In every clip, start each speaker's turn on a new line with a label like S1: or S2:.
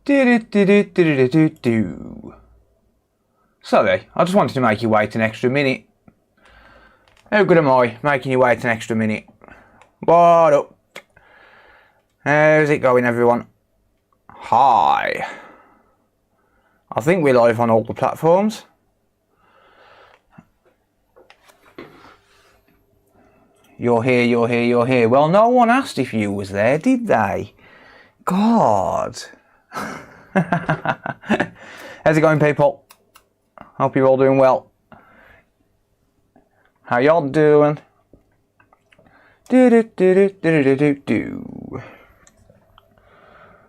S1: Sorry, I just wanted to make you wait an extra minute. How good am I, making you wait an extra minute? What up? How's it going, everyone? Hi. I think we're live on all the platforms. You're here, you're here, you're here. Well, no one asked if you was there, did they? God. How's it going, people? Hope you're all doing well. How y'all doing?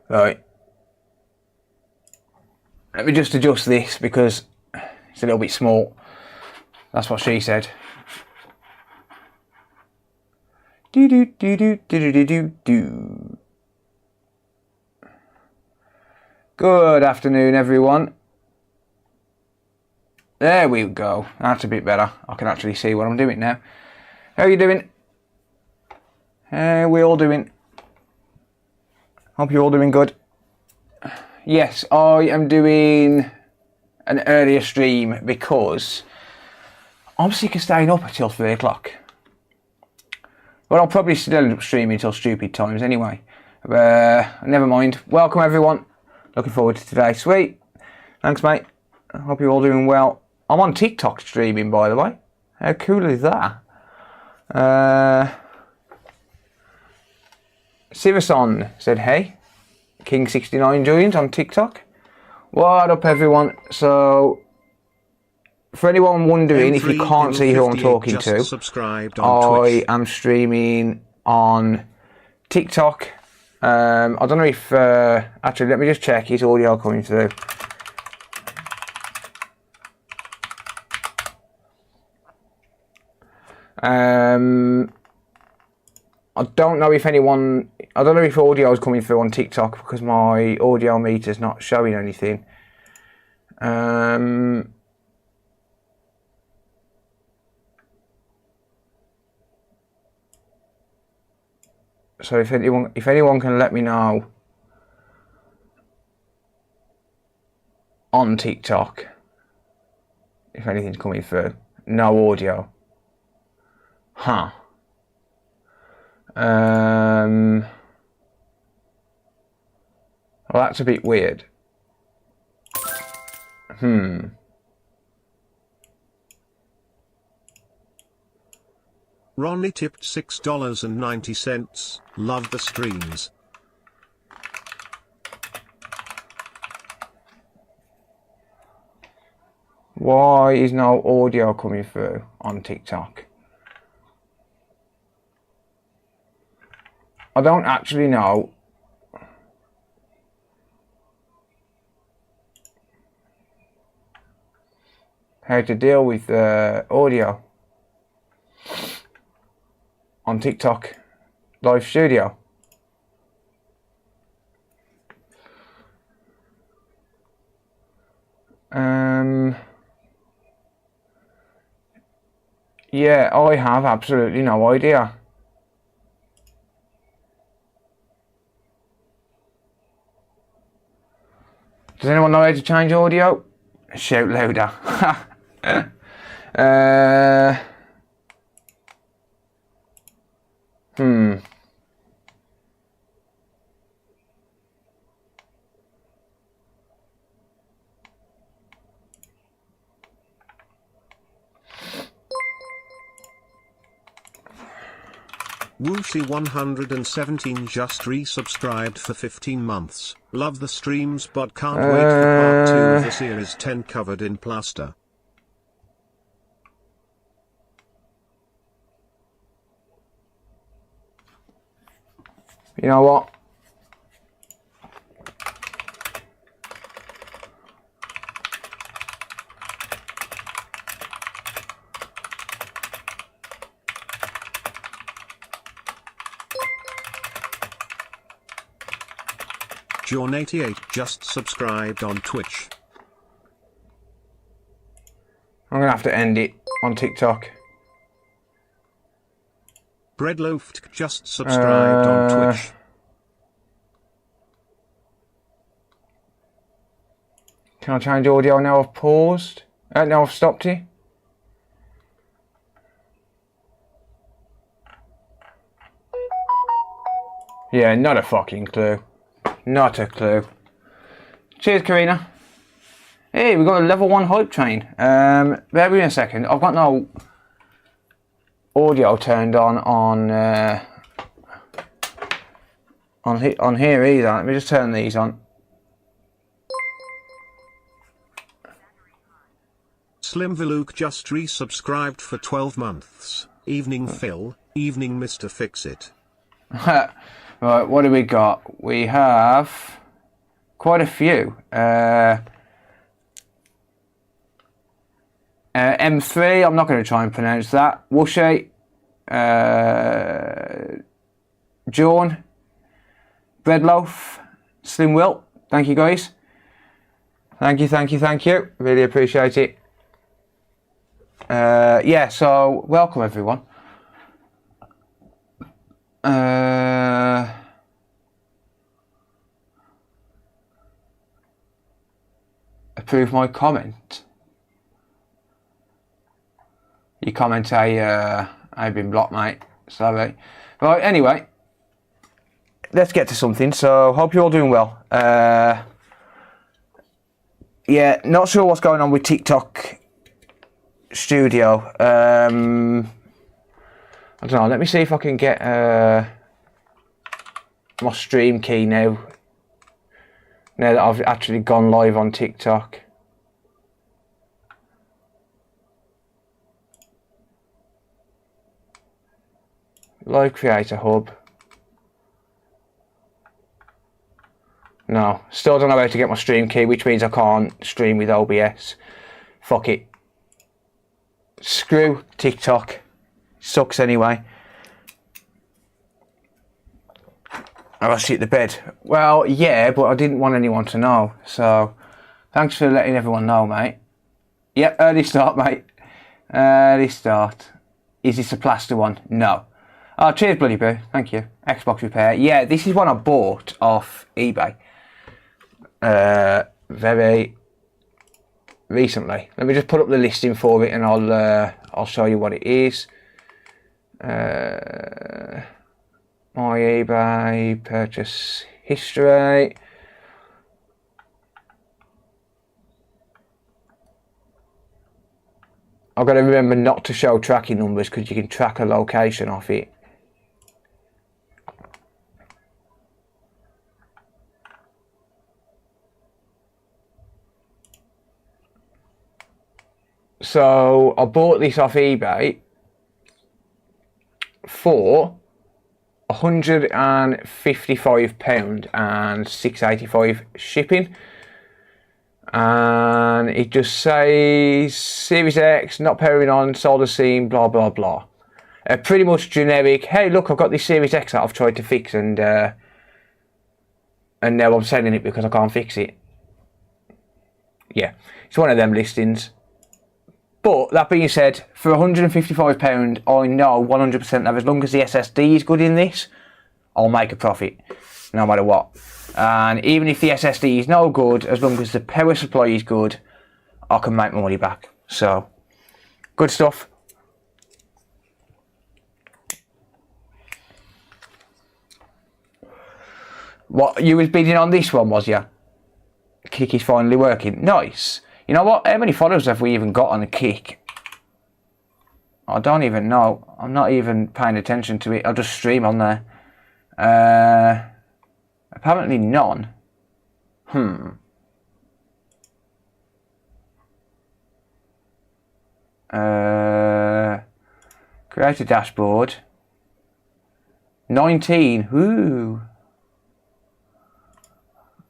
S1: Right. Let me just adjust this because it's a little bit small. That's what she said. Good afternoon, everyone. There we go. That's a bit better. I can actually see what I'm doing now. How are you doing? How are we all doing? Hope you're all doing good. Yes, I am doing an earlier stream because I'm sick of staying up until 3 o'clock. Well, I'll probably still end up streaming until stupid times anyway. Never mind. Welcome, everyone. Looking forward to today. Sweet. Thanks, mate. I hope you're all doing well. I'm on TikTok streaming, by the way. How cool is that? Siverson said, hey. King69 joined on TikTok. What up, everyone? So, for anyone wondering, if you can't see who I'm talking to, I am streaming on TikTok. I don't know if... actually, let me just check. Is audio coming through? I don't know if anyone... I don't know if audio is coming through on TikTok because my audio meter's not showing anything. So if anyone can let me know on TikTok if anything's coming through. No audio. Huh. Well, that's a bit weird.
S2: Ronnie tipped $6.90. Love the streams.
S1: Why is no audio coming through on TikTok? I don't actually know. How to deal with audio on TikTok live studio. Yeah, I have absolutely no idea. Does anyone know how to change audio? Shout louder.
S2: Wooshi117 just resubscribed for 15 months. Love the streams but can't wait for part 2 of the series 10 covered in plaster.
S1: You know what?
S2: John88 just subscribed on Twitch.
S1: I'm gonna have to end it on TikTok.
S2: Breadloaf just subscribed on Twitch.
S1: Can I change audio now I've paused? Now I've stopped it? Yeah, not a fucking clue. Not a clue. Cheers, Karina. Hey, we got a level 1 hype train. Bear with me a second. I've got no audio turned on here either. Let me just turn these on.
S2: Slim Viluke just resubscribed for 12 months. Evening Phil, evening Mr. Fixit.
S1: Right, what do we got? We have quite a few. M3, I'm not going to try and pronounce that. Wushay, John, Breadloaf, Slim Will, thank you guys. Thank you. Really appreciate it. Yeah, so welcome everyone. Approve my comment. Your comment, I've been blocked, mate. Sorry. Right, anyway, let's get to something. So, hope you're all doing well. Yeah, not sure what's going on with TikTok Studio. I don't know. Let me see if I can get my stream key now. Now that I've actually gone live on TikTok. Live Creator Hub. No, still don't know how to get my stream key, which means I can't stream with OBS. Fuck it. Screw TikTok. Sucks anyway. I'll shit the bed. Well, yeah, but I didn't want anyone to know. So, thanks for letting everyone know, mate. Yep, early start, mate. Early start. Is this a plaster one? No. Oh, cheers, Bloody Boo. Thank you. Xbox Repair. Yeah, this is one I bought off eBay. Very recently. Let me just put up the listing for it and I'll show you what it is. My eBay purchase history. I've got to remember not to show tracking numbers because you can track a location off it. So I bought this off eBay for £155 and £6.85 shipping, and it just says Series X not powering on, solder seam, blah blah blah. Pretty much generic. Hey, look, I've got this Series X that I've tried to fix, and now I'm selling it because I can't fix it. Yeah, it's one of them listings. But that being said, for £155, I know 100% that as long as the SSD is good in this, I'll make a profit, no matter what. And even if the SSD is no good, as long as the power supply is good, I can make my money back. So, good stuff. What, you was bidding on this one, was ya? Kick is finally working. Nice. You know what? How many followers have we even got on the Kick? I don't even know. I'm not even paying attention to it. I'll just stream on there. Apparently none. Create a dashboard. 19. Ooh.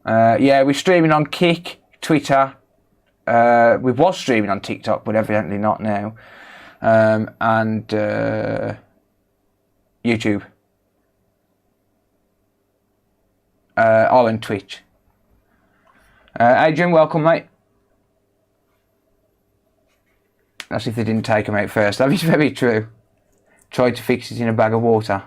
S1: Yeah, we're streaming on Kick, Twitter. We was streaming on TikTok, but evidently not now. And YouTube. And Twitch. Adrian, welcome, mate. That's if they didn't take him out first. That is very true. Tried to fix it in a bag of water.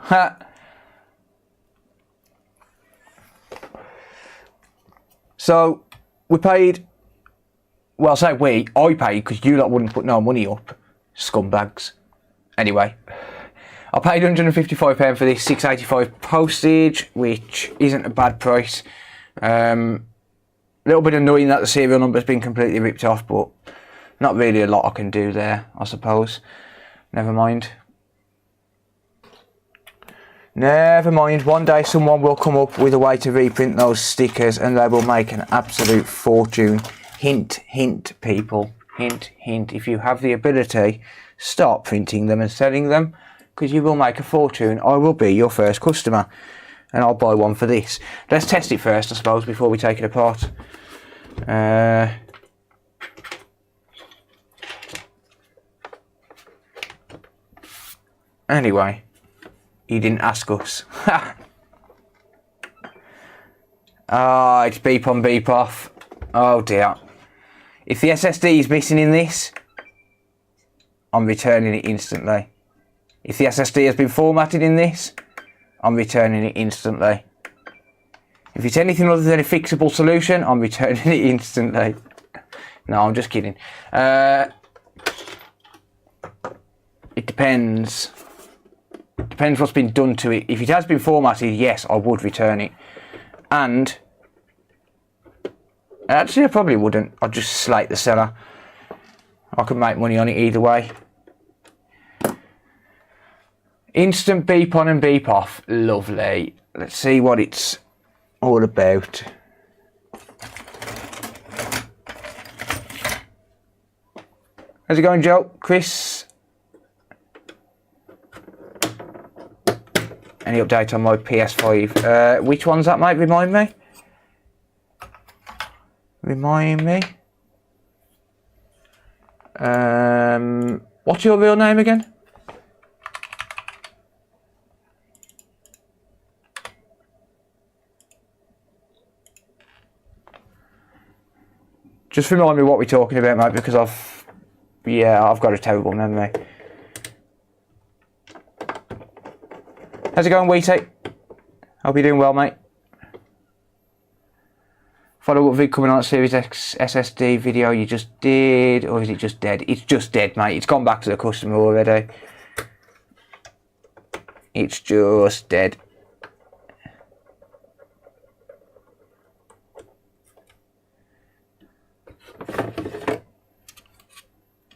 S1: So, we paid Well, I say I paid because you lot wouldn't put no money up. Scumbags. Anyway, I paid £155 for this, £6.85 postage, which isn't a bad price. A little bit annoying that the serial number's been completely ripped off, but not really a lot I can do there, I suppose. Never mind. Never mind, one day someone will come up with a way to reprint those stickers and they will make an absolute fortune. Hint, hint, people. Hint, hint. If you have the ability, start printing them and selling them, because you will make a fortune. I will be your first customer, and I'll buy one for this. Let's test it first, I suppose, before we take it apart. Anyway, he didn't ask us. Ah, it's beep on, beep off. Oh dear. If the SSD is missing in this, I'm returning it instantly. If the SSD has been formatted in this, I'm returning it instantly. If it's anything other than a fixable solution, I'm returning it instantly. No, I'm just kidding. It depends. Depends what's been done to it. If it has been formatted, yes, I would return it. And actually, I probably wouldn't. I'd just slate the seller. I could make money on it either way. Instant beep on and beep off. Lovely. Let's see what it's all about. How's it going, Joe? Chris? Any update on my PS5? Which one's that, mate? Remind me. Remind me. What's your real name again? Just remind me what we're talking about, mate, because I've got a terrible memory. How's it going, Wheaty? Hope you're doing well, mate. Follow-up vid coming on Series X SSD video you just did, or is it just dead? It's just dead, mate. It's gone back to the customer already. It's just dead.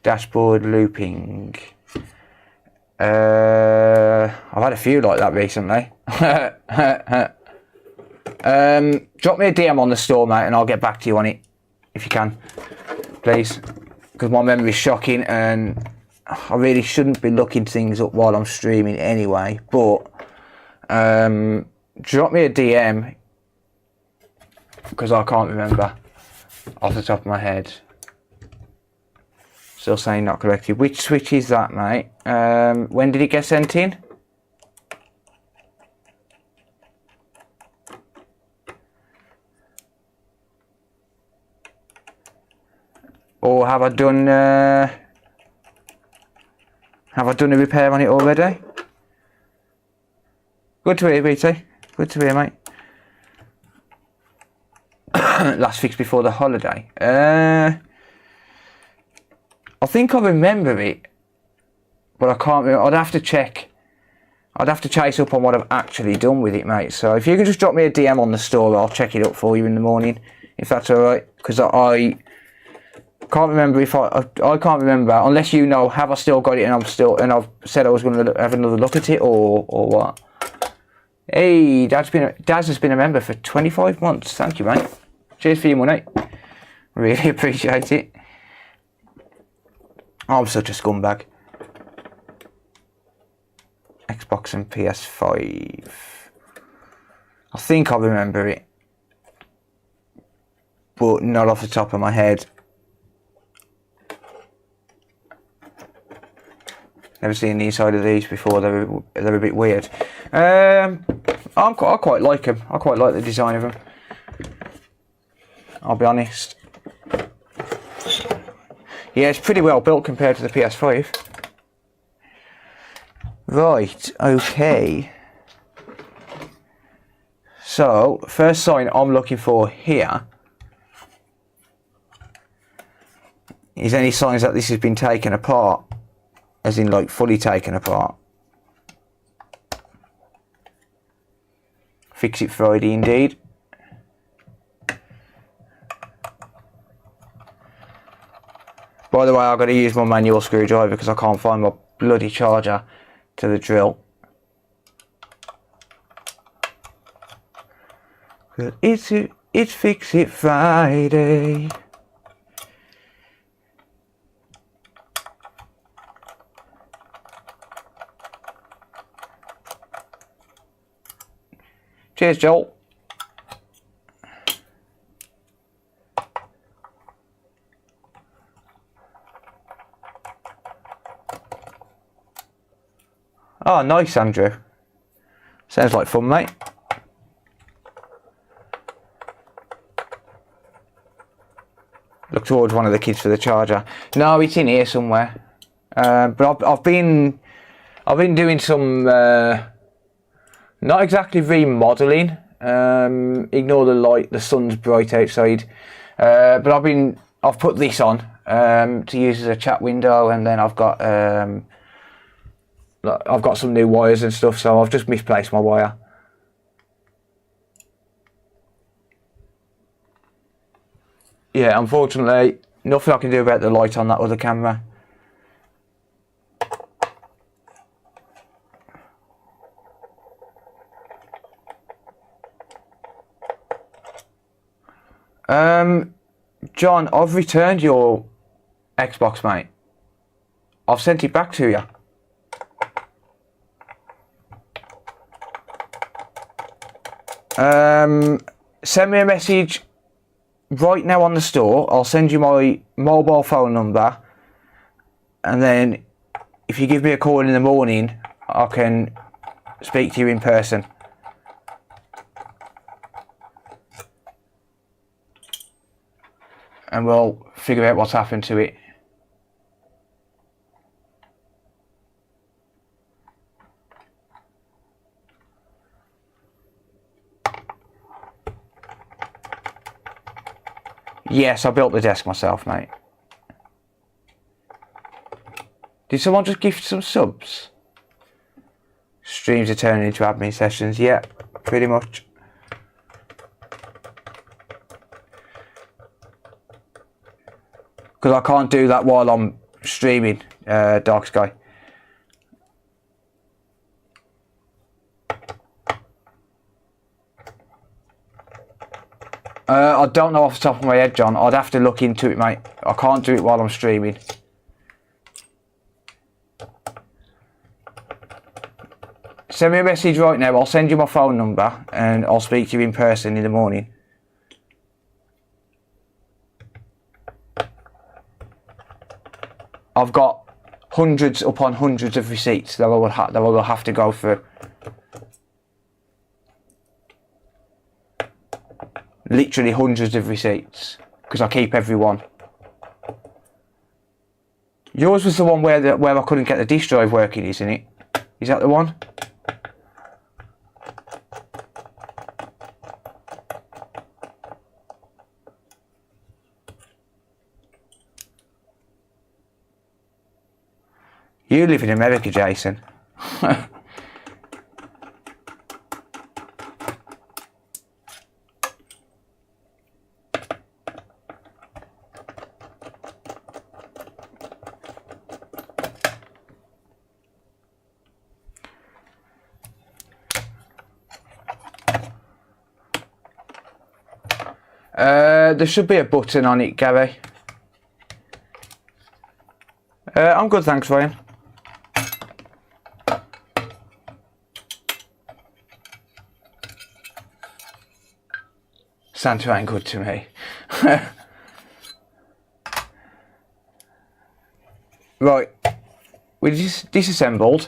S1: Dashboard looping. I've had a few like that recently. Drop me a DM on the store, mate, and I'll get back to you on it if you can, please, because my memory's shocking and I really shouldn't be looking things up while I'm streaming anyway. But drop me a DM because I can't remember off the top of my head. Still saying not correctly. Which switch is that, mate? When did it get sent in? Or have I done a repair on it already? Good to hear, BT. Good to hear, mate. Last fix before the holiday. I think I remember it, but I can't remember. I'd have to check. I'd have to chase up on what I've actually done with it, mate. So if you can just drop me a DM on the store, I'll check it up for you in the morning, if that's alright. Because I can't remember if I can't remember, unless you know, have I still got it and I've said I was going to have another look at it, or what? Hey, Daz has been a member for 25 months. Thank you, mate. Cheers for your money. Really appreciate it. I'm such a scumbag. Xbox and PS5. I think I remember it, but not off the top of my head. Never seen the inside of these before. They're a bit weird. I quite like them. I quite like the design of them. I'll be honest. Yeah, it's pretty well built compared to the PS5. Right, okay. So, first sign I'm looking for here is any signs that this has been taken apart, as in like fully taken apart. Fix It Friday indeed. By the way, I've got to use my manual screwdriver because I can't find my bloody charger to the drill. It's Fix It Friday. Cheers, Joel. Oh, nice, Andrew. Sounds like fun, mate. Look towards one of the kids for the charger. No, it's in here somewhere. But I've been doing some not exactly remodeling. Ignore the light. The sun's bright outside. But I've put this on to use as a chat window, and then I've got some new wires and stuff. So I've just misplaced my wire. Yeah, unfortunately, nothing I can do about the light on that other camera. John, I've returned your Xbox, mate. I've sent it back to you. Send me a message right now on the store. I'll send you my mobile phone number, and then if you give me a call in the morning, I can speak to you in person. And we'll figure out what's happened to it. Yes, I built the desk myself, mate. Did someone just gift some subs? Streams are turning into admin sessions. Yeah, pretty much. Because I can't do that while I'm streaming, Dark Sky. I don't know off the top of my head, John. I'd have to look into it, mate. I can't do it while I'm streaming. Send me a message right now. I'll send you my phone number and I'll speak to you in person in the morning. I've got hundreds upon hundreds of receipts that I will have to go through. Literally hundreds of receipts, because I keep every one. Yours was the one where I couldn't get the disk drive working, isn't it? Is that the one? You live in America, Jason. There should be a button on it, Gary. I'm good, thanks, Ryan. Santa ain't good to me. Right, we just disassembled.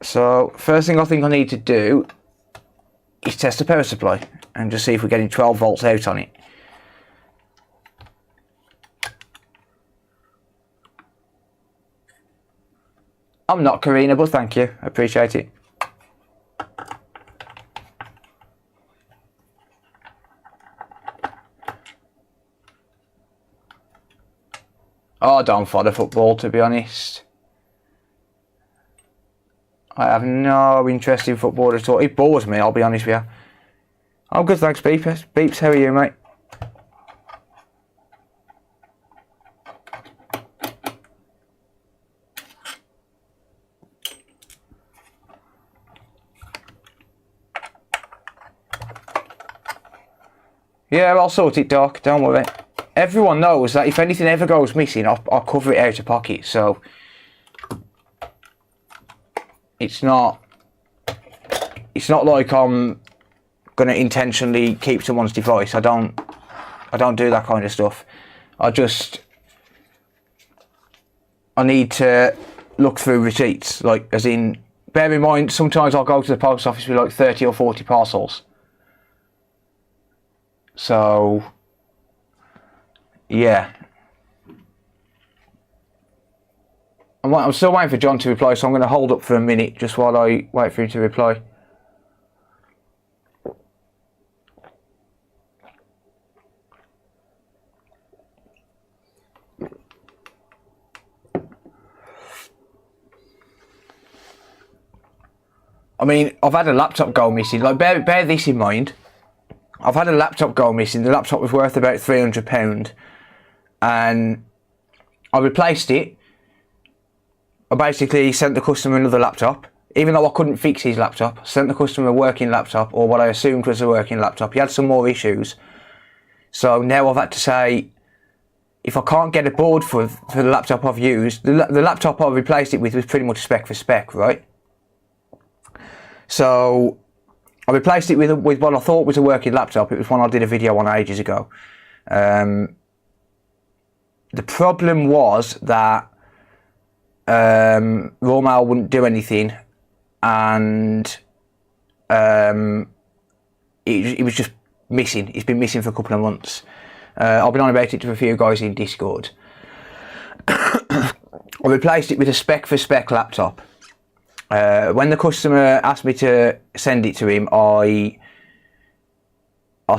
S1: So, first thing I think I need to do is test the power supply and just see if we're getting 12 volts out on it. I'm not Karina, but thank you. I appreciate it. I don't follow football, to be honest. I have no interest in football at all. It bores me, I'll be honest with you. Oh, good, thanks, Beeps. Beeps, how are you, mate? Yeah, I'll sort it, Doc. Don't worry. Everyone knows that if anything ever goes missing, I'll cover it out of pocket. So it's not like I'm gonna intentionally keep someone's device. I don't do that kind of stuff. I need to look through receipts, like, as in, bear in mind, sometimes I'll go to the post office with like 30 or 40 parcels. So yeah, I'm still waiting for John to reply, so I'm going to hold up for a minute just while I wait for him to reply. I mean, I've had a laptop go missing. Like, bear this in mind. I've had a laptop go missing. The laptop was worth about £300, and I replaced it. I basically sent the customer another laptop, even though I couldn't fix his laptop. I sent the customer a working laptop, or what I assumed was a working laptop. He had some more issues, so now I've had to say, if I can't get a board for the laptop I've used, the laptop I replaced it with was pretty much spec for spec, right? So I replaced it with what I thought was a working laptop. It was one I did a video on ages ago. The problem was that raw mail wouldn't do anything, and it was just missing. It's been missing for a couple of months. I've been on about it to a few guys in Discord. I replaced it with a spec for spec laptop. When the customer asked me to send it to him, I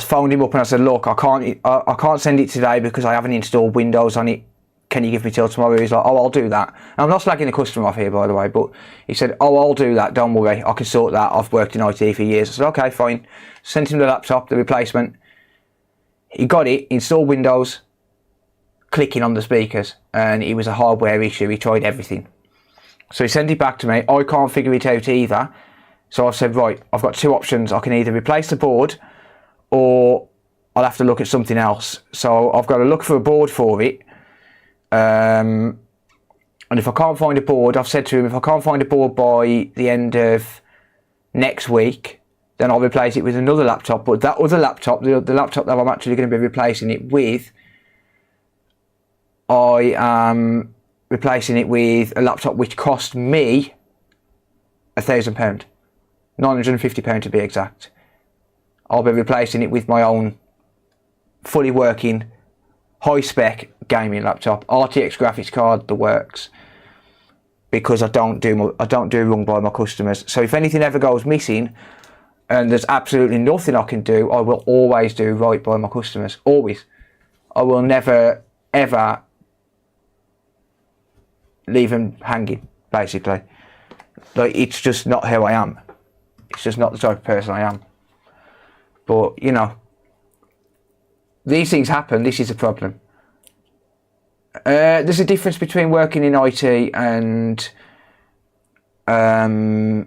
S1: phoned him up and I said, look, I can't send it today because I haven't installed Windows on it. Can you give me till tomorrow? He's like, oh, I'll do that. And I'm not slagging the customer off here, by the way, but he said, oh, I'll do that, don't worry, I can sort that, I've worked in IT for years. I said, okay, fine. Sent him the laptop, the replacement. He got it, installed Windows, clicking on the speakers, and it was a hardware issue. He tried everything. So he sent it back to me. I can't figure it out either. So I said, right, I've got two options. I can either replace the board, or I'll have to look at something else. So I've got to look for a board for it. And if I can't find a board, I've said to him, if I can't find a board by the end of next week, then I'll replace it with another laptop. But that other laptop, the laptop that I'm actually going to be replacing it with, I am replacing it with a laptop which cost me £1,000, £950 to be exact. I'll be replacing it with my own fully working, high spec gaming laptop, RTX graphics card, the works. Because I don't do wrong by my customers. So if anything ever goes missing, and there's absolutely nothing I can do, I will always do right by my customers. Always. I will never ever leave them hanging, basically. Like, it's just not who I am. It's just not the type of person I am. But, you know, these things happen. This is a problem. There's a difference between working in IT and the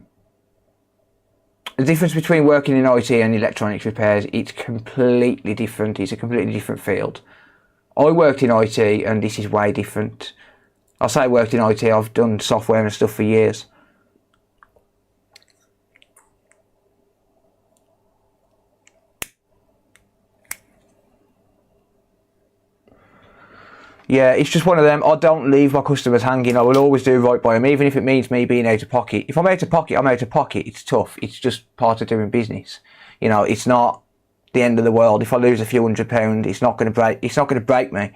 S1: difference between working in IT and electronics repairs. It's completely different. It's a completely different field. I worked in IT, and this is way different. I say I worked in IT, I've done software and stuff for years. Yeah, it's just one of them. I don't leave my customers hanging. I will always do right by them, even if it means me being out of pocket. If I'm out of pocket, I'm out of pocket. It's tough. It's just part of doing business. You know, it's not the end of the world. If I lose a few £100, it's not going to break. It's not going to break me.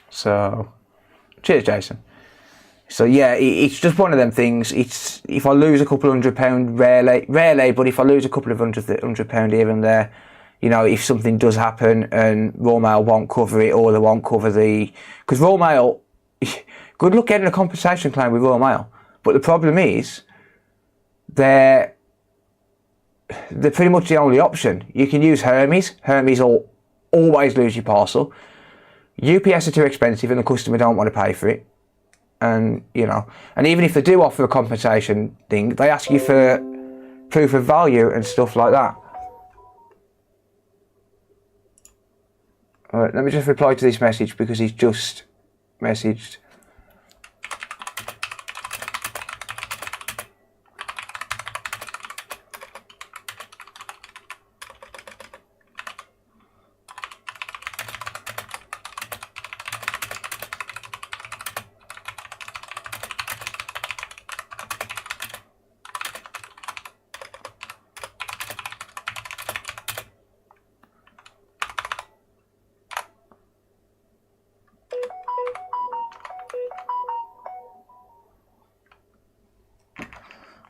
S1: So, cheers, Jason. So yeah, it's just one of them things. It's, if I lose a couple £100, rarely, but if I lose a couple of £100 here and there, You know, if something does happen and Royal Mail won't cover it, or they won't cover the... Because Royal Mail, good luck getting a compensation claim with Royal Mail. But the problem is, they're pretty much the only option. You can use Hermes. Hermes will always lose your parcel. UPS are too expensive and the customer don't want to pay for it. And, you know, and even if they do offer a compensation thing, they ask you for proof of value and stuff like that. Alright, let me just reply to this message because he's just messaged.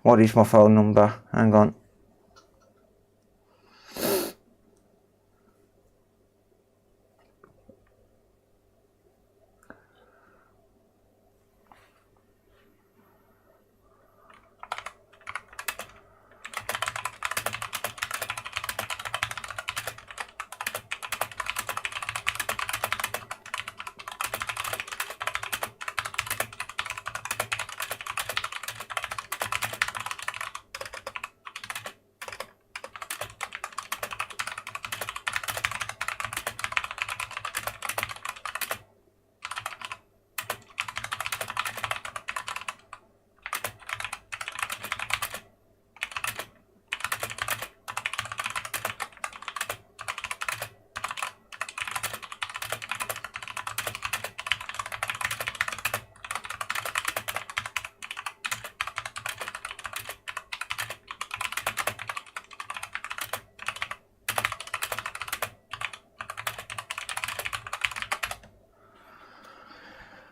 S1: What is my phone number? Hang on.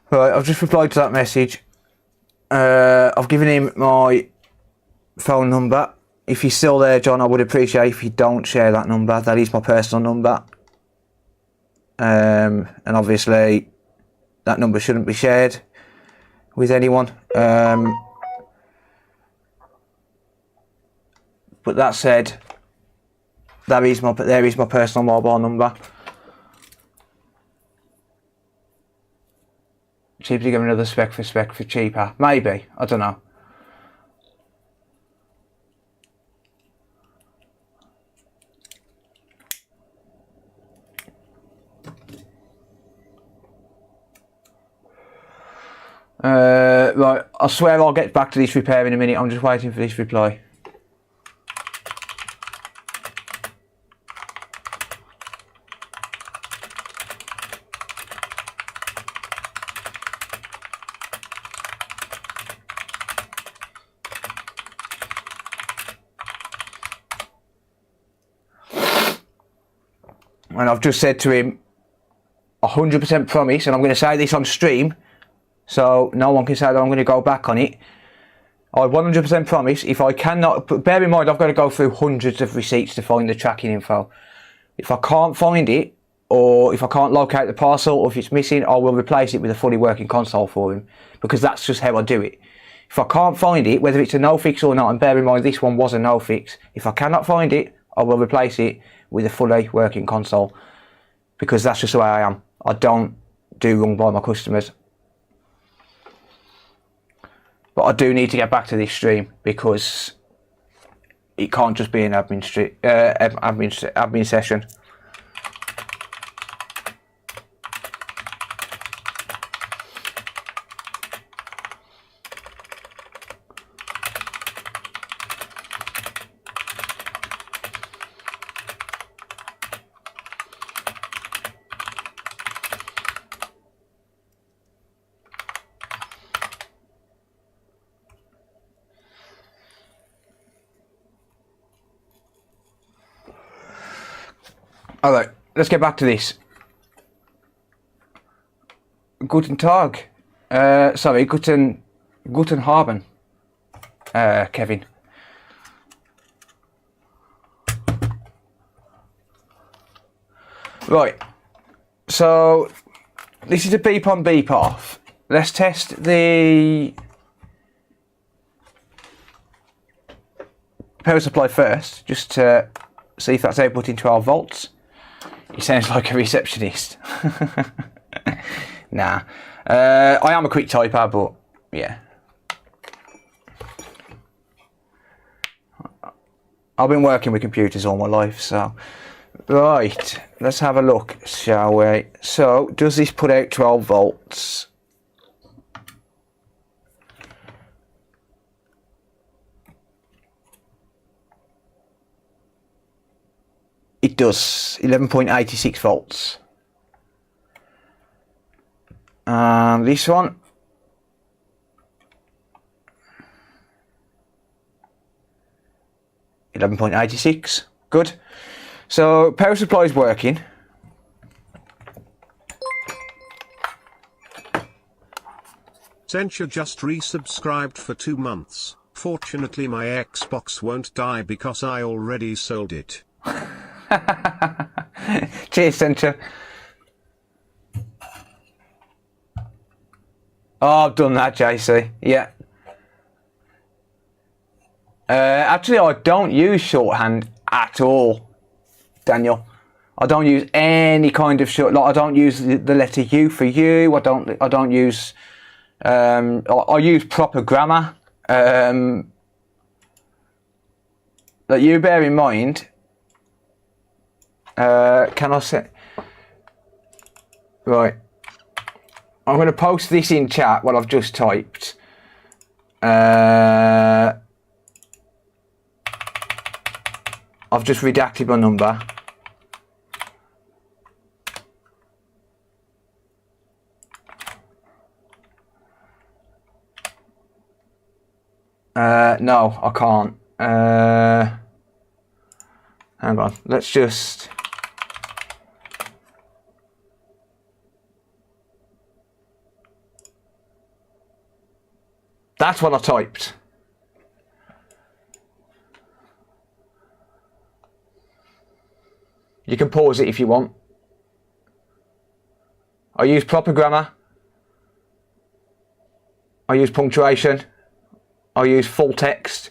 S1: Right, I've just replied to that message. I've given him my phone number. If you're still there, John, I would appreciate if you don't share that number. That is my personal number. And obviously, that number shouldn't be shared with anyone. But that said, there is my personal mobile number. Cheaper to give another spec for cheaper. Maybe. I don't know. Right. I swear I'll get back to this repair in a minute. I'm just waiting for this reply. And I've just said to him, 100% promise, and I'm going to say this on stream, so no one can say that I'm going to go back on it. I 100% promise, if I cannot, but bear in mind I've got to go through hundreds of receipts to find the tracking info. If I can't find it, or if I can't locate the parcel, or if it's missing, I will replace it with a fully working console for him, because that's just how I do it. If I can't find it, whether it's a no fix or not, and bear in mind this one was a no fix, if I cannot find it, I will replace it with a fully working console, because that's just the way I am. I don't do wrong by my customers. But I do need to get back to this stream, because it can't just be an admin session. Alright, let's get back to this. Guten Tag. Guten Haben, Kevin. Right. So this is a beep on, beep off. Let's test the power supply first, just to see if that's outputting 12 volts. He sounds like a receptionist. Nah. I am a quick typer, but yeah. I've been working with computers all my life, so. Right, let's have a look, shall we? So, does this put out 12 volts? It does, 11.86 volts. And this one, $11.86. Good. So power supply is working.
S2: Sentia just resubscribed for 2 months. Fortunately my Xbox won't die because I already sold it.
S1: Cheers, Sentia. Oh, I've done that, JC. Yeah. Actually, I don't use shorthand at all, Daniel. I don't use any kind of short. Like, I don't use the letter U for you. I don't use. I use proper grammar. That you bear in mind. Can I say? Right. I'm going to post this in chat, what I've just typed. I've just redacted my number. No, I can't. Hang on, let's just... That's what I typed. You can pause it if you want. I use proper grammar. I use punctuation. I use full text.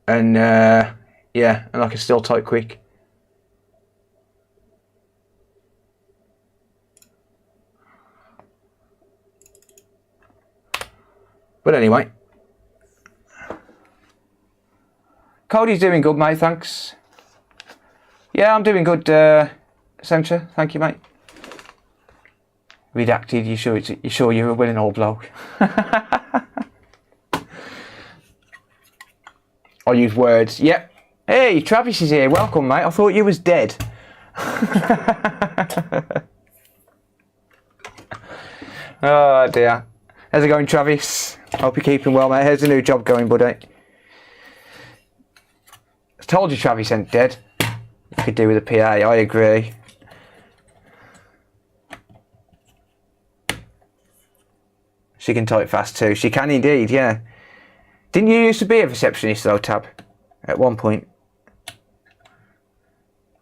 S1: And yeah, and I can still type quick. But anyway. Cody's doing good, mate, thanks. Yeah, I'm doing good, Sentia. Thank you, mate. Redacted, you sure you're a willing old bloke? I use words. Yep. Hey, Travis is here. Welcome, mate. I thought you was dead. Oh dear. How's it going, Travis? Hope you're keeping well, mate. How's the new job going, buddy? I told you Travis ain't dead. You could do with a PA. I agree. She can type fast too. She can indeed, yeah. Didn't you used to be a receptionist though, Tab? At one point.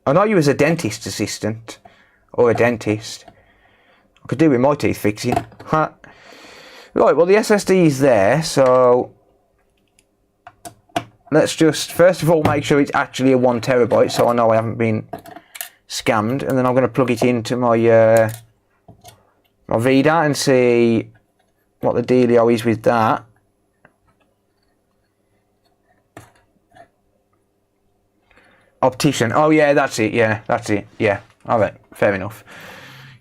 S1: I know you was a dentist assistant. Or a dentist. I could do with my teeth fixing. Huh. Right, well the SSD is there, so... Let's just, first of all, make sure it's actually a 1 terabyte, so I know I haven't been scammed. And then I'm going to plug it into my my Vida and see what the dealio is with that. Optician. Oh yeah, that's it. Yeah, that's it. Yeah. All right. Fair enough.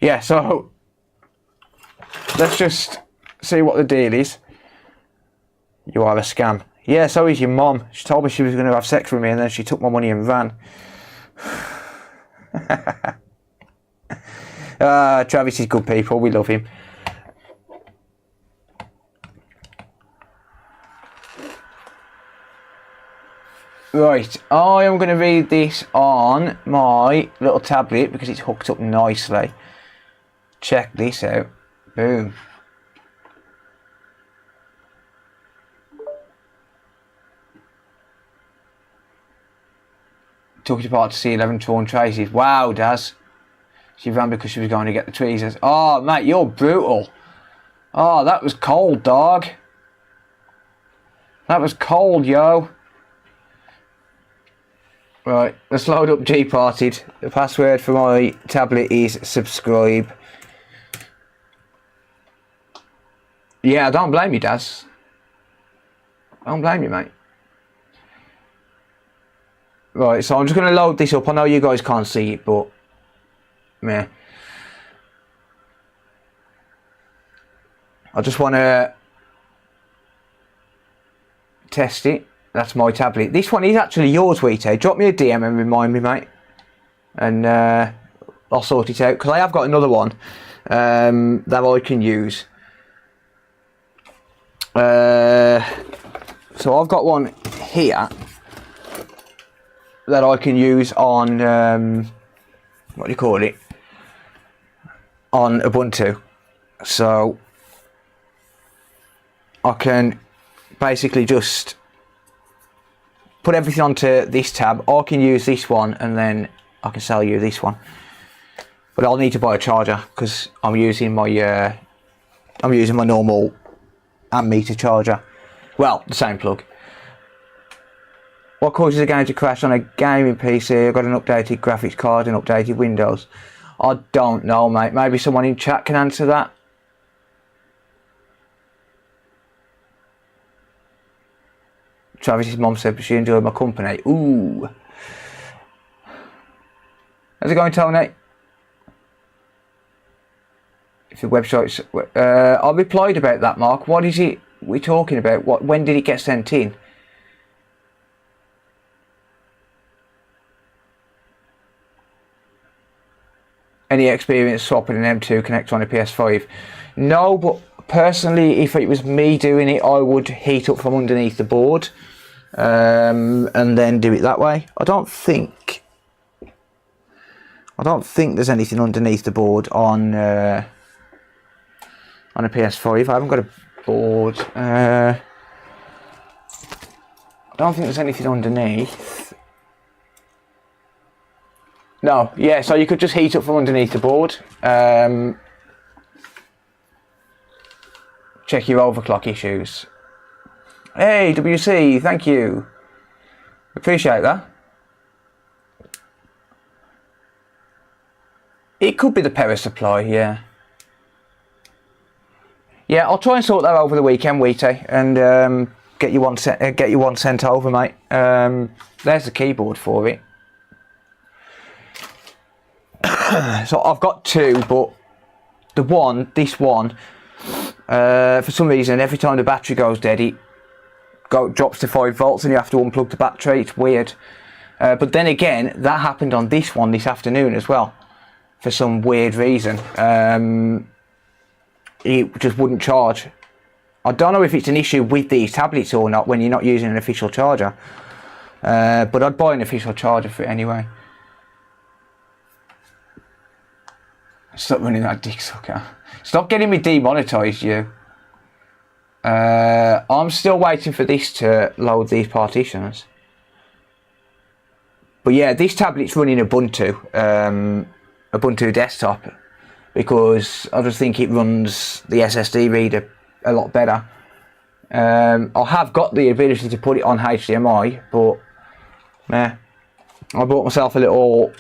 S1: Yeah. So let's just see what the deal is. You are a scam. Yeah. So is your mom. She told me she was going to have sex with me, and then she took my money and ran. Travis is good people. We love him. Right, I am going to read this on my little tablet because it's hooked up nicely. Check this out. Boom. Took it apart to see 11 torn traces. Wow, Daz. She ran because she was going to get the tweezers. Oh, mate, you're brutal. Oh, that was cold, dog. That was cold, yo. Right, let's load up G-Parted. The password for my tablet is subscribe. Yeah, I don't blame you, Daz. I don't blame you, mate. Right, so I'm just going to load this up. I know you guys can't see it, but... meh. I just want to... test it. That's my tablet. This one is actually yours, Wheato. Drop me a DM and remind me, mate. And I'll sort it out. Because I have got another one that I can use. So I've got one here that I can use on what do you call it, on Ubuntu. So I can basically just put everything onto this tab. I can use this one and then I can sell you this one, but I'll need to buy a charger because I'm using my normal ammeter charger. Well, the same plug. What causes a game to crash on a gaming PC? I've got an updated graphics card and updated Windows. I don't know, mate. Maybe someone in chat can answer that. Travis's mum said she enjoyed my company. Ooh. How's it going, Tony? If the website's... I replied about that, Mark. What is it we're talking about? When did it get sent in? Any experience swapping an M2 connector on a PS5? No, but personally, if it was me doing it, I would heat up from underneath the board and then do it that way. I don't think there's anything underneath the board on a PS5. I haven't got a board. I don't think there's anything underneath. No, yeah, so you could just heat up from underneath the board. Check your overclock issues. Hey, WC, thank you. Appreciate that. It could be the power supply, yeah. Yeah, I'll try and sort that over the weekend, Wheaty, and get you one sent over, mate. There's the keyboard for it. So I've got two, but this one, for some reason, every time the battery goes dead, it drops to 5 volts and you have to unplug the battery. It's weird. But then again, that happened on this one this afternoon as well, for some weird reason. It just wouldn't charge. I don't know if it's an issue with these tablets or not when you're not using an official charger. But I'd buy an official charger for it anyway. Stop running that dick sucker. Stop getting me demonetized, you. I'm still waiting for this to load these partitions. But yeah, this tablet's running Ubuntu. Ubuntu desktop. Because I just think it runs the SSD reader a lot better. I have got the ability to put it on HDMI, but I bought myself a little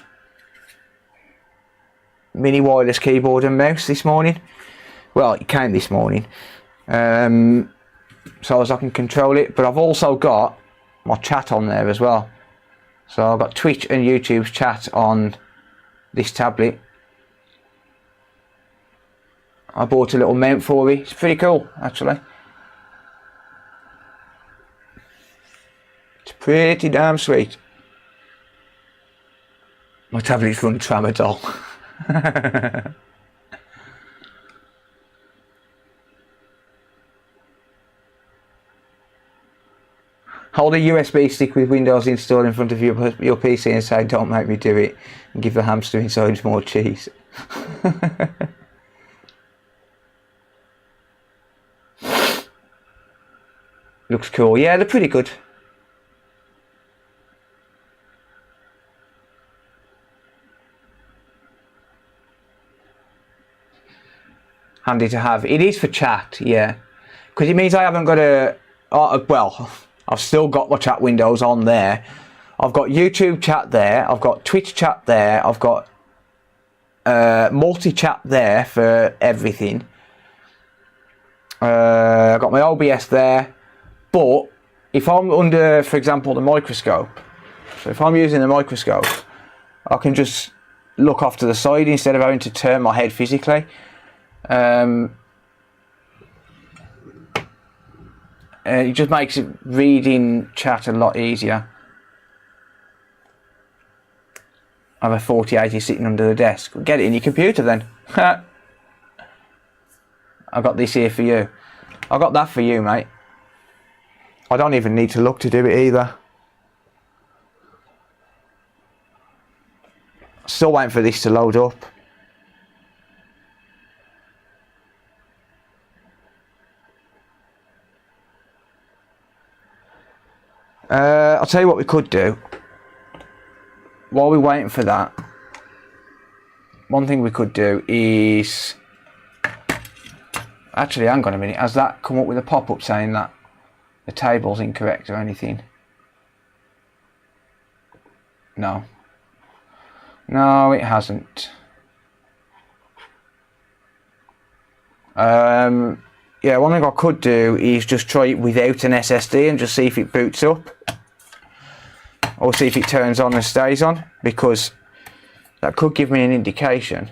S1: mini wireless keyboard and mouse this morning. Well, it came this morning, so as I can control it. But I've also got my chat on there as well. So I've got Twitch and YouTube's chat on this tablet. I bought a little mount for it. It's pretty cool, actually. It's pretty damn sweet. My tablet's run tramadol. Hold a USB stick with Windows installed in front of your PC and say, "Don't make me do it," and give the hamster inside more cheese. Looks cool. Yeah, they're pretty good. handy to have. It is for chat, yeah, because it means I haven't got a well, I've still got my chat windows on there. I've got YouTube chat there, I've got Twitch chat there, I've got multi-chat there for everything. I've got my OBS there, but if I'm under, for example, the microscope, so if I'm using the microscope, I can just look off to the side instead of having to turn my head physically. It just makes it reading chat a lot easier. I have a 4080 sitting under the desk. Get it in your computer then. I got this here for you. I got that for you, mate. I don't even need to look to do it either. Still waiting for this to load up. I'll tell you what we could do. While we're waiting for that, one thing we could do is... Actually, hang on a minute. Has that come up with a pop-up saying that the table's incorrect or anything? No. No, it hasn't. Yeah, one thing I could do is just try it without an SSD and just see if it boots up. Or see if it turns on and stays on, because that could give me an indication.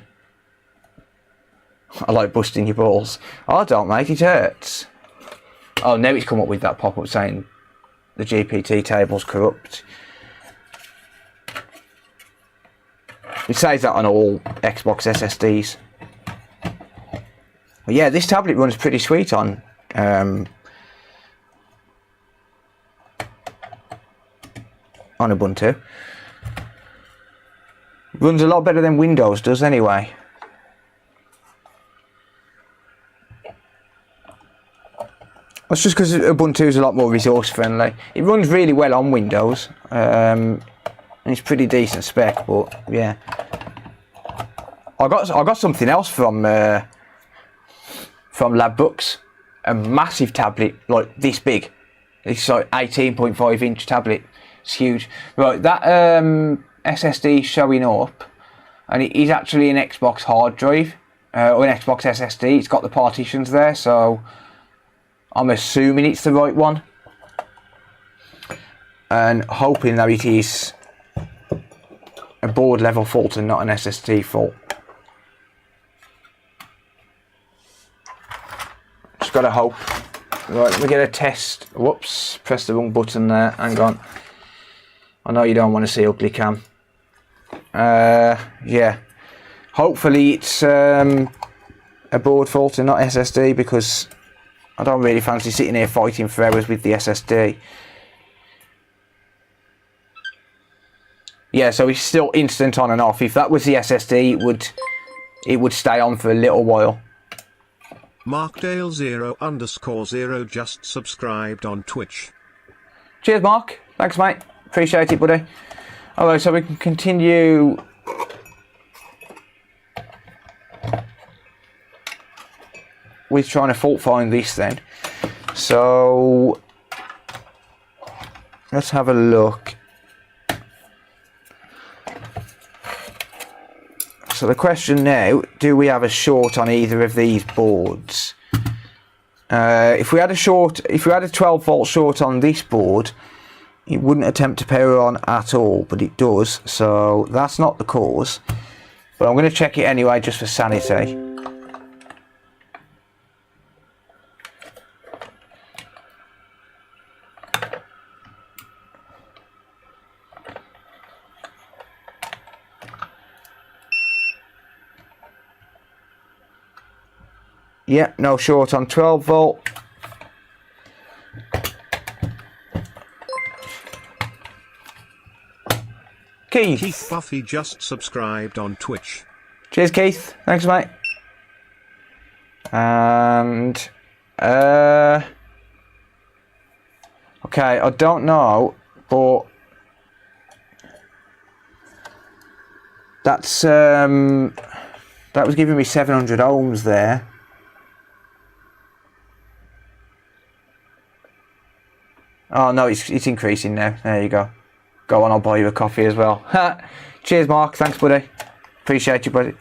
S1: I like busting your balls. Oh, don't, mate, it hurts. Oh, now it's come up with that pop-up saying the GPT table's corrupt. It says that on all Xbox SSDs. But yeah, this tablet runs pretty sweet on Ubuntu. Runs a lot better than Windows does anyway. That's just because Ubuntu is a lot more resource friendly. It runs really well on Windows, and it's pretty decent spec. But yeah, I got something else from Labbooks, a massive tablet like this big. It's like 18.5 inch tablet. It's huge. Right, that SSD showing up, and it is actually an Xbox hard drive or an Xbox SSD. It's got the partitions there, so I'm assuming it's the right one, and hoping that it is a board level fault and not an SSD fault. Just gotta hope. Right, we get a test. Whoops, pressed the wrong button there. Hang on. I know you don't want to see ugly cam. Yeah. Hopefully it's a board fault and not SSD, because I don't really fancy sitting here fighting for hours with the SSD. Yeah, so it's still instant on and off. If that was the SSD, it would stay on for a little while.
S2: Markdale0_0 just subscribed on Twitch.
S1: Cheers, Mark. Thanks, mate. Appreciate it, buddy. Alright, so we can continue with trying to fault find this then. So let's have a look. So the question now, do we have a short on either of these boards? If we had a 12 volt short on this board, it wouldn't attempt to power on at all, but it does, so that's not the cause. But I'm going to check it anyway, just for sanity. Yeah, no short on 12 volt.
S2: Keith Buffy just subscribed on Twitch.
S1: Cheers, Keith. Thanks, mate. And okay, I don't know, but that's that was giving me 700 ohms there. Oh no, it's increasing now. There you go. Go on, I'll buy you a coffee as well. Cheers, Mark. Thanks, buddy. Appreciate you, buddy.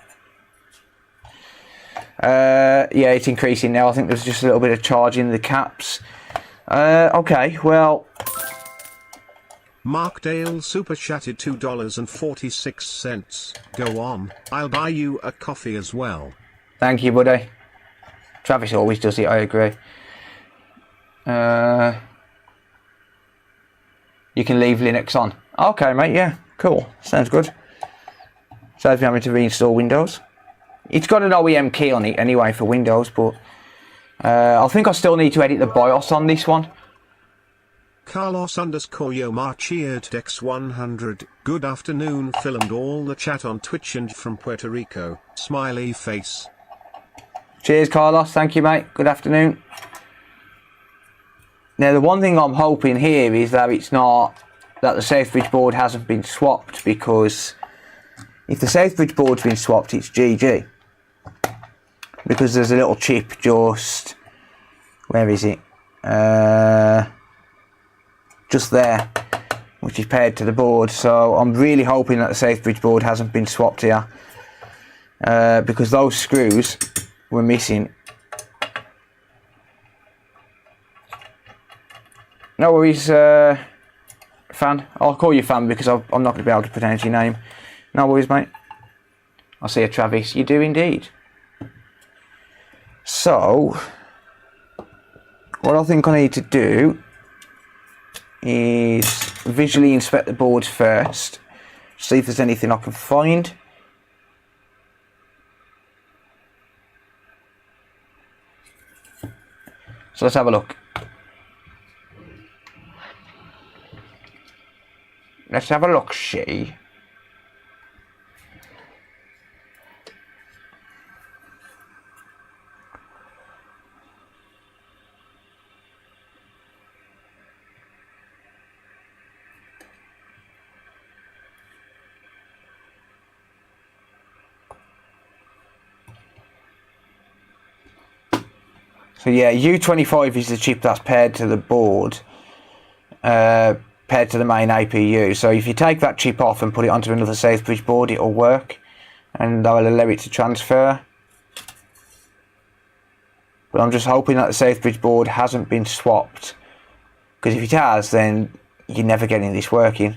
S1: Yeah, it's increasing now. I think there's just a little bit of charging the caps. Okay, well.
S2: Mark Dale super chatted $2.46. Go on, I'll buy you a coffee as well.
S1: Thank you, buddy. Travis always does it, I agree. You can leave Linux on. Okay, mate, yeah, cool. Sounds good. Saves me having to reinstall Windows. It's got an OEM key on it anyway for Windows, but I think I still need to edit the BIOS on this one.
S2: Carlos _ Yomar cheered Dex100. Good afternoon, filmed all the chat on Twitch and from Puerto Rico. Smiley face.
S1: Cheers, Carlos. Thank you, mate. Good afternoon. Now, the one thing I'm hoping here is that it's not that the Southbridge board hasn't been swapped, because if the Southbridge board's been swapped, it's GG. Because there's a little chip just... Where is it? Just there, which is paired to the board. So I'm really hoping that the Southbridge board hasn't been swapped here, because those screws were missing. No worries, fan. I'll call you fan because I'm not going to be able to pronounce your name. No worries, mate. I'll see you, Travis. You do indeed. So, what I think I need to do is visually inspect the boards first, see if there's anything I can find. So let's have a look. Let's have a look, see. So yeah, U25 is the chip that's paired to the board, paired to the main APU. So if you take that chip off and put it onto another Southbridge board, it'll work, and they'll allow it to transfer. But I'm just hoping that the Southbridge board hasn't been swapped, because if it has, then you're never getting this working.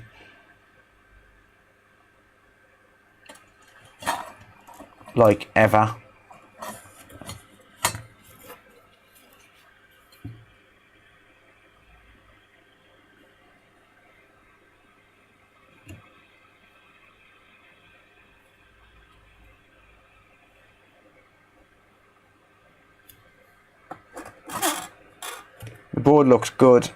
S1: Like, ever. The board looks good.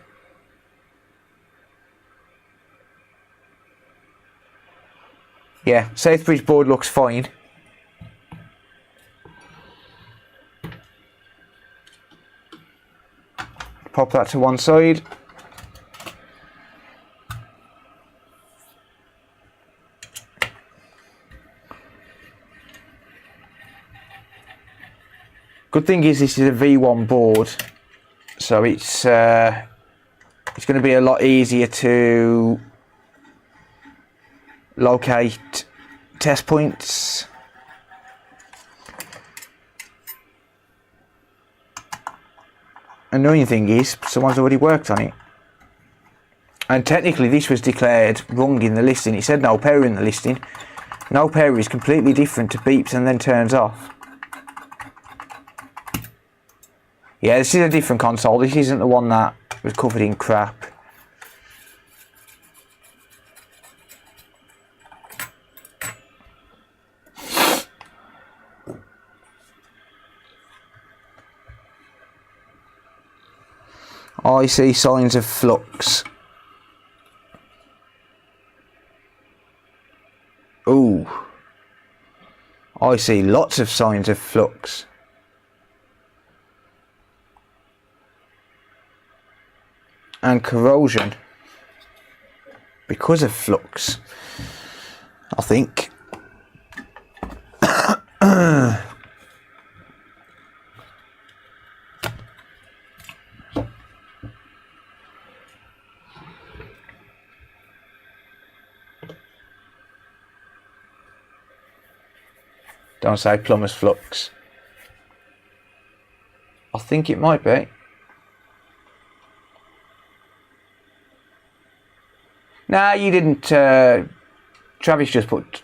S1: Yeah, Southbridge board looks fine. Pop that to one side. Good thing is this is a V1 board, so it's going to be a lot easier to locate test points. Annoying thing is someone's already worked on it, and technically this was declared wrong in the listing. It said no power in the listing. No power is completely different to beeps and then turns off. Yeah, this is a different console. This isn't the one that was covered in crap. I see signs of flux. Ooh. I see lots of signs of flux. And corrosion because of flux, I think. Don't say plumber's flux. I think it might be. Nah, you didn't. Travis just put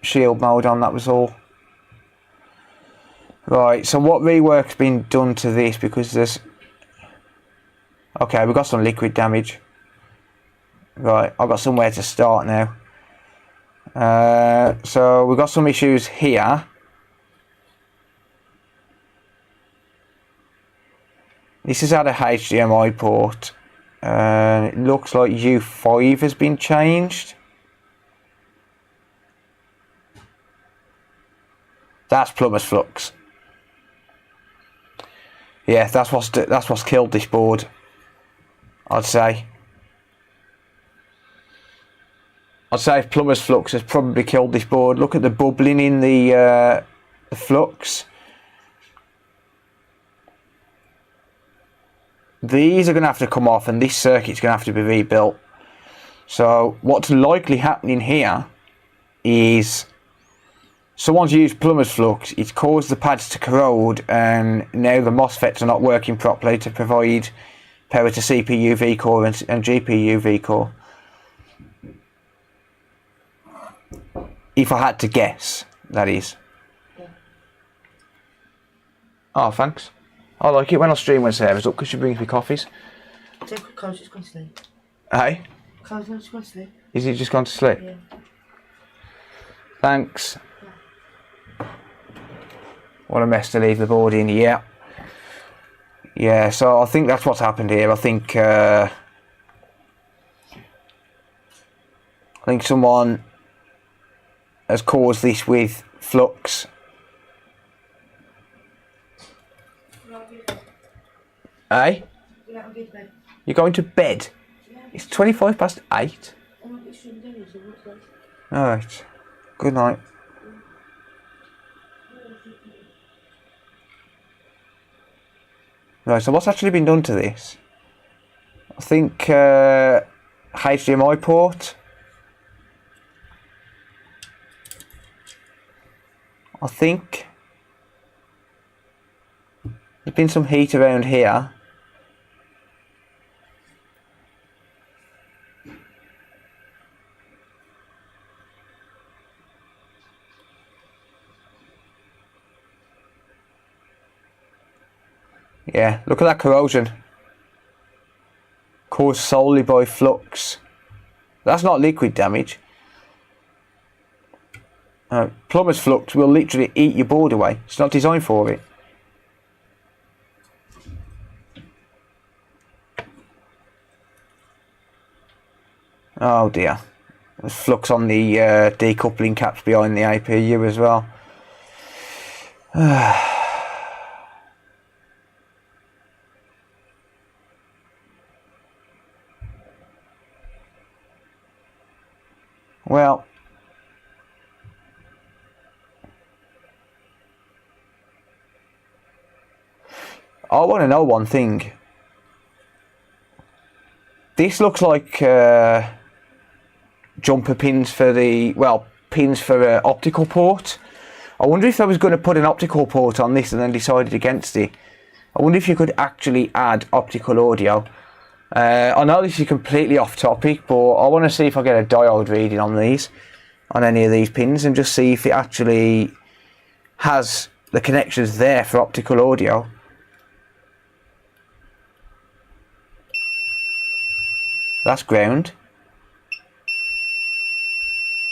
S1: shield mode on, that was all. Right, so what rework's been done to this, because there's... Okay, we've got some liquid damage. Right, I've got somewhere to start now. So we've got some issues here. This has had a HDMI port. It looks like U5 has been changed. That's plumber's flux. Yeah, that's what's killed this board, I'd say. I'd say plumber's flux has probably killed this board. Look at the bubbling in the flux. These are going to have to come off, and this circuit's going to have to be rebuilt. So what's likely happening here is someone's used plumber's flux, it's caused the pads to corrode, and now the MOSFETs are not working properly to provide power to CPU V-core and GPU V-core. If I had to guess, that is.
S3: Yeah.
S1: Oh, thanks. I like it when I stream when Sarah's up, because she brings me coffees.
S3: Carl's just gone to sleep.
S1: Hey?
S3: Carl's just gone to sleep.
S1: Is he just gone to sleep?
S3: Yeah.
S1: Thanks. What a mess to leave the board in, yeah. Yeah, so I think that's what's happened here. I think someone has caused this with flux. Hey?
S3: Yeah, I'll get to bed.
S1: You're going to bed?
S3: Yeah.
S1: It's 25 past 8.
S3: I'm not extreme dinner, so what's that?
S1: Alright. Good night. Right, so what's actually been done to this? I think HDMI port. I think there's been some heat around here. Yeah, look at that corrosion. Caused solely by flux. That's not liquid damage. Plumber's flux will literally eat your board away. It's not designed for it. Oh dear. There's flux on the decoupling caps behind the APU as well. Well, I want to know one thing. This looks like jumper pins for the, well, pins for an optical port. I wonder if I was going to put an optical port on this and then decided against it. I wonder if you could actually add optical audio. I know this is completely off topic, but I want to see if I get a diode reading on these, on any of these pins, and just see if it actually has the connections there for optical audio. That's ground.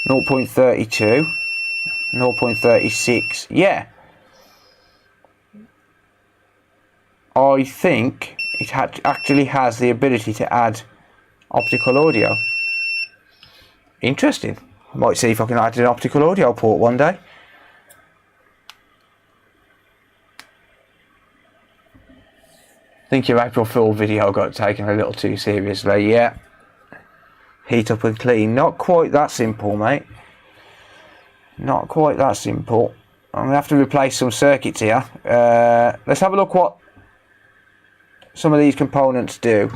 S1: 0.32, 0.36, yeah. I think it actually has the ability to add optical audio. Interesting. I might see if I can add an optical audio port one day. I think your April Fool video got taken a little too seriously, yeah. Heat up and clean. Not quite that simple, mate. Not quite that simple. I'm going to have to replace some circuits here. Let's have a look what some of these components do.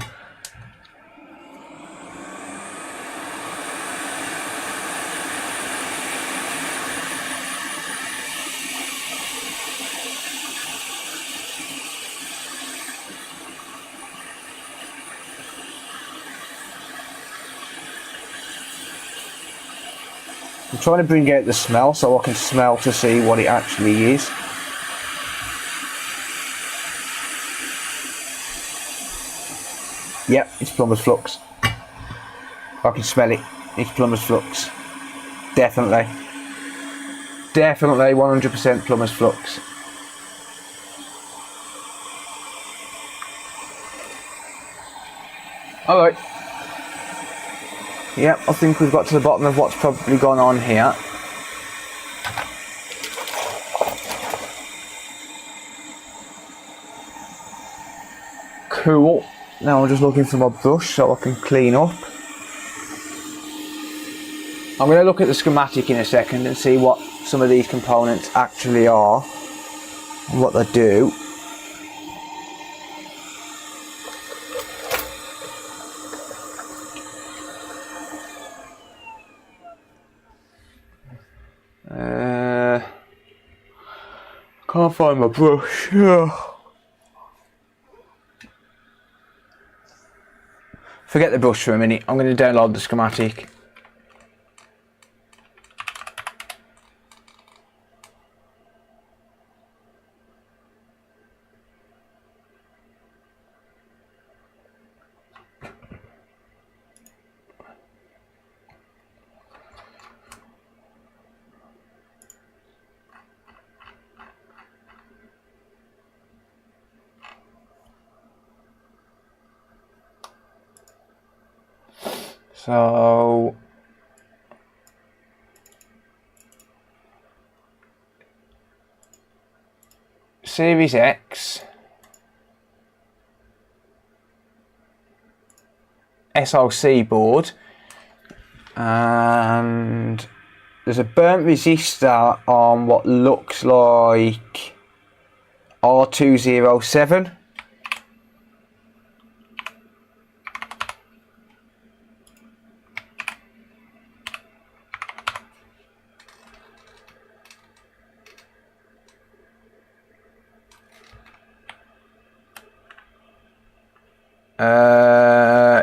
S1: trying to bring out the smell so I can smell to see what it actually is. Yep, it's plumber's flux. I can smell it. It's plumber's flux. Definitely. Definitely 100% plumber's flux. Alright. Yep, I think we've got to the bottom of what's probably gone on here. Cool. Now I'm just looking for my brush so I can clean up. I'm going to look at the schematic in a second and see what some of these components actually are and what they do. Can't find my brush. Forget the brush for a minute. I'm going to download the schematic. So Series X, SoC board, and there's a burnt resistor on what looks like R207.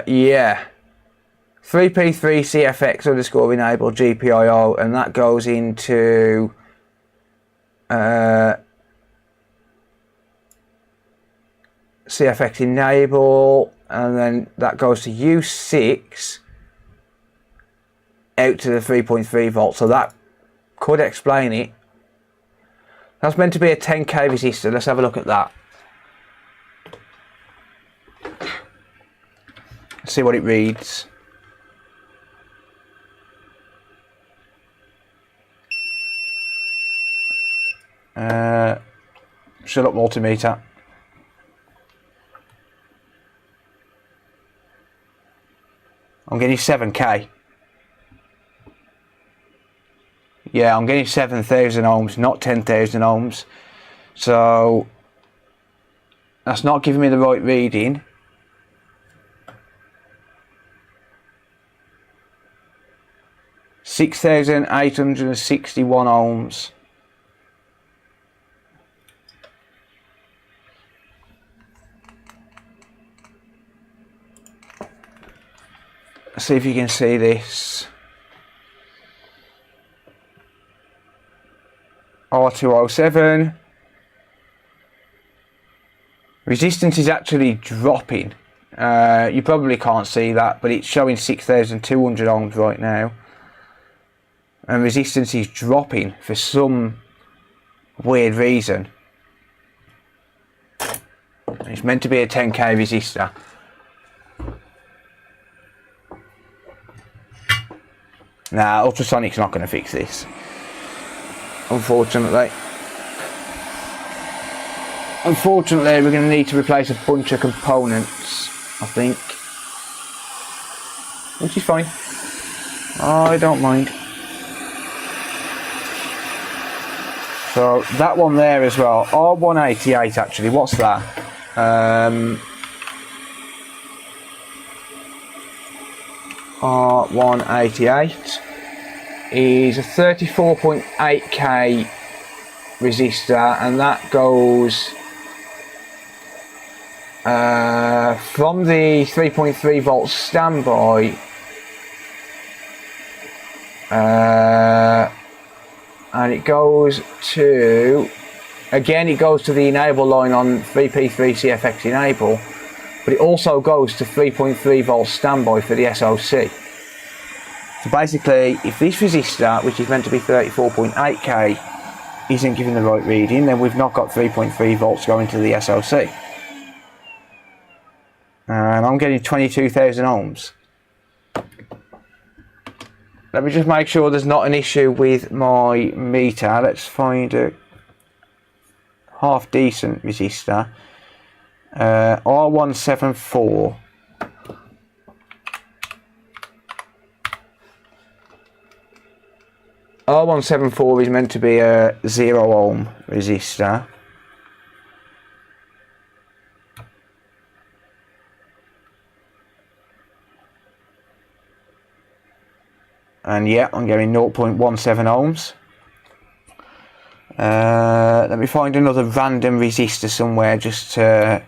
S1: Yeah, 3P3 CFX underscore enable GPIO, and that goes into CFX enable, and then that goes to U6 out to the 3.3 volts. So that could explain it. That's meant to be a 10k resistor. Let's have a look at that. See what it reads. Shut up, multimeter. I'm getting 7k. Yeah, I'm getting 7,000 ohms, not 10,000 ohms. So that's not giving me the right reading. $6,861 ohms. Let's see if you can see this. R207. Resistance is actually dropping. You probably can't see that, but it's showing 6,200 ohms right now. And resistance is dropping for some weird reason. It's meant to be a 10k resistor. Nah, ultrasonic's not going to fix this, unfortunately. Unfortunately, we're going to need to replace a bunch of components, I think. Which is fine. I don't mind. So that one there as well, R188 actually, what's that? R188 is a 34.8k resistor, and that goes from the 3.3 volt standby and it goes to, again it goes to the enable line on 3P3CFX enable, but it also goes to 3.3 volt standby for the SoC. So basically, if this resistor, which is meant to be 34.8k, isn't giving the right reading, then we've not got 3.3 volts going to the SoC. And I'm getting 22,000 ohms. Let me just make sure there's not an issue with my meter. Let's find a half decent resistor. R174. R174 is meant to be a 0 ohm resistor. And yeah, I'm getting 0.17 ohms. Let me find another random resistor somewhere, just like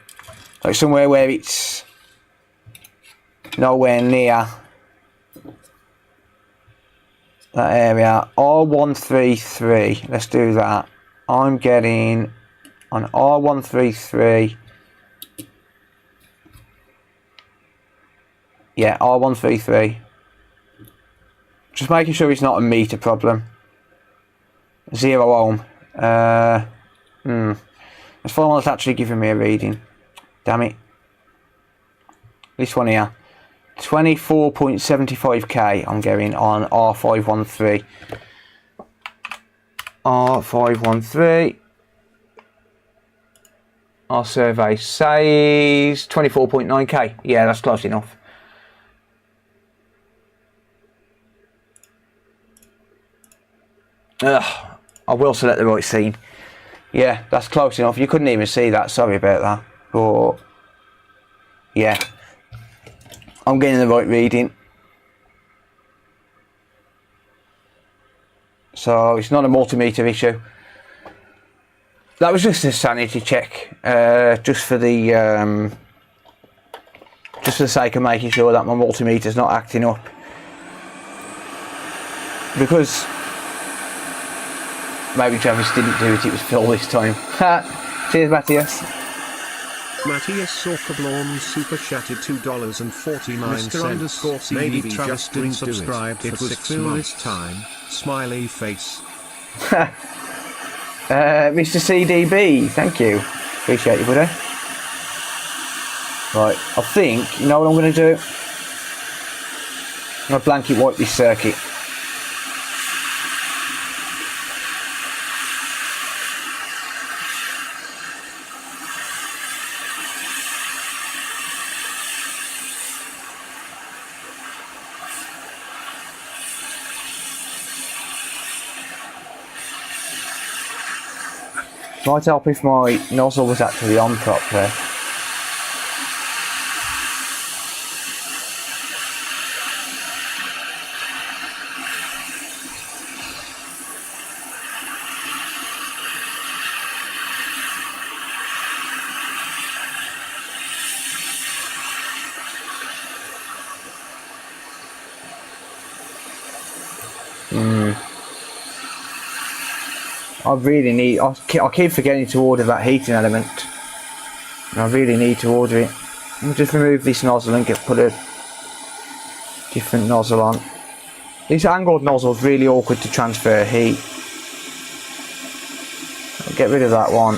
S1: somewhere where it's nowhere near that area. R133, let's do that. I'm getting on R133, yeah, R133. Just making sure it's not a meter problem. 0 ohm. Let's find one that's actually giving me a reading. Damn it. This one here. 24.75k I'm getting on R513. R513. Our survey says 24.9k. Yeah, that's close enough. Ugh, I will select the right scene. Yeah, that's close enough. You couldn't even see that. Sorry about that. But yeah, I'm getting the right reading. So it's not a multimeter issue. That was just a sanity check, just for the sake of making sure that my multimeter's not acting up. Because maybe Travis didn't do it, it was Phil this time. Cheers, Matthias.
S2: Matthias Sorkablom super chatted $2.49. Mr. Maybe Travis didn't subscribe for 6 months. This time. Smiley face.
S1: Mr. CDB, thank you. Appreciate you, buddy. Right, I think, you know what I'm going to do? I'm going to blanket wipe this circuit. Might help if my nozzle was actually on properly. I really need, I keep forgetting to order that heating element. And I really need to order it. Let me just remove this nozzle and put a different nozzle on. This angled nozzle is really awkward to transfer heat. I'll get rid of that one.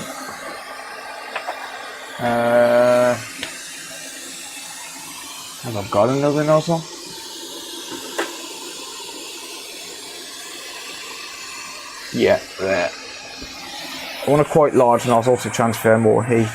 S1: Have I got another nozzle? Yeah, there. I want a quite large nozzle to transfer more heat.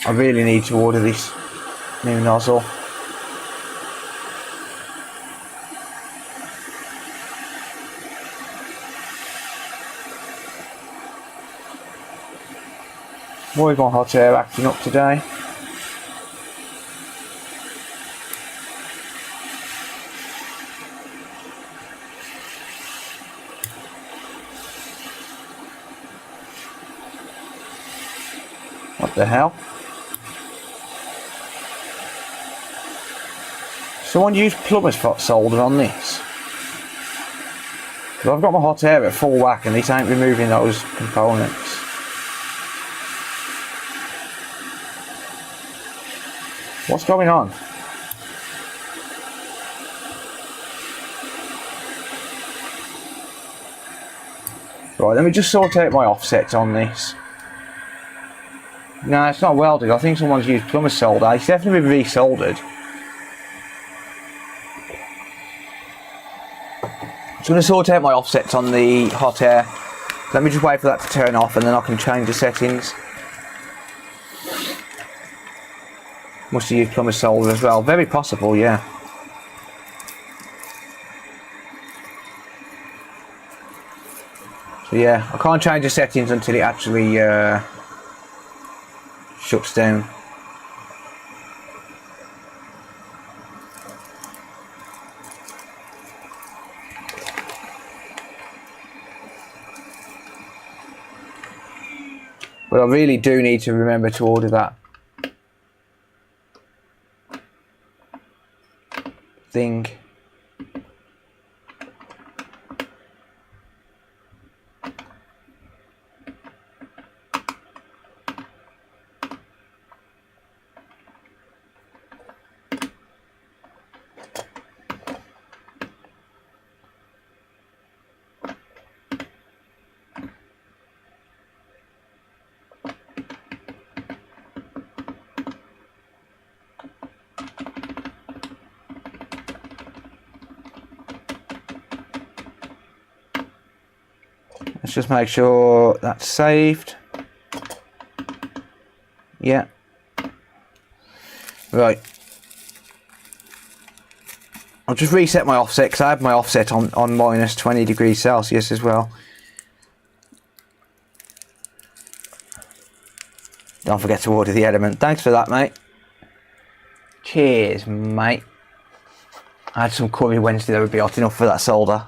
S1: I really need to order this new nozzle. Why is my hot air acting up today? What the hell? Someone used plumber's solder on this. Because I've got my hot air at full whack and this ain't removing those components. What's going on? Right, let me just sort out my offsets on this. No, it's not welded. I think someone's used plumber's solder. It's definitely been re-soldered. I'm going to sort out my offsets on the hot air. Let me just wait for that to turn off and then I can change the settings. Must have used plumber's solder as well. Very possible, yeah. So yeah, I can't change the settings until it actually shuts down. But I really do need to remember to order that thing. Let's just make sure that's saved. Yeah. Right. I'll just reset my offset because I have my offset on minus 20 degrees Celsius as well. Don't forget to order the element. Thanks for that, mate. Cheers, mate. I had some curry Wednesday that would be hot enough for that solder.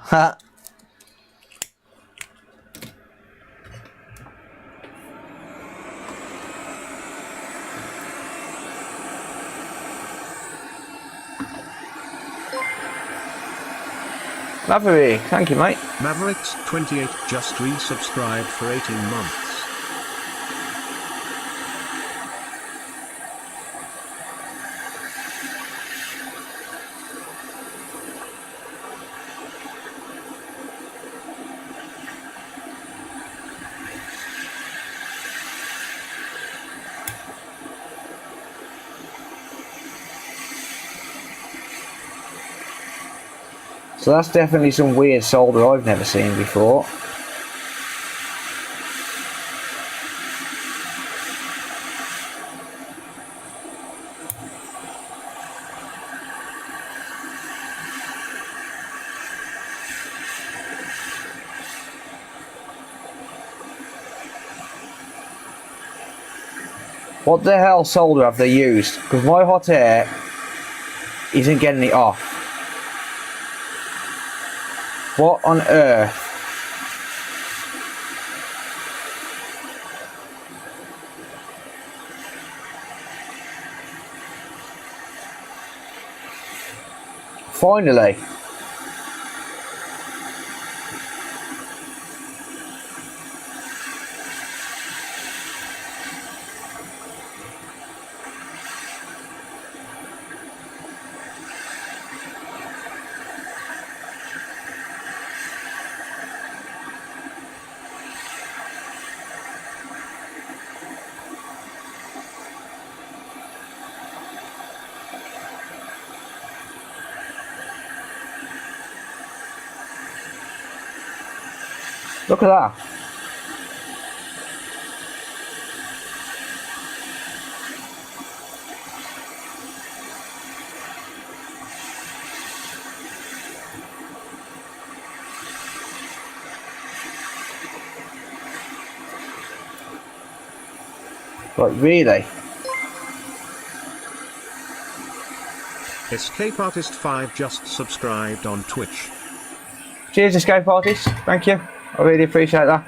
S1: Maverick, thank you, mate.
S2: Mavericks28 just resubscribed for 18 months.
S1: So that's definitely some weird solder I've never seen before. What the hell solder have they used? Because my hot air isn't getting it off. What on earth? Finally. Look at that. Like, really?
S2: Escape Artist 5 just subscribed on Twitch.
S1: Cheers, Escape Artist. Thank you. I really appreciate that.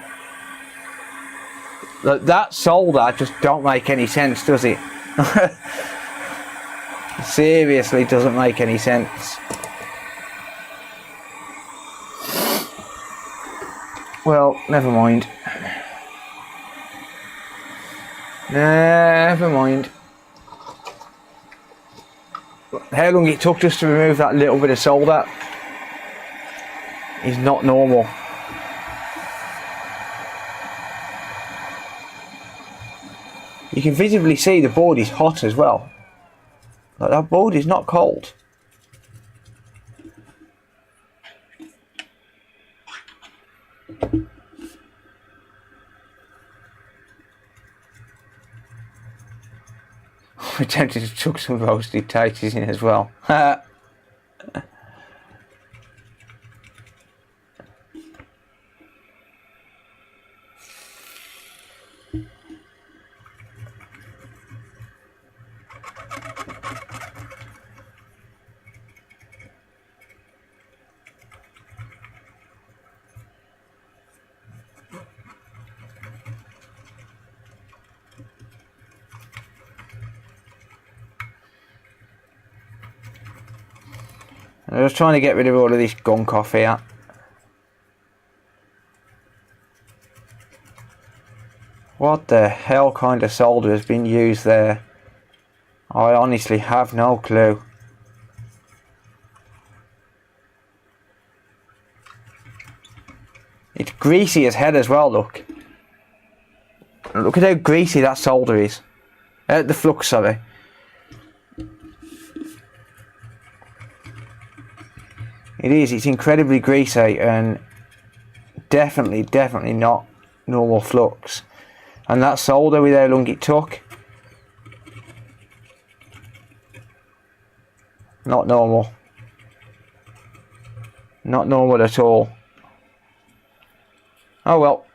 S1: Look, that solder just don't make any sense, does it? Seriously, doesn't make any sense. Well, never mind. Never mind. How long it took just to remove that little bit of solder is not normal. You can visibly see the board is hot as well. Like, that board is not cold. I'm tempted to chuck some roasted taters in as well. I was trying to get rid of all of this gunk off here. What the hell kind of solder has been used there? I honestly have no clue. It's greasy as hell as well, look. Look at how greasy that solder is. The flux, sorry. It is, it's incredibly greasy and definitely not normal flux. And that solder with how long it took, not normal. Not normal at all. Oh well.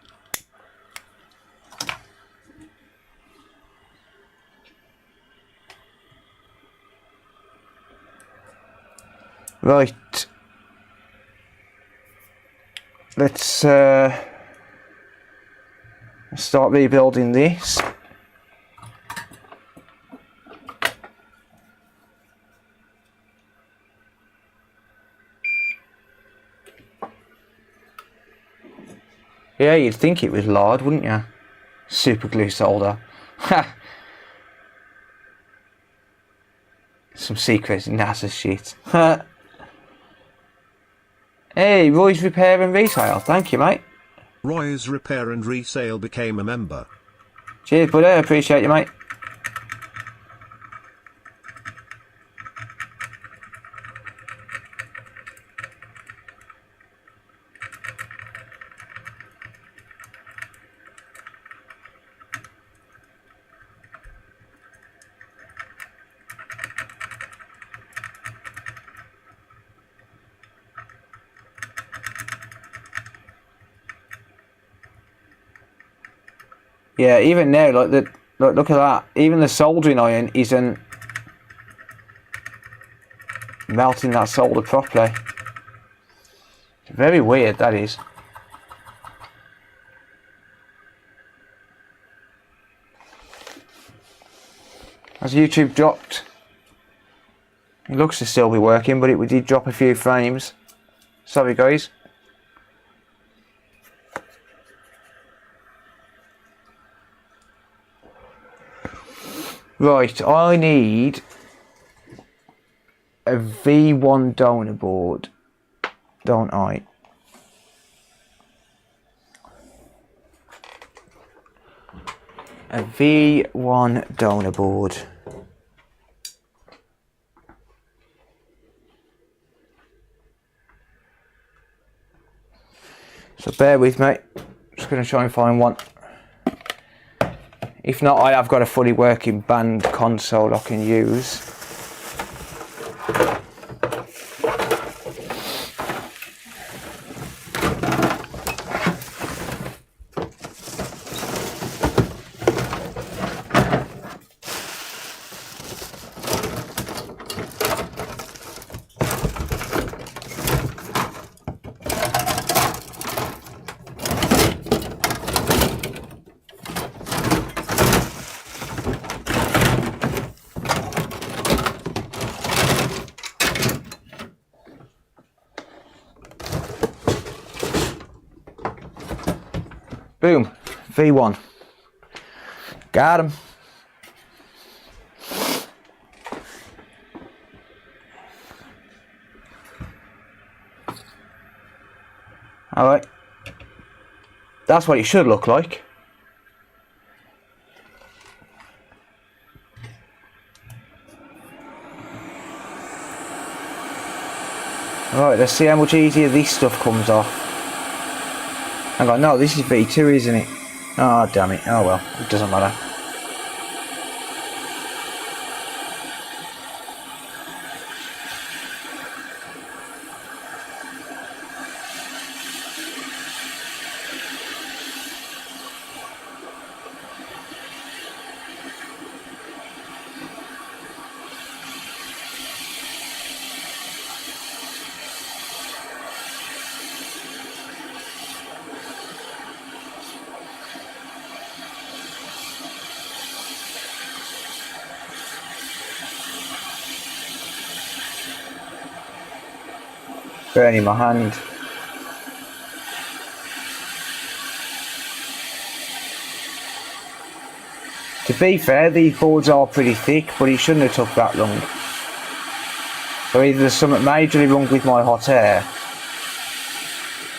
S1: Right. Let's start rebuilding this. Yeah, you'd think it was lard, wouldn't you? Super glue solder. Ha! Some secret NASA shit. Ha! Hey, Roy's Repair and Resale. Thank you, mate.
S2: Roy's Repair and Resale became a member.
S1: Cheers, buddy. I appreciate you, mate. Yeah, even now, look at that. Even the soldering iron isn't melting that solder properly. Very weird, that is. Has YouTube dropped? It looks to still be working, but it did drop a few frames. Sorry, guys. Right, I need a V1 donor board, don't I? A V1 donor board. So bear with me, just going to try and find one. If not, I have got a fully working band console I can use. Boom. V1. Got him. Alright. That's what it should look like. Alright, let's see how much easier this stuff comes off. Hang on, no, this is V2, isn't it? Oh, damn it. Oh well, it doesn't matter. Burning my hand. To be fair, these boards are pretty thick, but it shouldn't have took that long. So either there's something majorly wrong with my hot air,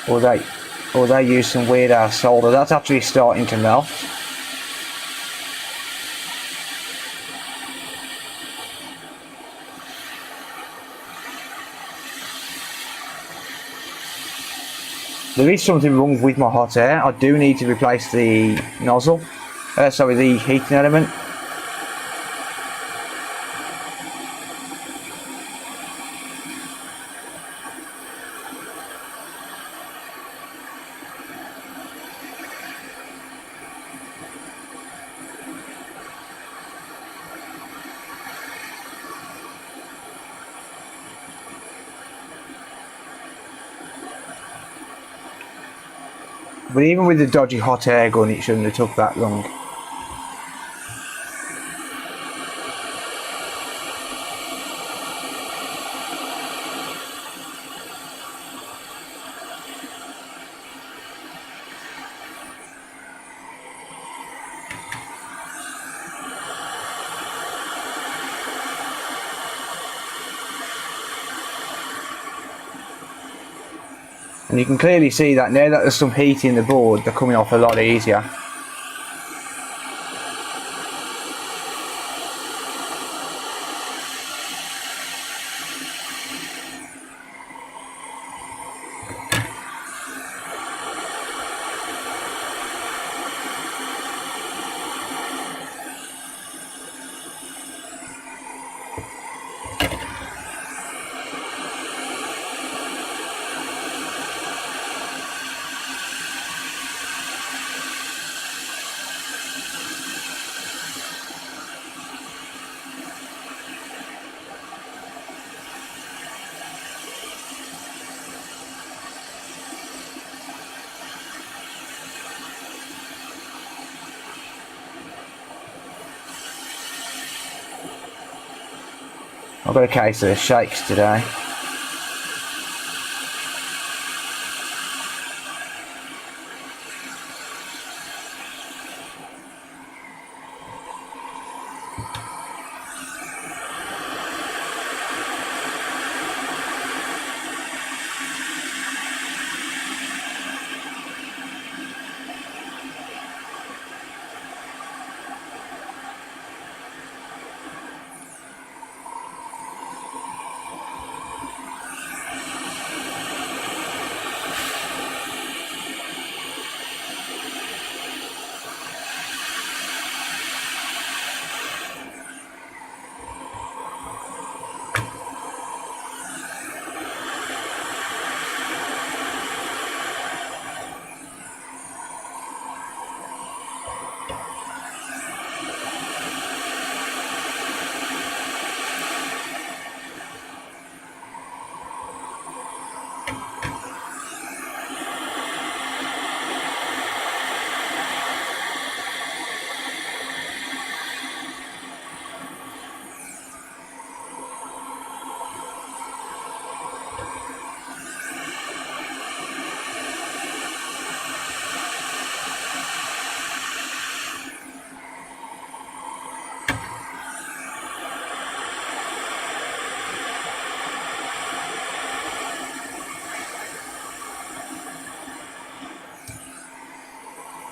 S1: or they use some weird ass solder. That's actually starting to melt. There is something wrong with my hot air. I do need to replace the nozzle. Sorry, the heating element. But even with the dodgy hot air gun, it shouldn't have took that long. And you can clearly see that now that there's some heat in the board, they're coming off a lot easier. I've got a case of the shakes today.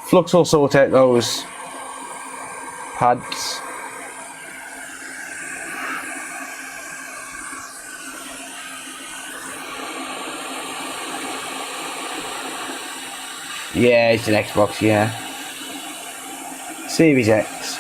S1: Flux will sort out those pads. Yeah, it's an Xbox, yeah. Series X.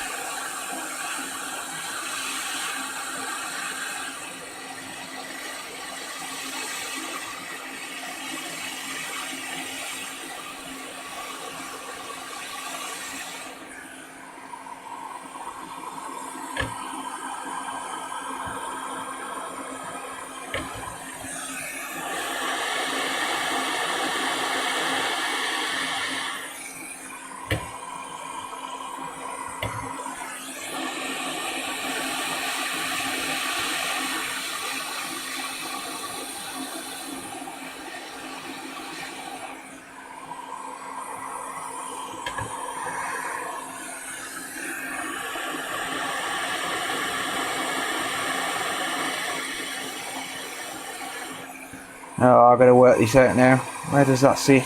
S1: Oh, I've got to work this out now. Where does that sit?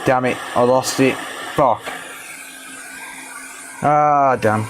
S1: Damn it, I lost it. Fuck. Ah, damn.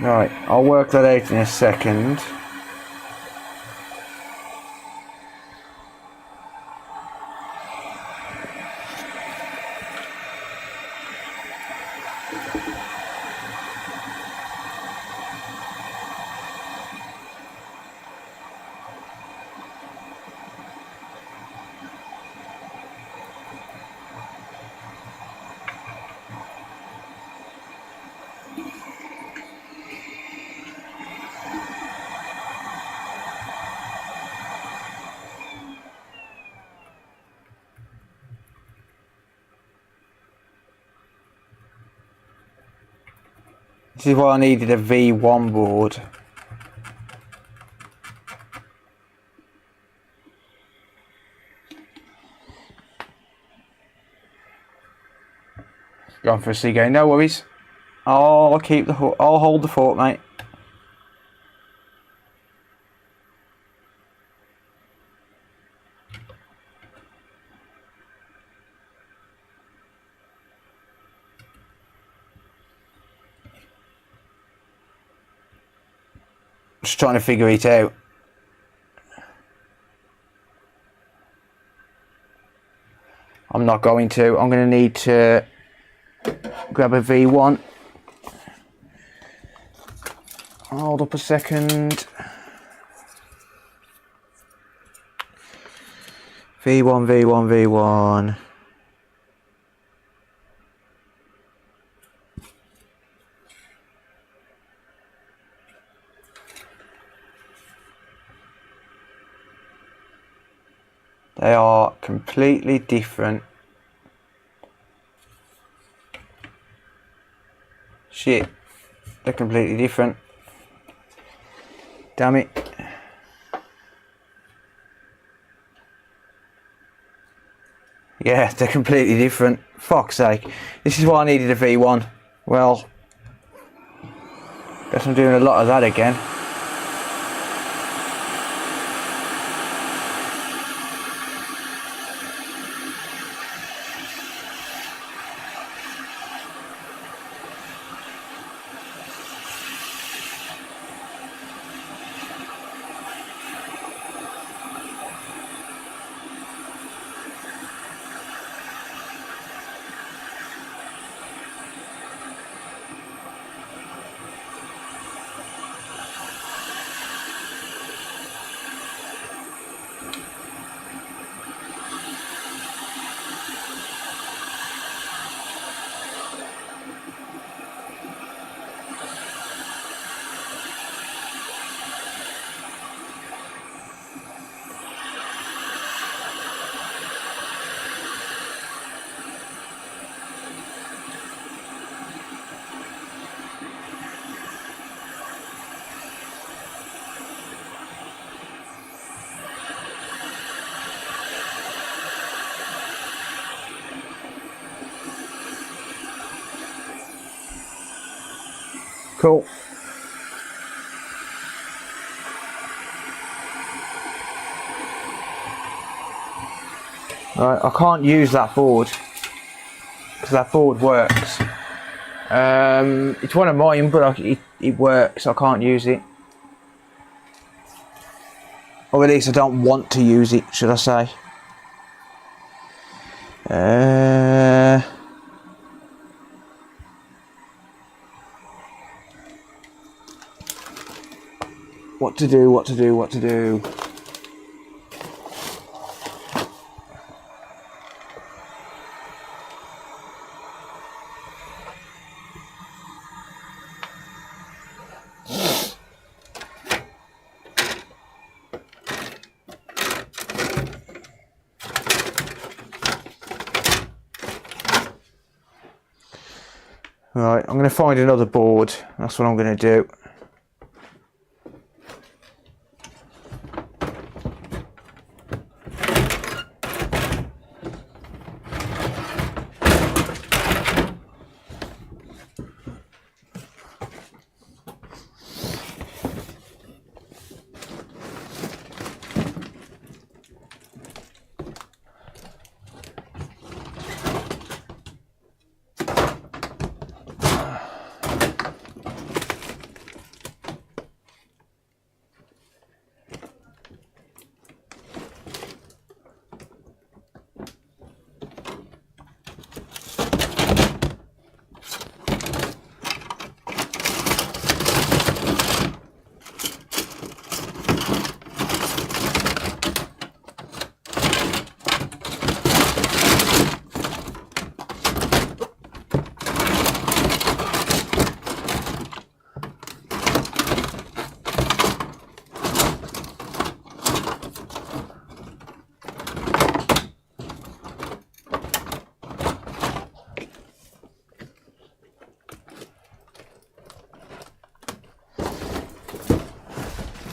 S1: Right, I'll work that out in a second. This is why I needed a V1 board. Going for a C-game, no worries. I'll keep the I'll hold the fort, mate. Just trying to figure it out. I'm not going to. I'm going to need to grab a V1. Hold up a second. V1, V1, V1. They are completely different. Shit, they're completely different. Damn it. Yeah, they're completely different. Fuck's sake. This is why I needed a V1. Well, guess I'm doing a lot of that again. Cool. Right, I can't use that board because that board works. It's one of mine, but it works. I can't use it, or at least I don't want to use it, should I say? What to do? What to do? What to do? Right, I'm going to find another board. That's what I'm going to do.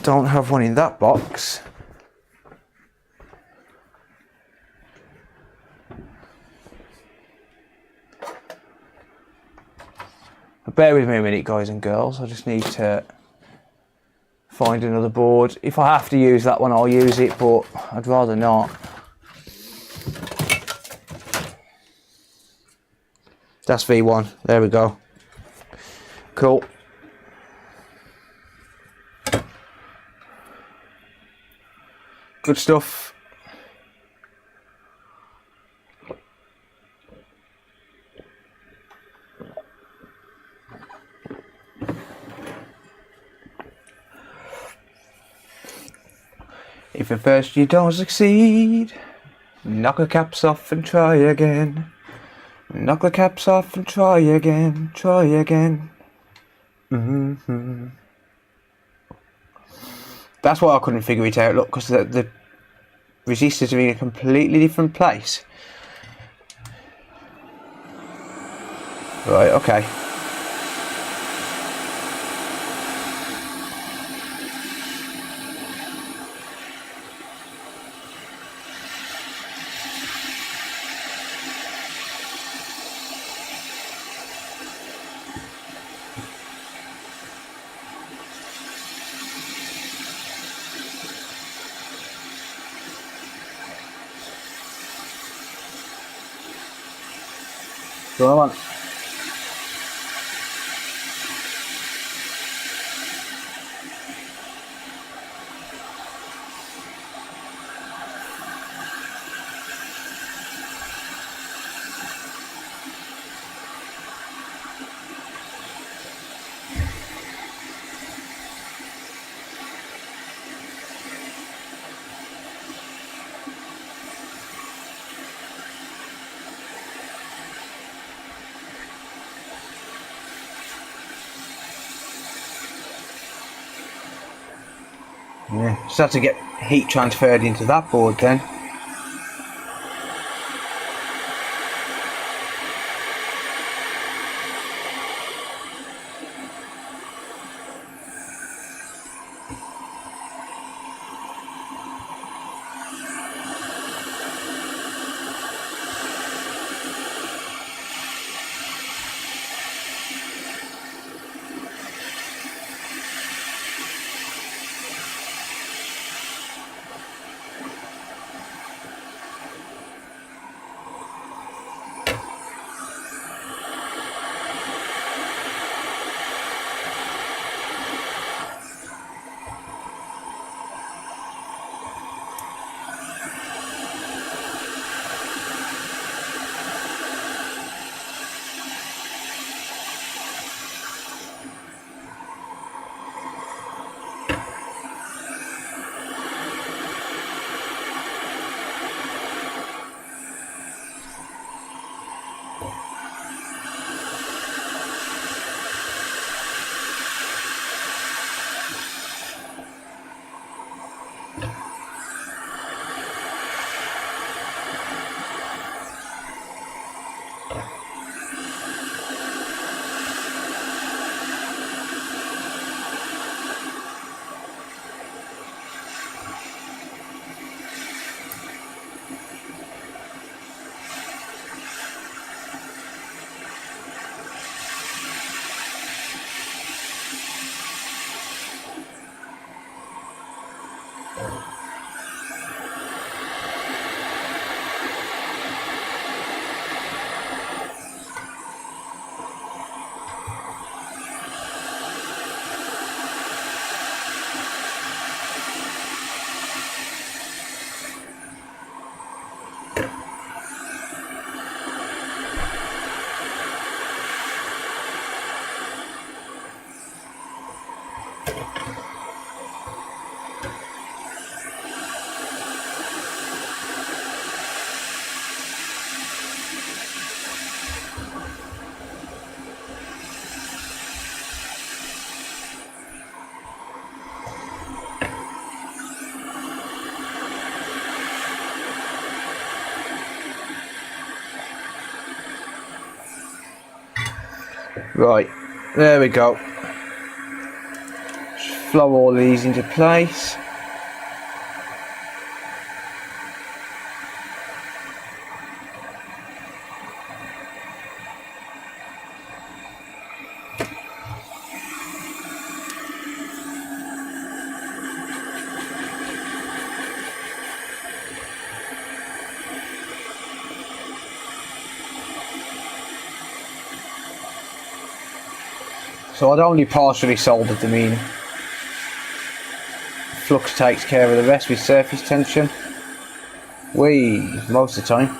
S1: Don't have one in that box. Bear with me a minute, guys and girls. I just need to find another board. If I have to use that one, I'll use it, but I'd rather not. That's V1. There we go. Cool. Good stuff. If at first you don't succeed, knock the caps off and try again. Knock the caps off and try again, try again. That's why I couldn't figure it out, look, because the resistors are in a completely different place. Right, okay. Go on. Yeah, just have to get heat transferred into that board then. Right, there we go. Just flow all these into place. So I'd only partially soldered them in. Flux takes care of the rest with surface tension. Most of the time.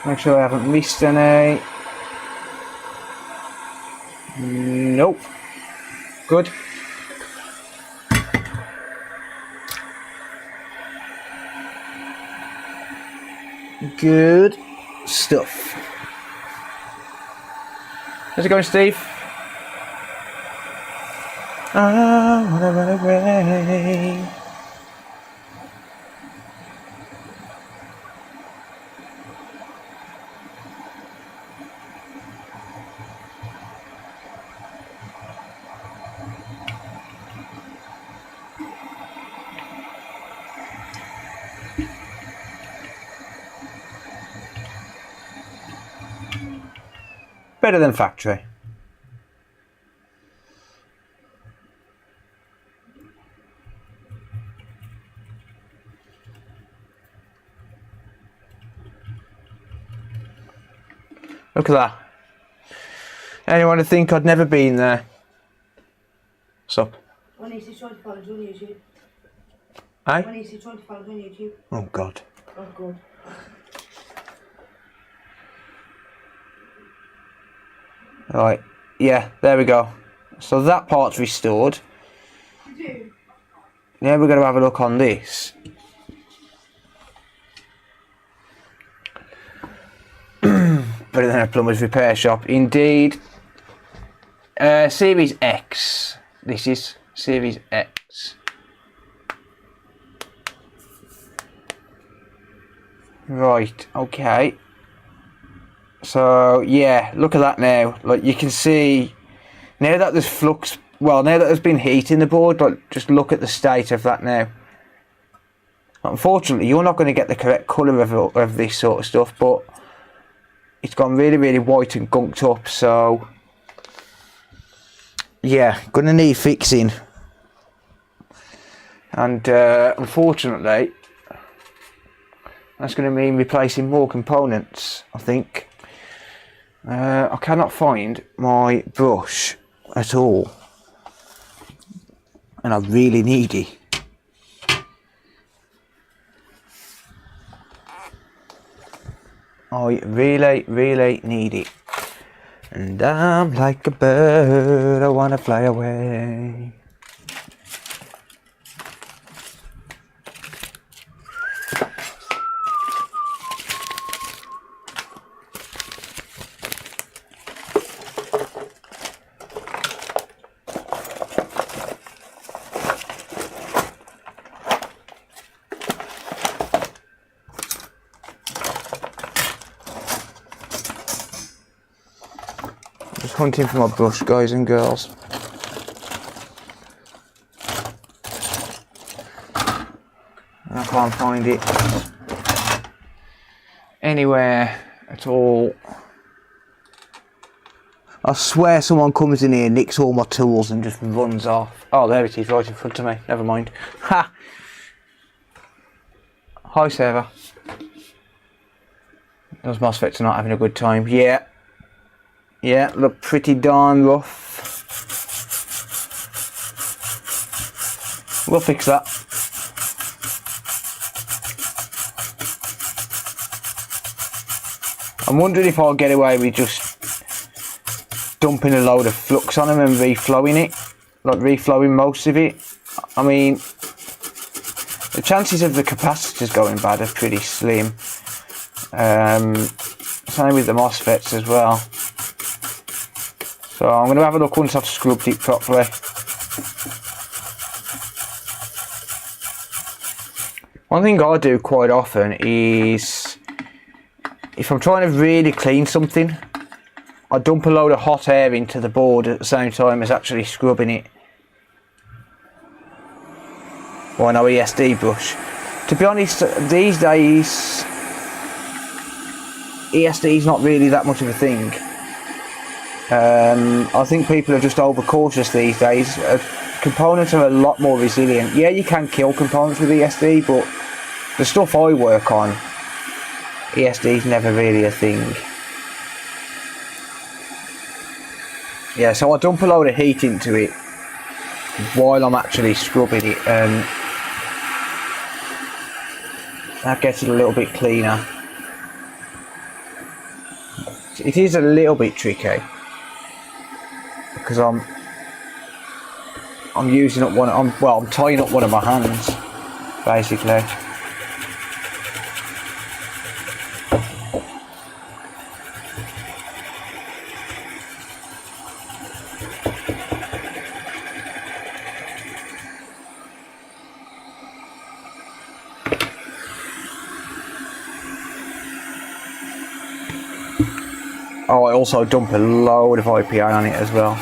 S1: Make sure I haven't missed any. Nope. Good. Good stuff. How's it going, Steve? I wanna run away. Better than factory. Look at that. Anyone to think I'd never been there? What's up?
S3: When is he trying to follow us on YouTube?
S1: Eh?
S3: When is he trying to follow us on YouTube?
S1: Oh God.
S3: Oh God.
S1: Right. Yeah, there we go. So that part's restored. Now we're going to have a look on this. Better than a plumber's repair shop. Indeed. Series X. This is Series X. Right, okay. So, yeah, look at that now. Like, you can see, now that there's flux, well, now that there's been heat in the board, like, just look at the state of that now. Unfortunately, you're not going to get the correct colour of this sort of stuff, but it's gone really, really white and gunked up, so yeah, gonna need fixing. And unfortunately, that's going to mean replacing more components, I think. I cannot find my brush at all, and I really need it. I really, really need it. And I'm like a bird, I wanna fly away. Just hunting for my brush, guys and girls. And I can't find it anywhere at all. I swear someone comes in here, nicks all my tools and just runs off. Oh, there it is, right in front of me. Never mind. Ha! Hi, server. Those MOSFETs are not having a good time. Yeah. Yeah, look pretty darn rough. We'll fix that. I'm wondering if I'll get away with just dumping a load of flux on them and reflowing it. Like reflowing most of it. I mean, the chances of the capacitors going bad are pretty slim. Same with the MOSFETs as well. So I'm going to have a look once I've scrubbed it properly. One thing I do quite often is, if I'm trying to really clean something, I dump a load of hot air into the board at the same time as actually scrubbing it. Or an ESD brush. To be honest, these days, ESD is not really that much of a thing. I think people are just overcautious these days. Components are a lot more resilient. Yeah, you can kill components with ESD, but the stuff I work on, ESD is never really a thing. Yeah, so I dump a load of heat into it while I'm actually scrubbing it, and that gets it a little bit cleaner. It is a little bit tricky because I'm using up I'm tying up one of my hands basically. Oh, I also dump a load of IPA on it as well.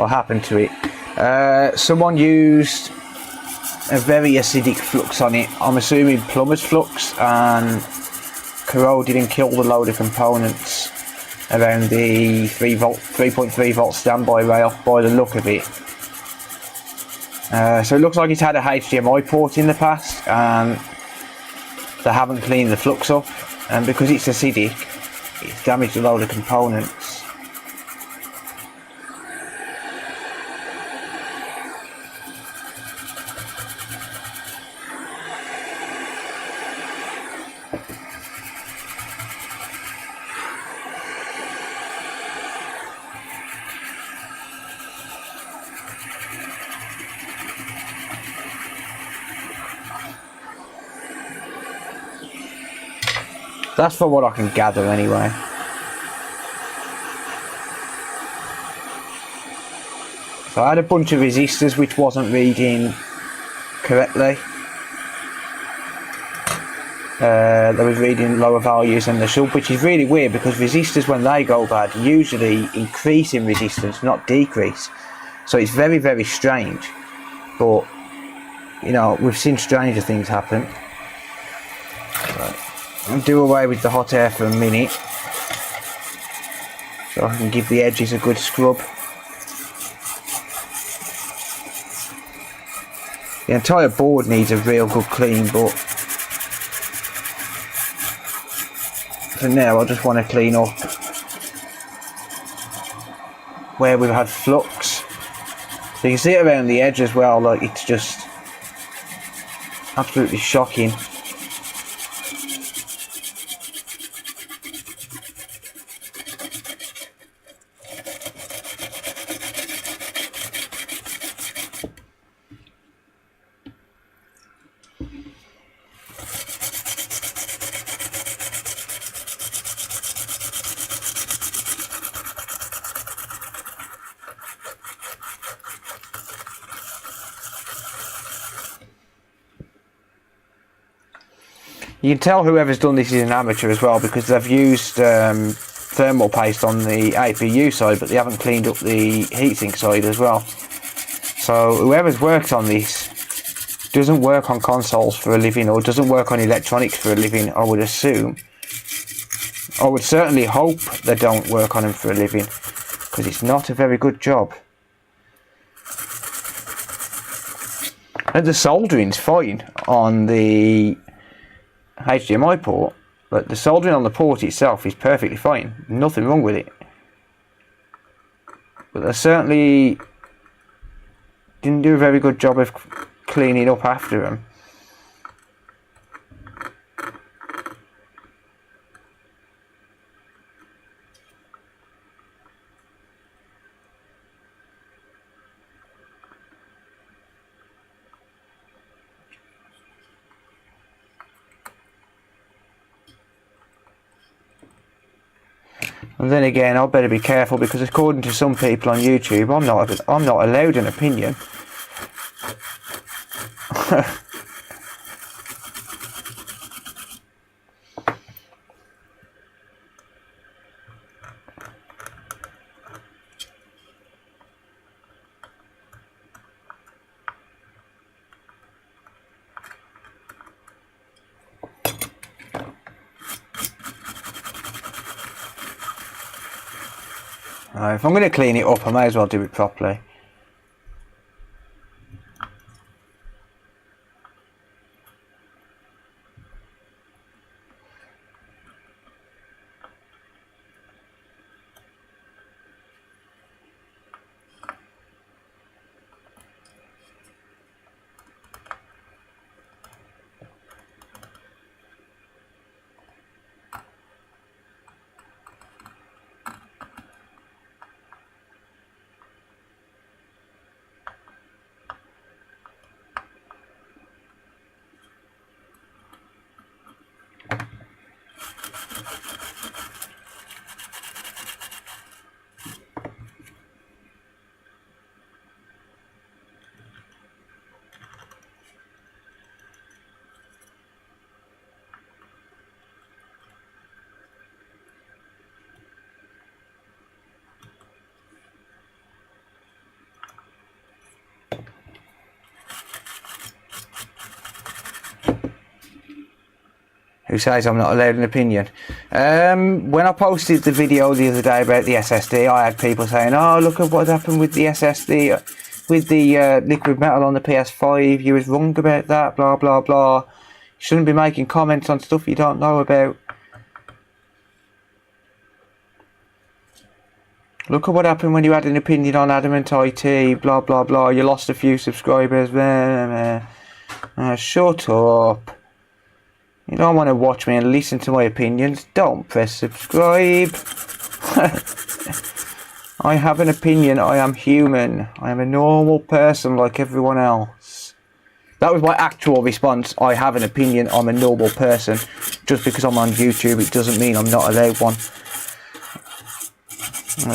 S1: what happened to it. Someone used a very acidic flux on it. I'm assuming plumber's flux, and corroded and killed a load of components around the 3.3 volt standby rail by the look of it. So it looks like it's had a HDMI port in the past, and they haven't cleaned the flux up, and because it's acidic, it's damaged a load of components. That's from what I can gather anyway. So I had a bunch of resistors which wasn't reading correctly. They was reading lower values than they should, which is really weird because resistors, when they go bad, usually increase in resistance, not decrease. So it's very, very strange. But, you know, we've seen stranger things happen. Right. I'll do away with the hot air for a minute, so I can give the edges a good scrub. The entire board needs a real good clean, but for now I just want to clean up where we've had flux. So you can see it around the edge as well, like it's just absolutely shocking. You can tell whoever's done this is an amateur as well, because they've used thermal paste on the APU side, but they haven't cleaned up the heatsink side as well. So whoever's worked on this doesn't work on consoles for a living, or doesn't work on electronics for a living, I would assume. I would certainly hope they don't work on them for a living, because it's not a very good job. And the soldering's fine on the HDMI port, but the soldering on the port itself is perfectly fine, nothing wrong with it. But they certainly didn't do a very good job of cleaning up after them. And then again, I'd better be careful, because according to some people on YouTube, I'm not allowed an opinion. If I'm going to clean it up, I may as well do it properly. who says I'm not allowed an opinion. When I posted the video the other day about the SSD, I had people saying, oh, look at what happened with the SSD, with the liquid metal on the PS5, you was wrong about that, blah blah blah. You shouldn't be making comments on stuff you don't know about. Look at what happened when you had an opinion on Adamant IT, blah blah blah, you lost a few subscribers, shut up. You don't want to watch me and listen to my opinions, don't press subscribe. I have an opinion, I am human, I am a normal person like everyone else. That was my actual response, I have an opinion, I'm a normal person. Just because I'm on YouTube it doesn't mean I'm not allowed one.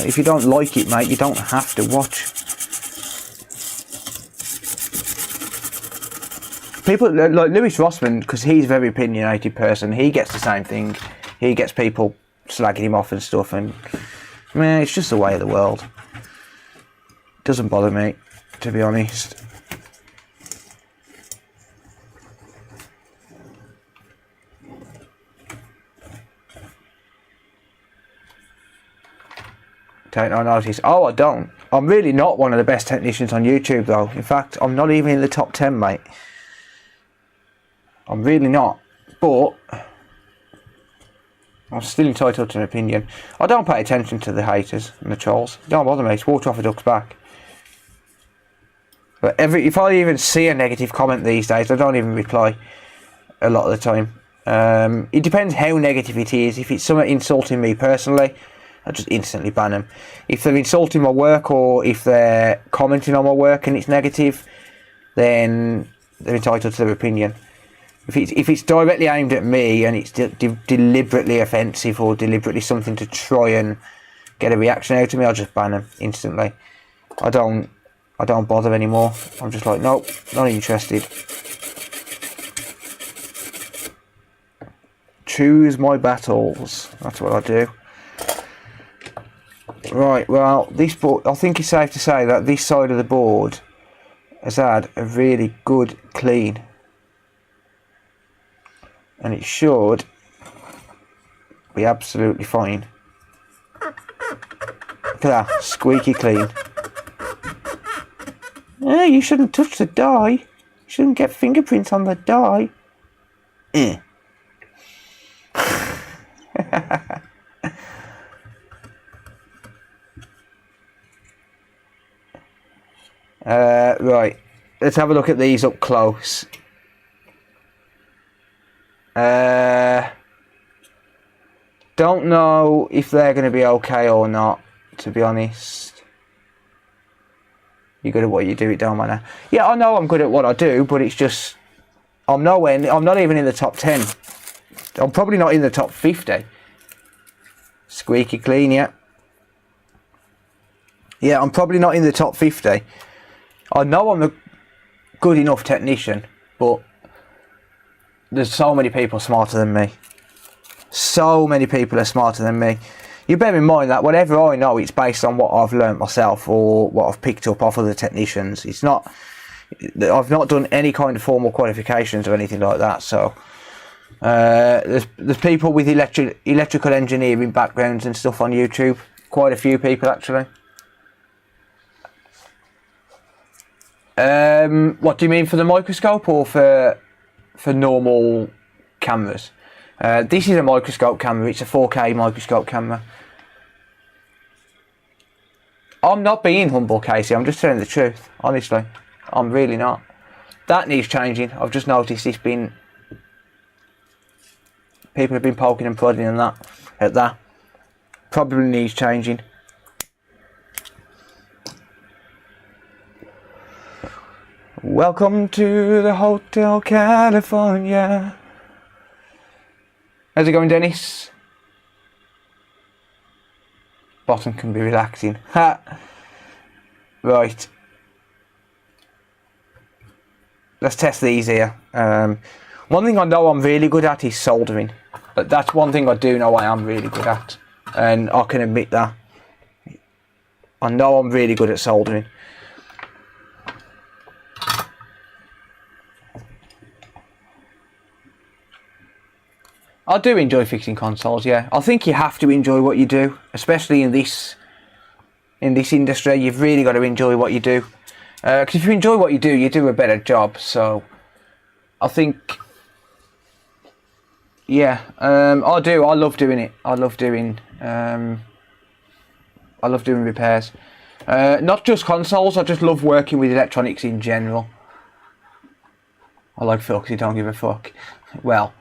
S1: If you don't like it, mate, you don't have to watch. People like Lewis Rossman, because he's a very opinionated person, he gets the same thing. He gets people slagging him off and stuff, and man, it's just the way of the world. Doesn't bother me, to be honest. Take no notice. Oh, I don't. I'm really not one of the best technicians on YouTube, though. In fact, I'm not even in the top 10, mate. I'm really not. But I'm still entitled to an opinion. I don't pay attention to the haters and the trolls. Don't bother me. It's water off a duck's back. But if I even see a negative comment these days, I don't even reply a lot of the time. It depends how negative it is. If it's something insulting me personally, I just instantly ban them. If they're insulting my work or if they're commenting on my work and it's negative, then they're entitled to their opinion. If it's directly aimed at me and it's deliberately offensive or deliberately something to try and get a reaction out of me, I'll just ban them instantly. I don't bother anymore. I'm just like, nope, not interested. Choose my battles. That's what I do. Right, well, this board, I think it's safe to say that this side of the board has had a really good clean. And it should be absolutely fine. Look at that, squeaky clean. Eh, you shouldn't touch the die. You shouldn't get fingerprints on the die. Right, let's have a look at these up close. Don't know if they're going to be okay or not, to be honest. You're good at what you do, it don't matter. Yeah, I know I'm good at what I do, but it's just I'm not even in the top 10. I'm probably not in the top 50. Squeaky clean, yeah. Yeah, I'm probably not in the top 50. I know I'm a good enough technician, but there's so many people smarter than me. So many people are smarter than me. You bear in mind that whatever I know, it's based on what I've learnt myself or what I've picked up off other technicians. It's not, I've not done any kind of formal qualifications or anything like that. So there's people with electrical engineering backgrounds and stuff on YouTube. Quite a few people actually. What do you mean, for the microscope or for normal cameras? This is a microscope camera. It's a 4K microscope camera. I'm not being humble, Casey. I'm just telling the truth. Honestly, I'm really not. That needs changing. I've just noticed it's been, people have been poking and prodding at that. Probably needs changing. Welcome to the Hotel California. How's it going, Dennis? Bottom can be relaxing. Ha! Right. Let's test these here. One thing I know I'm really good at is soldering. But that's one thing I do know I am really good at. And I can admit that. I know I'm really good at soldering. I do enjoy fixing consoles, yeah. I think you have to enjoy what you do, especially in this industry. You've really got to enjoy what you do. Because if you enjoy what you do a better job. So, I think, yeah, I do. I love doing it. I love doing repairs. Not just consoles, I just love working with electronics in general. I like Phil because he don't give a fuck. Well,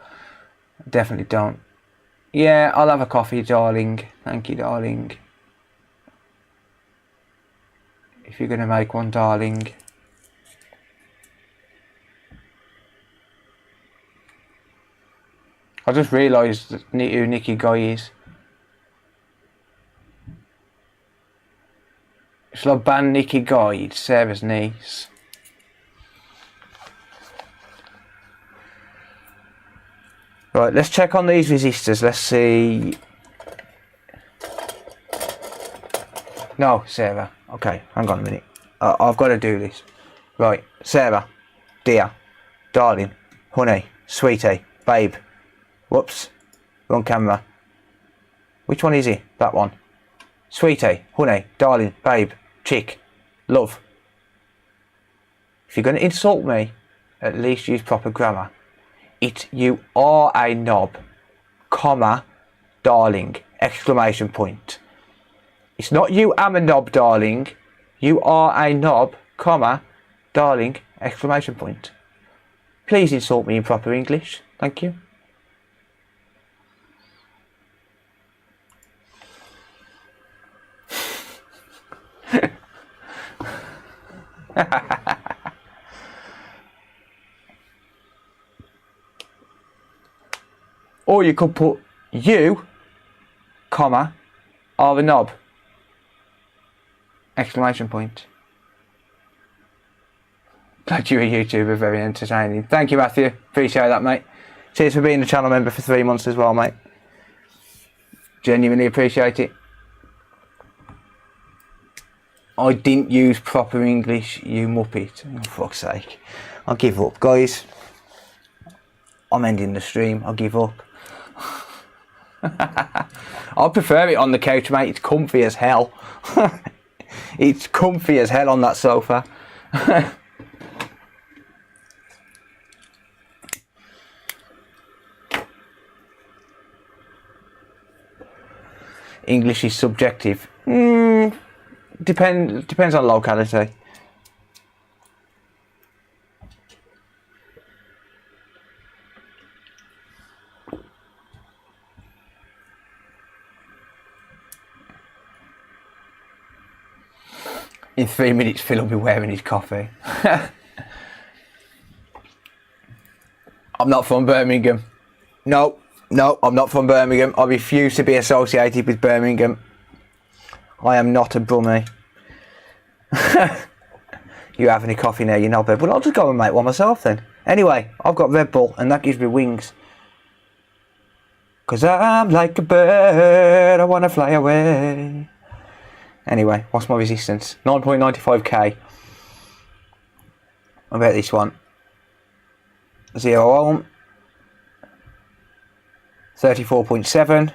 S1: definitely don't. Yeah, I'll have a coffee, darling. Thank you, darling. If you're going to make one, darling. I just realised who Nicky Guy is. Shall I ban Nicky Guy? It's Sarah's niece. Right, let's check on these resistors. Let's see. No, Sarah. Okay, hang on a minute. I've got to do this. Right, Sarah, dear, darling, honey, sweetie, babe. Whoops, wrong camera. Which one is it? That one. Sweetie, honey, darling, babe, chick, love. If you're going to insult me, at least use proper grammar. You are a knob, comma, darling, exclamation point. It's not you am a knob, darling. You are a knob, comma, darling, exclamation point. Please insult me in proper English. Thank you. Or you could put you, comma, are a knob, exclamation point. Glad you're a YouTuber, very entertaining. Thank you, Matthew. Appreciate that, mate. Cheers for being a channel member for 3 months as well, mate. Genuinely appreciate it. I didn't use proper English, you muppet. Oh, fuck's sake. I'll give up, guys. I'm ending the stream. I'll give up. I prefer it on the couch, mate. It's comfy as hell. It's comfy as hell on that sofa. English is subjective. Depends on locality. In 3 minutes, Phil will be wearing his coffee. I'm not from Birmingham. No, I'm not from Birmingham. I refuse to be associated with Birmingham. I am not a Brummie. You have any coffee now? You're not bad. Well, I'll just go and make one myself then. Anyway, I've got Red Bull and that gives me wings. 'Cause I'm like a bird, I wanna fly away. Anyway, what's my resistance? 9.95k. I bet this one. 0 ohm. 34.7.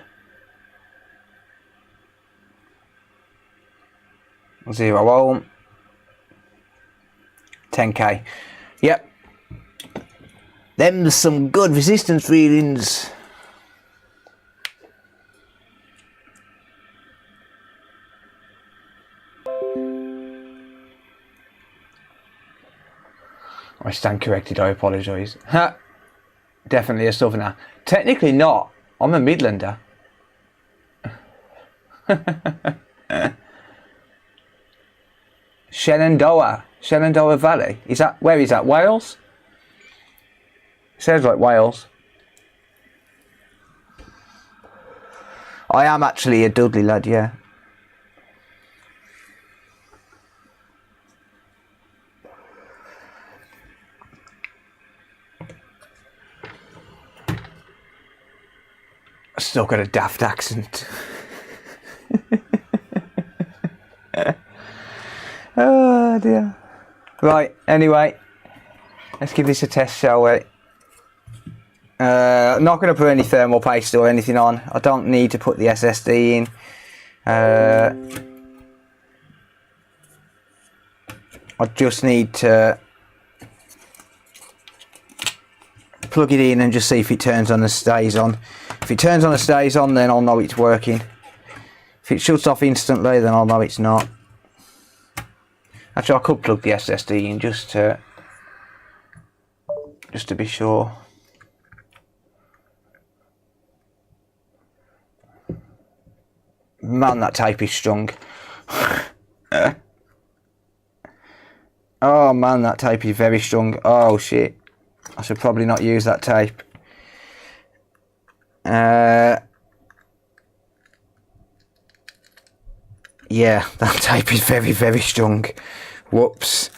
S1: 0 ohm. 10k. Yep. Them's some good resistance readings. I stand corrected, I apologise. Ha! Definitely a southerner. Technically not. I'm a Midlander. Shenandoah Valley. Is that, where is that? Wales? It sounds like Wales. I am actually a Dudley lad, yeah. Still got a daft accent. Oh dear. Right, anyway, let's give this a test, shall we? Not going to put any thermal paste or anything on. I don't need to put the SSD in. I just need to plug it in and just see if it turns on and stays on. If it turns on and stays on, then I'll know it's working. If it shuts off instantly, then I'll know it's not. Actually, I could plug the SSD in just to be sure. Man, that tape is strong. Oh man, that tape is very strong. Oh shit, I should probably not use that tape. Yeah, that tape is very, very strong. Whoops.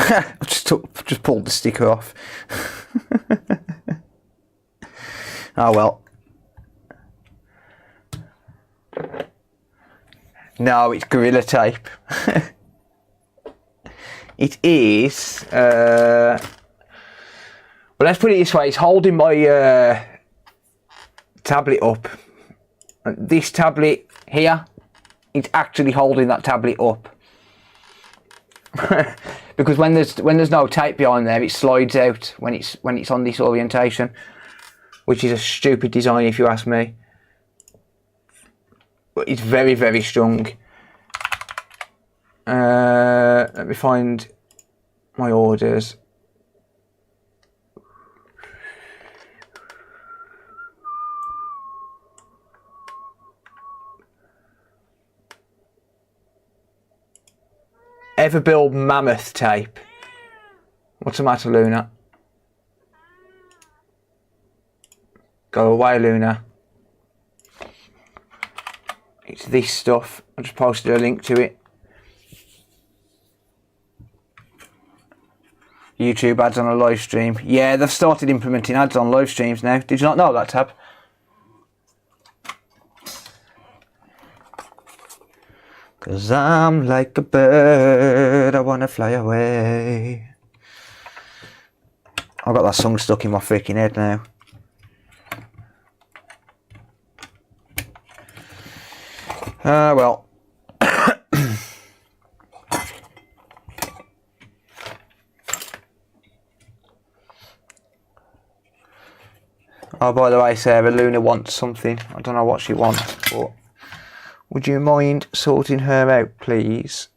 S1: I just pulled the sticker off. Oh well. No, it's Gorilla Tape. It is. Well, let's put it this way. It's holding my tablet up. This tablet here, it's actually holding that tablet up. Because when there's no tape behind there, it slides out when it's on this orientation, which is a stupid design if you ask me. But it's very, very strong. Let me find my orders. Everbuild Mammoth tape. What's the matter, Luna? Go away, Luna. It's this stuff. I just posted a link to it. YouTube ads on a live stream. Yeah, they've started implementing ads on live streams now. Did you not know that, Tab? Cause I'm like a bird, I wanna fly away. I've got that song stuck in my freaking head now. Well. Oh, by the way, Sarah, Luna wants something. I don't know what she wants, but would you mind sorting her out, please?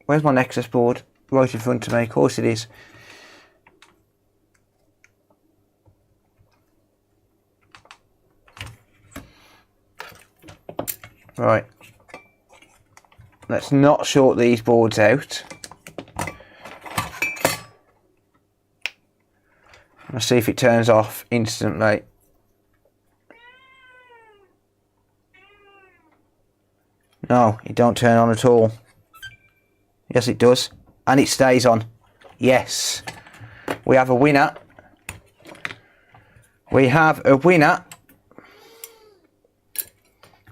S1: Where's my Nexus board? Right in front of me. Of course it is. Right. Let's not short these boards out. Let's see if it turns off instantly. No, it don't turn on at all. Yes, it does. And it stays on. Yes. We have a winner. We have a winner.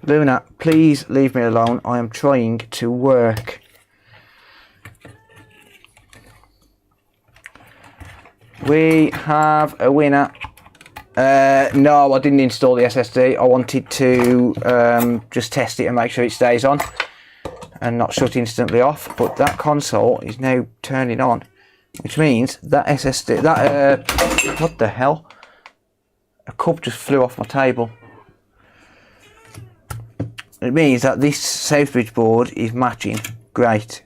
S1: Luna, please leave me alone. I am trying to work. We have a winner. No, I didn't install the SSD. I wanted to just test it and make sure it stays on and not shut instantly off. But that console is now turning on, which means that SSD, that what the hell? A cup just flew off my table. It means that this Southbridge board is matching. Great.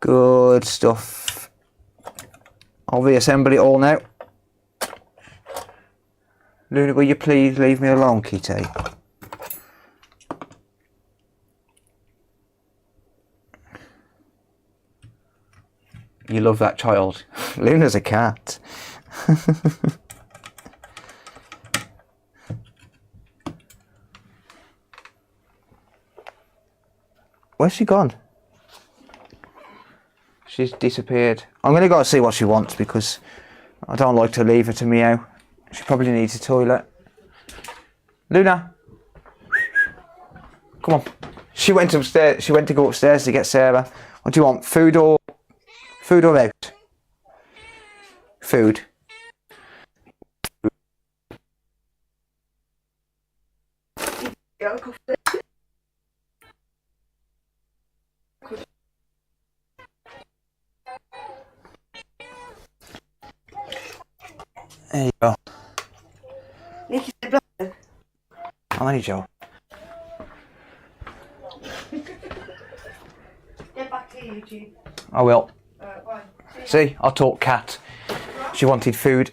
S1: Good stuff. I'll reassemble it all now. Luna, will you please leave me alone, kitty? You love that child. Luna's a cat. Where's she gone? She's disappeared. I'm going to go see what she wants because I don't like to leave her to meow. She probably needs a toilet. Luna. Come on. She went upstairs. She went to go upstairs to get Sarah. What do you want? Food or out? Food. There you go. How many, Joe?
S3: Get back to YouTube.
S1: I will.
S3: Why?
S1: See, I taught Kat. She wanted food.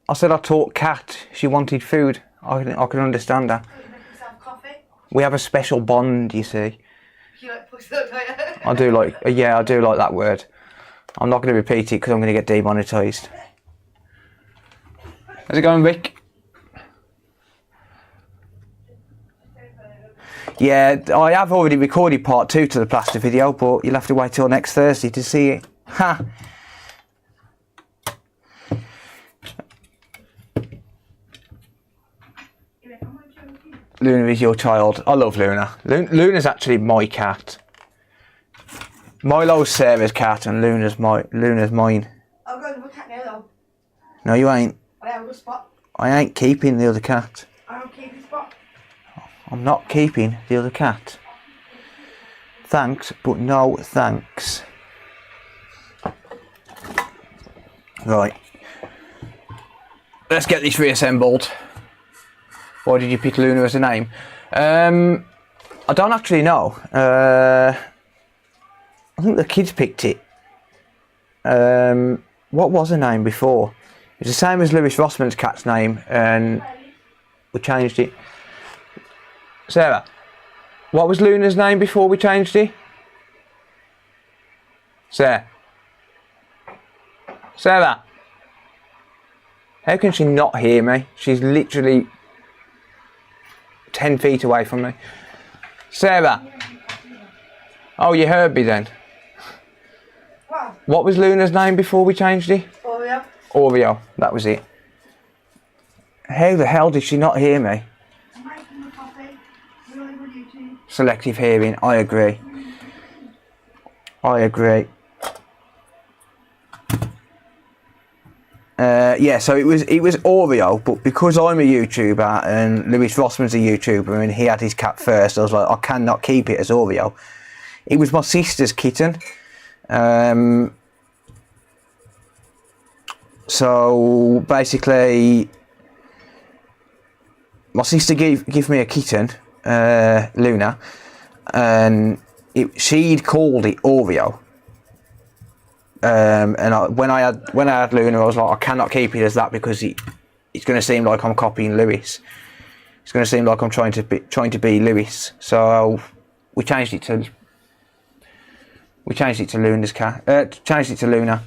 S1: I said I taught Kat. She wanted food. I can understand her.
S3: You make yourself coffee?
S1: We have a special bond, you see.
S3: You like pussy, don't you?
S1: I do like, yeah, I do like that word. I'm not going to repeat it because I'm going to get demonetised. How's it going, Rick? Yeah, I have already recorded part 2 to the plaster video, but you'll have to wait till next Thursday to see it. Ha! Luna is your child. I love Luna. Luna's actually my cat. Milo's Sarah's cat and Luna's mine.
S3: I'm going to look at now though.
S1: No, you ain't.
S3: I have a spot.
S1: I ain't keeping the other cat.
S3: I don't keep the spot.
S1: I'm not keeping the other cat. Thanks, but no thanks. Right. Let's get this reassembled. Why did you pick Luna as a name? I don't actually know. I think the kids picked it. What was her name before? It was the same as Lewis Rossman's cat's name, and we changed it. Sarah, what was Luna's name before we changed it? Sarah. Sarah. How can she not hear me? She's literally 10 feet away from me. Sarah. Oh, you heard me then.
S3: Wow.
S1: What was Luna's name before we changed it?
S3: Oreo.
S1: Oreo, that was it. How the hell did she not hear me?
S3: I'm making the coffee. We're on YouTube.
S1: Selective hearing, I agree. I agree. Yeah, so it was Oreo, but because I'm a YouTuber and Lewis Rossman's a YouTuber and he had his cat first, I was like, I cannot keep it as Oreo. It was my sister's kitten. So basically, my sister gave me a kitten, Luna, and she'd called it Oreo. And when I had Luna, I was like, I cannot keep it as that because it's going to seem like I'm copying Lewis. It's going to seem like I'm trying to be Lewis. So we changed it to Luna's cat. Changed it to Luna.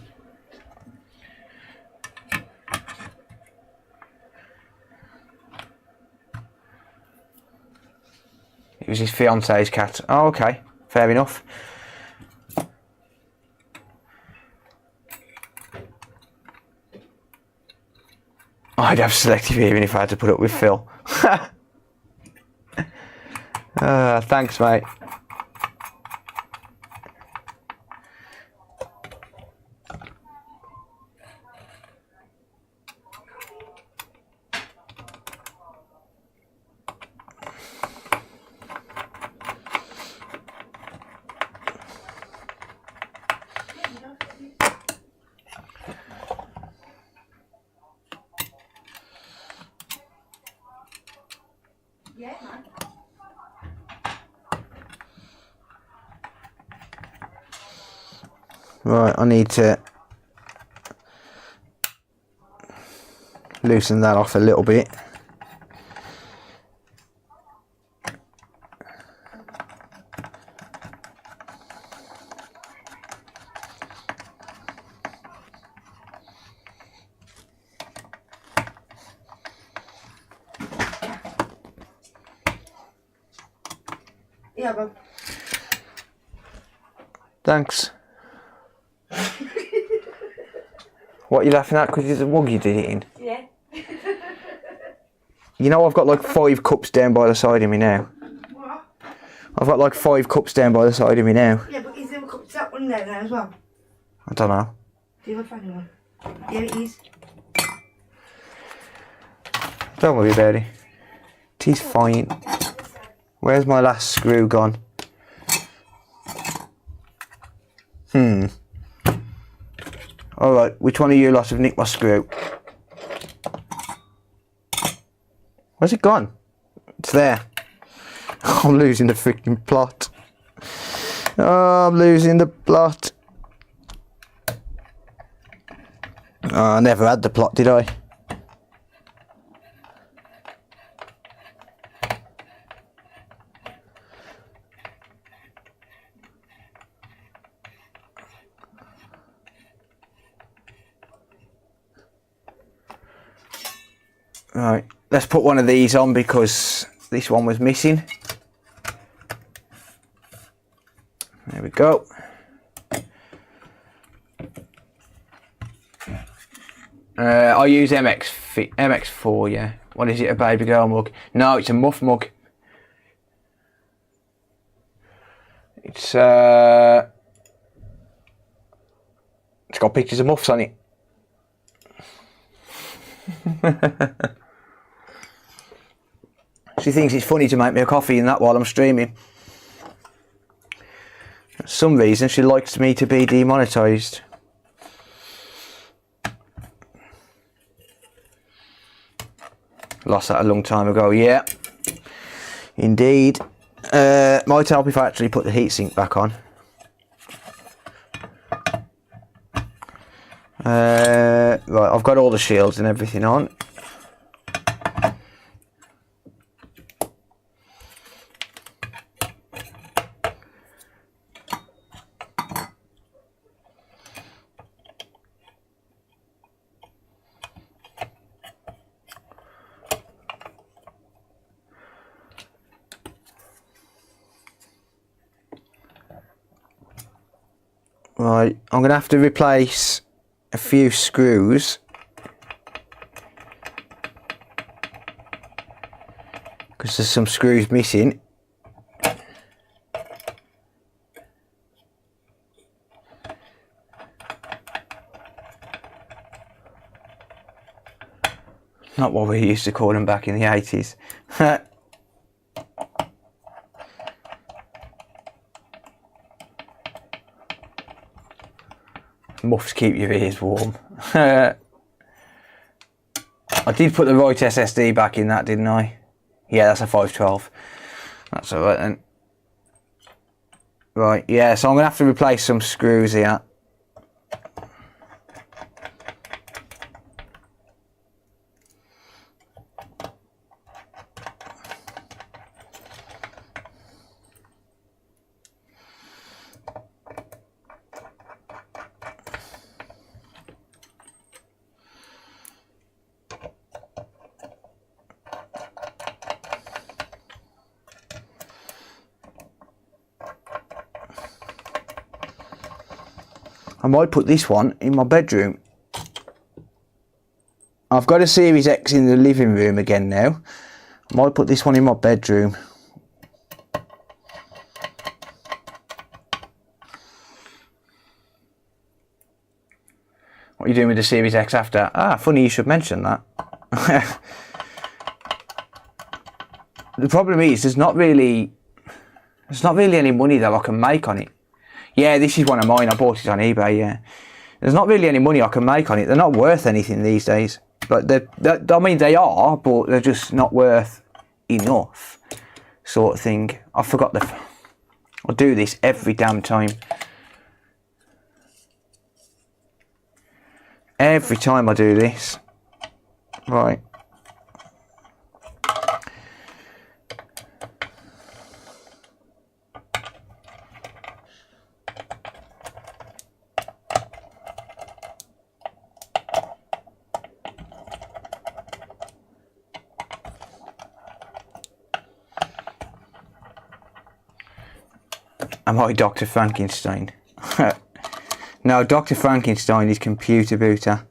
S1: It was his fiance's cat. Oh, okay, fair enough. I'd have selective hearing if I had to put up with Phil. Thanks, mate.
S3: Yeah, man.
S1: Right, I need to loosen that off a little bit.
S3: Yeah, man.
S1: Thanks. What are you laughing at? Because it's a mug you did it in.
S3: Yeah.
S1: You know I've got like 5 cups down by the side of me now.
S3: What?
S1: I've got like 5 cups down by the side of me now.
S3: Yeah, but is there a cup to that one there now as well?
S1: I don't know.
S3: Do you have a funny one? Yeah, it is.
S1: Don't worry about it. It is fine. Where's my last screw gone? Alright, which one of you lot have nicked my screw? Where's it gone? It's there. I'm losing the freaking plot. Oh, I'm losing the plot. Oh, I never had the plot, did I? Right, let's put one of these on because this one was missing. There we go. I use MX4, yeah. What is it, a baby girl mug? No, it's a muff mug. It's got pictures of muffs on it. She thinks it's funny to make me a coffee in that while I'm streaming. For some reason she likes me to be demonetised. Lost that a long time ago, yeah. Indeed. Might help if I actually put the heatsink back on. Right, I've got all the shields and everything on. Right, I'm going to have to replace a few screws because there's some screws missing. Not what we used to call them back in the 80s. Muffs keep your ears warm. I did put the right SSD back in that, didn't I? Yeah, that's a 512. That's alright then. Right, yeah, so I'm going to have to replace some screws here. I might put this one in my bedroom. I've got a Series X in the living room again now. I might put this one in my bedroom. What are you doing with the Series X after? Ah, funny you should mention that. The problem is there's not really any money that I can make on it. Yeah, this is one of mine. I bought it on eBay, yeah. There's not really any money I can make on it. They're not worth anything these days. Like I mean, they are, but they're just not worth enough, sort of thing. I forgot I do this every damn time. Every time I do this. Right. Am I Dr. Frankenstein? No, Dr. Frankenstein is computer booter.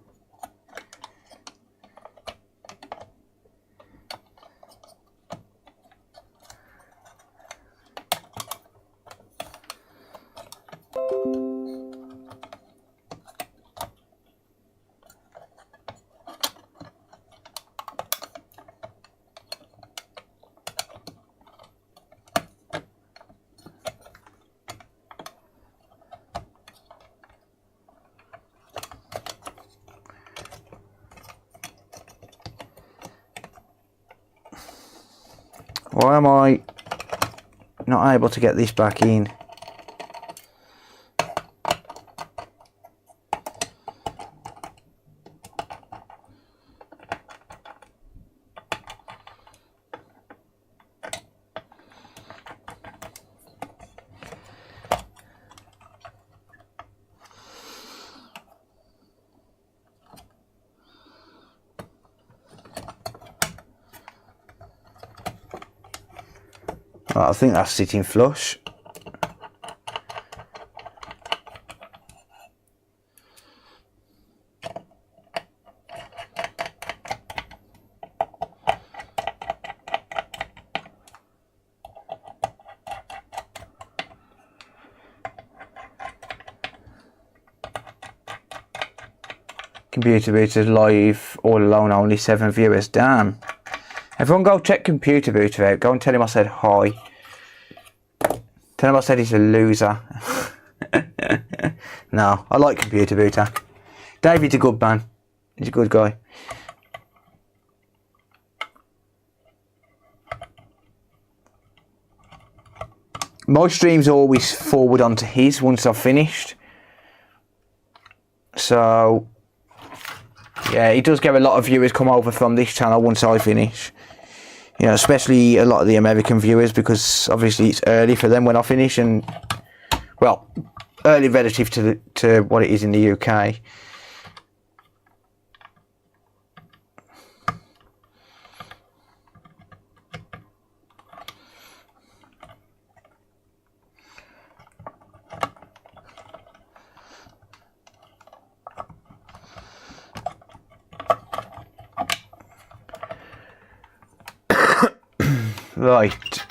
S1: Why am I not able to get this back in? Right, I think that's sitting flush. Computer Booter live all alone, only 7 viewers. Damn. Everyone go check Computer Booter out. Go and tell him I said hi. Tell him I said he's a loser. No, I like Computer Booter. David's a good man. He's a good guy. My streams always forward onto his once I've finished. So yeah, he does get a lot of viewers come over from this channel once I finish. You know, especially a lot of the American viewers, because obviously it's early for them when I finish, and well, early relative to what it is in the UK. Right.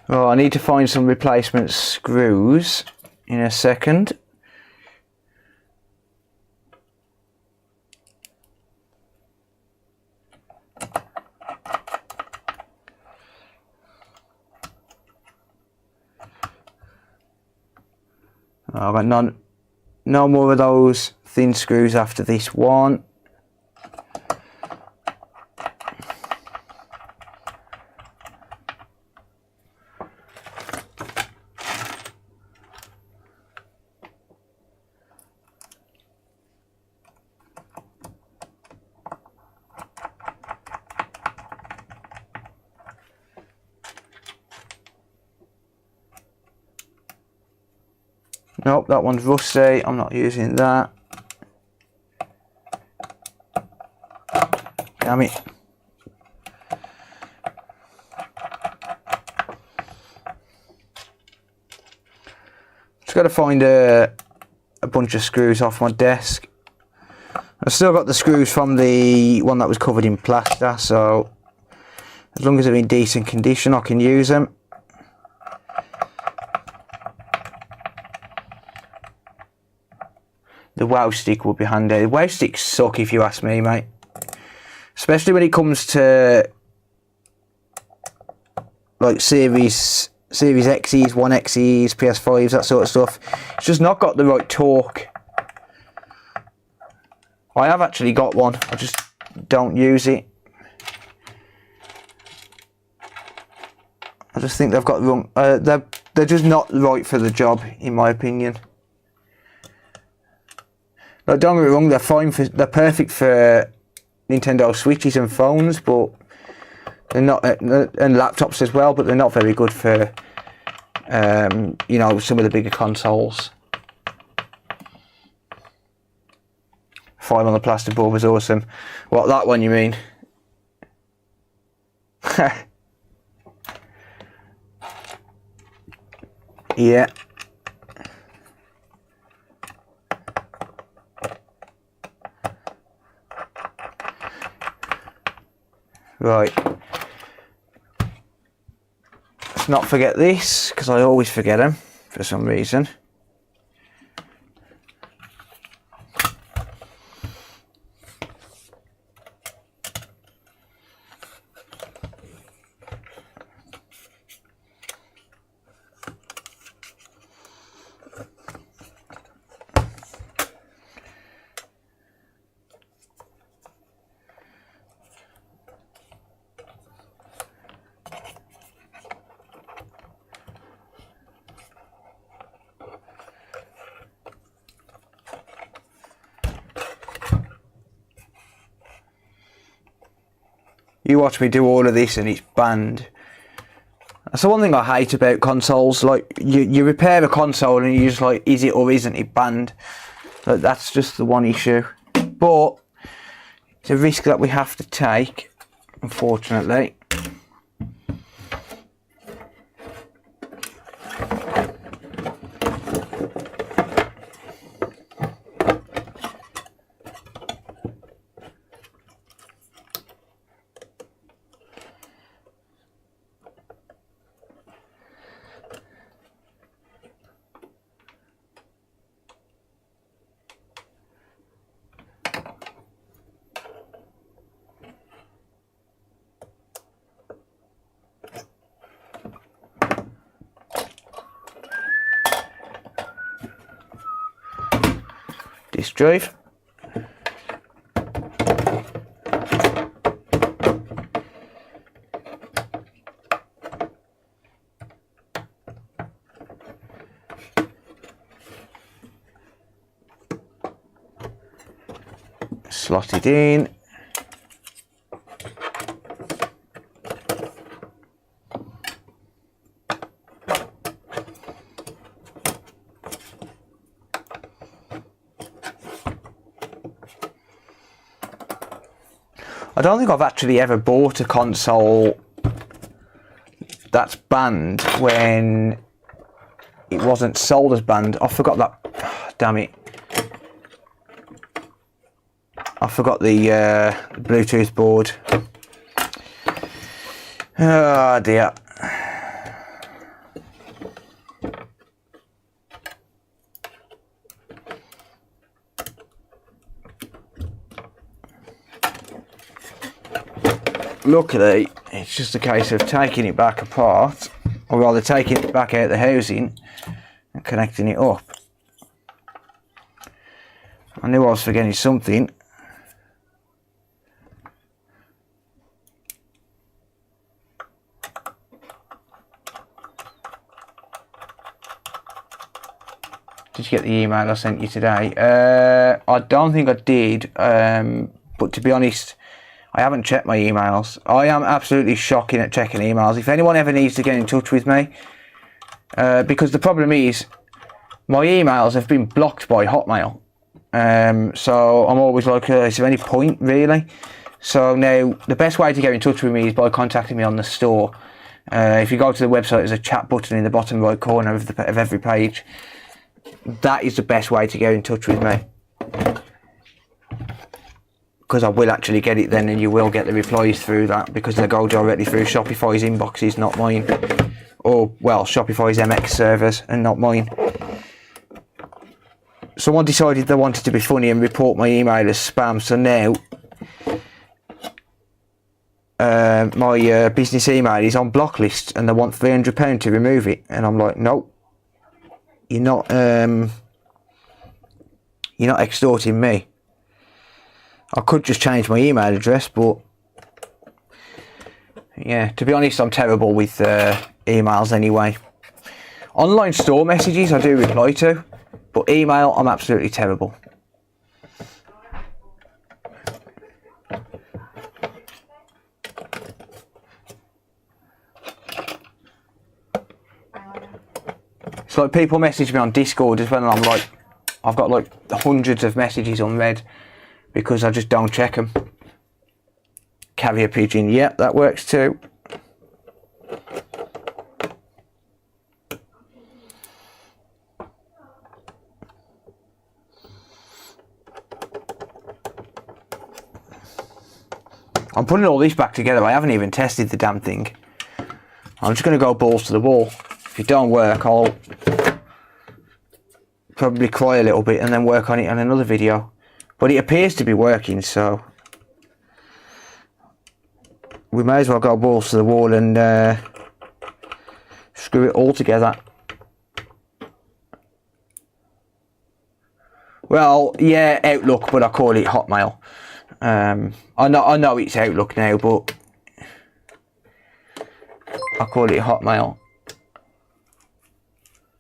S1: Well, I need to find some replacement screws in a second. I've got no more of those thin screws after this one. Nope, that one's rusty. I'm not using that. Damn it. Just got to find a bunch of screws off my desk. I've still got the screws from the one that was covered in plaster, so as long as they're in decent condition, I can use them. the wow stick would be handy. The wow sticks suck if you ask me, mate. Especially when it comes to like Series X's, 1X's, PS5s, that sort of stuff. It's just not got the right torque. I have actually got one, I just don't use it. I just think they've got the wrong, they're just not right for the job, in my opinion. Like, don't get me wrong, they're perfect for Nintendo Switches and phones, but they're not, and laptops as well, but they're not very good for, you know, some of the bigger consoles. File on the plasterboard was awesome. What, that one you mean? Yeah. Right. Let's not forget this, because I always forget them for some reason. You watch me do all of this and it's banned. That's the one thing I hate about consoles. Like, you repair a console and you're just like, is it or isn't it banned? Like, that's just the one issue. But it's a risk that we have to take, unfortunately. Disk drive. Slot it in. I don't think I've actually ever bought a console that's banned when it wasn't sold as banned. I forgot that. Damn it. I forgot the Bluetooth board. Oh dear. Luckily, it's just a case of taking it back apart, or rather taking it back out the housing and connecting it up. I knew I was forgetting something. Did you get the email I sent you today? I don't think I did, but to be honest, I haven't checked my emails. I am absolutely shocking at checking emails. If anyone ever needs to get in touch with me, because the problem is, my emails have been blocked by Hotmail. So I'm always like, is there any point, really? So now, the best way to get in touch with me is by contacting me on the store. If you go to the website, there's a chat button in the bottom right corner of every page. That is the best way to get in touch with me. Because I will actually get it then, and you will get the replies through that, because they go directly through Shopify's inboxes, not mine. Or, well, Shopify's MX servers and not mine. someone decided they wanted to be funny and report my email as spam, so now my business email is on block list and they want £300 to remove it, and I'm like, nope, you're not extorting me. I could just change my email address, but yeah, to be honest, I'm terrible with emails anyway. Online store messages I do reply to, but email I'm absolutely terrible. It's like people message me on Discord as well, and I'm like, I've got like hundreds of messages unread because I just don't check them. Carrier pigeon, yep, that works too. I'm putting all this back together. I haven't even tested the damn thing. I'm just going to go balls to the wall. If it don't work, I'll probably cry a little bit and then work on it on another video. But it appears to be working, so we may as well go balls to the wall and screw it all together. Well, yeah, Outlook, but I call it Hotmail. I know it's Outlook now, but I call it Hotmail.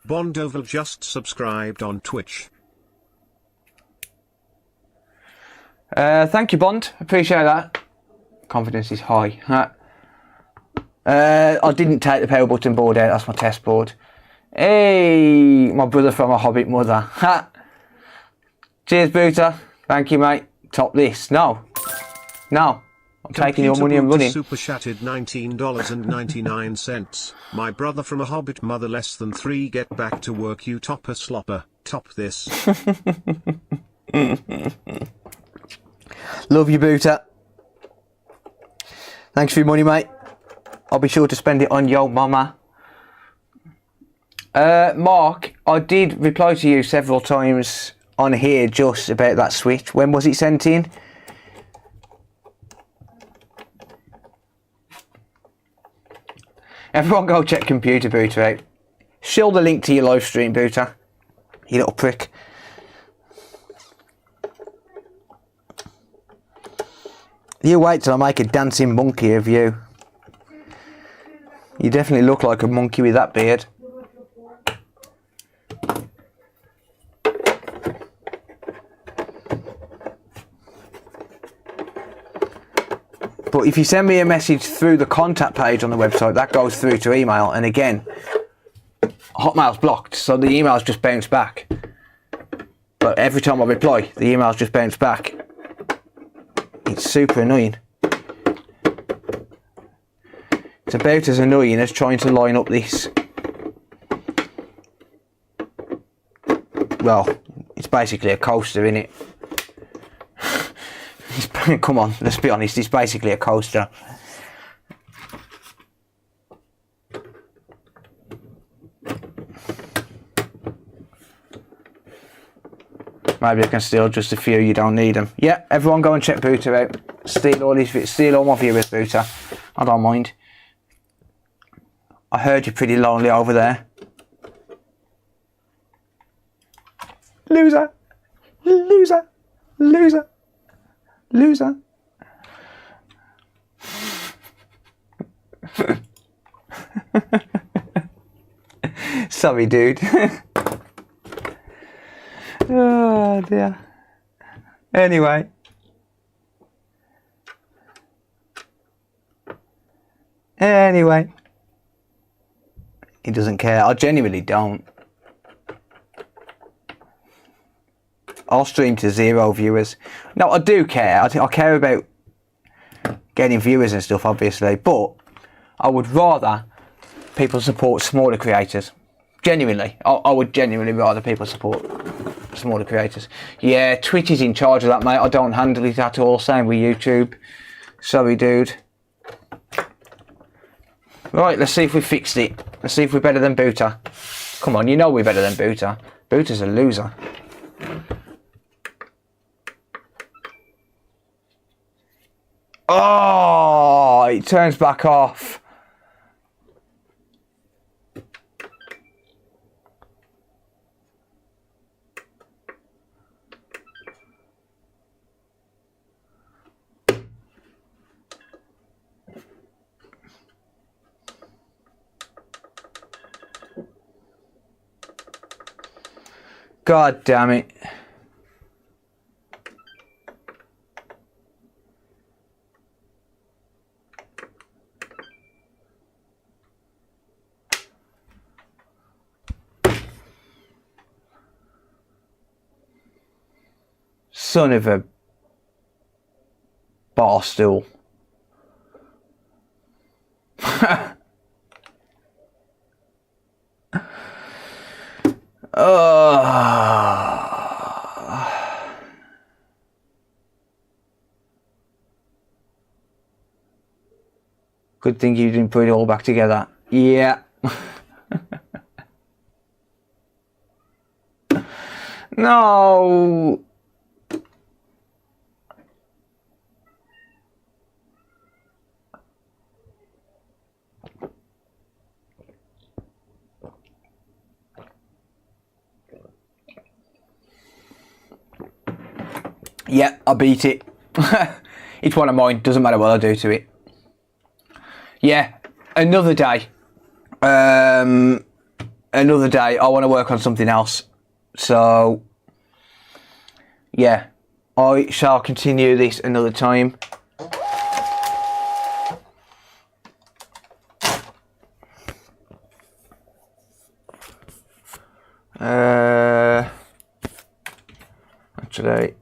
S2: Bondoval just subscribed on Twitch.
S1: Thank you, Bond. Appreciate that. Confidence is high. I didn't take the power button board out. That's my test board. Hey, my brother from a Hobbit mother. Cheers, Booter. Thank you, mate. Top this. No. I'm taking your money and running.
S2: Super chatted $19.99. My brother from a Hobbit mother, less than 3. Get back to work, you topper slopper. Top this.
S1: Love you, Booter. Thanks for your money, mate. I'll be sure to spend it on your mama. Mark, I did reply to you several times on here just about that switch. When was it sent in? Everyone go check Computer Booter out. Shill the link to your live stream, Booter. You little prick. You wait till I make a dancing monkey of you. You definitely look like a monkey with that beard. But if you send me a message through the contact page on the website, that goes through to email, and again, Hotmail's blocked, so the emails just bounce back. But every time I reply, the emails just bounce back. It's super annoying. It's about as annoying as trying to line up this. Well, it's basically a coaster, isn't it? Come on, let's be honest, it's basically a coaster. Maybe I can steal just a few, you don't need them. Yeah, everyone go and check Booter out. Steal all my viewers, Booter. I don't mind. I heard you're pretty lonely over there. Loser! Loser! Loser! Loser. Sorry, dude. Oh dear. Anyway. He doesn't care. I genuinely don't. I'll stream to 0 viewers. No, I do care. I care about getting viewers and stuff, obviously, but I would rather people support smaller creators. Genuinely. I would genuinely rather people support smaller creators. Yeah, Twitch is in charge of that, mate. I don't handle it at all. Same with YouTube. Sorry, dude. Right, let's see if we fixed it. Let's see if we're better than Booter. Come on, you know we're better than Booter. Booter's a loser. Oh, it turns back off. God damn it. Son of a bar stool. Good thing you didn't put it all back together. Yeah. No. Yeah, I beat it. It's one of mine. Doesn't matter what I do to it. Yeah, another day. Another day. I want to work on something else. So, yeah, I shall continue this another time. Actually,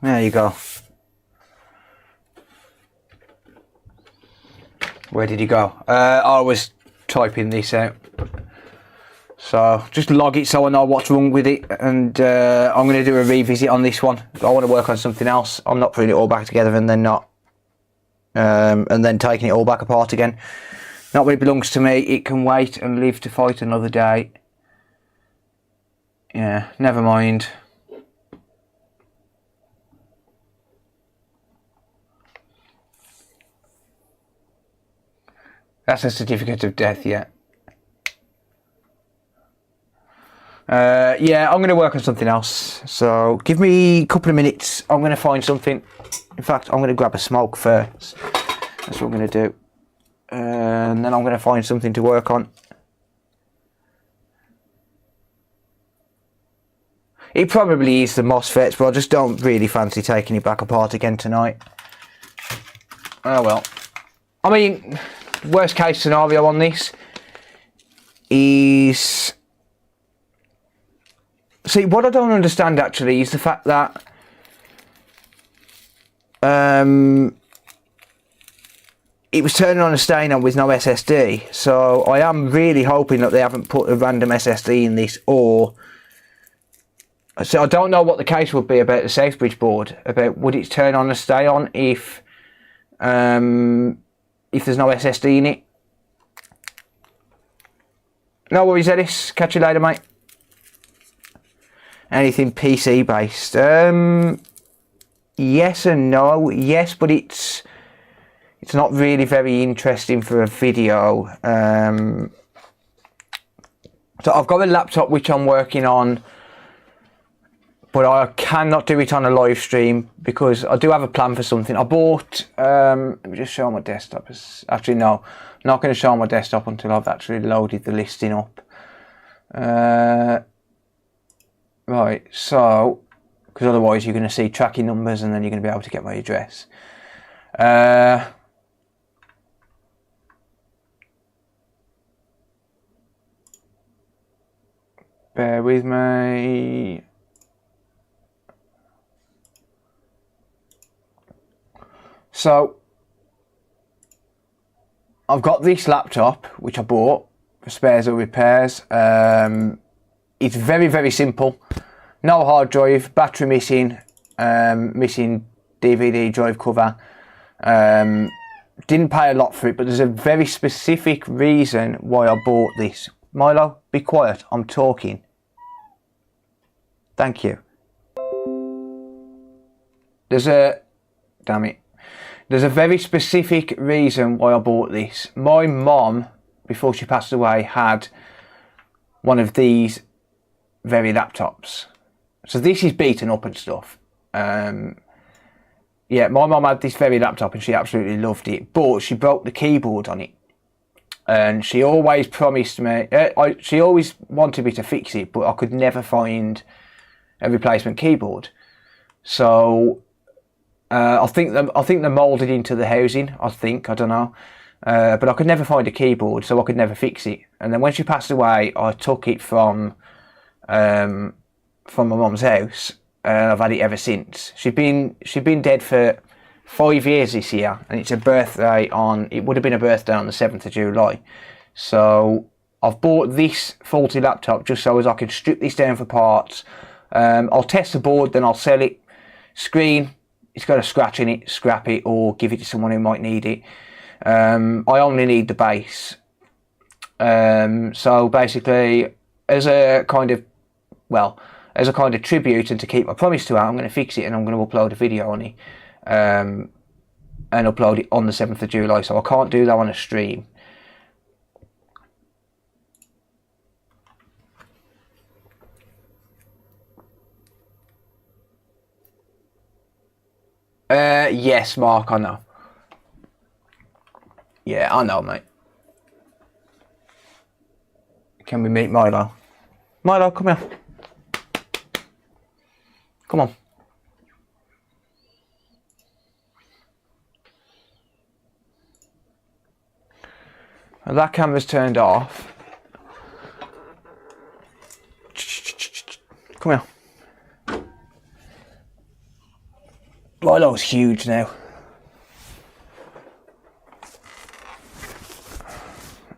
S1: there you go. Where did he go? I was typing this out. So just log it so I know what's wrong with it, and I'm going to do a revisit on this one. I want to work on something else. I'm not putting it all back together and then not, and then taking it all back apart again. Not when it belongs to me. It can wait and live to fight another day. Yeah, never mind. That's a certificate of death, yeah. Yeah, I'm going to work on something else. So give me a couple of minutes. I'm going to find something. In fact, I'm going to grab a smoke first. That's what I'm going to do. And then I'm going to find something to work on. It probably is the MOSFETs, but I just don't really fancy taking it back apart again tonight. Oh well. I mean, worst case scenario on this is... See, what I don't understand actually is the fact that it was turning on and staying on with no SSD. So I am really hoping that they haven't put a random SSD in this, or... So I don't know what the case would be about the SafeBridge board, about would it turn on and stay on if there's no SSD in it. No worries, Ellis. Catch you later, mate. Anything PC based? Yes and no. Yes, but it's not really very interesting for a video. So I've got a laptop which I'm working on, but I cannot do it on a live stream because I do have a plan for something. I bought, let me just show my desktop. Actually, no, I'm not going to show my desktop until I've actually loaded the listing up. Right, so, because otherwise you're going to see tracking numbers and then you're going to be able to get my address. Bear with me. So, I've got this laptop, which I bought for spares or repairs. It's very, very simple. No hard drive, battery missing, missing DVD drive cover. Didn't pay a lot for it, but there's a very specific reason why I bought this. Milo, be quiet, I'm talking. Thank you. There's a very specific reason why I bought this. My mom, before she passed away, had one of these very laptops. So this is beaten up and stuff. Yeah, my mom had this very laptop and she absolutely loved it, but she broke the keyboard on it. And she always promised me, she always wanted me to fix it, but I could never find a replacement keyboard. So I think they're moulded into the housing. I don't know, but I could never find a keyboard, so I could never fix it. And then when she passed away, I took it from my mum's house, and I've had it ever since. She'd been dead for 5 years this year, and it's a birthday it would have been a birthday on the 7th of July. So I've bought this faulty laptop just so as I can strip this down for parts. I'll test the board, then I'll sell it. Screen, it's got a scratch in it, scrap it or give it to someone who might need it. I only need the base. So basically, as a kind of tribute and to keep my promise to her, I'm going to fix it and I'm going to upload a video on it. And upload it on the 7th of July, so I can't do that on a stream. Yes, Mark, I know. Yeah, I know, mate. Can we meet Milo? Milo, come here. Come on. And that camera's turned off. Come here. Milo's huge now.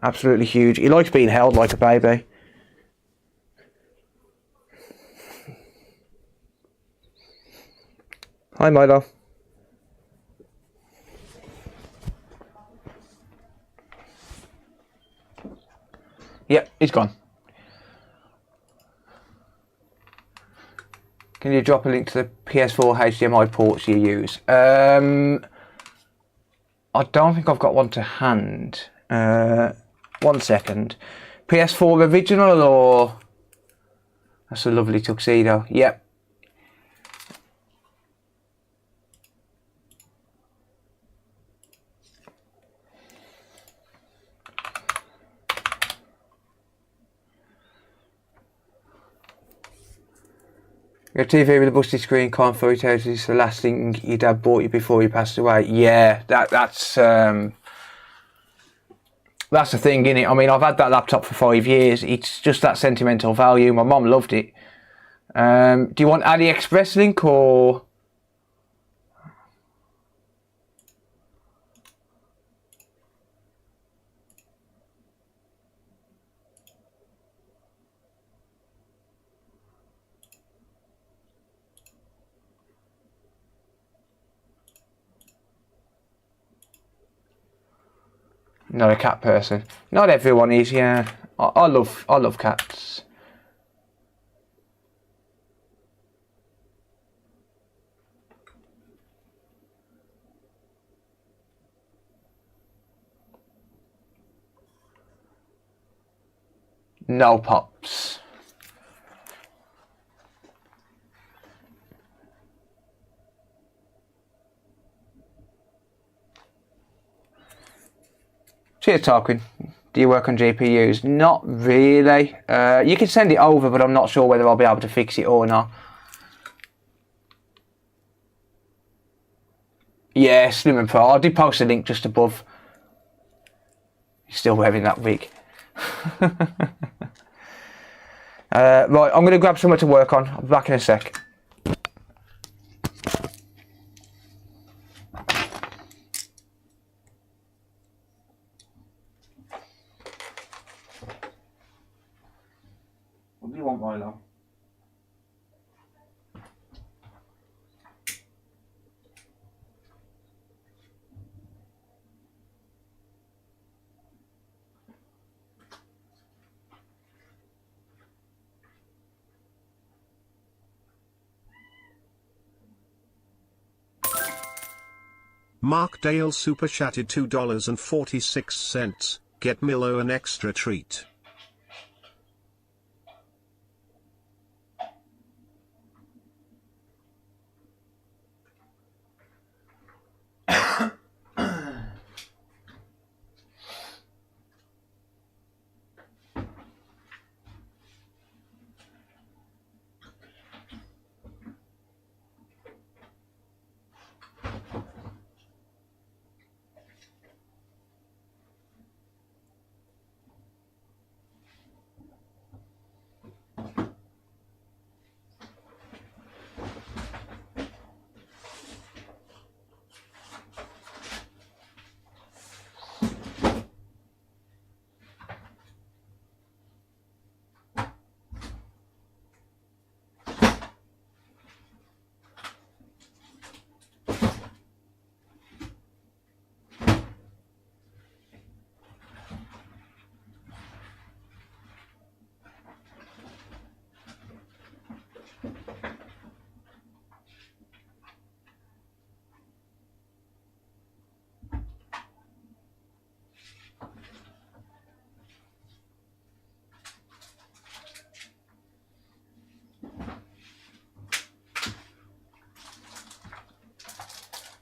S1: Absolutely huge. He likes being held like a baby. Hi, Milo. Yep, he's gone. Can you drop a link to the PS4 HDMI ports you use? I don't think I've got one to hand. 1 second. PS4 original or... That's a lovely tuxedo. Yep. Your TV with a busted screen, can't throw it out. It's the last thing your dad bought you before he passed away. Yeah, that's the thing, innit? I mean, I've had that laptop for 5 years. It's just that sentimental value. My mum loved it. Do you want AliExpress link or? Not a cat person. Not everyone is, yeah. I love cats. No pops. Cheers, Tarquin. Do you work on GPUs? Not really. You can send it over, but I'm not sure whether I'll be able to fix it or not. Yeah, Slim and Pro. I did post a link just above. He's still wearing that wig. Right, I'm going to grab somewhere to work on. I'll be back in a sec. What do you want, Milo?
S2: Mark Dale super chatted $2.46. Get Milo an extra treat.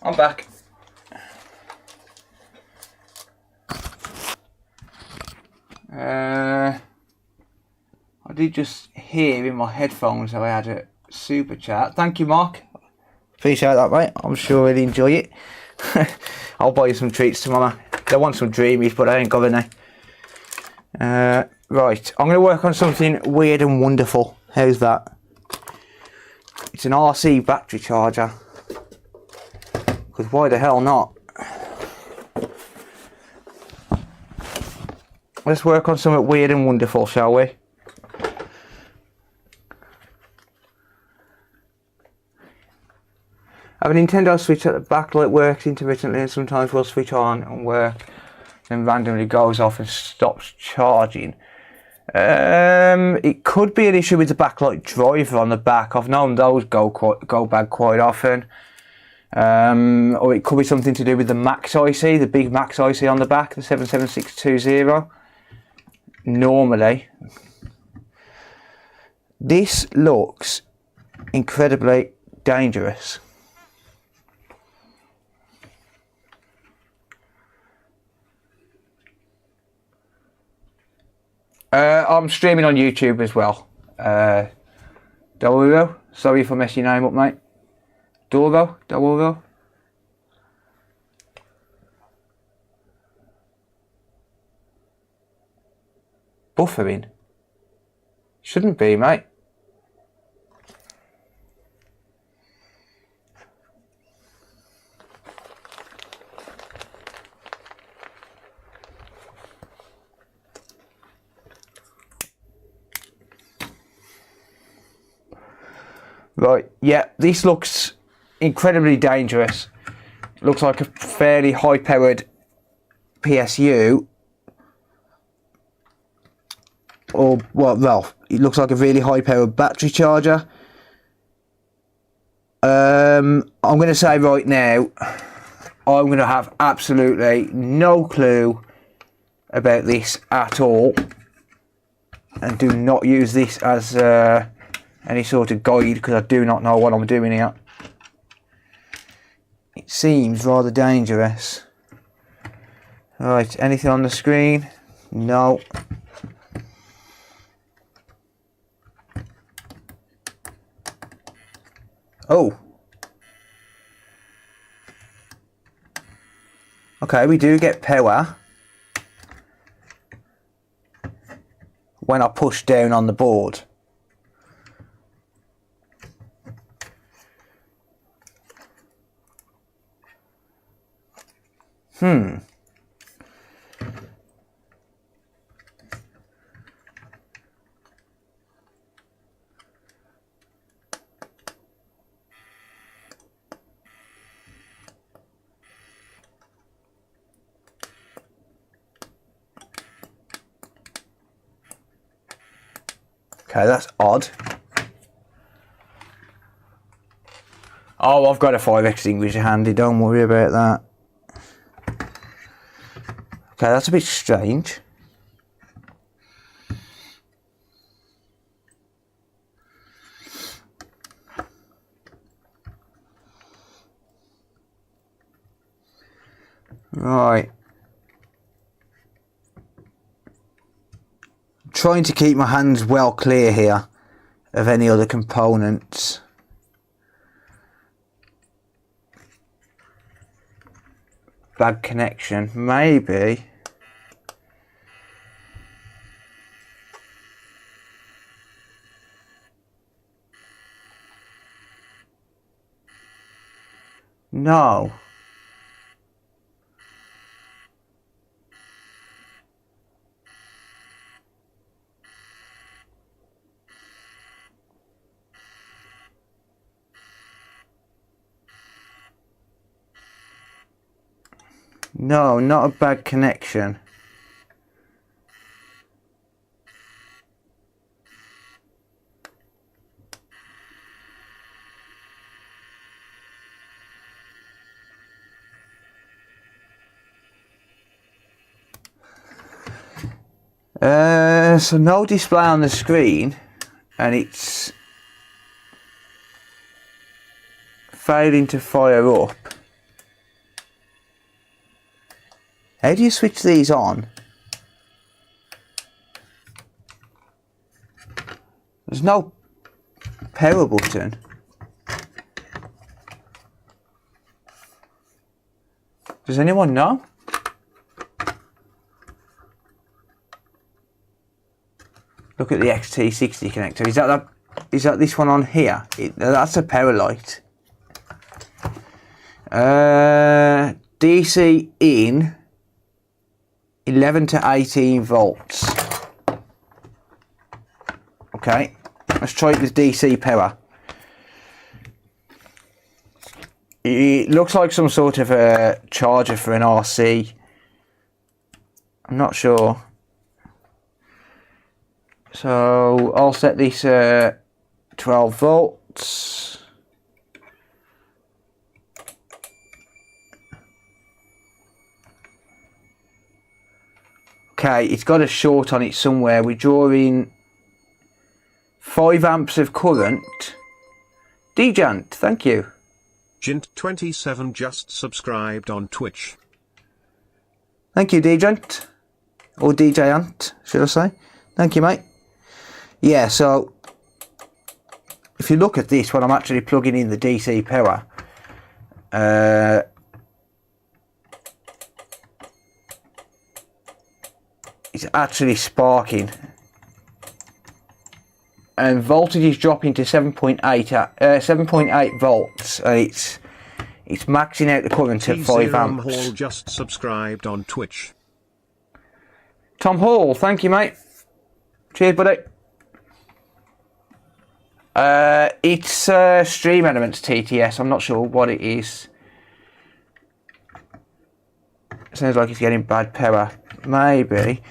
S1: I'm back. I did just hear in my headphones how I had a super chat. Thank you, Mark. Appreciate that, mate. I'm sure he'll enjoy it. I'll buy you some treats tomorrow. They want some dreamies, but I ain't got any. Right, I'm going to work on something weird and wonderful. How's that? It's an RC battery charger. Because why the hell not? Let's work on something weird and wonderful, shall we? I have a Nintendo Switch at the back, light works intermittently and sometimes will switch on and work, then randomly goes off and stops charging. It could be an issue with the backlight driver on the back. I've known those go bad quite often. Or it could be something to do with the Max IC, the big Max IC on the back, the 77620. Normally, this looks incredibly dangerous. I'm streaming on YouTube as well. Dolgo, sorry if I mess your name up, mate. Dolgo. Buffering? Shouldn't be, mate. Right, yeah, this looks incredibly dangerous. Looks like a fairly high-powered PSU. or well, it looks like a really high powered battery charger. I'm going to say right now, I'm going to have absolutely no clue about this at all, and do not use this as any sort of guide, because I do not know what I'm doing here. It seems rather dangerous. Right, anything on the screen? No. Oh. Okay, we do get power when I push down on the board. Okay, that's odd. Oh, I've got a fire extinguisher handy, don't worry about that. Okay, that's a bit strange. Right. Trying to keep my hands well clear here of any other components. Bad connection, maybe. No. No, not a bad connection. So no display on the screen, and it's failing to fire up. How do you switch these on? There's no power button. Does anyone know? Look at the XT60 connector. Is that this one on here? That's a power light. DC in 11 to 18 volts. Okay, let's try it with DC power. It looks like some sort of a charger for an RC. I'm not sure. So I'll set this 12 volts. Okay, it's got a short on it somewhere. We're drawing 5 amps of current. Djant, thank you.
S2: Jint27 just subscribed on Twitch.
S1: Thank you, Djant. Or DJ Ant, should I say. Thank you, mate. Yeah, so if you look at this, when I'm actually plugging in the DC power, it's actually sparking, and voltage is dropping to 7.8 volts, and it's maxing out the current at 5 amps.
S2: Hall just subscribed on Twitch.
S1: Tom Hall, thank you, mate. Cheers, buddy. It's Stream Elements TTS. I'm not sure what it is. Sounds like it's getting bad power. Maybe.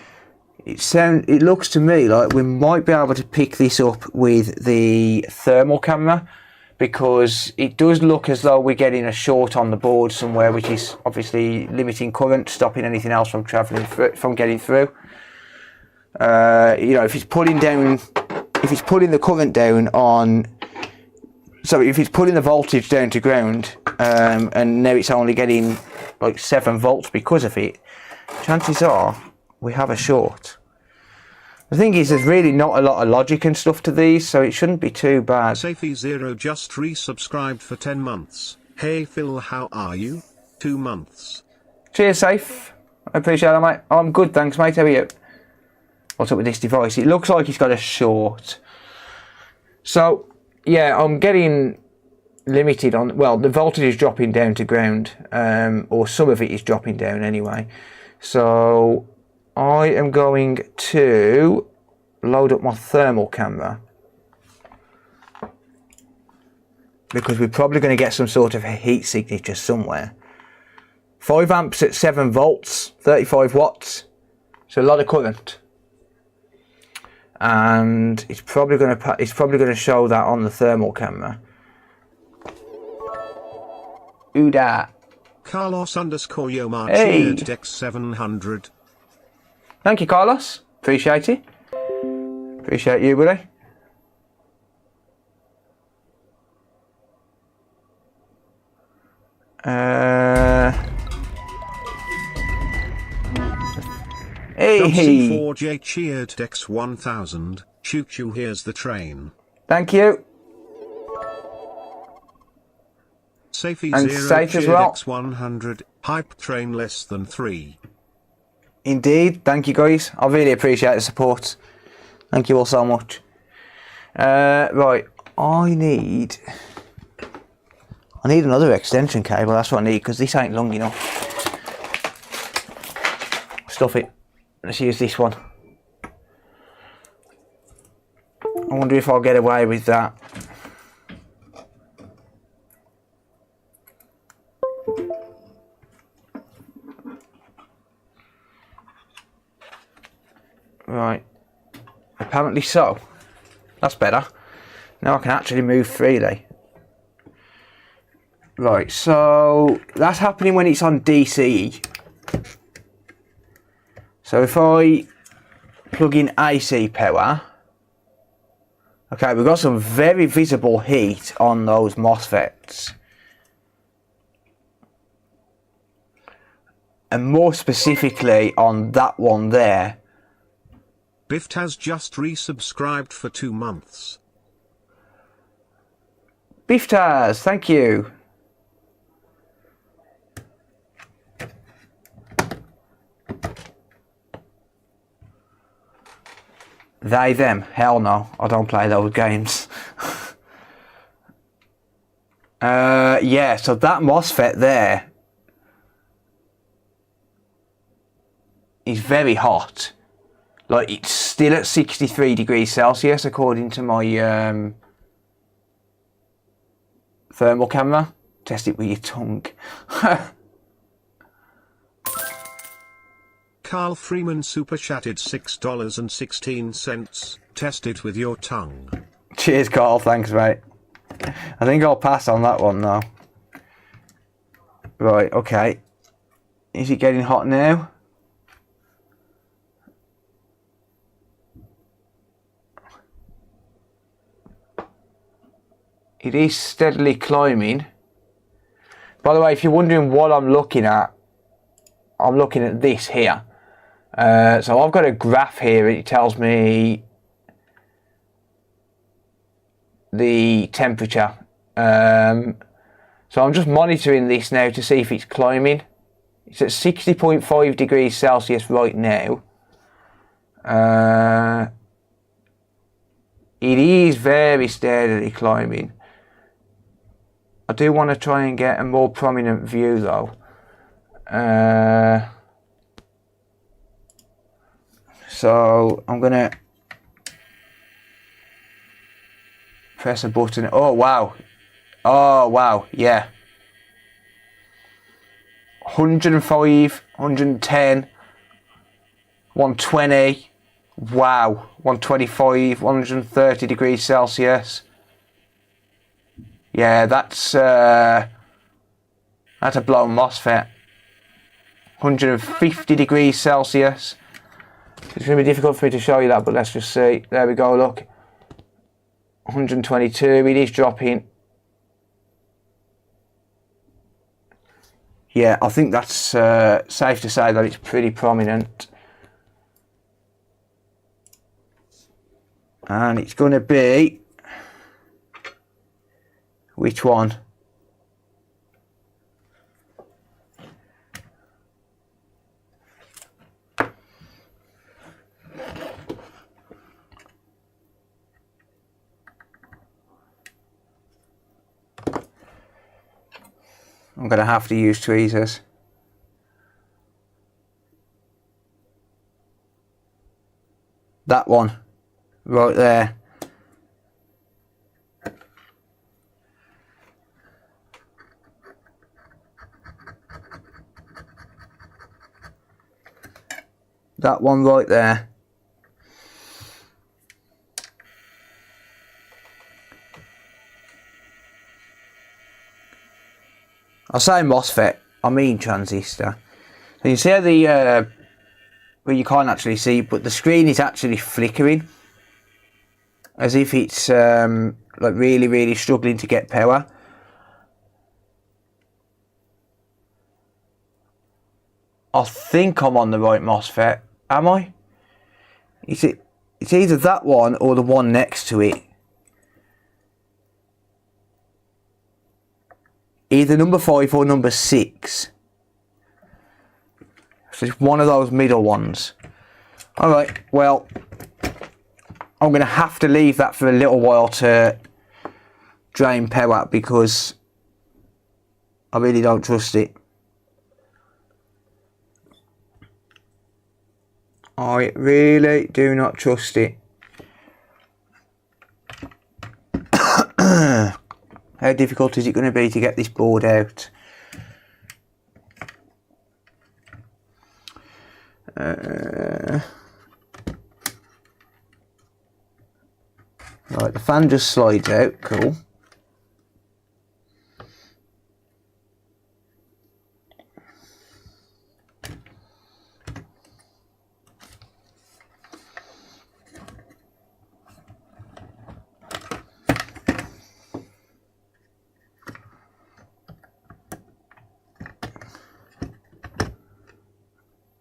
S1: It looks to me like we might be able to pick this up with the thermal camera, because it does look as though we're getting a short on the board somewhere, which is obviously limiting current, stopping anything else from traveling through, from getting through. You know, if it's pulling the current down on, so if it's pulling the voltage down to ground, and now it's only getting like 7 volts because of it, chances are we have a short. The thing is, there's really not a lot of logic and stuff to these, so it shouldn't be too bad.
S2: Safety0 just resubscribed for 10 months. Hey Phil, how are you? 2 months.
S1: Cheers, Safe. I appreciate that, mate. I'm good, thanks, mate. How are you? What's up with this device? It looks like it's got a short. So, yeah, I'm getting limited on... Well, the voltage is dropping down to ground, or some of it is dropping down anyway. So I am going to load up my thermal camera, because we're probably going to get some sort of a heat signature somewhere. 5 amps at 7 volts, 35 watts. It's a lot of current, and it's probably going to show that on the thermal camera. Ooh-da.
S2: Carlos _ Yomar
S1: Hey.
S2: cheered Dex 700.
S1: Thank you, Carlos. Appreciate it. Appreciate you, buddy. Hey.
S2: C4J cheered Dex 1000. Shoot you, here's the train.
S1: Thank you.
S2: Safety
S1: And
S2: 0
S1: Safe as
S2: cheered
S1: well.
S2: X 100. Hype train less than 3.
S1: Indeed. Thank you, guys. I really appreciate the support. Thank you all so much. Right. I need another extension cable. That's what I need, because this ain't long enough. Stuff it. Let's use this one. I wonder if I'll get away with that. Right. Apparently so. That's better. Now I can actually move freely. Right, so that's happening when it's on DCE. So if I plug in AC power, okay, we've got some very visible heat on those MOSFETs. And more specifically on that one there.
S2: Bift has just resubscribed for 2 months.
S1: Biftas, thank you. They, them. Hell no, I don't play those games. Yeah, so that MOSFET there is very hot. Like, it's still at 63 degrees Celsius according to my thermal camera. Test it with your tongue.
S2: Carl Freeman super chatted $6.16. Test it with your tongue.
S1: Cheers, Carl. Thanks, mate. I think I'll pass on that one now. Right, okay. Is it getting hot now? It is steadily climbing. By the way, if you're wondering what I'm looking at this here. So I've got a graph here. It tells me the temperature. So I'm just monitoring this now to see if it's climbing. It's at 60.5 degrees Celsius right now. It is very steadily climbing. I do want to try and get a more prominent view though. So I'm gonna press a button. Oh wow. Oh wow, yeah. 105, 110, 120. Wow, 125, 130 degrees Celsius. Yeah, that's a blown MOSFET. 150 degrees Celsius. It's going to be difficult for me to show you that, but let's just see. There we go, look. 122, it is dropping. Yeah, I think that's safe to say that it's pretty prominent. And it's going to be... which one? I'm going to have to use tweezers. That one, right there. That one right there. I say MOSFET, I mean transistor. So you see how the well, you can't actually see, but the screen is actually flickering, as if it's like really struggling to get power. I think I'm on the right MOSFET. Am I? It's either that one or the one next to it. Either number 5 or number 6. So it's one of those middle ones. Alright, well, I'm going to have to leave that for a little while to drain power because I really don't trust it. I really do not trust it. How difficult is it going to be to get this board out? Right, the fan just slides out, cool.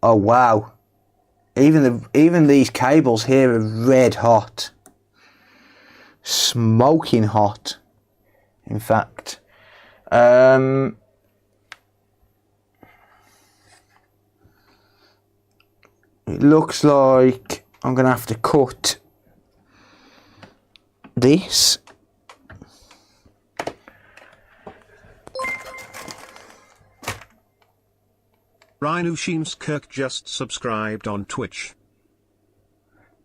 S1: Oh wow, even these cables here are red hot, smoking hot, in fact. It looks like I'm gonna have to cut this.
S2: Rhino Kirk just subscribed on Twitch.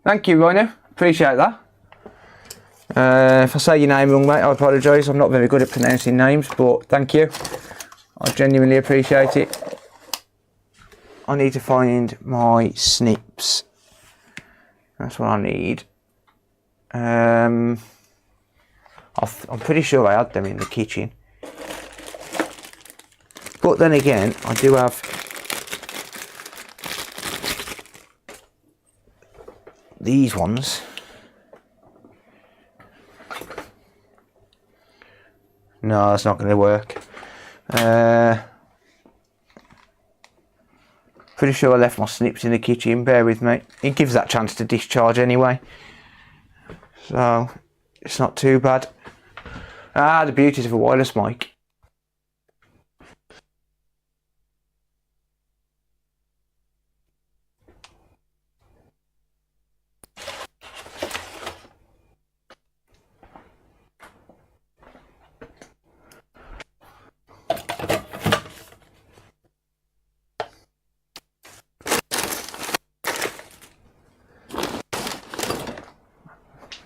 S1: Thank you, Rhino. Appreciate that. If I say your name wrong, mate, I apologise. I'm not very good at pronouncing names, but thank you. I genuinely appreciate it. I need to find my snips. That's what I need. I'm pretty sure I had them in the kitchen. But then again, I do have these ones. No, that's not going to work. Pretty sure I left my snips in the kitchen, bear with me. It gives that chance to discharge anyway. So, it's not too bad. Ah, the beauties of a wireless mic.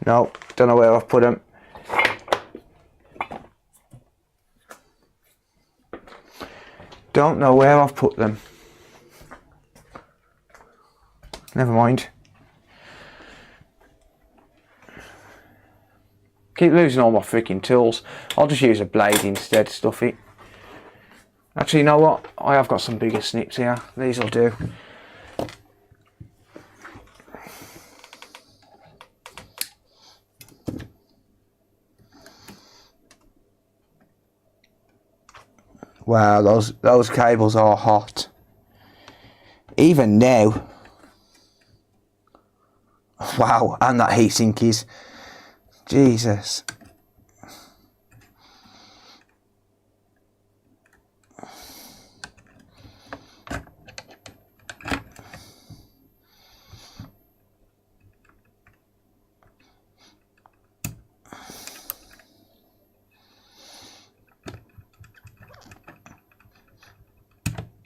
S1: No, don't know where I've put them. Don't know where I've put them. Never mind. Keep losing all my freaking tools. I'll just use a blade instead, stuff it. Actually, you know what? I have got some bigger snips here. These will do. Wow, those cables are hot. Even now. Wow, and that heatsink is. Jesus.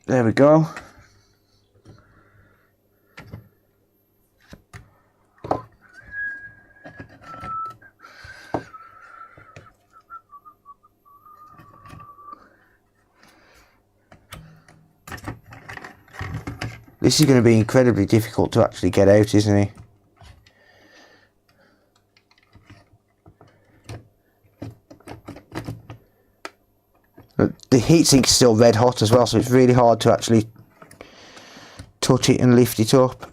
S1: There we go. This is going to be incredibly difficult to actually get out, isn't it? The heatsink's still red hot as well, so it's really hard to actually touch it and lift it up.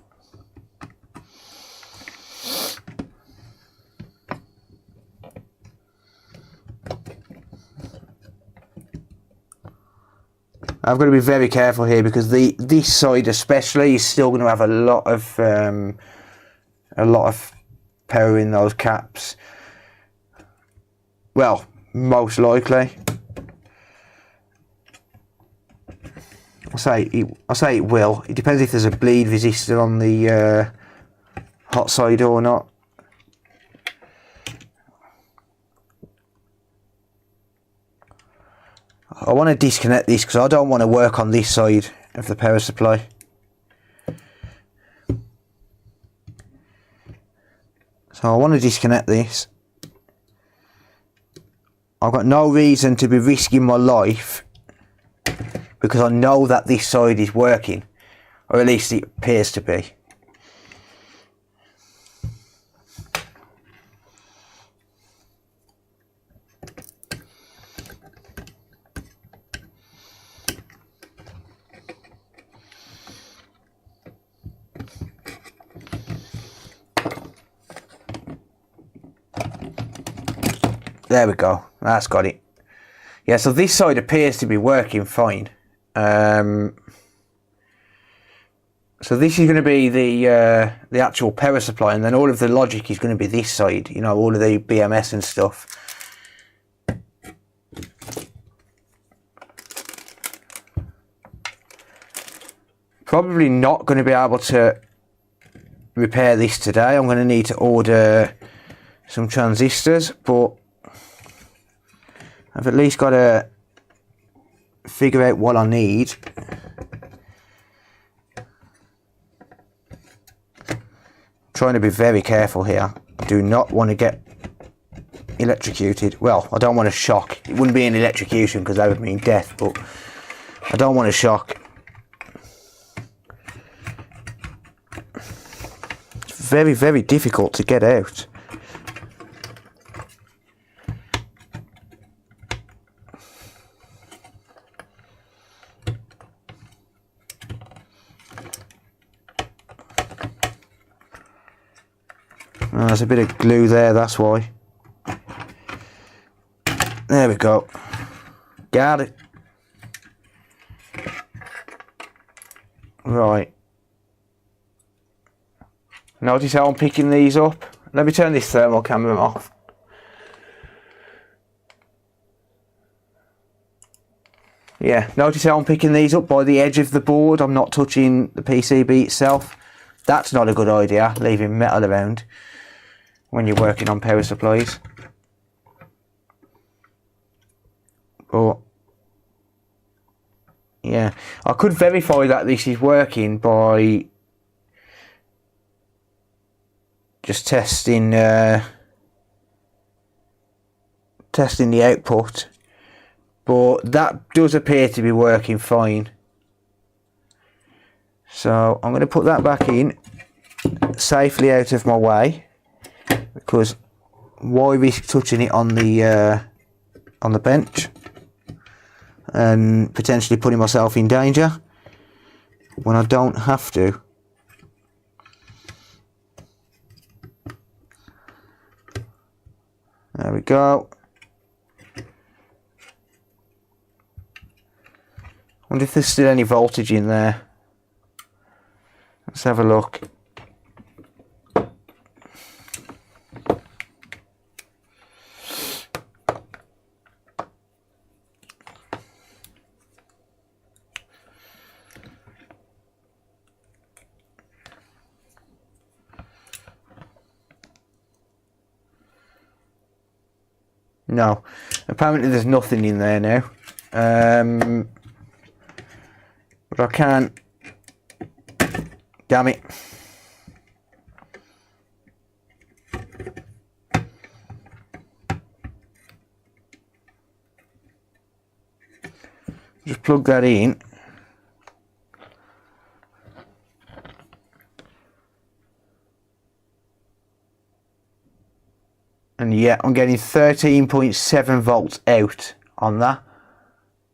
S1: I've got to be very careful here because this side especially is still going to have a lot of power in those caps. Well, most likely. I say it will. It depends if there's a bleed resistor on the hot side or not. I want to disconnect this because I don't want to work on this side of the power supply. So I want to disconnect this. I've got no reason to be risking my life because I know that this side is working, or at least it appears to be. There we go, that's got it. Yeah, so this side appears to be working fine. So this is going to be the actual power supply, and then all of the logic is going to be this side, you know, all of the BMS and stuff. Probably not going to be able to repair this today. I'm going to need to order some transistors, but I've at least got to figure out what I need. Trying to be very careful here. I do not want to get electrocuted. Well, I don't want to shock. It wouldn't be an electrocution because that would mean death, but I don't want to shock. It's very, very difficult to get out. Oh, there's a bit of glue there, that's why. There we go. Got it. Right. Notice how I'm picking these up? Let me turn this thermal camera off. Yeah, notice how I'm picking these up by the edge of the board. I'm not touching the PCB itself. That's not a good idea, leaving metal around when you're working on power supplies. But yeah, I could verify that this is working by just testing the output, but that does appear to be working fine. So I'm going to put that back in safely out of my way, because why risk touching it on the bench and potentially putting myself in danger when I don't have to. There we go. Wonder if there's still any voltage in there. Let's have a look. No, apparently there's nothing in there now. But I can't. Damn it. Just plug that in. And yeah, I'm getting 13.7 volts out on that.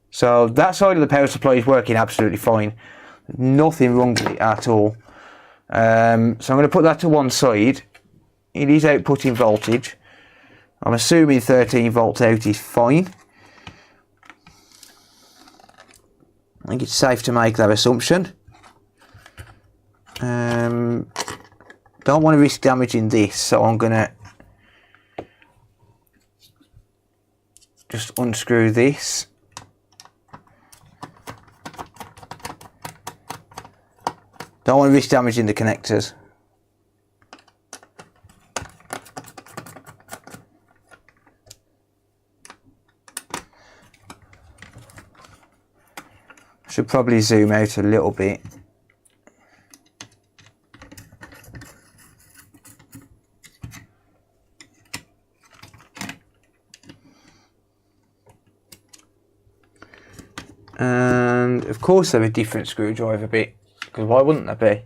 S1: So that side of the power supply is working absolutely fine. Nothing wrong with it at all. So I'm going to put that to one side. It is outputting voltage. I'm assuming 13 volts out is fine. I think it's safe to make that assumption. Don't want to risk damaging this, so I'm going to just unscrew this. Don't want to risk damaging the connectors. Should probably zoom out a little bit. And of course they're a different screwdriver bit, because why wouldn't they be?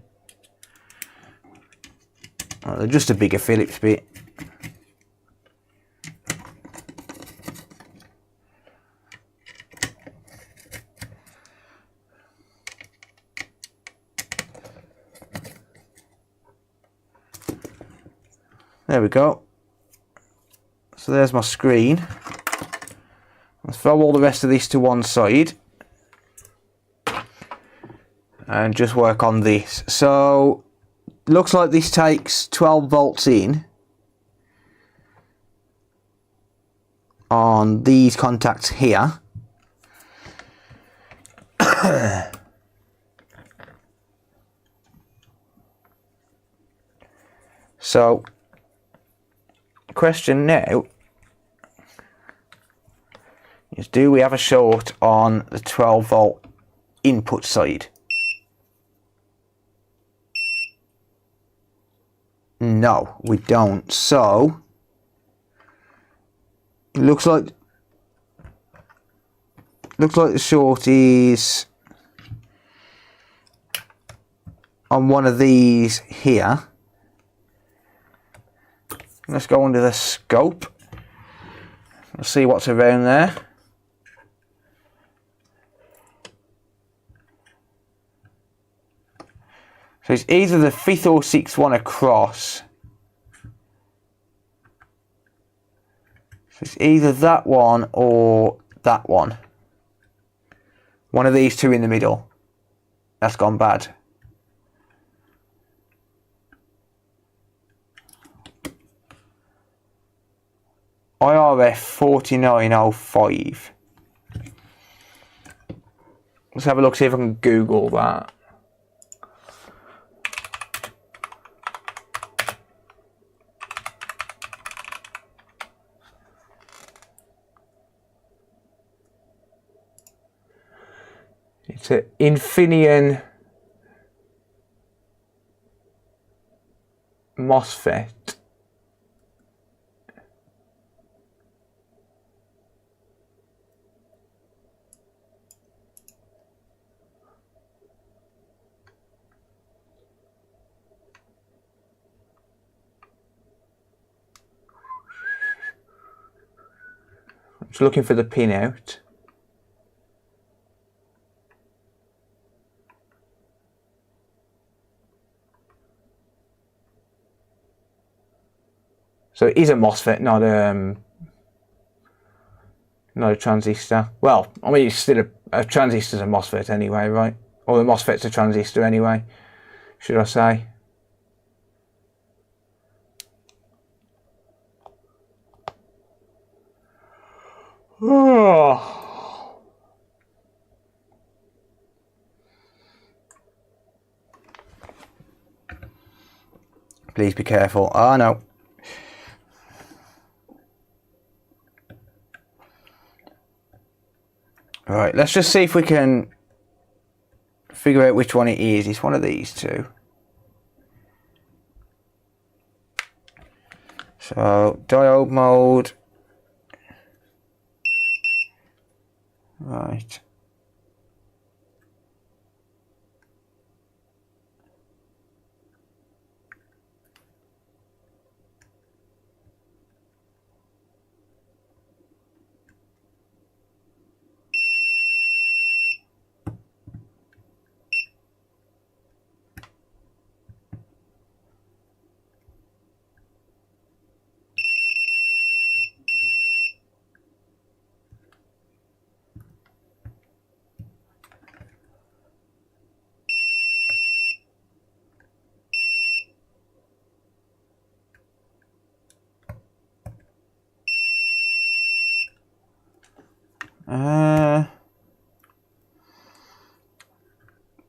S1: Oh, they're just a bigger Phillips bit. There we go. So there's my screen. Let's throw all the rest of this to one side and just work on this. So looks like this takes 12 volts in on these contacts here. So question now is, do we have a short on the 12 volt input side? No, we don't. So it looks like the short is on one of these here. Let's go under the scope. Let's see what's around there. So it's either the 5th or 6th one across. So it's either that one or that one. One of these two in the middle. That's gone bad. IRF 4905. Let's have a look, see if I can Google that. It's an Infineon MOSFET. Just looking for the pinout. So it is a MOSFET, not a transistor. Well, I mean, it's still a transistor's a MOSFET anyway, right? Or the MOSFET's a transistor anyway, should I say. Oh. Please be careful. Oh no. Right, let's just see if we can figure out which one it is. It's one of these two. So, diode mode. Right.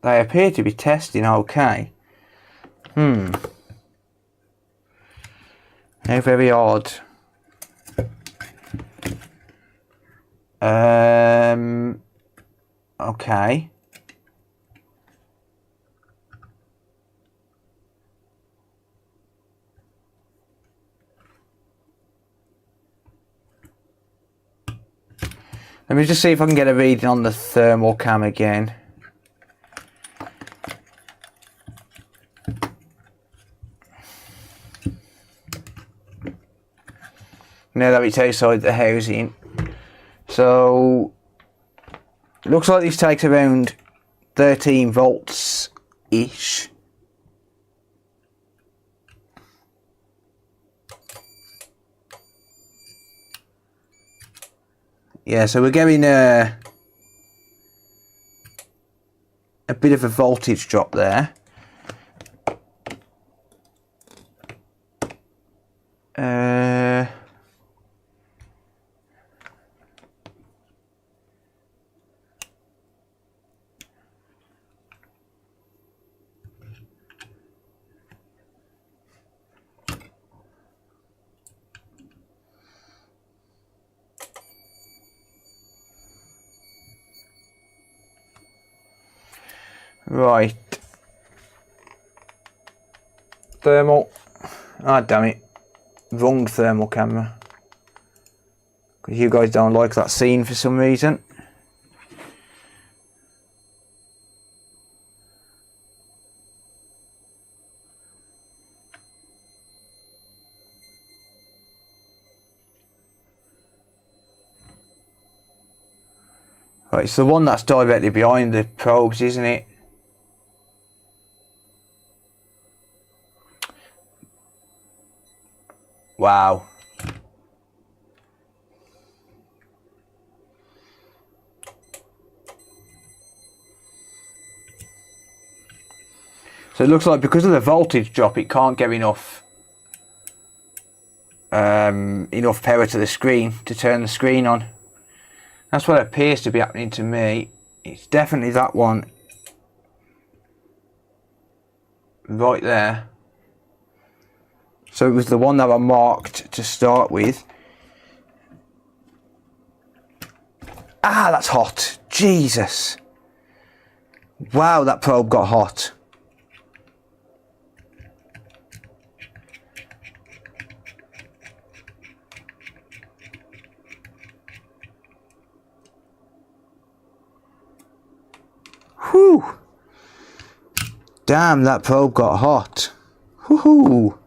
S1: They appear to be testing okay. How very odd. Okay. Let me just see if I can get a reading on the thermal cam again. Now that it's outside the housing. So, looks like this takes around 13 volts-ish. Yeah, so we're getting a bit of a voltage drop there. Right. Thermal. Ah, damn it. Wrong thermal camera. Because you guys don't like that scene for some reason. Right, it's the one that's directly behind the probes, isn't it? Wow. So it looks like because of the voltage drop, it can't get enough power to the screen to turn the screen on. That's what appears to be happening to me. It's definitely that one right there. So it was the one that I marked to start with. Ah, that's hot. Jesus. Wow, that probe got hot. Whew. Damn, that probe got hot. Woohoo.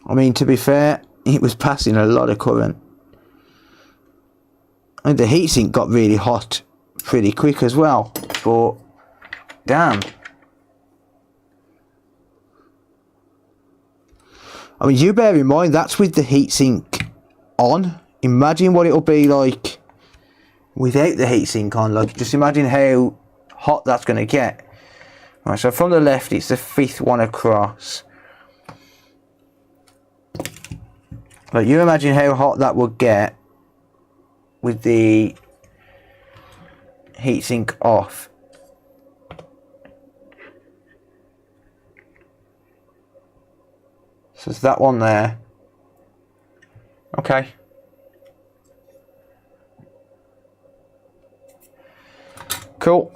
S1: I mean, to be fair, it was passing a lot of current. And the heatsink got really hot pretty quick as well. But, damn. I mean, you bear in mind, that's with the heatsink on. Imagine what it'll be like without the heatsink on. Like, just imagine how hot that's going to get. Right, so from the left, it's the 5th one across. Like, you imagine how hot that would get with the heatsink off. So it's that one there. Okay. Cool.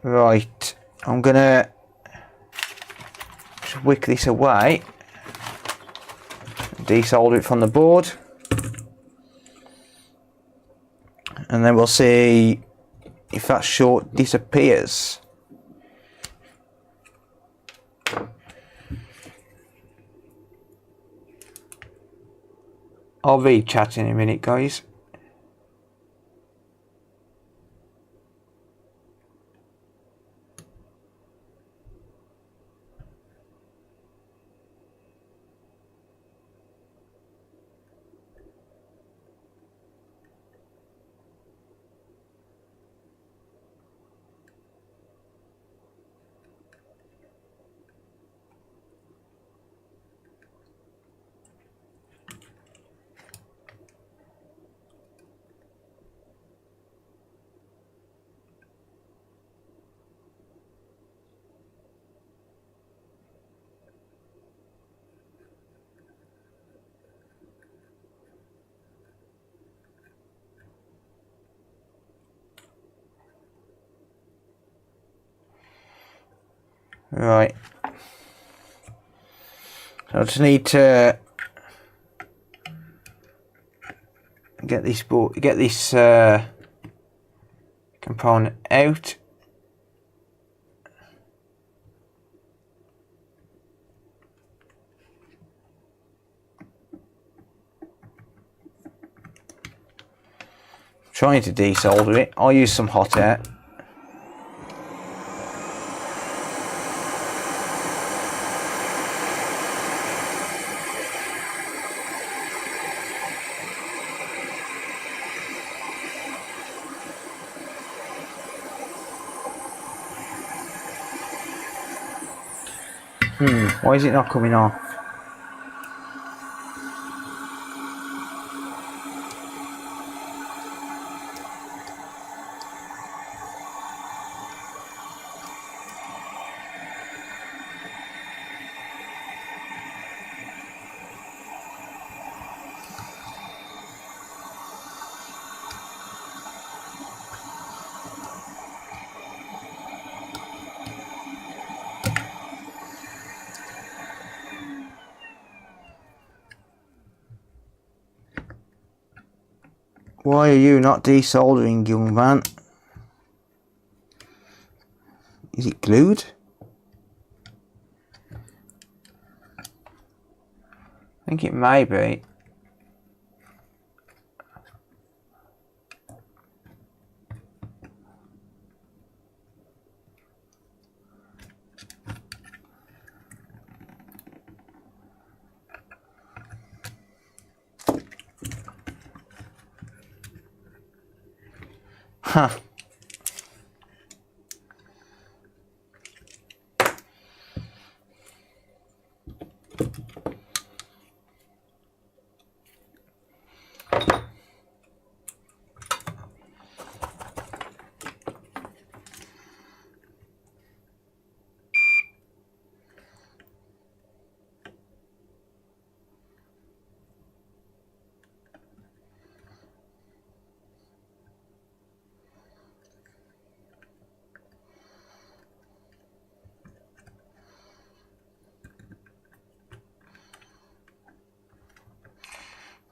S1: Right, I'm gonna just wick this away, desolder it from the board, and then we'll see if that short disappears. I'll be chatting in a minute, guys. Right. So I just need to get this component out. Trying to desolder it. I'll use some hot air. Why is it not coming off? Why are you not desoldering, young man? Is it glued? I think it may be. Huh.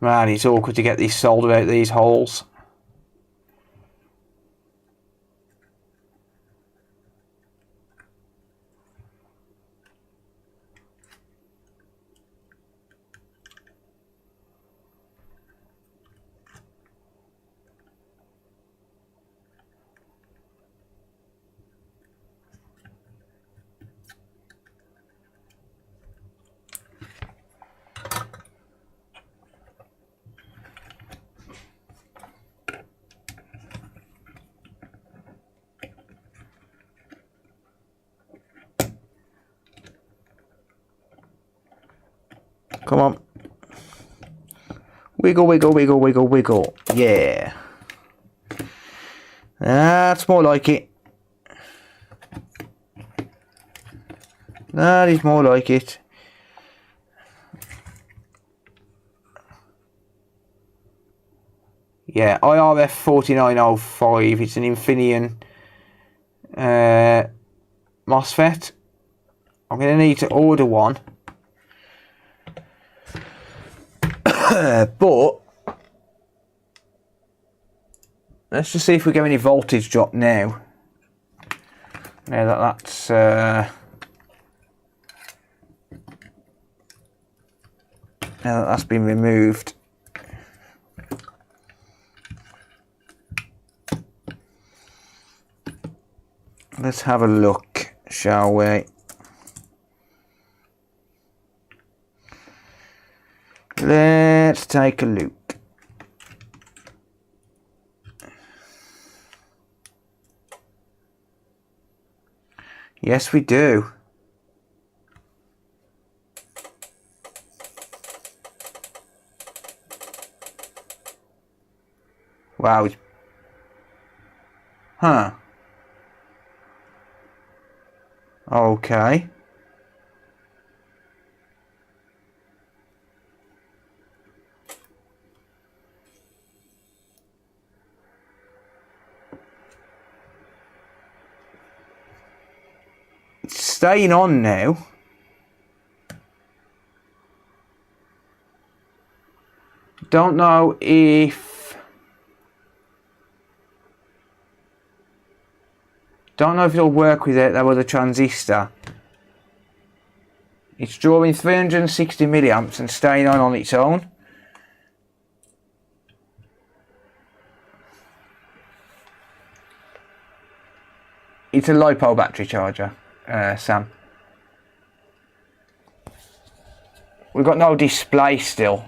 S1: Man, it's awkward to get these sold without these holes. Come on. Wiggle, wiggle, wiggle, wiggle, wiggle. Yeah. That's more like it. That is more like it. Yeah, IRF 4905. It's an Infineon MOSFET. I'm going to need to order one. But let's just see if we get any voltage drop now. Now that's been removed. Let's have a look, shall we? Let's take a look. Yes, we do. Wow. Huh. Okay. It's staying on now. Don't know if it'll work with it, that other transistor. It's drawing 360 milliamps and staying on its own. It's a LiPo battery charger, Sam. We've got no display still.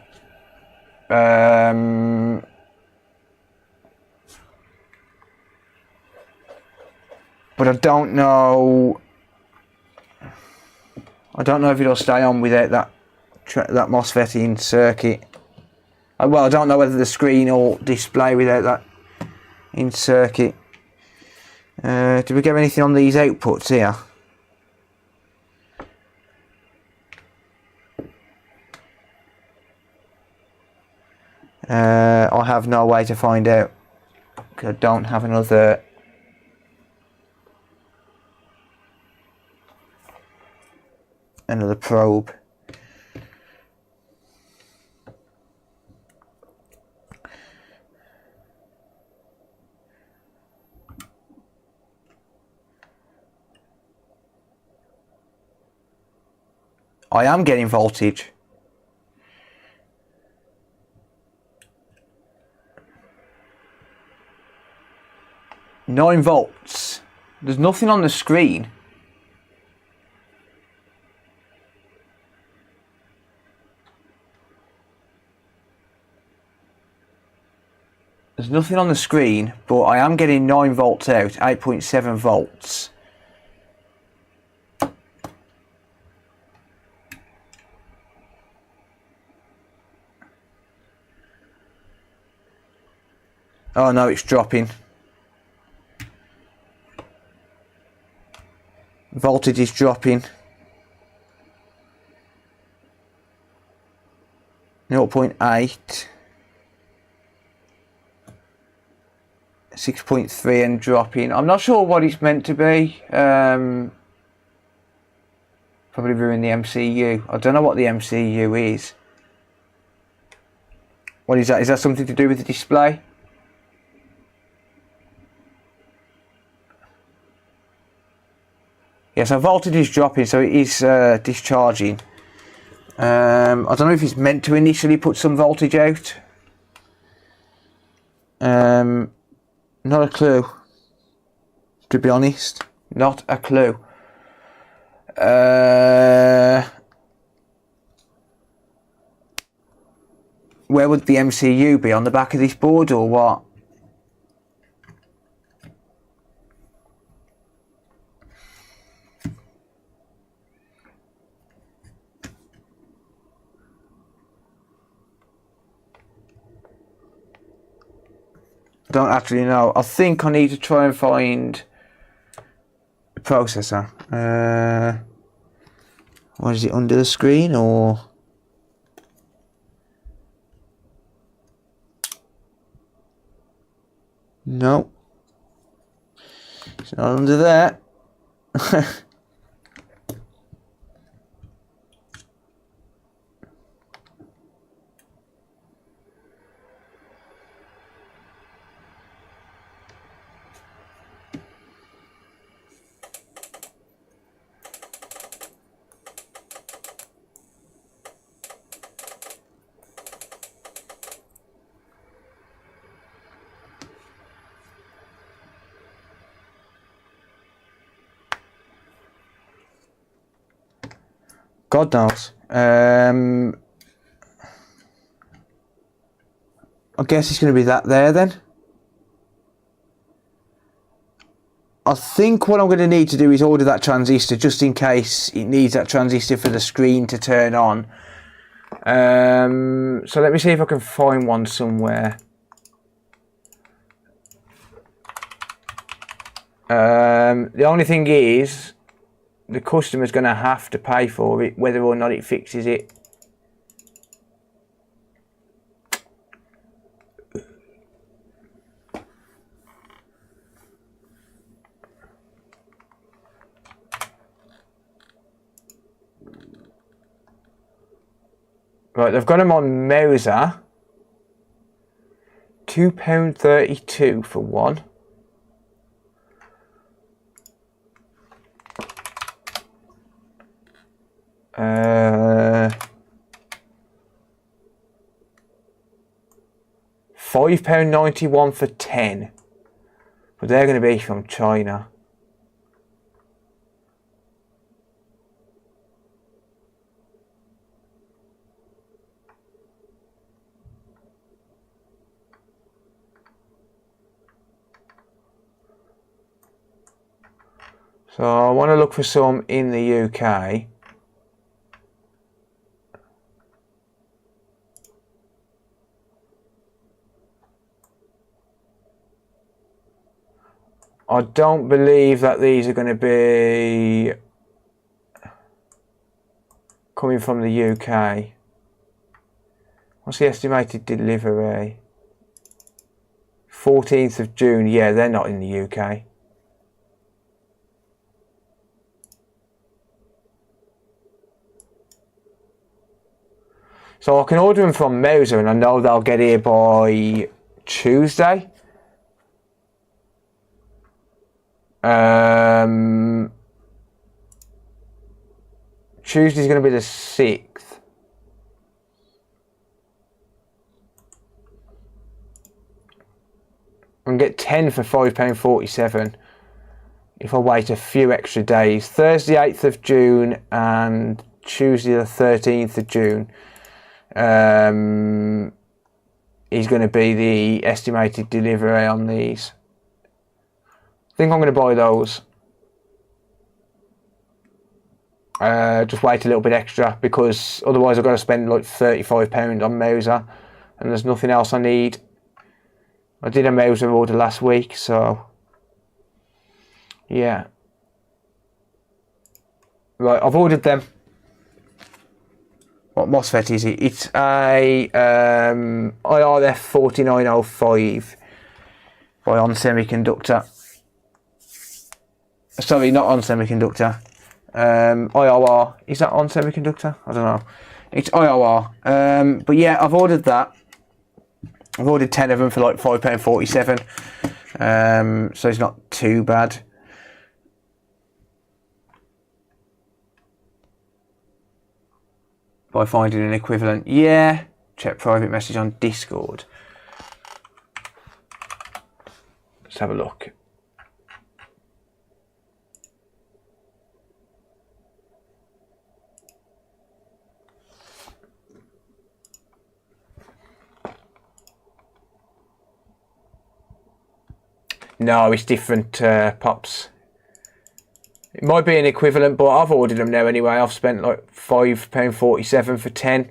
S1: But I don't know if it'll stay on without that MOSFET in circuit. Well, I don't know whether the screen will display without that in circuit. Do we get anything on these outputs here? I have no way to find out because I don't have another probe. I am getting voltage. Nine volts. There's nothing on the screen. There's nothing on the screen, but I am getting 9 volts out, 8.7 volts. Oh no, it's dropping. Voltage is dropping. 0.8. 6.3 and dropping. I'm not sure what it's meant to be. Probably ruin the MCU. I don't know what the MCU is. What is that? Is that something to do with the display? Yeah, so voltage is dropping, so it is discharging. I don't know if it's meant to initially put some voltage out. Not a clue, to be honest. Not a clue. Where would the MCU be? On the back of this board or what? Don't actually know. I think I need to try and find the processor. What is it, under the screen or? No, it's not under there. God knows. I guess it's going to be that there then. I think what I'm going to need to do is order that transistor just in case it needs that transistor for the screen to turn on. So let me see if I can find one somewhere. The only thing is, the customer's going to have to pay for it, whether or not it fixes it. Right, they've got them on Mouser. £2.32 for one. £5.91 for 10, but they're going to be from China. So I want to look for some in the UK. I don't believe that these are going to be coming from the UK. What's the estimated delivery? 14th of June. Yeah, they're not in the UK. So I can order them from Mouser and I know they'll get here by Tuesday. Tuesday's going to be the 6th. I can get 10 for £5.47 if I wait a few extra days. Thursday 8th of June and Tuesday the 13th of June is going to be the estimated delivery on these. I think I'm going to buy those. Just wait a little bit extra because otherwise I've got to spend like £35 on Mouser and there's nothing else I need. I did a Mouser order last week, so yeah. Right, I've ordered them. What MOSFET is it? It's a IRF 4905 by On Semiconductor. Sorry, not On Semiconductor. IOR. Is that On Semiconductor? I don't know. It's IOR. But yeah, I've ordered that. I've ordered 10 of them for like £5.47, so it's not too bad. By finding an equivalent, yeah. Check private message on Discord. Let's have a look. No, it's different, Pops. It might be an equivalent, but I've ordered them now anyway. I've spent like £5.47 for 10.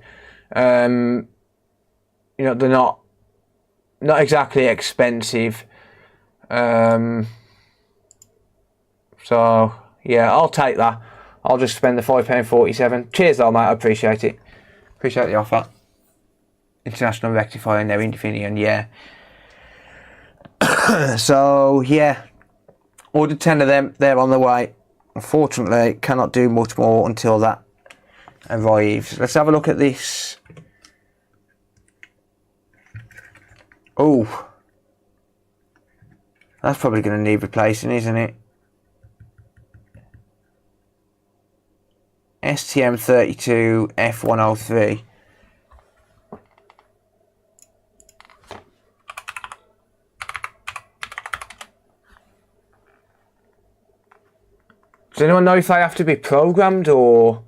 S1: You know, they're not exactly expensive. So yeah, I'll take that. I'll just spend the £5.47. Cheers though, mate. I appreciate it. Appreciate the offer. International rectifier now, Infineon, yeah. So yeah, ordered 10 of them. They're on the way. Unfortunately, cannot do much more until that arrives. Let's have a look at this. Oh, that's probably going to need replacing, isn't it? STM32 F103. Does anyone know if they have to be programmed or?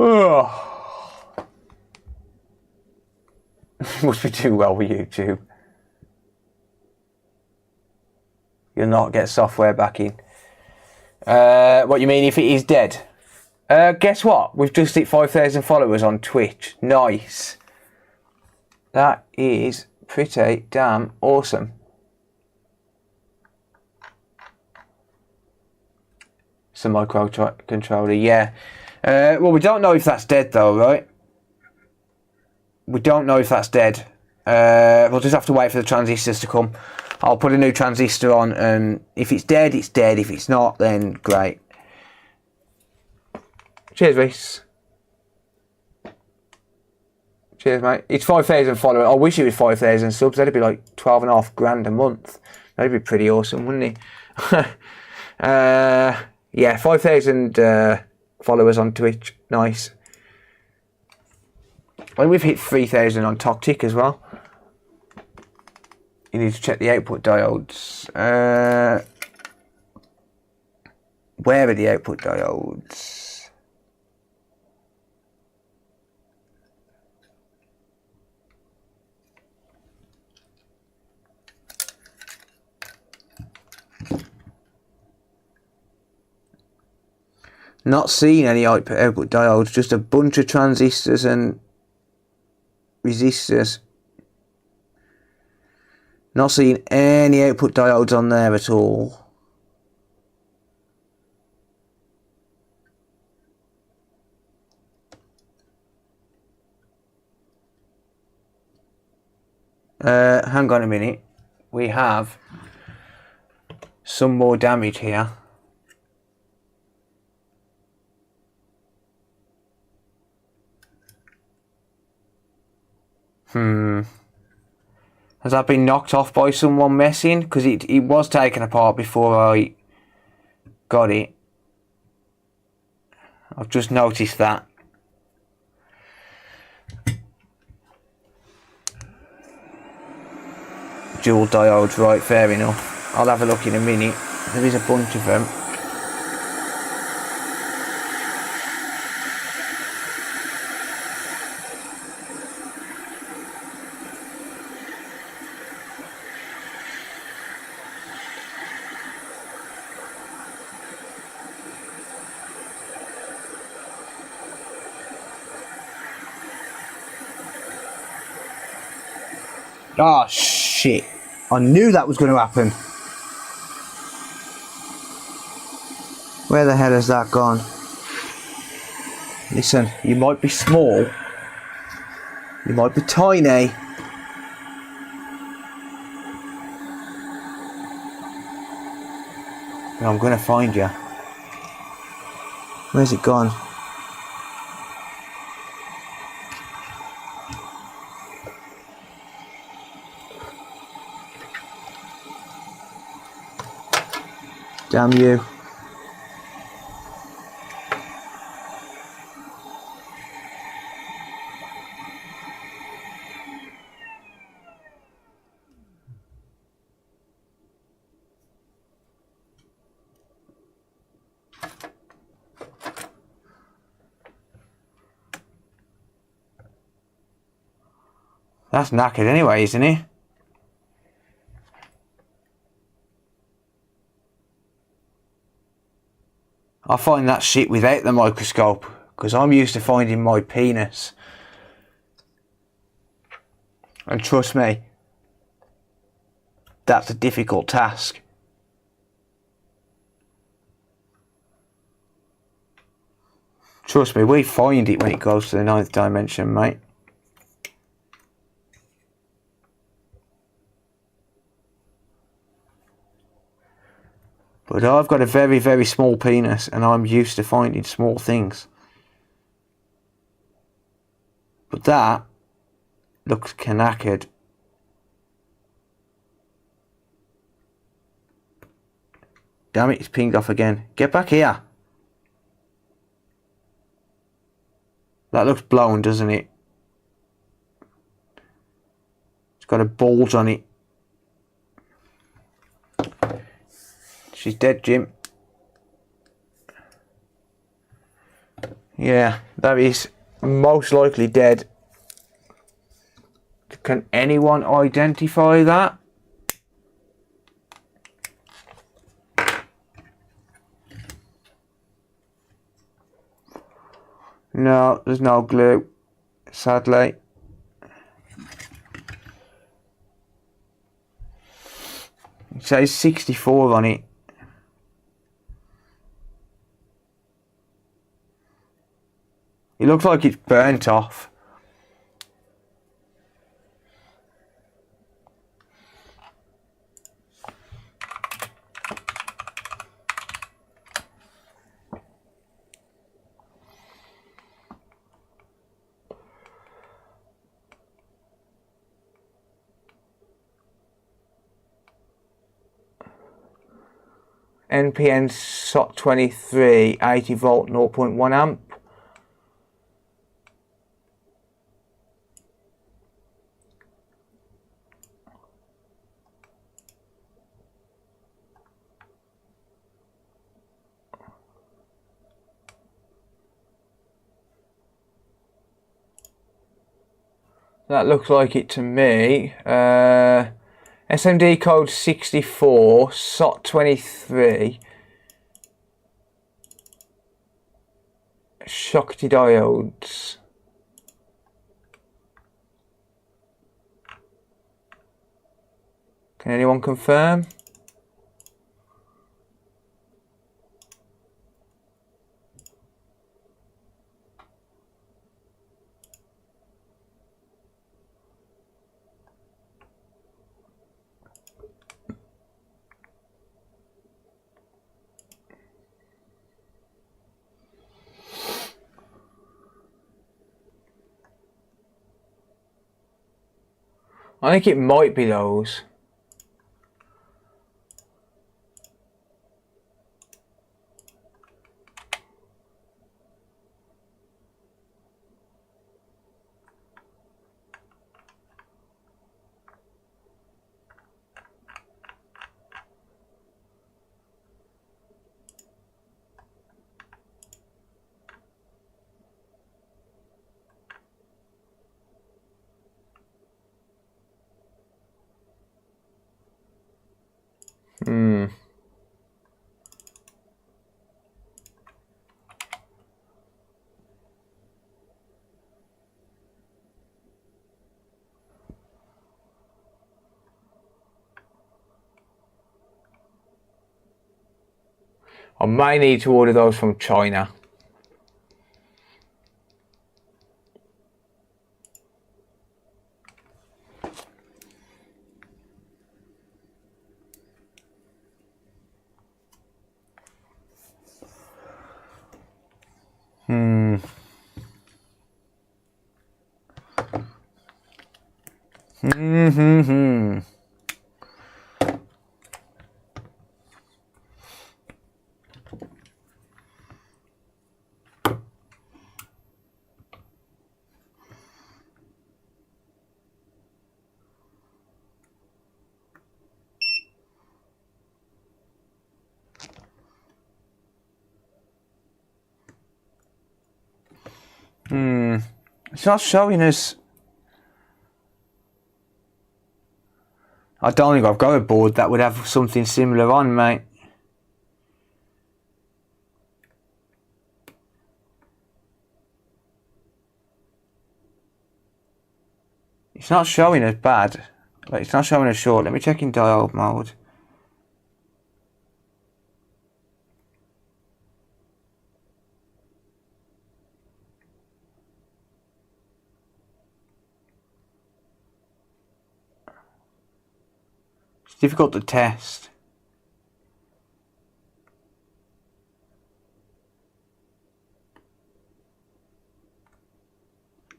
S1: Oh. Must be doing well with YouTube. You'll not get software back in. What you mean if it is dead? Guess what? We've just hit 5,000 followers on Twitch. Nice. That is pretty damn awesome. It's a microcontroller, yeah. Well, we don't know if that's dead though, right? We don't know if that's dead. We'll just have to wait for the transistors to come. I'll put a new transistor on, and if it's dead, it's dead. If it's not, then great. Cheers, Reese. Cheers, mate. It's 5,000 followers. I wish it was 5,000 subs. That'd be like 12.5 grand a month. That'd be pretty awesome, wouldn't it? Yeah, 5,000 followers on Twitch. Nice. Well, we've hit 3,000 on Toctic as well. You need to check the output diodes. Where are the output diodes? Not seeing any output diodes, just a bunch of transistors and resistors. Not seeing any output diodes on there at all. Hang on a minute. We have some more damage here. Has that been knocked off by someone messing? Because it was taken apart before I got it. I've just noticed that. Dual diodes, right, fair enough. I'll have a look in a minute. There is a bunch of them. Oh shit, I knew that was going to happen. Where the hell has that gone? Listen, you might be small, you might be tiny, but I'm gonna find you. Where's it gone? Damn you. That's knackered anyway, isn't it? I find that shit without the microscope, because I'm used to finding my penis. And trust me, that's a difficult task. Trust me, we find it when it goes to the 9th dimension, mate. But I've got a very, very small penis and I'm used to finding small things. But that looks knackered. Damn it, it's pinged off again. Get back here. That looks blown, doesn't it? It's got a bulge on it. She's dead, Jim. Yeah, that is most likely dead. Can anyone identify that? No, there's no glue, sadly. It says 64 on it. It looks like it's burnt off. NPN SOT 23, 80 volt, 0.1 amp. That looks like it to me. SMD code 64, SOT 23. Shakti diodes. Can anyone confirm? I think it might be those. I may need to order those from China. Hmm. It's not showing us. I don't think I've got a board that would have something similar on, mate. It's not showing us bad. Like, it's not showing us short. Let me check in diode mode. It's difficult to test.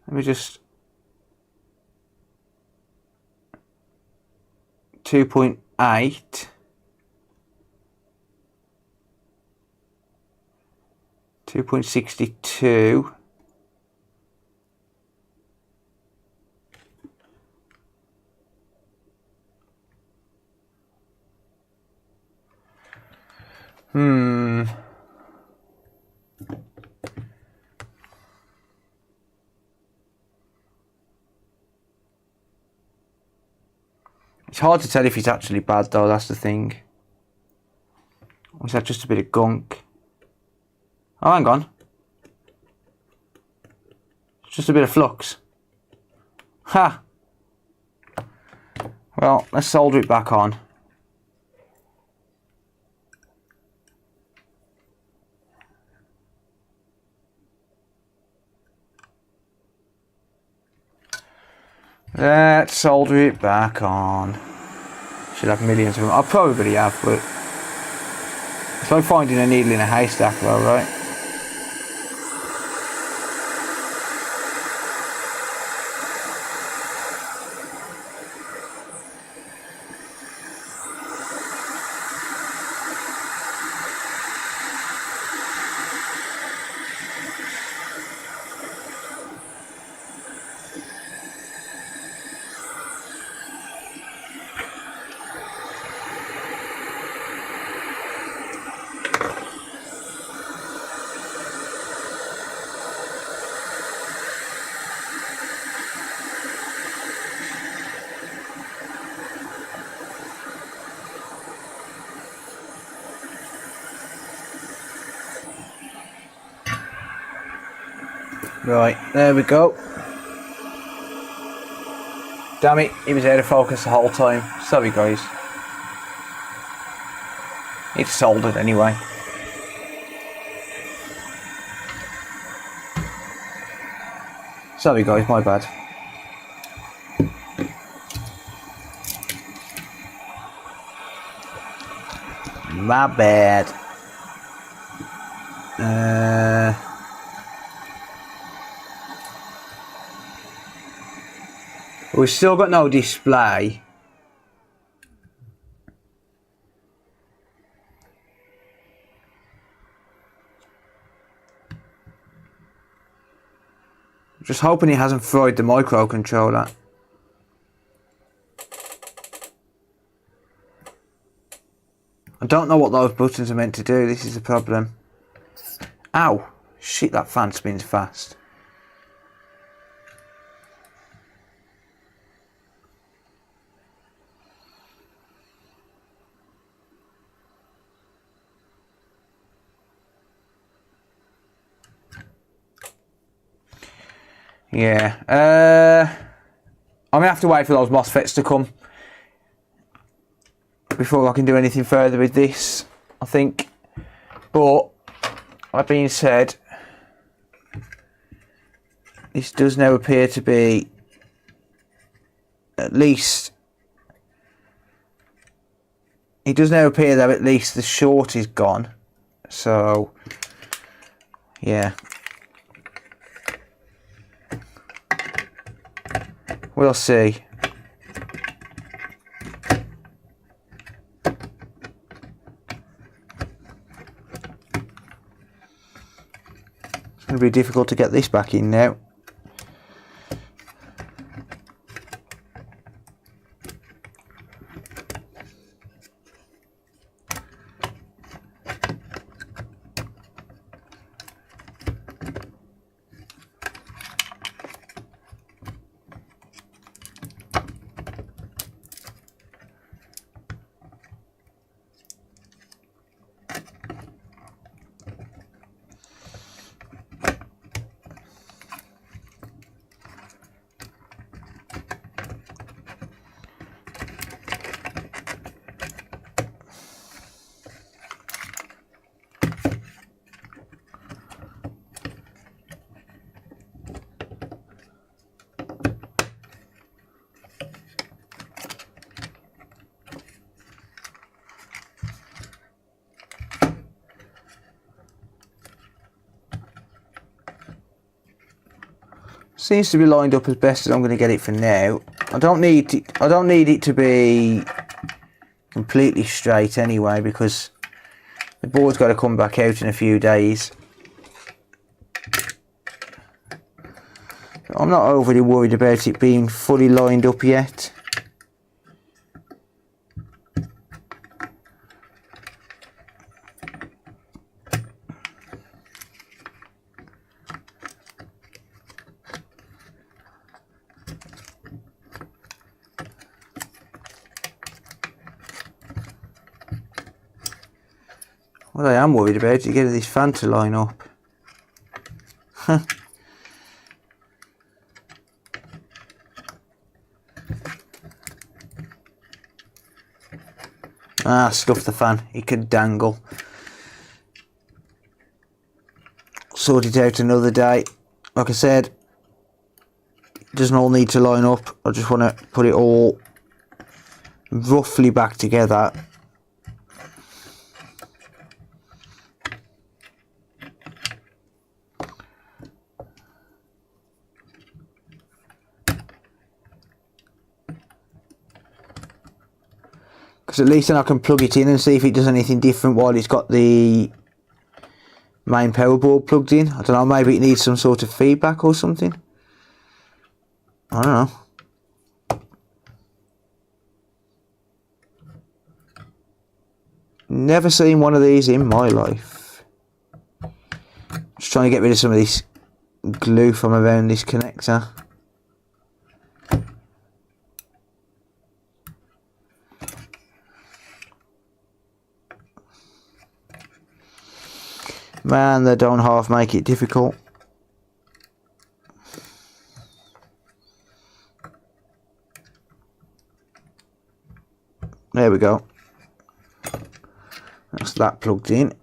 S1: Let me just 2.8 2.62 It's hard to tell if it's actually bad though, that's the thing. Or is that just a bit of gunk? Oh, hang on. It's just a bit of flux. Ha! Well, let's solder it back on. Let's solder it back on. Should have millions of them. I probably have, but it's like finding a needle in a haystack though, right? Right, there we go. Damn it, he was out of focus the whole time. Sorry guys. It's soldered anyway. Sorry guys, my bad. My bad. We've still got no display. Just hoping he hasn't fried the microcontroller. I don't know what those buttons are meant to do. This is the problem. Ow! Shit, that fan spins fast. Yeah, I'm gonna have to wait for those MOSFETs to come before I can do anything further with this, I think. But that being said, this does now appear to be at least. It does now appear that at least the short is gone. So, yeah. We'll see. be difficult to get this back in now. Seems to be lined up as best as I'm going to get it for now. I don't need it to be completely straight anyway, because the board's got to come back out in a few days. I'm not overly worried about it being fully lined up yet. What I am worried about is getting this fan to line up. Stuff the fan. It could dangle. Sort it out another day. Like I said, it doesn't all need to line up. I just want to put it all roughly back together. Because at least then I can plug it in and see if it does anything different while it's got the main power board plugged in. I don't know, maybe it needs some sort of feedback or something. I don't know. Never seen one of these in my life. Just trying to get rid of some of this glue from around this connector. Man, they don't half make it difficult. There we go. That's that plugged in.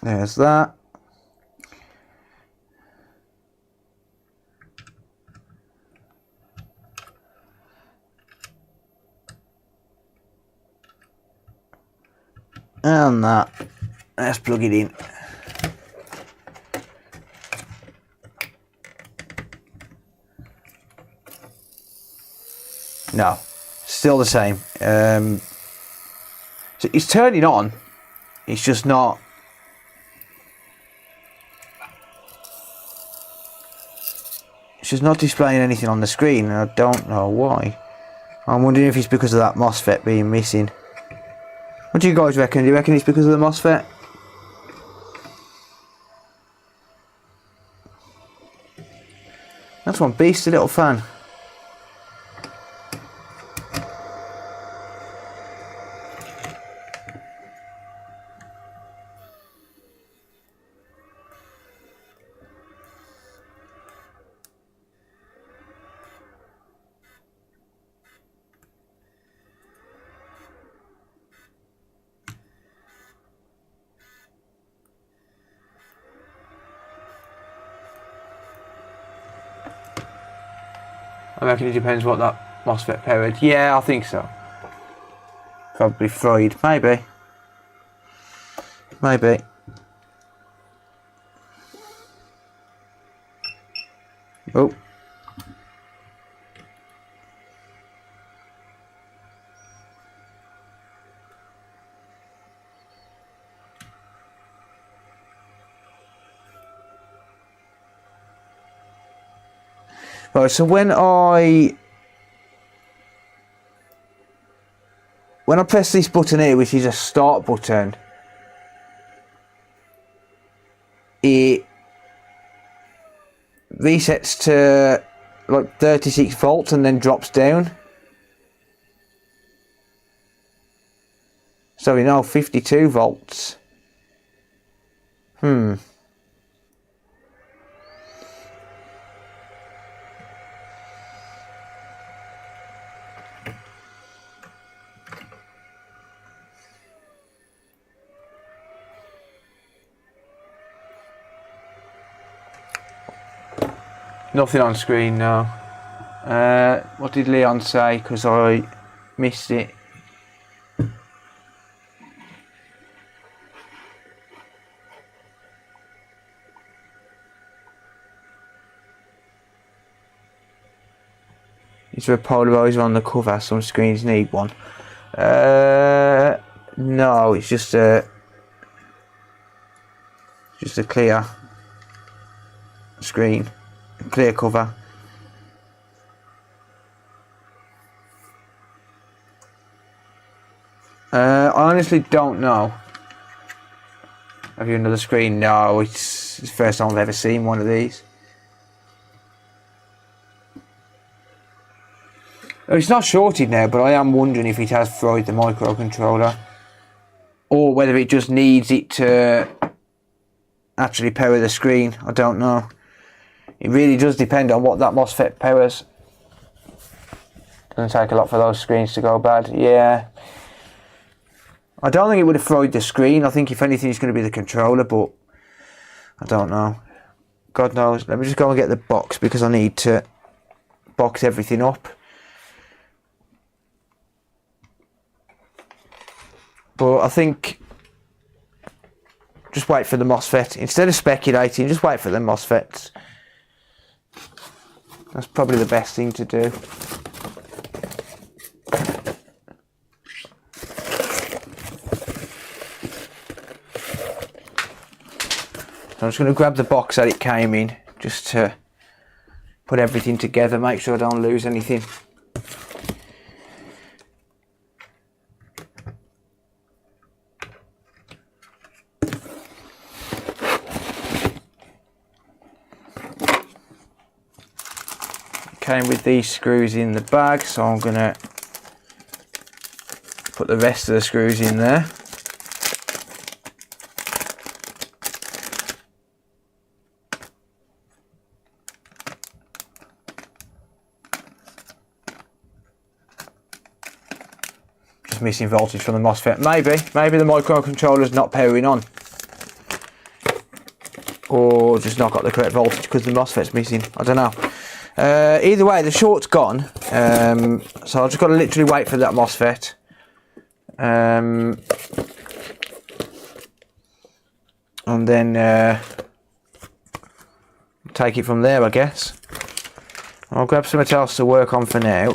S1: There's that. And that. Let's plug it in. No, still the same. So it's turning on. It's just not. It's just not displaying anything on the screen, and I don't know why. I'm wondering if it's because of that MOSFET being missing. What do you guys reckon? Do you reckon it's because of the MOSFET? That's one beastly little fan. I reckon it depends what that MOSFET powered. Yeah, I think so. Probably fried, maybe. Maybe. Oh. Right, so when I press this button here, which is a start button, it resets to like 36 volts and then drops down. Sorry, no, 52 volts. Nothing on screen now. What did Leon say? Because I missed it. Is there a polarizer on the cover? Some screens need one. No, it's just a clear screen, clear cover. I honestly don't know. Have you another screen? No, it's the first time I've ever seen one of these. It's not shorted now, but I am wondering if it has fried the microcontroller, or whether it just needs it to actually power the screen. I don't know. It really does depend on what that MOSFET powers. Doesn't take a lot for those screens to go bad. Yeah. I don't think it would have fried the screen. I think if anything it's going to be the controller, but I don't know. God knows. Let me just go and get the box because I need to box everything up. But I think just wait for the MOSFET. Instead of speculating, just wait for the MOSFETs. That's probably the best thing to do. So I'm just going to grab the box that it came in, just to put everything together, make sure I don't lose anything. Came with these screws in the bag, so I'm going to put the rest of the screws in there. Just missing voltage from the MOSFET. Maybe the microcontroller's not powering on, or just not got the correct voltage because the MOSFET's missing. I don't know. Either way, the short's gone, so I've just got to literally wait for that MOSFET. And then take it from there, I guess. I'll grab something else to work on for now.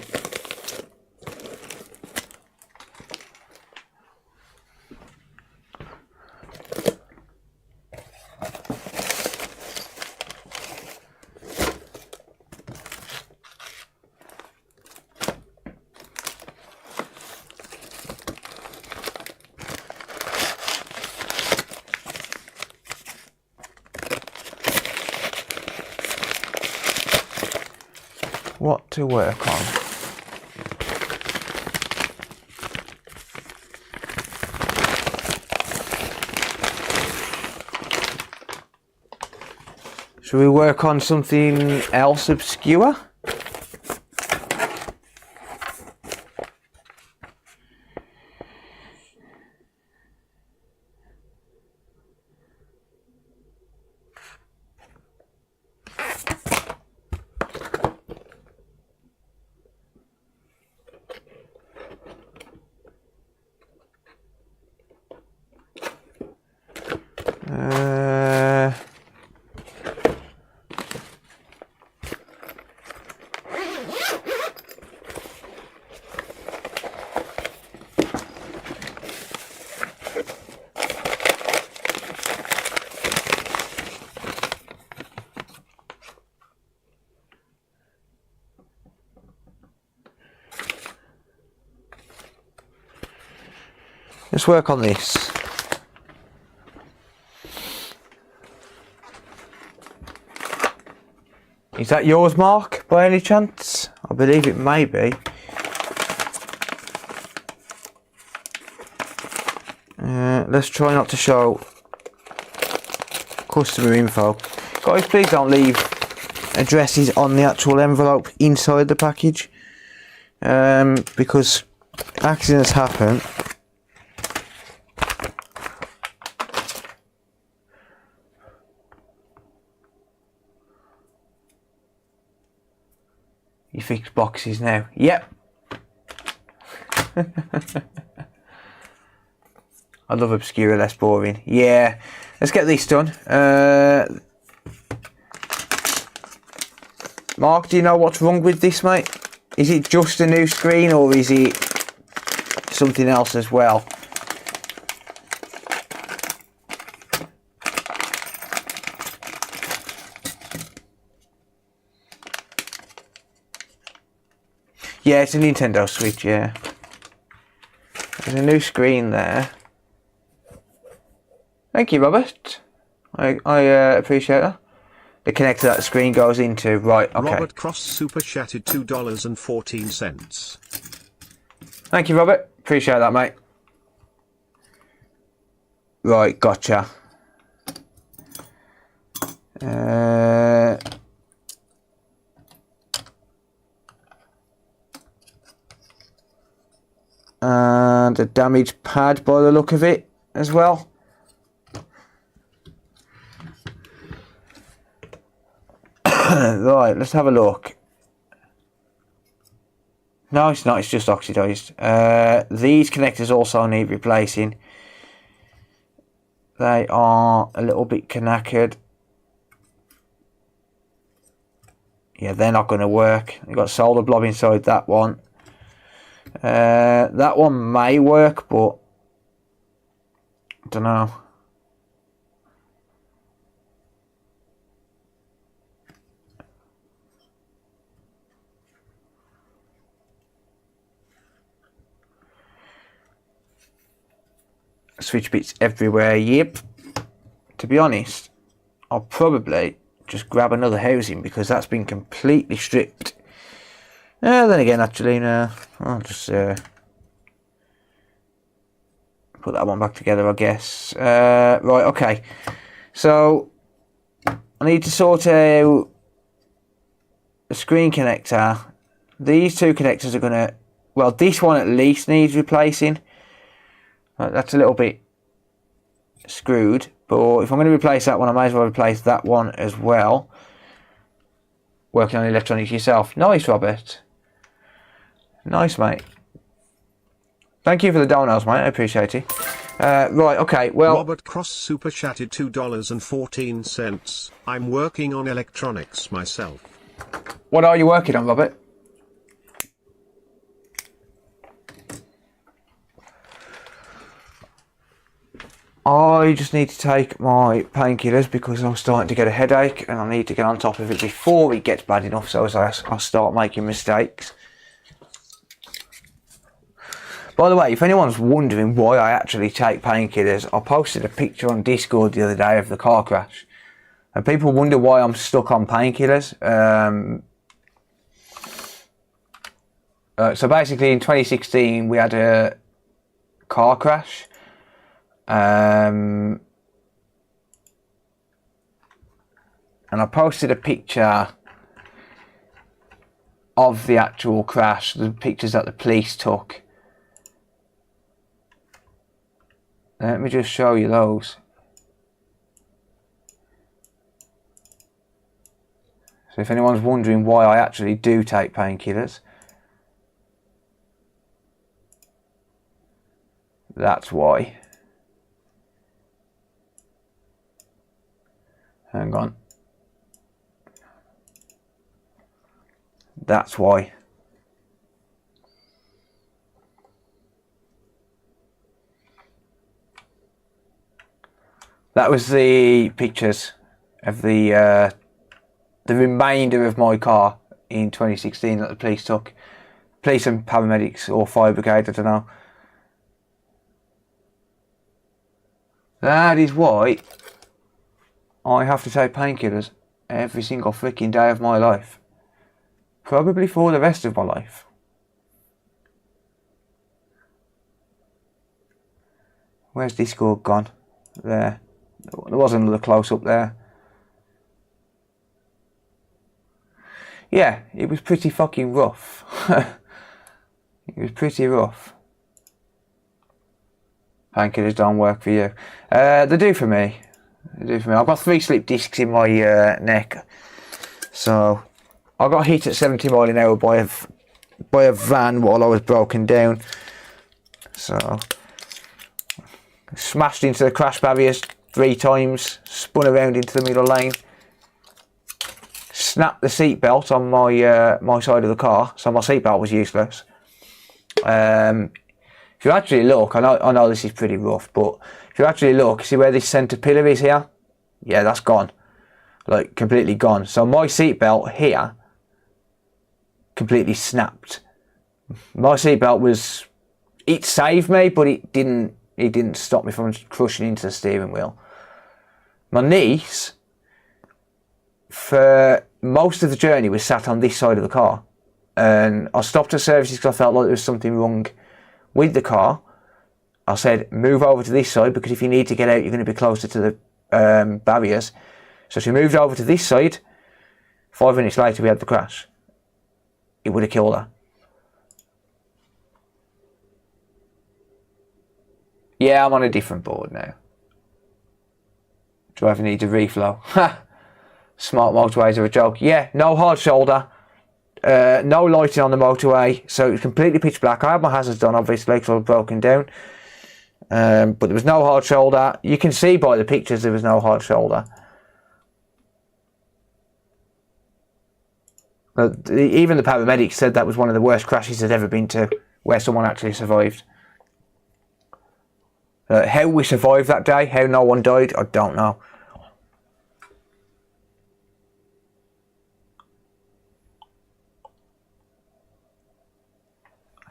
S1: What to work on. Should we work on something else obscure? Let's work on this. Is that yours, Mark, by any chance? I believe it may be. Let's try not to show customer info. Guys, please don't leave addresses on the actual envelope inside the package, because accidents happen. You fix boxes now. Yep. I love obscure, less boring. Yeah. Let's get this done. Mark, do you know what's wrong with this, mate? Is it just a new screen or is it something else as well? Yeah, it's a Nintendo Switch, yeah. There's a new screen there. Thank you, Robert. I appreciate that. The connector that the screen goes into. Right, okay.
S2: Robert Cross super chatted $2.14.
S1: Thank you, Robert. Appreciate that, mate. Right, gotcha. And a damaged pad by the look of it as well. Right, let's have a look. No, it's not, it's just oxidized. These connectors also need replacing. They are a little bit knackered. Yeah, they're not going to work. You've got solder blob inside that one. That one may work, but I don't know. Switch bits everywhere, yep. To be honest, I'll probably just grab another housing because that's been completely stripped. Then again, actually, no, I'll just put that one back together, I guess. Right, okay. So, I need to sort out the screen connector. These two connectors are going to... Well, this one at least needs replacing. That's a little bit screwed, but if I'm going to replace that one, I might as well replace that one as well. Working on electronics yourself. Nice, Robert. Nice, mate. Thank you for the donos, mate. I appreciate it. Right, okay, well...
S2: Robert Cross super chatted $2.14. I'm working on electronics myself.
S1: What are you working on, Robert? I just need to take my painkillers because I'm starting to get a headache and I need to get on top of it before it gets bad enough so as I start making mistakes. By the way, if anyone's wondering why I actually take painkillers, I posted a picture on Discord the other day of the car crash. And people wonder why I'm stuck on painkillers. So basically in 2016 we had a car crash. And I posted a picture of the actual crash, the pictures that the police took. Let me just show you those. So if anyone's wondering why I actually do take painkillers, that's why. Hang on. That's why. That was the pictures of the remainder of my car in 2016 that the police took. Police and paramedics or fire brigade, I don't know. That is why I have to take painkillers every single freaking day of my life. Probably for the rest of my life. Where's Discord gone? There. There was another close-up there. Yeah, it was pretty fucking rough. It was pretty rough. Painkillers don't work for you. They do for me. They do for me. I've got 3 slip discs in my neck. So I got hit at 70 miles an hour by a van while I was broken down. So smashed into the crash barriers 3 times, spun around into the middle lane, snapped the seatbelt on my side of the car, so my seatbelt was useless. If you actually look, I know this is pretty rough, but if you actually look, see where this centre pillar is here? Yeah, that's gone. Like, completely gone. So my seatbelt here completely snapped. My seatbelt was... It saved me, but it didn't stop me from crushing into the steering wheel. My niece, for most of the journey, was sat on this side of the car. And I stopped at services because I felt like there was something wrong with the car. I said, move over to this side, because if you need to get out, you're going to be closer to the barriers. So she moved over to this side. 5 minutes later, we had the crash. It would have killed her. Yeah, I'm on a different board now. Driver needs a reflow. Ha! Smart motorways are a joke. Yeah, no hard shoulder. No lighting on the motorway. So it was completely pitch black. I had my hazards done, obviously, because I was broken down. But there was no hard shoulder. You can see by the pictures there was no hard shoulder. Even the paramedics said that was one of the worst crashes they'd ever been to, where someone actually survived. How we survived that day, how no one died, I don't know.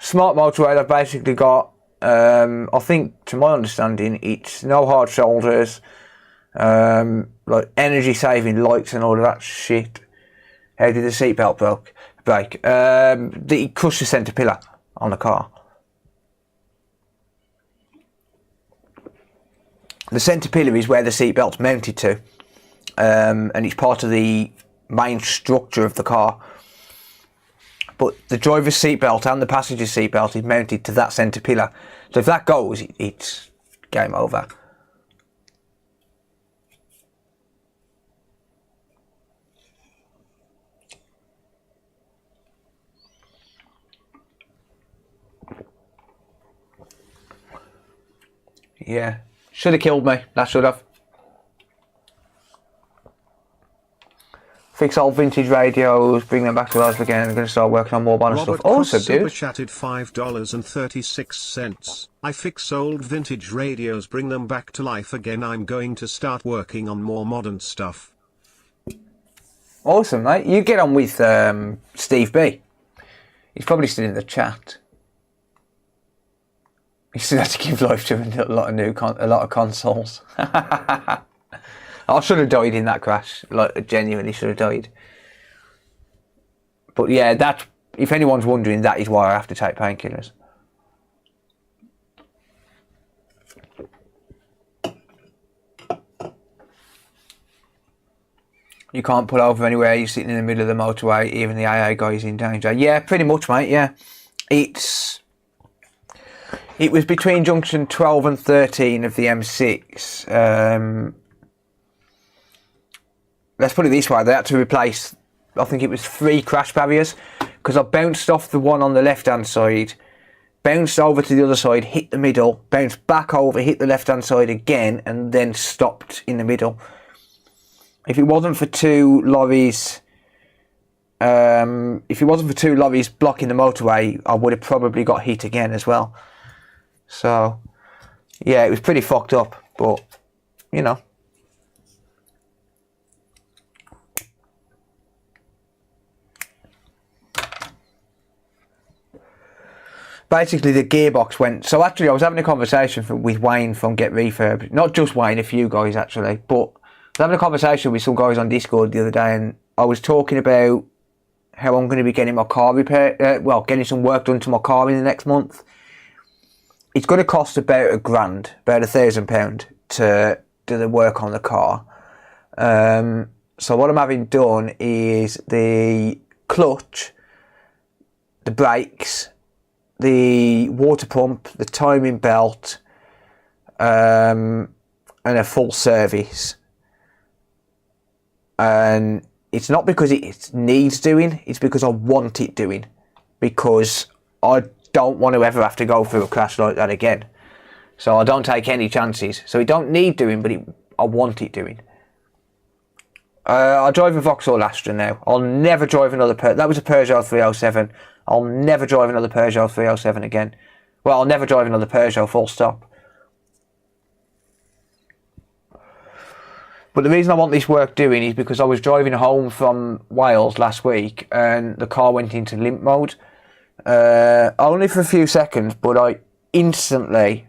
S1: Smart motorway, they've basically got, I think, to my understanding, it's no hard shoulders, like energy saving lights and all of that shit. How did the seatbelt break? It crushed the centre pillar on the car. The centre pillar is where the seatbelt's mounted to, and it's part of the main structure of the car. But the driver's seatbelt and the passenger's seatbelt is mounted to that centre pillar. So if that goes, it's game over. Yeah. Should have killed me. That should have. Fix old vintage radios, bring them back to life again. I'm going to start working on more bonus stuff. Awesome, dude.
S2: Super chatted $5.36. I fix old vintage radios, bring them back to life again. I'm going to start working on more modern stuff.
S1: Awesome, mate. You get on with Steve B. He's probably still in the chat. He still had to give life to a lot of consoles. I should have died in that crash. Like, genuinely should have died. But yeah, that, if anyone's wondering, that is why I have to take painkillers. You can't pull over anywhere. You're sitting in the middle of the motorway. Even the AA guy is in danger. Yeah, pretty much, mate. Yeah, it was between junction 12 and 13 of the M6. Let's put it this way, they had to replace, I think it was 3 crash barriers, because I bounced off the one on the left hand side, bounced over to the other side, hit the middle, bounced back over, hit the left hand side again, and then stopped in the middle. If it wasn't for 2 lorries, blocking the motorway, I would have probably got hit again as well. So yeah, it was pretty fucked up, but you know. basically the gearbox went. So actually, I was having a conversation with Wayne from Get Refurb. Not just Wayne, a few guys actually. But I was having a conversation with some guys on Discord the other day, and I was talking about how I'm going to be getting my car repaired. Getting some work done to my car in the next month. It's going to cost about £1,000, about £1,000 to do the work on the car. So what I'm having done is the clutch, the brakes, the water pump, the timing belt, and a full service. And it's not because it needs doing, it's because I want it doing. Because I don't want to ever have to go through a crash like that again. So I don't take any chances. So it don't need doing, but I want it doing. I drive a Vauxhall Astra now. I'll never drive another that was a Peugeot 307. I'll never drive another Peugeot 307 again. Well, I'll never drive another Peugeot, full stop. But the reason I want this work doing is because I was driving home from Wales last week and the car went into limp mode. Only for a few seconds, but I instantly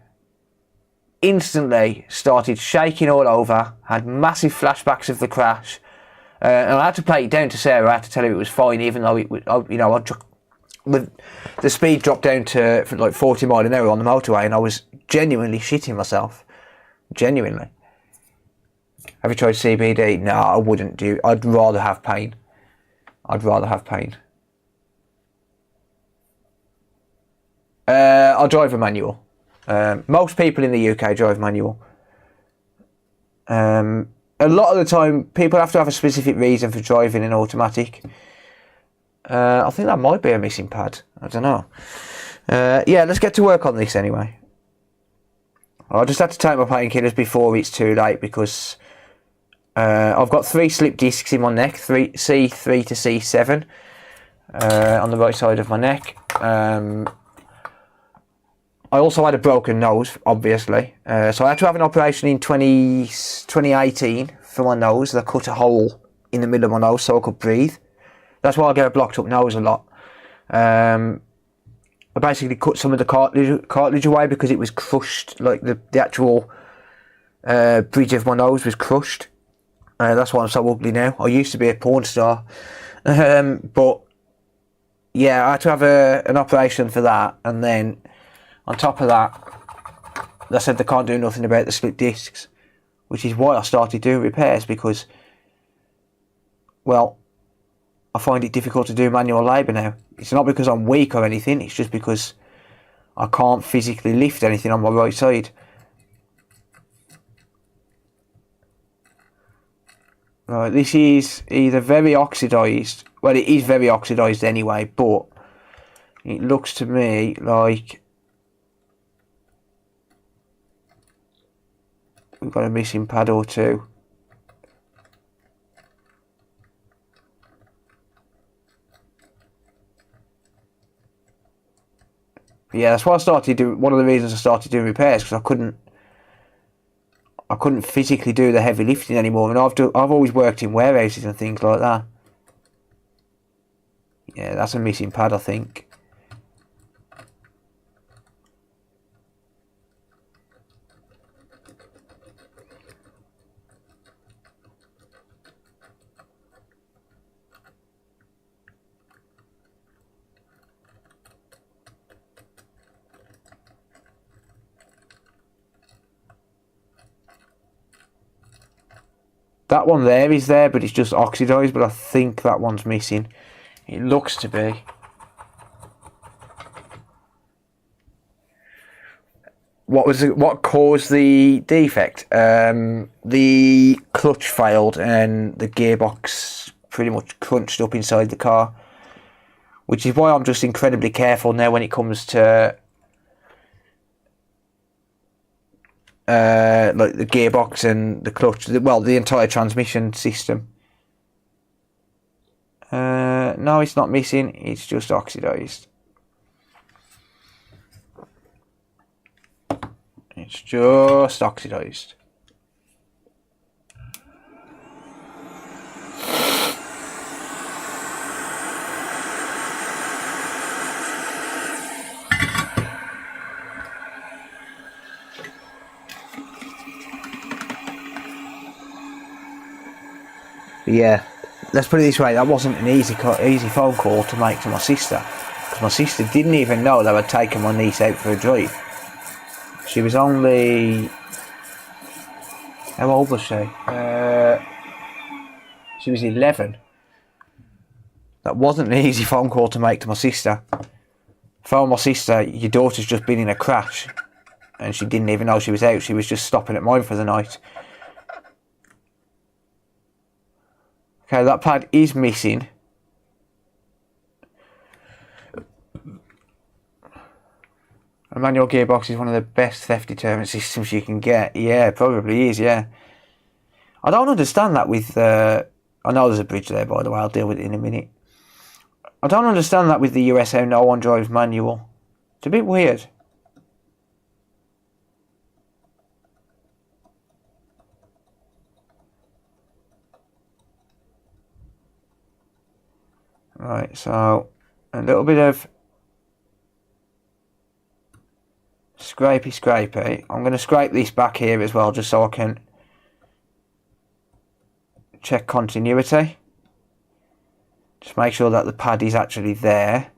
S1: started shaking all over, had massive flashbacks of the crash, and I had to play it down to Sarah. I had to tell her it was fine, even though it was, the speed dropped down to like 40 miles an hour on the motorway, and I was genuinely shitting myself. Genuinely. Have you tried CBD? No, I wouldn't do. I'd rather have pain. I drive a manual. Most people in the UK drive manual. A lot of the time, people have to have a specific reason for driving an automatic. I think that might be a missing pad. I don't know. Yeah, let's get to work on this anyway. I just had to take my painkillers before it's too late because I've got 3 slip discs in my neck, C3 to C7 on the right side of my neck. I also had a broken nose, obviously. So I had to have an operation in 2018 for my nose. They cut a hole in the middle of my nose so I could breathe. That's why I get a blocked up nose a lot. I basically cut some of the cartilage away because it was crushed. Like the actual bridge of my nose was crushed. That's why I'm so ugly now. I used to be a porn star. But yeah, I had to have an operation for that, and then on top of that, they said they can't do nothing about the split discs, which is why I started doing repairs, because, well, I find it difficult to do manual labour now. It's not because I'm weak or anything, it's just because I can't physically lift anything on my right side. Right, this is either very oxidised, well, it is very oxidised anyway, but it looks to me like we've got a missing pad or two. But yeah, that's why I started doing. One of the reasons I started doing repairs, because I couldn't physically do the heavy lifting anymore, and I've always worked in warehouses and things like that. Yeah, that's a missing pad, I think. That one there is there, but it's just oxidised, but I think that one's missing. It looks to be. What caused the defect? The clutch failed and the gearbox pretty much crunched up inside the car, which is why I'm just incredibly careful now when it comes to like the gearbox and the clutch, well, the entire transmission system. No, it's not missing, it's just oxidised. It's just oxidised. yeah, let's put it this way, that wasn't an easy phone call to make to my sister, because my sister didn't even know that I'd taken my niece out for a drive. She was only, how old was she? She was 11. That wasn't an easy phone call to make to my sister. Phone my sister, your daughter's just been in a crash, and she didn't even know she was out. She was just stopping at mine for the night. Okay, that pad is missing. A manual gearbox is one of the best theft deterrent systems you can get. Yeah, it probably is, yeah. I don't understand that with... I know there's a bridge there, by the way. I'll deal with it in a minute. I don't understand that with the US, how no one drives manual. It's a bit weird. Right, so a little bit of scrapey. I'm going to scrape this back here as well, just so I can check continuity. Just make sure that the pad is actually there.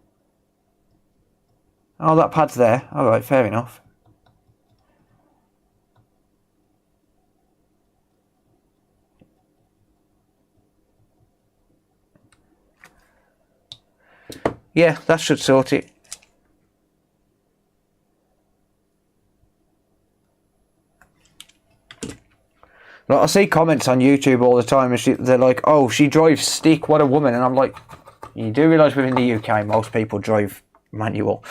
S1: Oh, that pad's there. Alright, fair enough. Yeah, that should sort it. Like, I see comments on YouTube all the time and they're like, oh, she drives stick, what a woman. And I'm like, you do realise within the UK most people drive manual.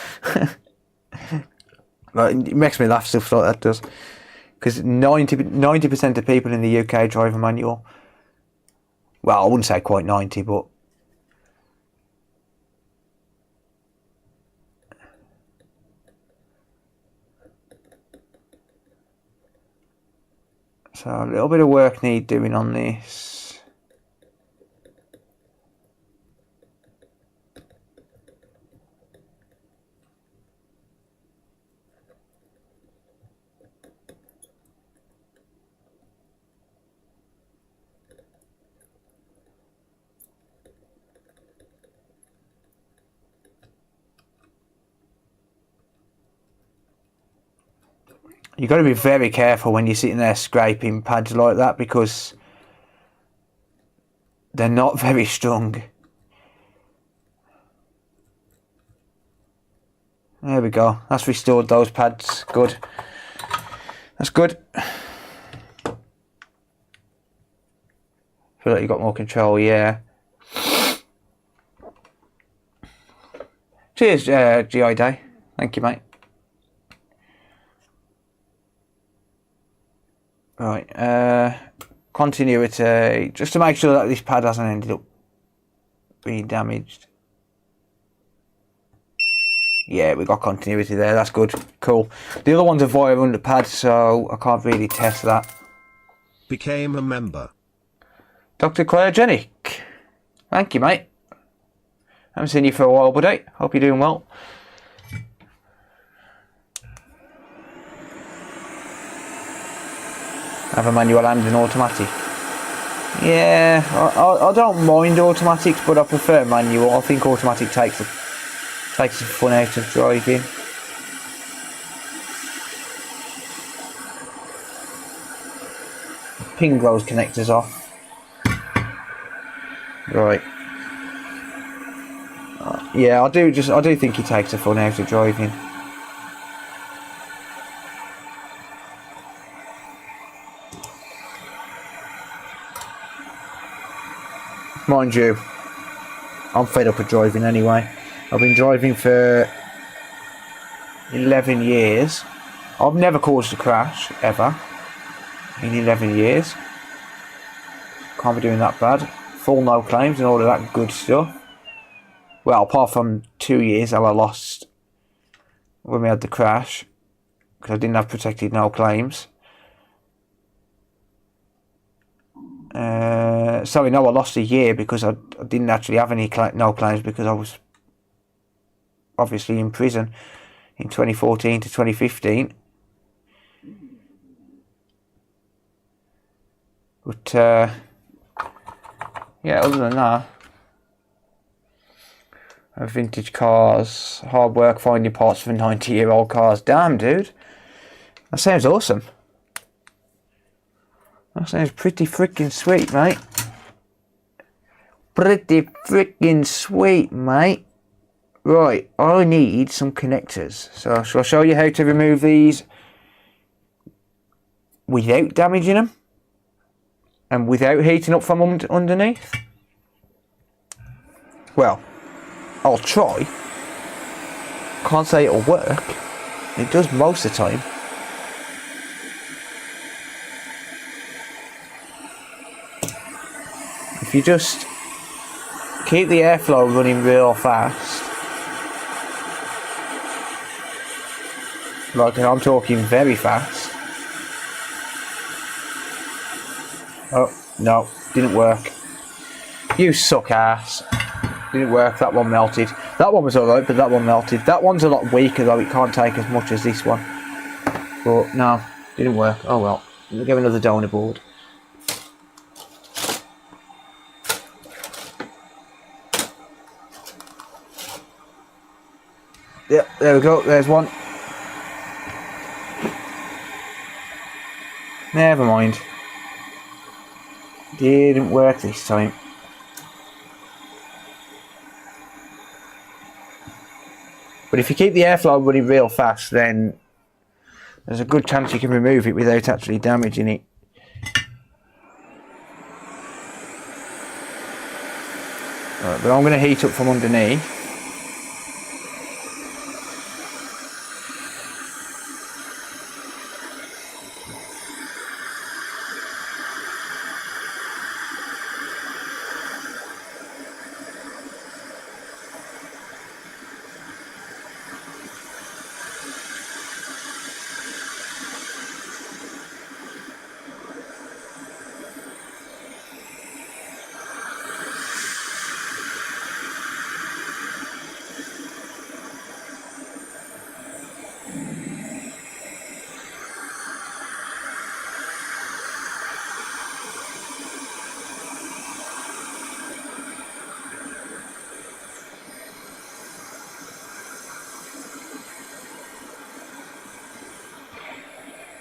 S1: Like, it makes me laugh, stuff like that does. Because 90% of people in the UK drive a manual. Well, I wouldn't say quite 90, but... So a little bit of work need doing on this. You've got to be very careful when you're sitting there scraping pads like that, because they're not very strong. There we go. That's restored those pads. Good. That's good. Feel like you got more control, yeah. Cheers, GI Day. Thank you, mate. Right, continuity, just to make sure that this pad hasn't ended up being damaged. Yeah, we got continuity there, that's good, cool. The other one's a wire under pad, so I can't really test that.
S2: Became a member.
S1: Dr. Cryogenic, thank you, mate. Haven't seen you for a while, buddy. Hope you're doing well. Have a manual and an automatic. Yeah, I don't mind automatics, but I prefer manual. I think automatic takes the fun out of driving. Ping those connectors off. Right. Yeah, I do think he takes the fun out of driving. Mind you, I'm fed up of driving anyway. I've been driving for 11 years. I've never caused a crash, ever, in 11 years. Can't be doing that bad. Full no claims and all of that good stuff. Well, apart from 2 years that I lost when we had the crash, because I didn't have protected no claims. Sorry, no, I lost a year because I didn't actually have any no claims, because I was obviously in prison in 2014 to 2015. But yeah, other than that, vintage cars, hard work finding parts for 90-year-old cars. Damn, dude. That sounds awesome. That sounds pretty freaking sweet, mate. Pretty freaking sweet, mate. Right, I need some connectors. So shall I show you how to remove these without damaging them? And without heating up from underneath? Well, I'll try. Can't say it'll work. It does most of the time. If you just keep the airflow running real fast, like I'm talking very fast. Oh, no, didn't work. You suck ass. Didn't work, that one melted. That one was alright, but that one melted. That one's a lot weaker though, it can't take as much as this one. But no, didn't work. Oh well, we'll give another donor board. Yep, there we go, there's one. Never mind. Didn't work this time. But if you keep the airflow running real fast, then there's a good chance you can remove it without actually damaging it. Right, but I'm going to heat up from underneath.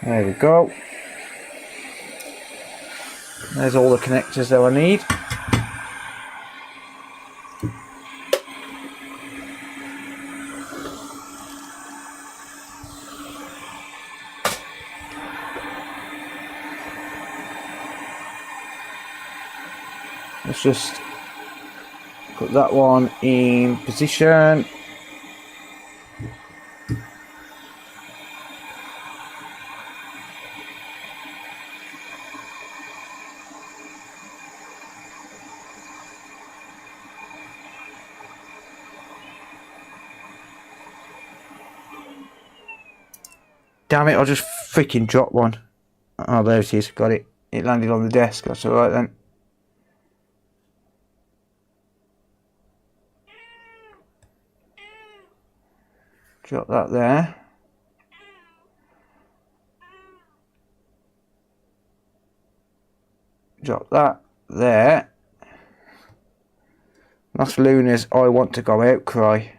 S1: There we go. There's all the connectors that I need. Let's just put that one in position. Damn it, I just freaking dropped one. Oh, there it is, got it. It landed on the desk, that's alright then. Drop that there. Drop that there. That's Luna's I Want to Go Out cry.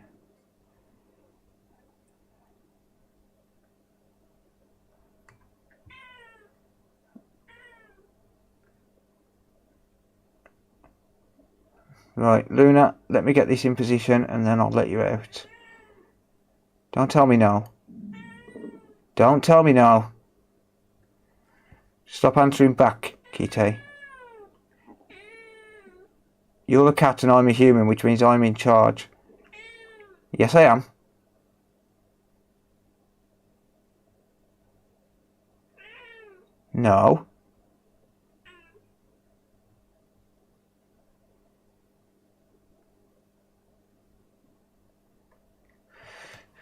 S1: Right, Luna, let me get this in position and then I'll let you out. Don't tell me no. Don't tell me no. Stop answering back, Kitty. You're a cat and I'm a human, which means I'm in charge. Yes, I am. No.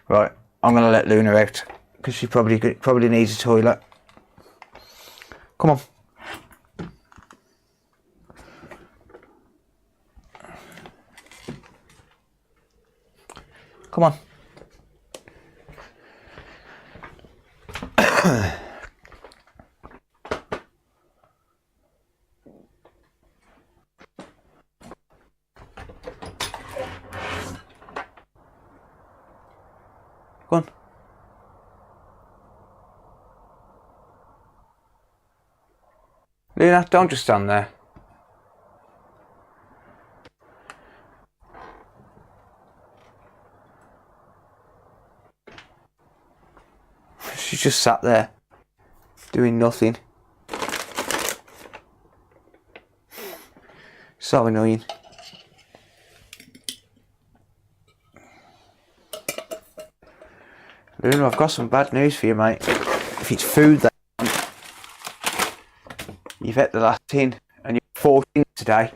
S1: Right, I'm going to let Luna out because she probably needs a toilet. Come on. Come on. Go on. Luna, don't just stand there. She just sat there, doing nothing. So annoying. Luna, I've got some bad news for you, mate. If it's food that you've ate the last tin and you're 14 today.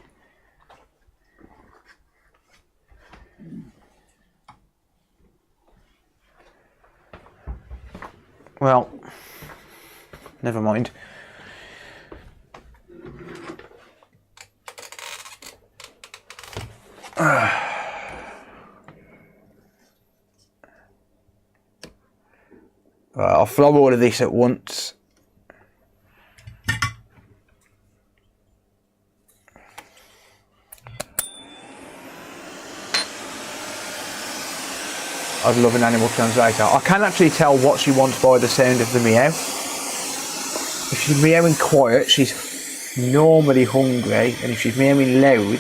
S1: Well, never mind. Right, I'll throw all of this at once. I'd love an animal translator. I can actually tell what she wants by the sound of the meow. If she's meowing quiet, she's normally hungry, and if she's meowing loud,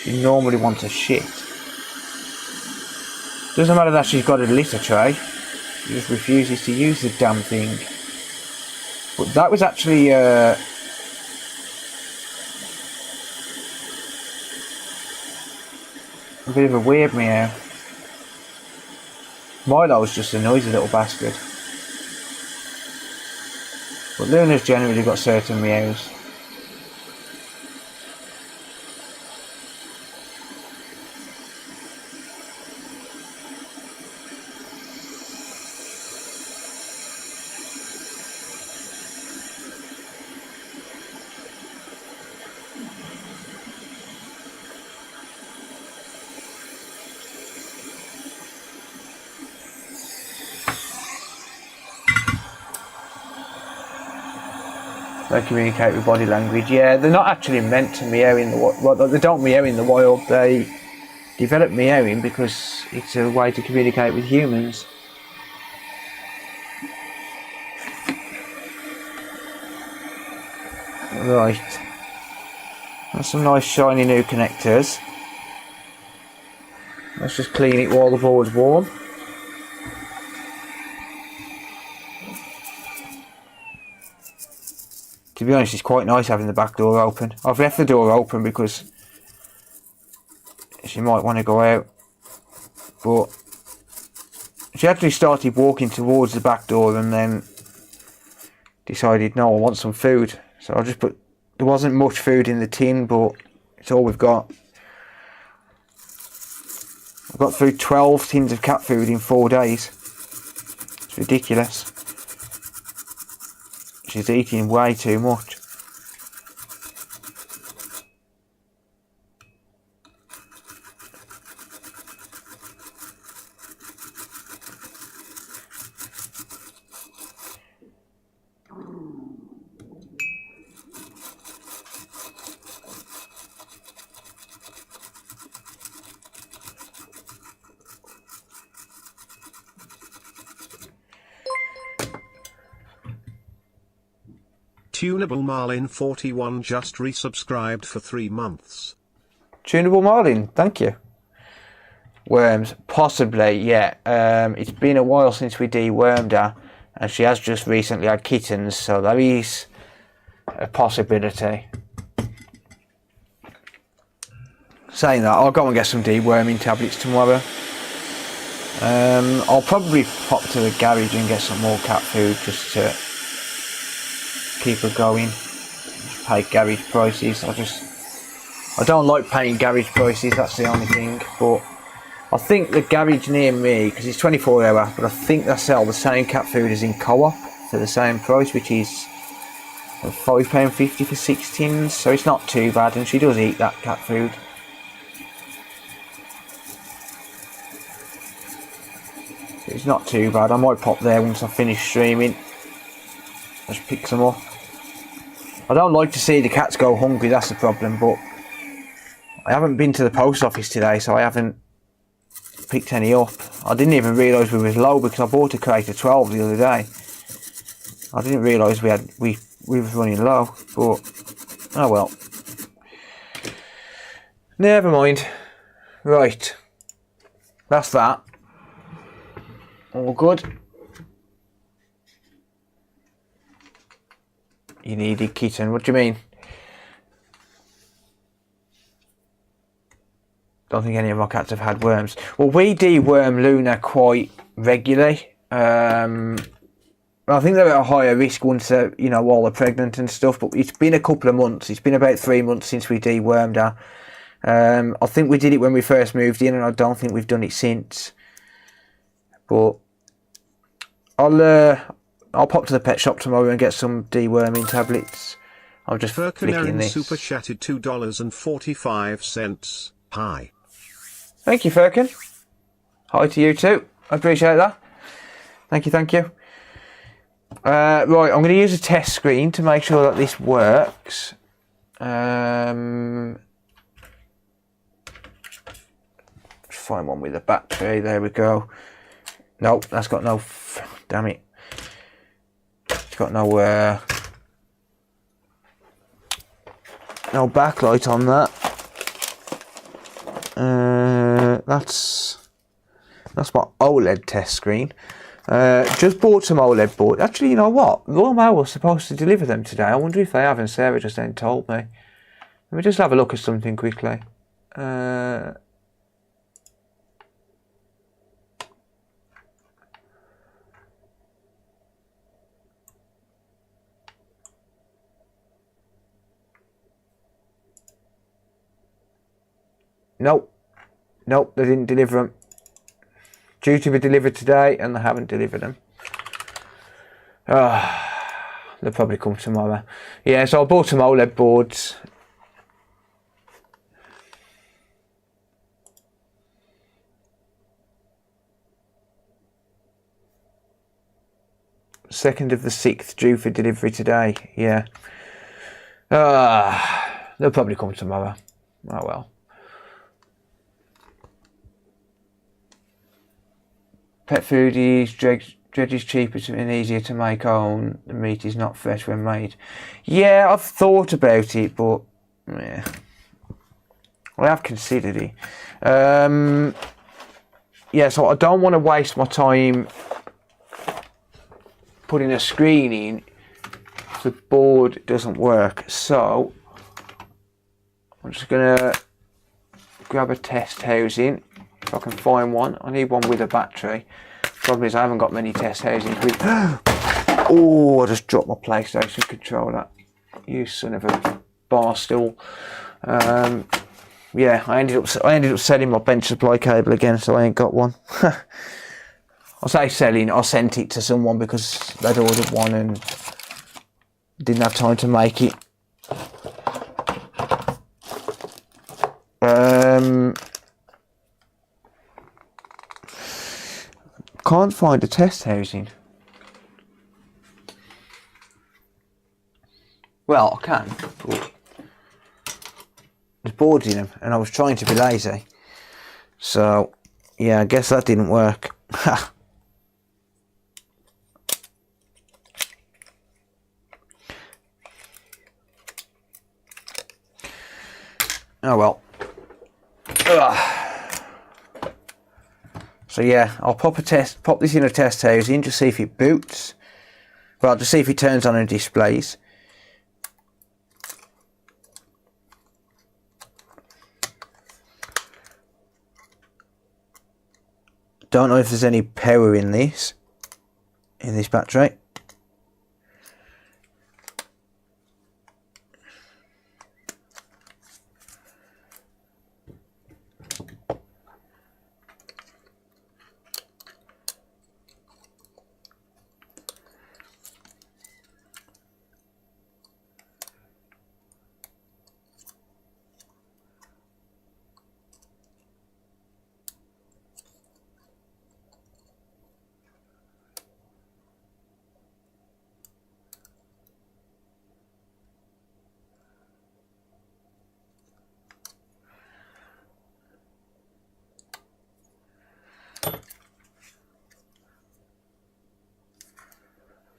S1: she normally wants a shit. Doesn't matter that she's got a litter tray, she just refuses to use the damn thing. But that was actually a bit of a weird meow. Milo's just a noisy little bastard. But Luna's generally got certain meows. They communicate with body language. Yeah, they're not actually meant to meow in the wild. They don't meow in the wild. They develop meowing because it's a way to communicate with humans. Right. That's some nice shiny new connectors. Let's just clean it while the board's warm. To be honest, it's quite nice having the back door open. I've left the door open because she might want to go out. But she actually started walking towards the back door and then decided, no, I want some food. So I just put, there wasn't much food in the tin, but it's all we've got. I've got through 12 tins of cat food in 4 days. It's ridiculous. She's eating way too much.
S2: Tunable Marlin 41 just resubscribed for 3 months.
S1: Tunable Marlin, thank you. Worms, possibly, yeah. It's been a while since we dewormed her, and she has just recently had kittens, so there is a possibility. Saying that, I'll go and get some deworming tablets tomorrow. I'll probably pop to the garage and get some more cat food just to keep her going. Just pay garage prices. I don't like paying garage prices, that's the only thing. But I think the garage near me, because it's 24 hour, but I think they sell the same cat food as in Co-op for the same price, which is £5.50 for 6 tins, so it's not too bad, and she does eat that cat food. It's not too bad. I might pop there once I finish streaming. Just pick some up. I don't like to see the cats go hungry, that's the problem, but I haven't been to the post office today, so I haven't picked any up. I didn't even realise we was low because I bought a crate of 12 the other day. I didn't realise we was running low, but oh well. Never mind. Right. That's that. All good. You needed kitten. What do you mean? Don't think any of my cats have had worms. Well, we deworm Luna quite regularly. I think they're at a higher risk once they're, you know, while they're pregnant and stuff. But it's been a couple of months. It's been about 3 months since we dewormed her. I think we did it when we first moved in, and I don't think we've done it since. But I'll pop to the pet shop tomorrow and get some deworming tablets. I'll just flicking this.
S2: Super chatted $2.45. Hi.
S1: Thank you, Firkin. Hi to you too. I appreciate that. Thank you, thank you. Right, I'm going to use a test screen to make sure that this works. Find one with a battery. There we go. Nope, that's got no. Damn it. It's got no backlight on that. That's my OLED test screen. Just bought some OLED board. Actually, you know what? Royal Mail was supposed to deliver them today. I wonder if they haven't. Sarah just ain't told me. Let me just have a look at something quickly. Nope, they didn't deliver them. Due to be delivered today, and they haven't delivered them. They'll probably come tomorrow. Yeah, so I bought some OLED boards. Second of the 6th, due for delivery today. Yeah. They'll probably come tomorrow. Oh well. Pet food is dredge is cheaper and easier to make own. The meat is not fresh when made. Yeah, I've thought about it, but yeah, I have considered it. Yeah, so I don't want to waste my time putting a screen in if the board doesn't work. So I'm just gonna grab a test housing. If I can find one. I need one with a battery. Problem is I haven't got many test housings with. Oh, I just dropped my PlayStation controller. You son of a bar stool. Yeah, I ended up selling my bench supply cable again, so I ain't got one. I say selling, I sent it to someone because they'd ordered one and didn't have time to make it. Can't find a test housing. Well, I can, but there's boards in them, and I was trying to be lazy. So, yeah, I guess that didn't work. Oh well. Ugh. So yeah, I'll pop this in a test housing, just see if it boots. Well, just see if it turns on and displays. Don't know if there's any power in this battery.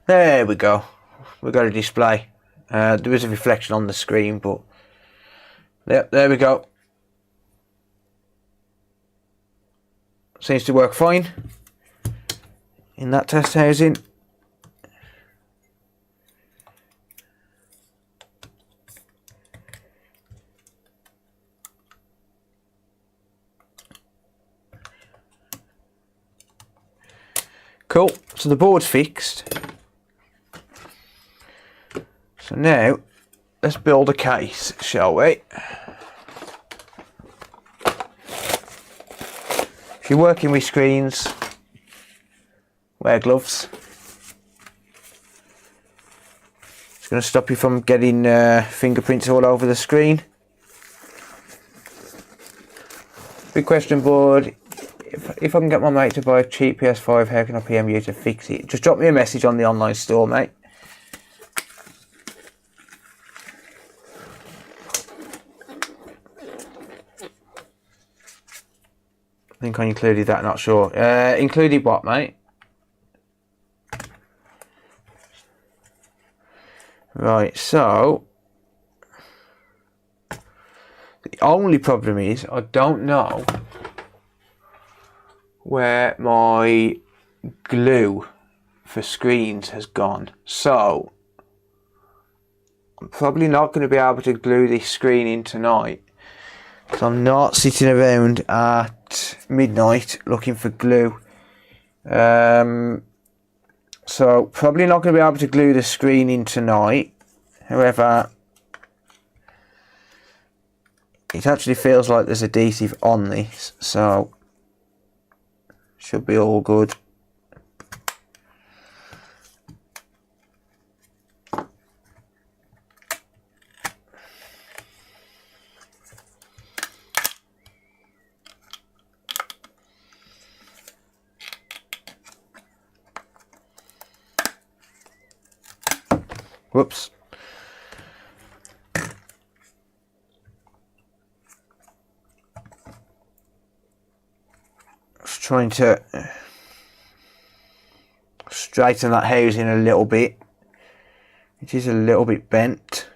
S1: There we go. We've got a display. There is a reflection on the screen, but yep, there we go. Seems to work fine in that test housing. Cool, so the board's fixed. So now, let's build a case, shall we? If you're working with screens, wear gloves. It's going to stop you from getting fingerprints all over the screen. Big question board. If I can get my mate to buy a cheap PS5, how can I PM you to fix it? Just drop me a message on the online store, mate. I think I included that, not sure. Included what, mate? Right, so the only problem is I don't know where my glue for screens has gone. So I'm probably not going to be able to glue this screen in tonight, because I'm not sitting around at midnight looking for glue. So probably not going to be able to glue the screen in tonight. However, it actually feels like there's adhesive on this, so should be all good. Whoops. Just trying to straighten that housing a little bit. It is a little bit bent.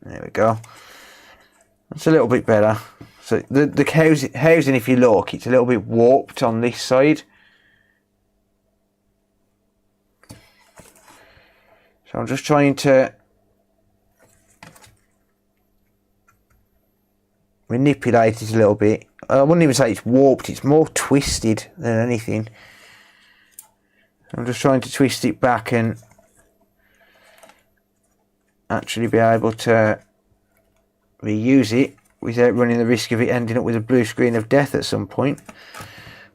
S1: There we go. It's a little bit better. So the housing, if you look, it's a little bit warped on this side. So I'm just trying to manipulate it a little bit. I wouldn't even say it's warped, it's more twisted than anything. I'm just trying to twist it back and actually be able to reuse it without running the risk of it ending up with a blue screen of death at some point.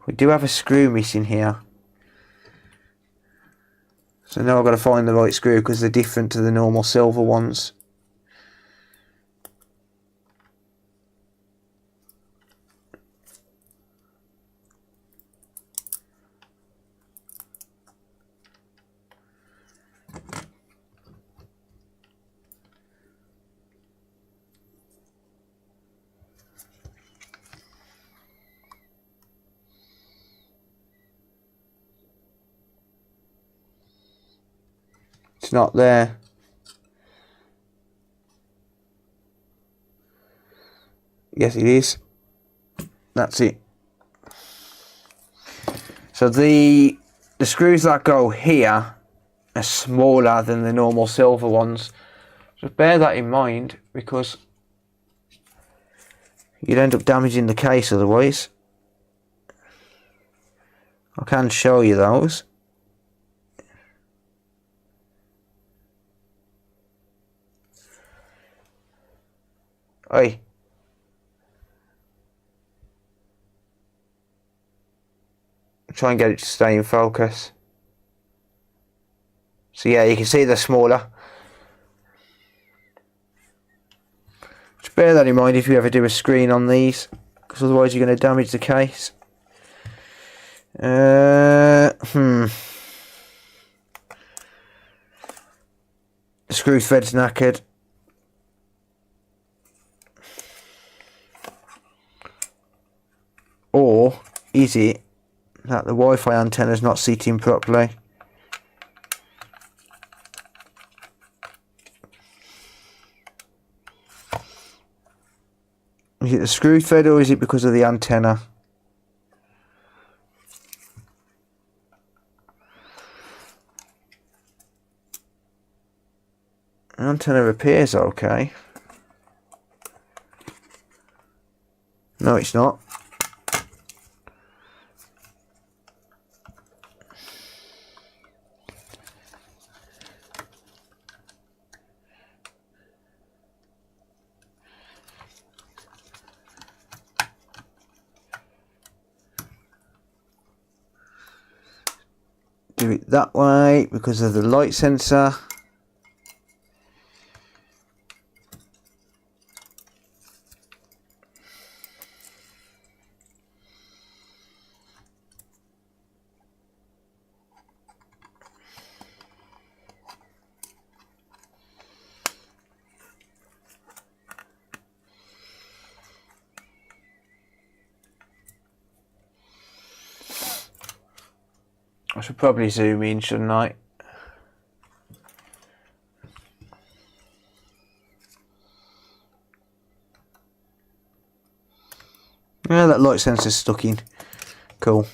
S1: We do have a screw missing here, so now I've got to find the right screw because they're different to the normal silver ones. It's not there. Yes, it is. That's it. So the screws that go here are smaller than the normal silver ones. Just bear that in mind, because you'd end up damaging the case otherwise. I can show you those. Oi. Try and get it to stay in focus. So yeah, you can see they're smaller. Just bear that in mind if you ever do a screen on these, because otherwise you're going to damage the case. The screw thread's knackered. is it that the Wi-Fi antenna is not sitting properly? Is it the screw thread or is it because of the antenna? The antenna appears okay. No, it's not. Do it that way because of the light sensor. I should probably zoom in, shouldn't I? Yeah, that light sensor's stuck in. Cool.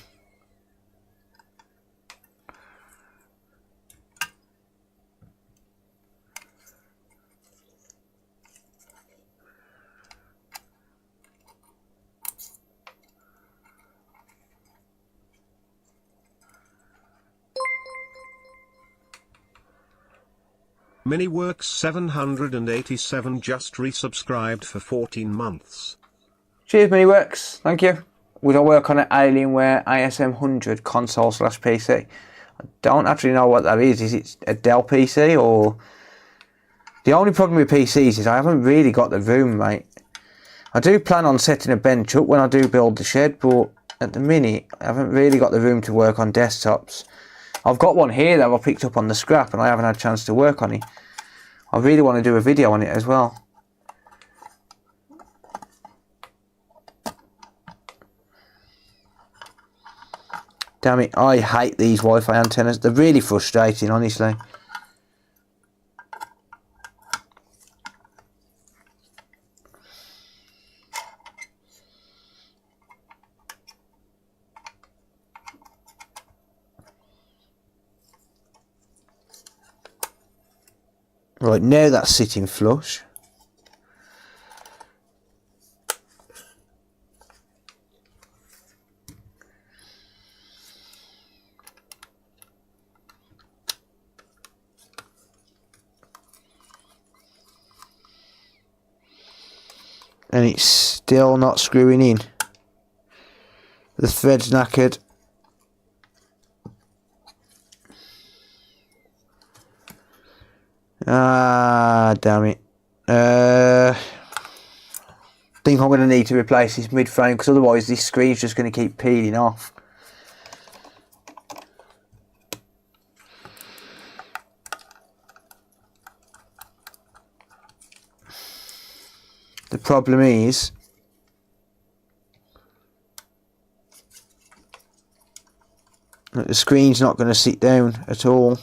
S2: Miniworks 787 just resubscribed for 14 months.
S1: Cheers, Miniworks. Thank you. Would I work on an Alienware ASM 100 console/PC? I don't actually know what that is. Is it a Dell PC or... The only problem with PCs is I haven't really got the room, mate. I do plan on setting a bench up when I do build the shed, but at the minute I haven't really got the room to work on desktops. I've got one here that I picked up on the scrap and I haven't had a chance to work on it. I really want to do a video on it as well. Damn it, I hate these Wi-Fi antennas. They're really frustrating, honestly. Right, now that's sitting flush. And it's still not screwing in. The thread's knackered. Ah, damn it. Think I'm going to need to replace this mid frame because otherwise this screen's just going to keep peeling off. The problem is that the screen's not going to sit down at all.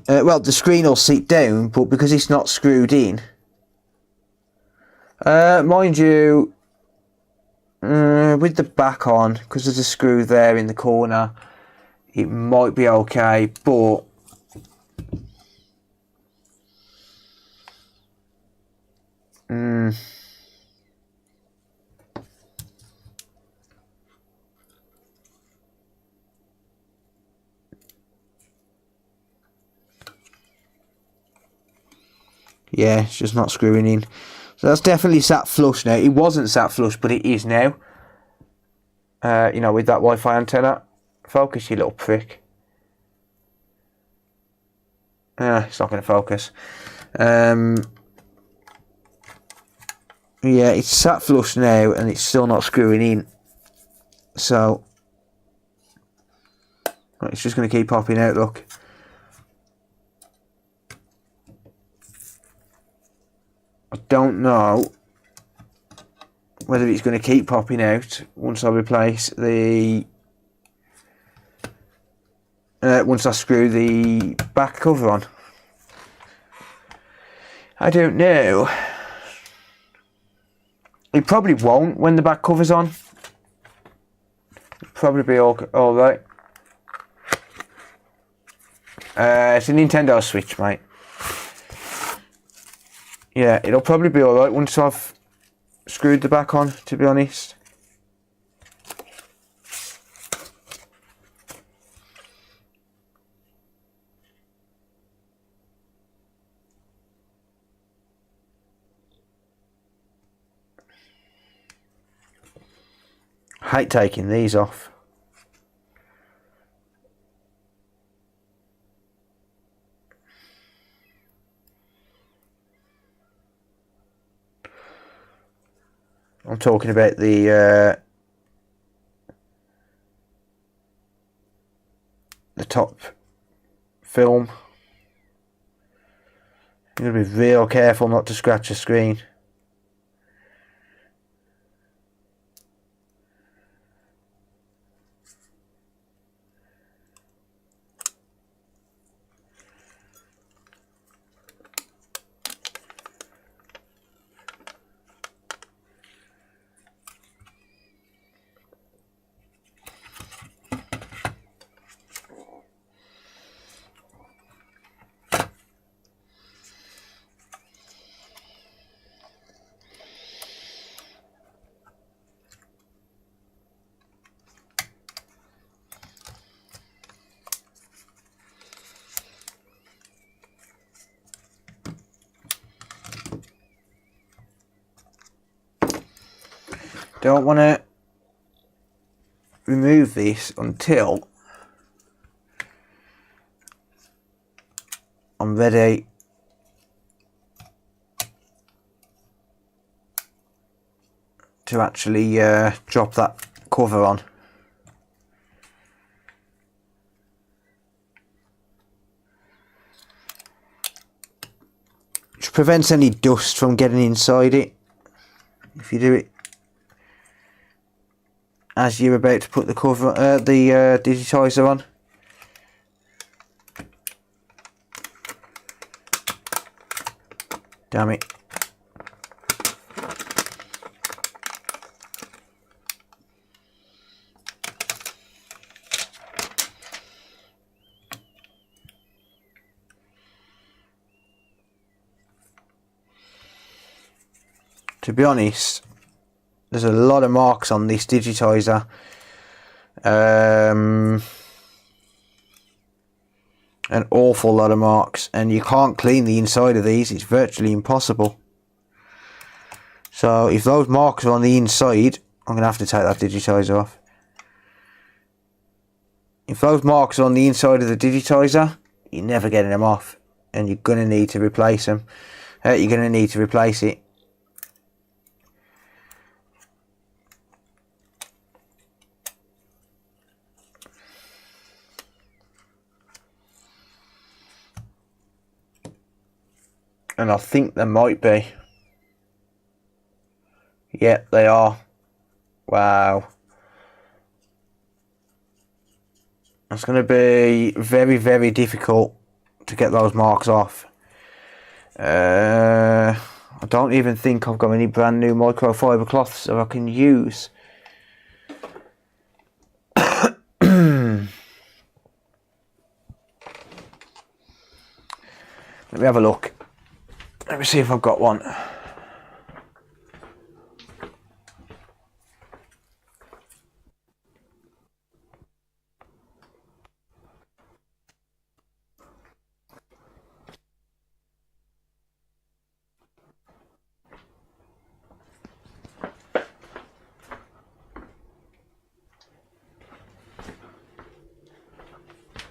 S1: Well, the screen will sit down, but because it's not screwed in, mind you, with the back on, because there's a screw there in the corner, it might be okay, but yeah, it's just not screwing in. So that's definitely sat flush now. It wasn't sat flush, but it is now. You know, with that Wi-Fi antenna. Focus, you little prick. It's not going to focus. Yeah, it's sat flush now, and it's still not screwing in. So it's just going to keep popping out, look. I don't know whether it's going to keep popping out once I replace the once I screw the back cover on. I don't know. It probably won't when the back cover's on. It'll probably be all right. It's a Nintendo Switch, mate. Yeah, it'll probably be all right once I've screwed the back on, to be honest. I hate taking these off. I'm talking about the top film. You're going to be real careful not to scratch the screen. Don't want to remove this until I'm ready to actually drop that cover on. Which prevents any dust from getting inside it if you do it as you're about to put the cover, the digitizer on. Damn it. To be honest, there's a lot of marks on this digitizer. An awful lot of marks, and you can't clean the inside of these. It's virtually impossible. So if those marks are on the inside, I'm going to have to take that digitizer off. If those marks are on the inside of the digitizer, you're never getting them off, and you're going to need to replace them. You're going to need to replace it. And I think there might be. Yeah, they are. Wow. It's going to be very, very difficult to get those marks off. I don't even think I've got any brand new microfiber cloths that I can use. Let me have a look. Let me see if I've got one.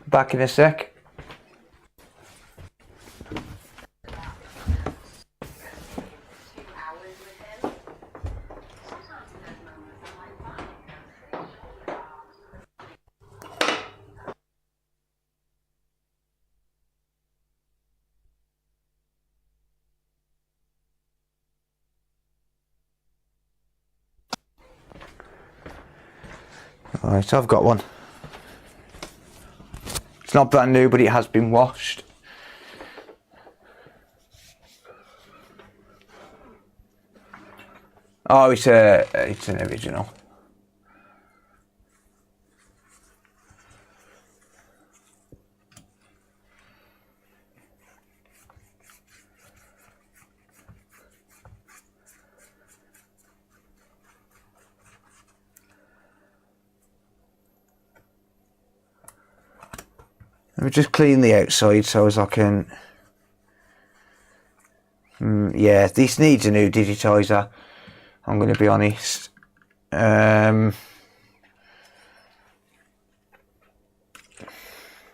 S1: Back in a sec. Right, I've got one. It's not brand new, but it has been washed. Oh, it's an original. Let me just clean the outside so as I can. Yeah, this needs a new digitizer. I'm going to be honest. Never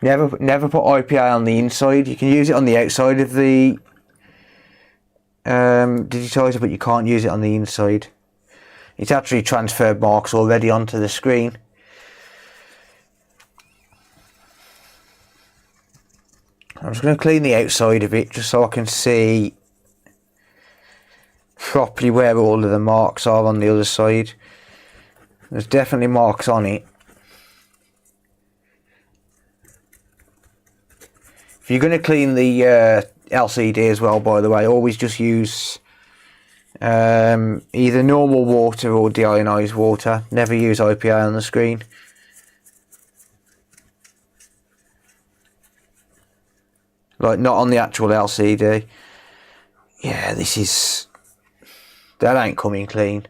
S1: put IPA on the inside. You can use it on the outside of the digitizer, but you can't use it on the inside. It's actually transferred marks already onto the screen. I'm just going to clean the outside of it just so I can see properly where all of the marks are on the other side. There's definitely marks on it. If you're going to clean the LCD as well, by the way, always just use either normal water or deionized water. Never use IPA on the screen. Like, not on the actual LCD. Yeah, that ain't coming clean.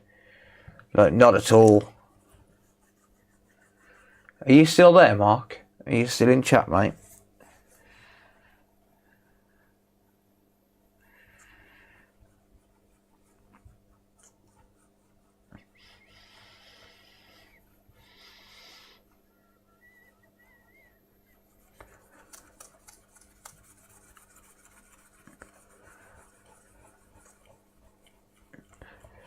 S1: Like, not at all. Are you still there, Mark? Are you still in chat, mate?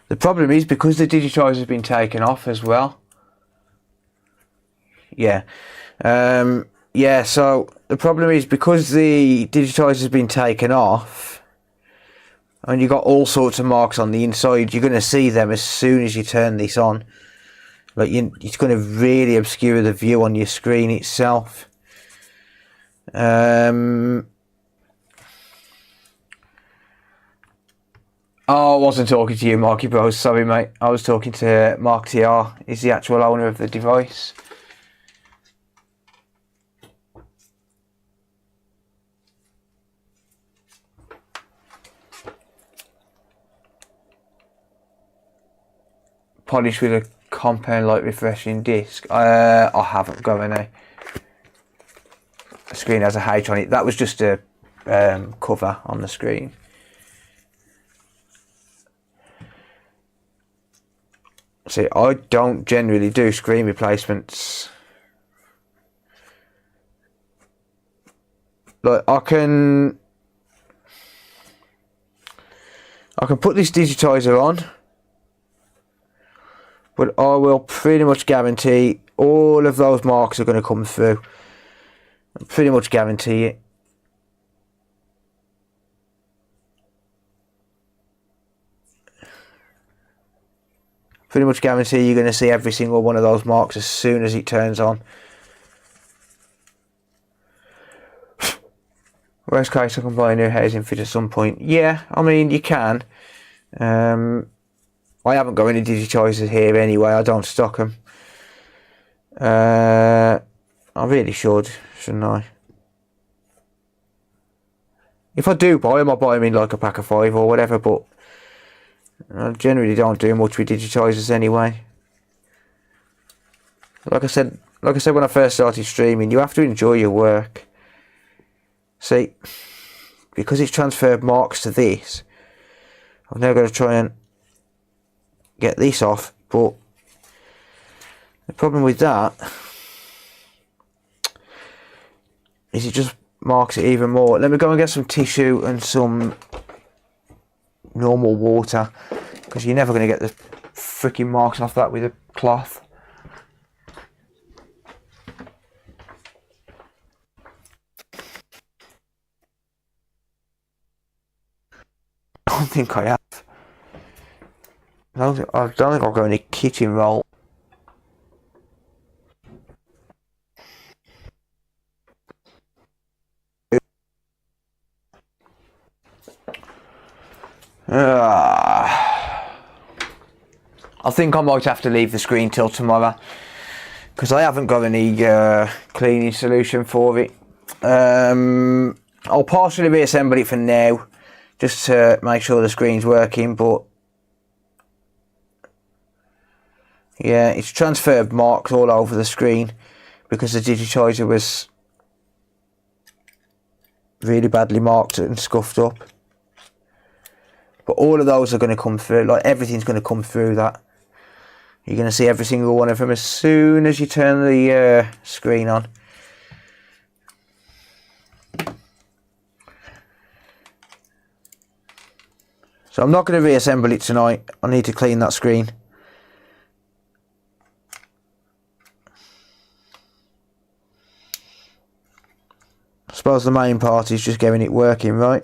S1: The problem is because the digitizer has been taken off as well. Yeah. Yeah, so the problem is because the digitizer has been taken off and you've got all sorts of marks on the inside, you're going to see them as soon as you turn this on. Like, it's going to really obscure the view on your screen itself. Oh, I wasn't talking to you, Marky Bros. Sorry, mate. I was talking to Mark TR. He's the actual owner of the device. Polished with a compound light refreshing disc. I haven't got any. The screen has a H on it. That was just a cover on the screen. See, I don't generally do screen replacements. Like, I can put this digitizer on, but I will pretty much guarantee all of those marks are going to come through. I pretty much guarantee it. Pretty much guarantee you're going to see every single one of those marks as soon as it turns on. Worst case, I can buy a new housing fit at some point. Yeah, I mean, you can. I haven't got any digitizers here anyway. I don't stock them. I really should, shouldn't I? If I do buy them, I'll buy them in like a pack of 5 or whatever, but I generally don't do much with digitizers anyway. Like I said when I first started streaming, you have to enjoy your work. See, because it's transferred marks to this, I've now got to try and get this off, but the problem with that is it just marks it even more. Let me go and get some tissue and some normal water, because you're never going to get the freaking marks off that with a cloth. I don't think I have. I don't think I've got any kitchen roll. I think I might have to leave the screen till tomorrow because I haven't got any cleaning solution for it. I'll partially reassemble it for now just to make sure the screen's working, but yeah, it's transferred marks all over the screen because the digitizer was really badly marked and scuffed up. But all of those are going to come through, like everything's going to come through that. You're going to see every single one of them as soon as you turn the screen on. So I'm not going to reassemble it tonight. I need to clean that screen. I suppose the main part is just getting it working right.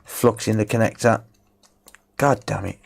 S1: Flux in the connector. God damn it.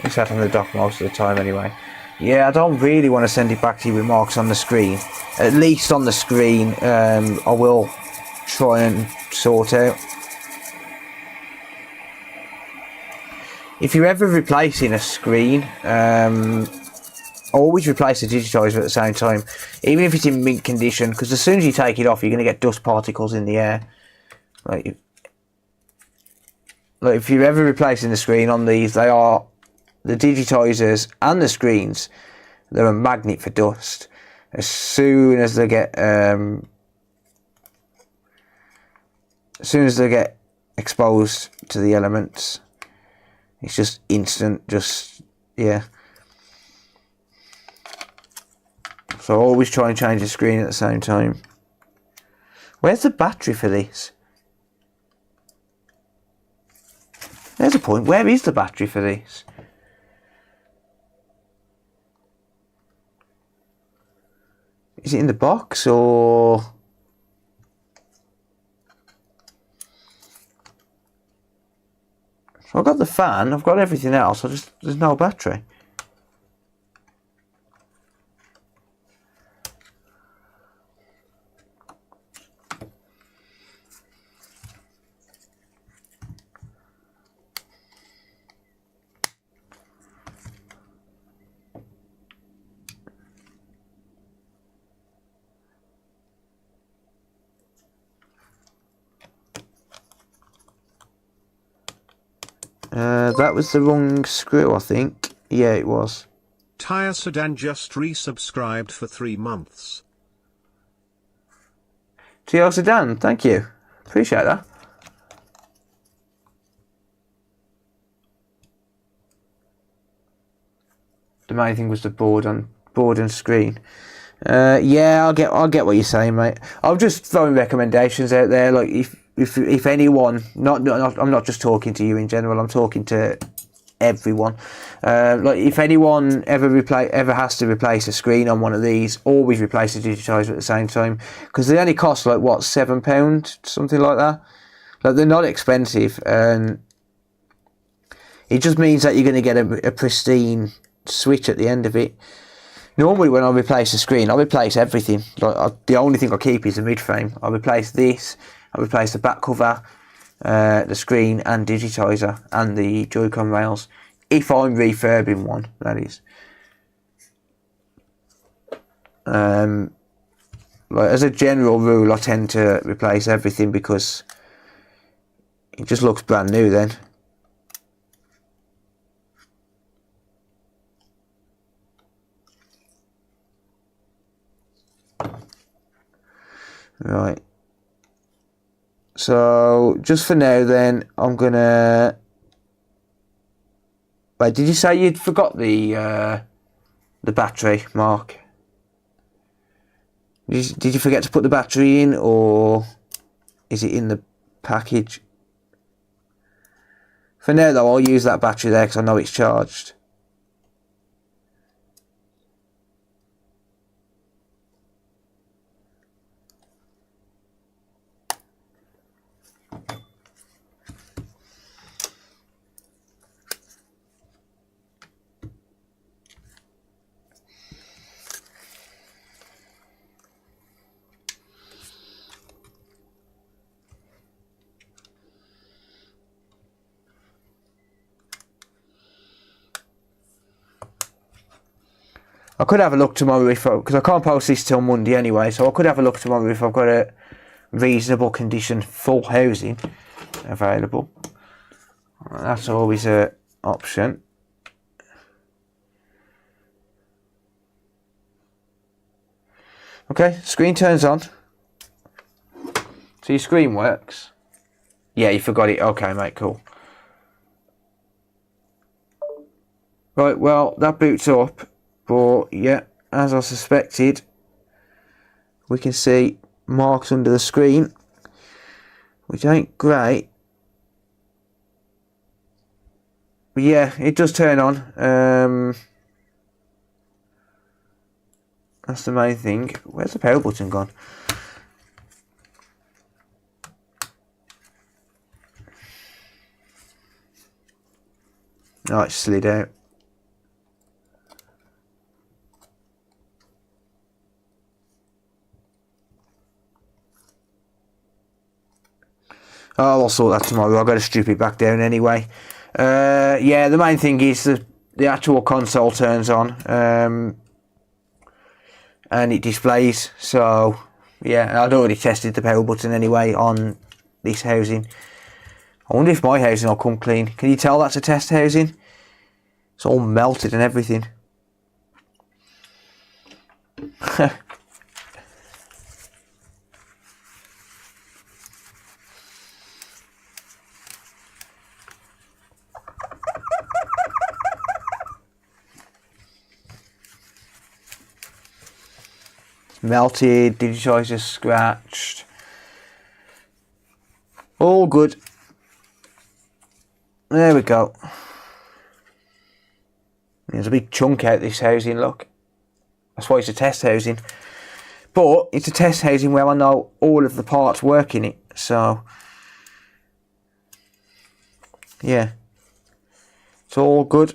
S1: It's sat on the dock most of the time anyway. Yeah, I don't really want to send it back to you with marks on the screen. At least on the screen, I will try and sort out. If you're ever replacing a screen, always replace the digitizer at the same time, even if it's in mint condition, because as soon as you take it off, you're going to get dust particles in the air. Like if you're ever replacing the screen on these, they are, the digitizers and the screens, they're a magnet for dust. As soon as they get exposed to the elements, it's just instant, just, yeah. So always try and change the screen at the same time. Where's the battery for this? There's a point. Where is the battery for this? Is it in the box or? So I've got the fan, I've got everything else, there's no battery. That was the wrong screw, I think. Yeah, it was.
S2: Tire Sedan just resubscribed for 3 months.
S1: TR Sedan, thank you. Appreciate that. The main thing was the board and screen. Yeah, I'll get what you're saying, mate. I'll just throwing recommendations out there. Like if anyone, I'm not just talking to you in general. I'm talking to everyone. Like if anyone ever has to replace a screen on one of these, always replace the digitizer at the same time, because they only cost like what, £7, something like that. Like they're not expensive, and it just means that you're going to get a pristine switch at the end of it. Normally when I replace a screen, I replace everything. Like the only thing I keep is the mid frame. I replace this, I replace the back cover, the screen and digitizer and the Joy-Con rails. If I'm refurbing one, that is. Like as a general rule, I tend to replace everything because it just looks brand new then. Right. So just for now then, I'm gonna... Wait, did you say you'd forgot the battery, Mark? Did you forget to put the battery in, or is it in the package? For now though, I'll use that battery there because I know it's charged. I could have a look tomorrow because I can't post this till Monday anyway, so I could have a look tomorrow if I've got a reasonable condition full housing available. That's always an option. Okay, screen turns on. So your screen works. Yeah, you forgot it. Okay, mate, cool. Right, well, that boots up. But yeah, as I suspected, we can see marks under the screen, which ain't great. But yeah, it does turn on. That's the main thing. Where's the power button gone? Oh, it slid out. Oh, I'll sort that tomorrow. I've got to strip it back down anyway. Yeah, the main thing is the actual console turns on. And it displays. So, yeah, I'd already tested the power button anyway on this housing. I wonder if my housing will come clean. Can you tell that's a test housing? It's all melted and everything. Melted, digitizer scratched. All good. There we go. There's a big chunk out this housing, look. That's why it's a test housing. But it's a test housing where I know all of the parts work in it. So, yeah. It's all good.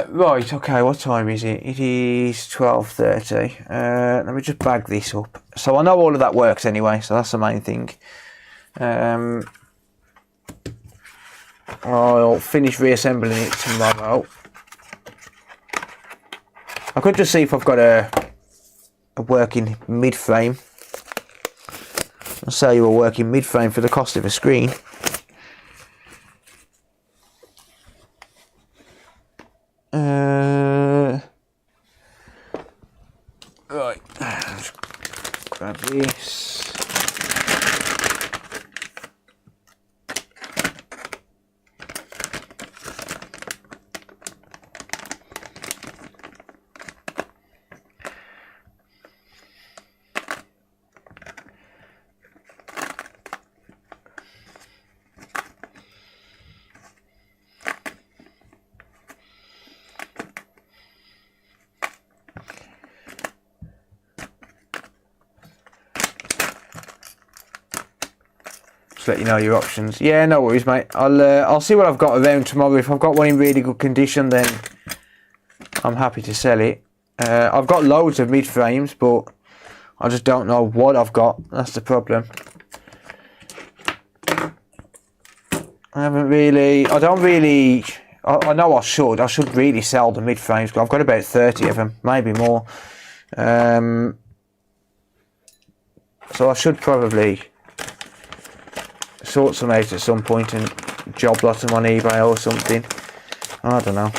S1: Right, okay, what time is it? It is 12:30. Let me just bag this up. So I know all of that works anyway, so that's the main thing. I'll finish reassembling it tomorrow. I could just see if I've got a working mid-frame. I'll sell you a working mid-frame for the cost of a screen. Right, let's grab this. Let you know your options. Yeah, no worries, mate. I'll see what I've got around tomorrow. If I've got one in really good condition, then I'm happy to sell it. I've got loads of mid frames, but I just don't know what I've got. That's the problem. I know I should really sell the mid frames, but I've got about 30 of them, maybe more. So I should probably sort some out at some point and job lot them on eBay or something. I don't know.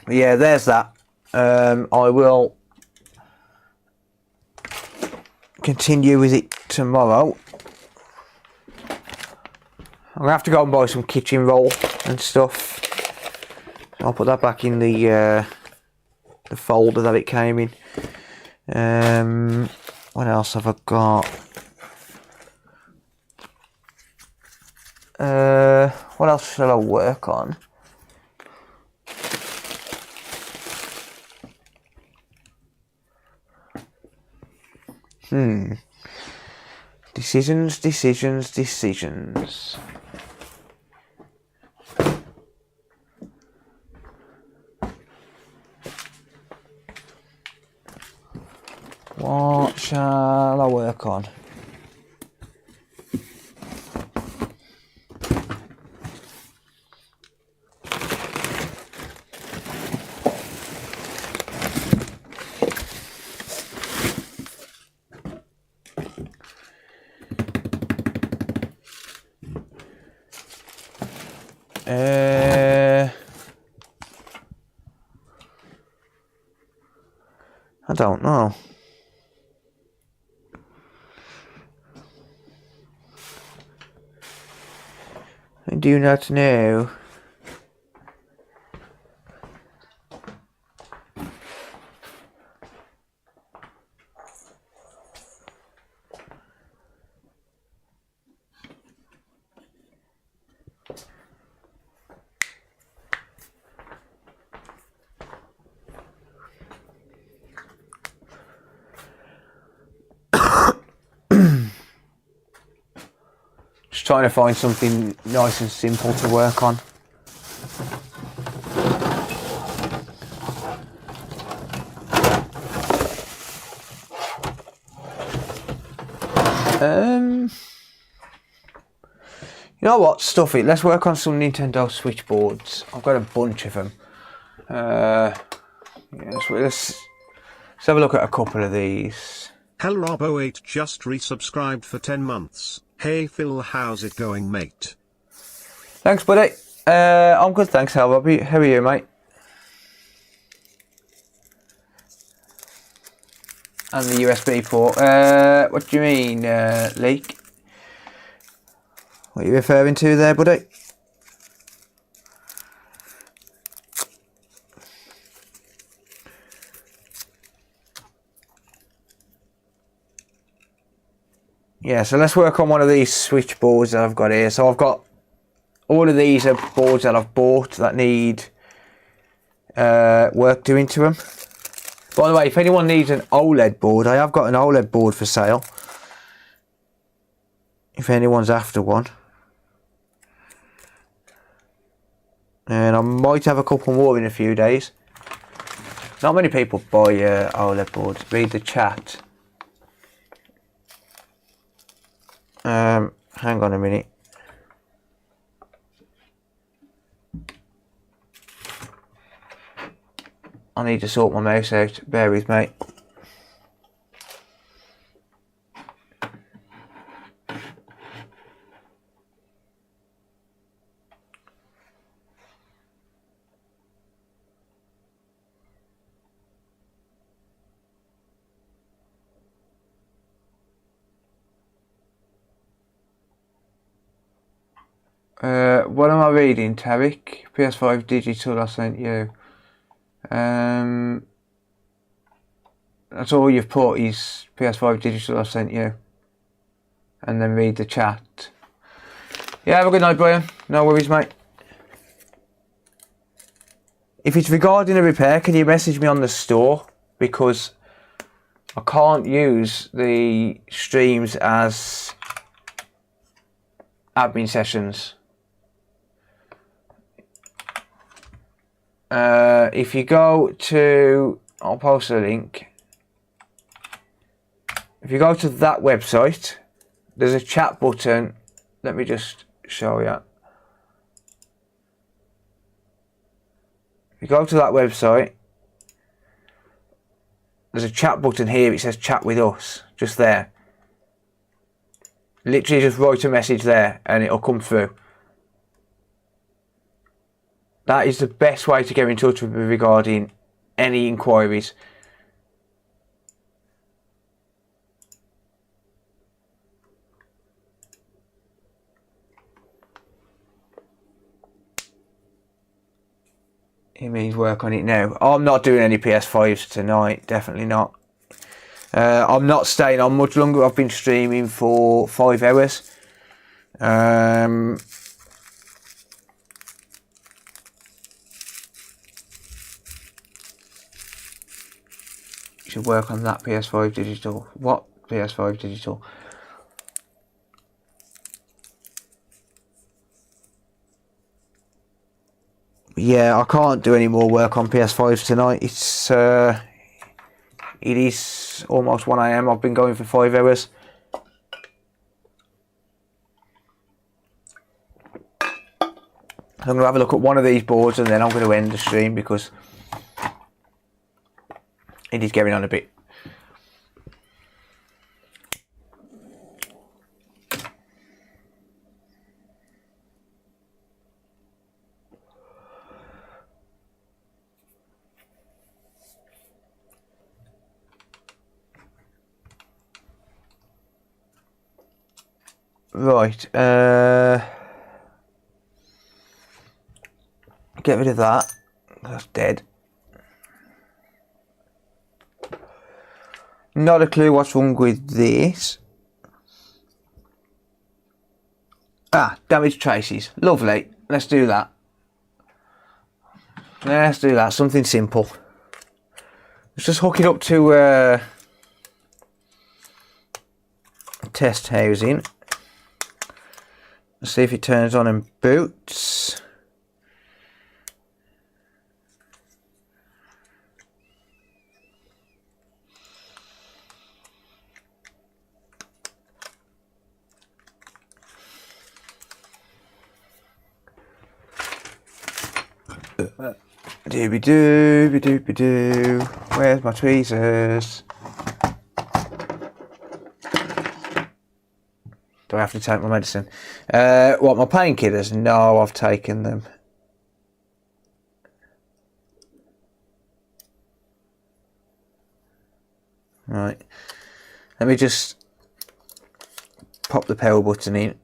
S1: But yeah, there's that. I will continue with it tomorrow. I'm gonna have to go and buy some kitchen roll and stuff. I'll put that back in the folder that it came in. What else have I got? What else shall I work on? Decisions. What shall I work on? I don't know. I do not know. Just trying to find something nice and simple to work on. You know what? Stuff it. Let's work on some Nintendo switchboards. I've got a bunch of them. Let's have a look at a couple of these.
S2: Hellrobo8 just resubscribed for 10 months. Hey Phil, how's it going, mate?
S1: Thanks, buddy. I'm good, thanks, Hellrobo. How are you, mate? And the USB port. What do you mean, leak? What are you referring to there, buddy? Yeah, so let's work on one of these switchboards that I've got here. So I've got all of these are boards that I've bought that need work doing to them. By the way, if anyone needs an OLED board, I have got an OLED board for sale. If anyone's after one. And I might have a couple more in a few days. Not many people buy OLED boards. Read the chat. Hang on a minute. I need to sort my mouse out. Bear with me. What am I reading, Tarek? PS5 digital I sent you. That's all you've put is PS5 digital I sent you. And then read the chat. Yeah, have a good night, Brian. No worries, mate. If it's regarding a repair, can you message me on the store? Because I can't use the streams as admin sessions. If you go to, I'll post a link. If you go to that website, there's a chat button. Let me just show you. If you go to that website, there's a chat button here. It says chat with us, just there. Literally just write a message there and it'll come through. That is the best way to get in touch with me regarding any inquiries. It means work on it now. I'm not doing any PS5s tonight, definitely not. I'm not staying on much longer. I've been streaming for 5 hours. Should work on that PS5 digital. What PS5 digital? Yeah, I can't do any more work on PS5s tonight. It is almost 1 AM. I've been going for 5 hours. I'm going to have a look at one of these boards and then I'm going to end the stream because it is getting on a bit. Right, get rid of that. That's dead. Not a clue what's wrong with this. Ah, damage traces. Lovely. Let's do that. Let's do that. Something simple. Let's just hook it up to test housing. Let's see if it turns on and boots. Dooby dooby dooby doo. Where's my tweezers? Do I have to take my medicine? What, my painkillers? No, I've taken them. Right. Let me just pop the power button in.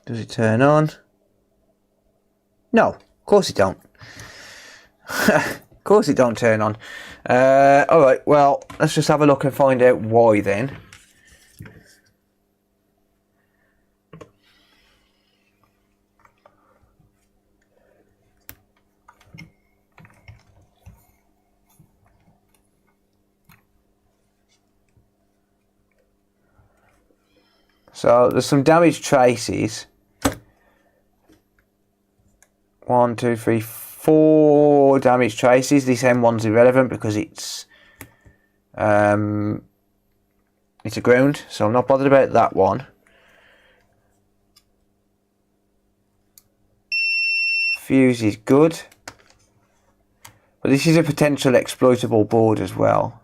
S1: Does it turn on? No, of course it don't. Of course it don't turn on. Alright, well, let's just have a look and find out why then. So there's some damage traces. 1, 2, 3, 4 damage traces. This M1's irrelevant because it's a ground, so I'm not bothered about that one. Fuse is good, but this is a potential exploitable board as well.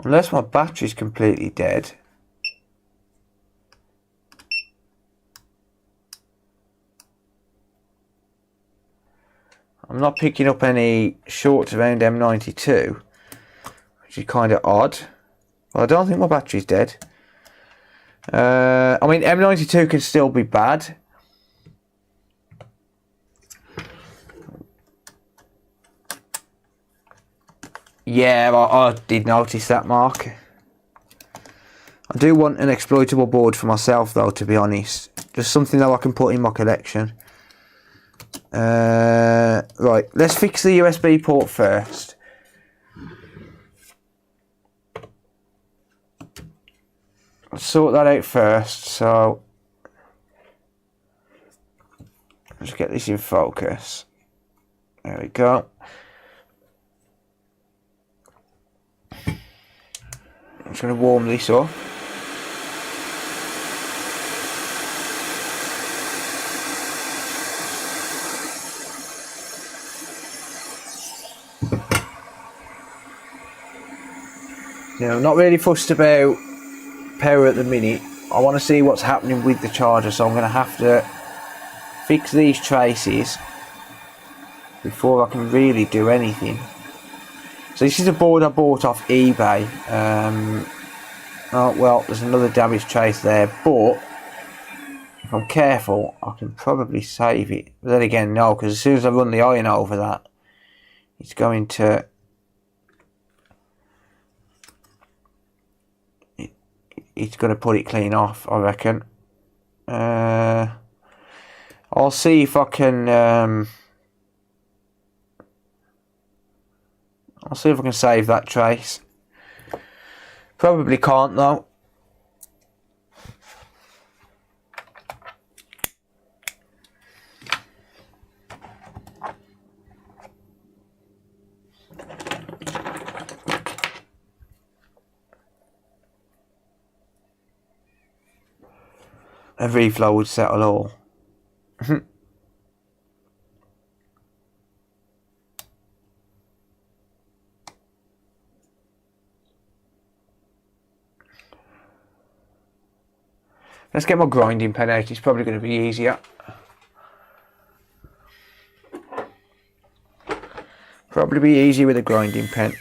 S1: Unless my battery's completely dead. I'm not picking up any shorts around M92, which is kind of odd. Well, I don't think my battery's dead. I mean, M92 can still be bad. Yeah, I did notice that, Mark. I do want an exploitable board for myself, though, to be honest. Just something that I can put in my collection. Right, let's fix the USB port first. Let's sort that out first, so... let's get this in focus. There we go. I'm just going to warm this up. Now, I'm not really fussed about power at the minute. I want to see what's happening with the charger, so I'm going to have to fix these traces before I can really do anything. So this is a board I bought off eBay. Oh well, there's another damaged trace there, but if I'm careful I can probably save it. But then again, no, because as soon as I run the iron over that, it's going to it's going to put it clean off, I reckon. I'll see if I can I'll see if I can save that trace. Probably can't though. A reflow would settle all. Let's get my grinding pen out, it's probably going to be easier. Probably be easier with a grinding pen.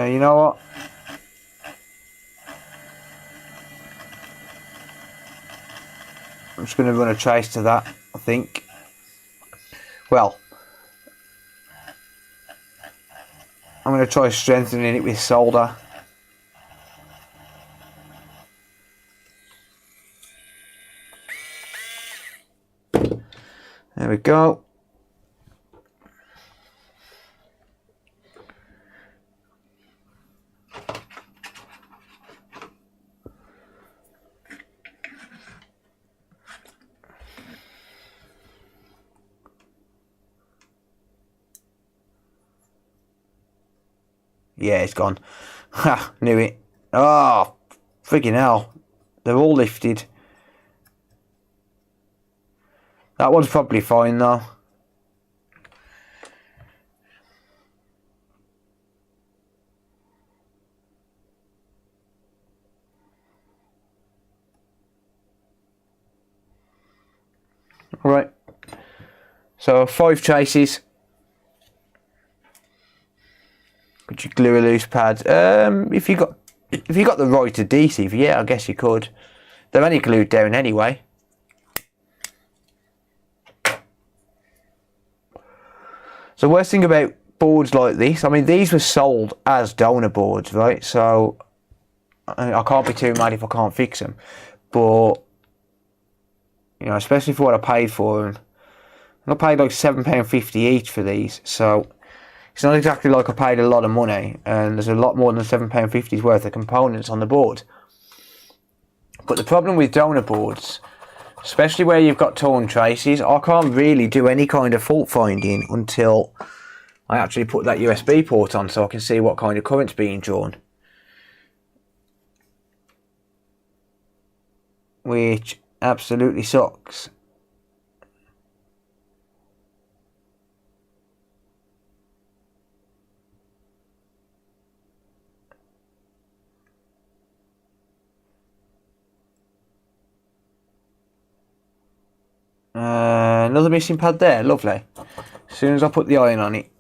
S1: You know what? I'm just going to run a trace to that, I think. Well, I'm going to try strengthening it with solder. There we go. Yeah, it's gone. Ha, knew it. Oh, friggin' hell. They're all lifted. That one's probably fine though. Right. So 5 traces. Could you glue a loose pad? If you got the right adhesive, yeah, I guess you could. They're only glued down anyway. So worst thing about boards like this, I mean these were sold as donor boards, right? So I can't be too mad if I can't fix them. But you know, especially for what I paid for them, I paid like £7.50 each for these. So it's not exactly like I paid a lot of money, and there's a lot more than £7.50's worth of components on the board. But the problem with donor boards, especially where you've got torn traces, I can't really do any kind of fault finding until I actually put that USB port on so I can see what kind of current's being drawn. Which absolutely sucks. Another missing pad there, lovely. As soon as I put the iron on it.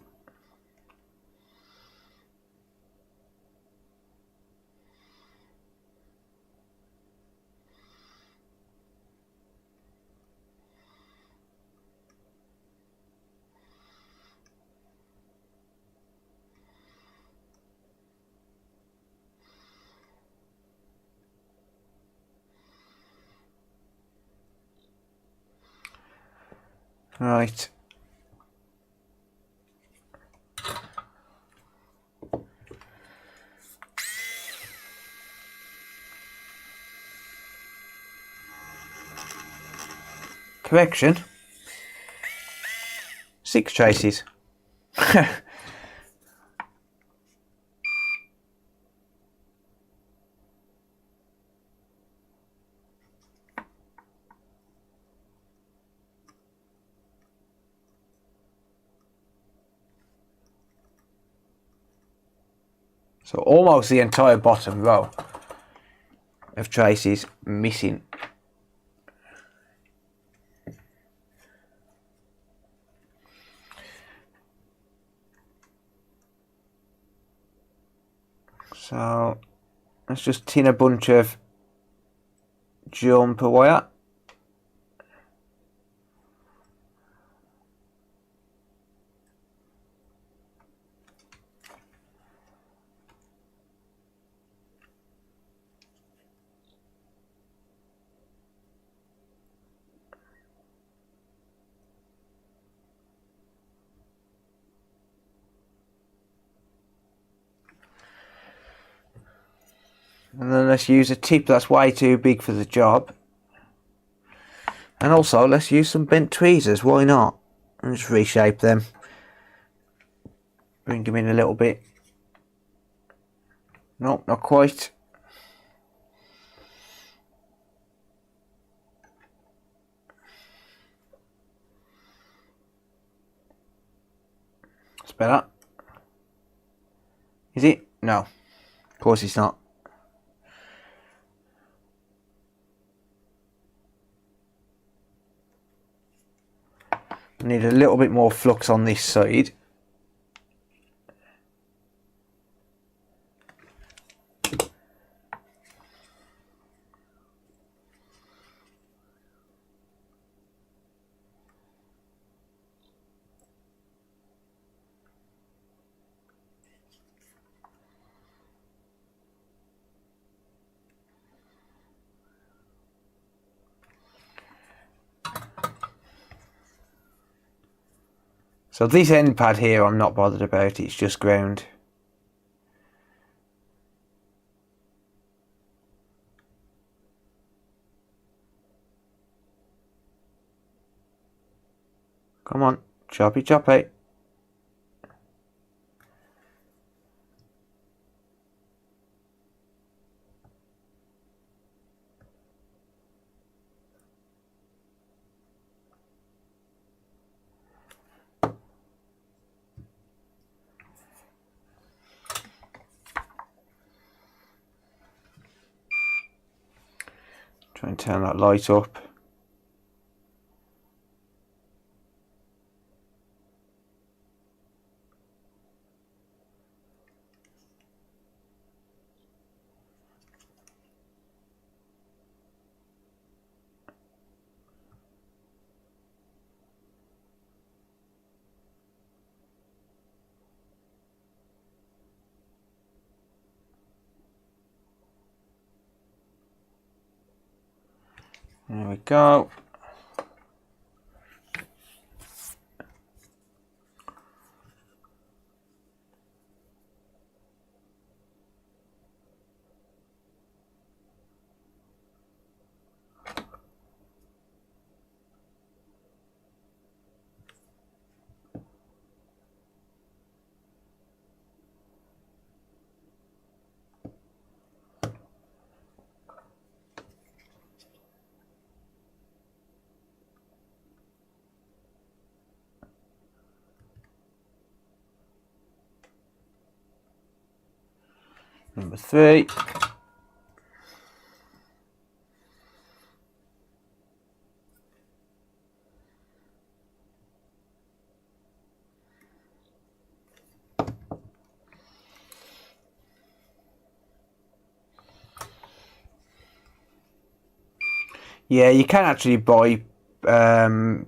S1: Right. Correction. 6 traces. So almost the entire bottom row of traces missing. So let's just tin a bunch of jumper wire. And then let's use a tip that's way too big for the job. And also let's use some bent tweezers, why not? And just reshape them. Bring them in a little bit. Nope, not quite. It's better. Is it? No. Of course it's not. I need a little bit more flux on this side. So this end pad here I'm not bothered about, it's just ground. Come on, choppy choppy. Try and turn that light up. There we go. Number 3. Yeah, you can actually buy pads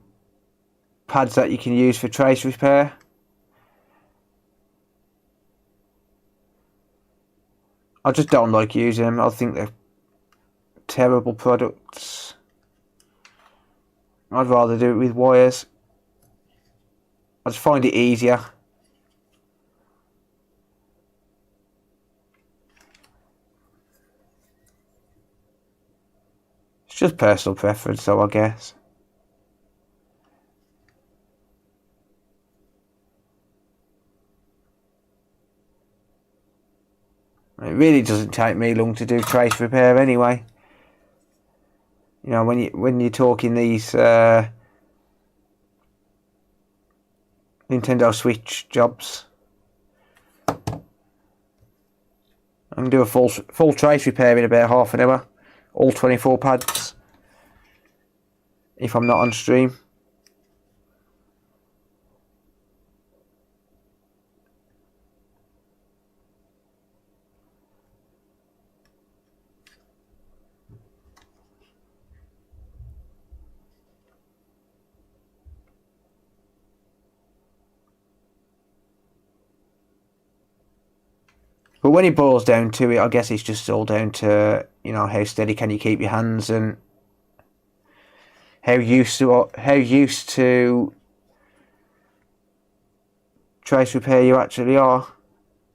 S1: that you can use for trace repair. I just don't like using them. I think they're terrible products. I'd rather do it with wires. I just find it easier. It's just personal preference though, I guess. It really doesn't take me long to do trace repair anyway. You know, when you're talking these Nintendo Switch jobs, I can do a full trace repair in about half an hour, all 24 pads, if I'm not on stream. But when it boils down to it, I guess it's just all down to, you know, how steady can you keep your hands and how used to trace repair you actually are.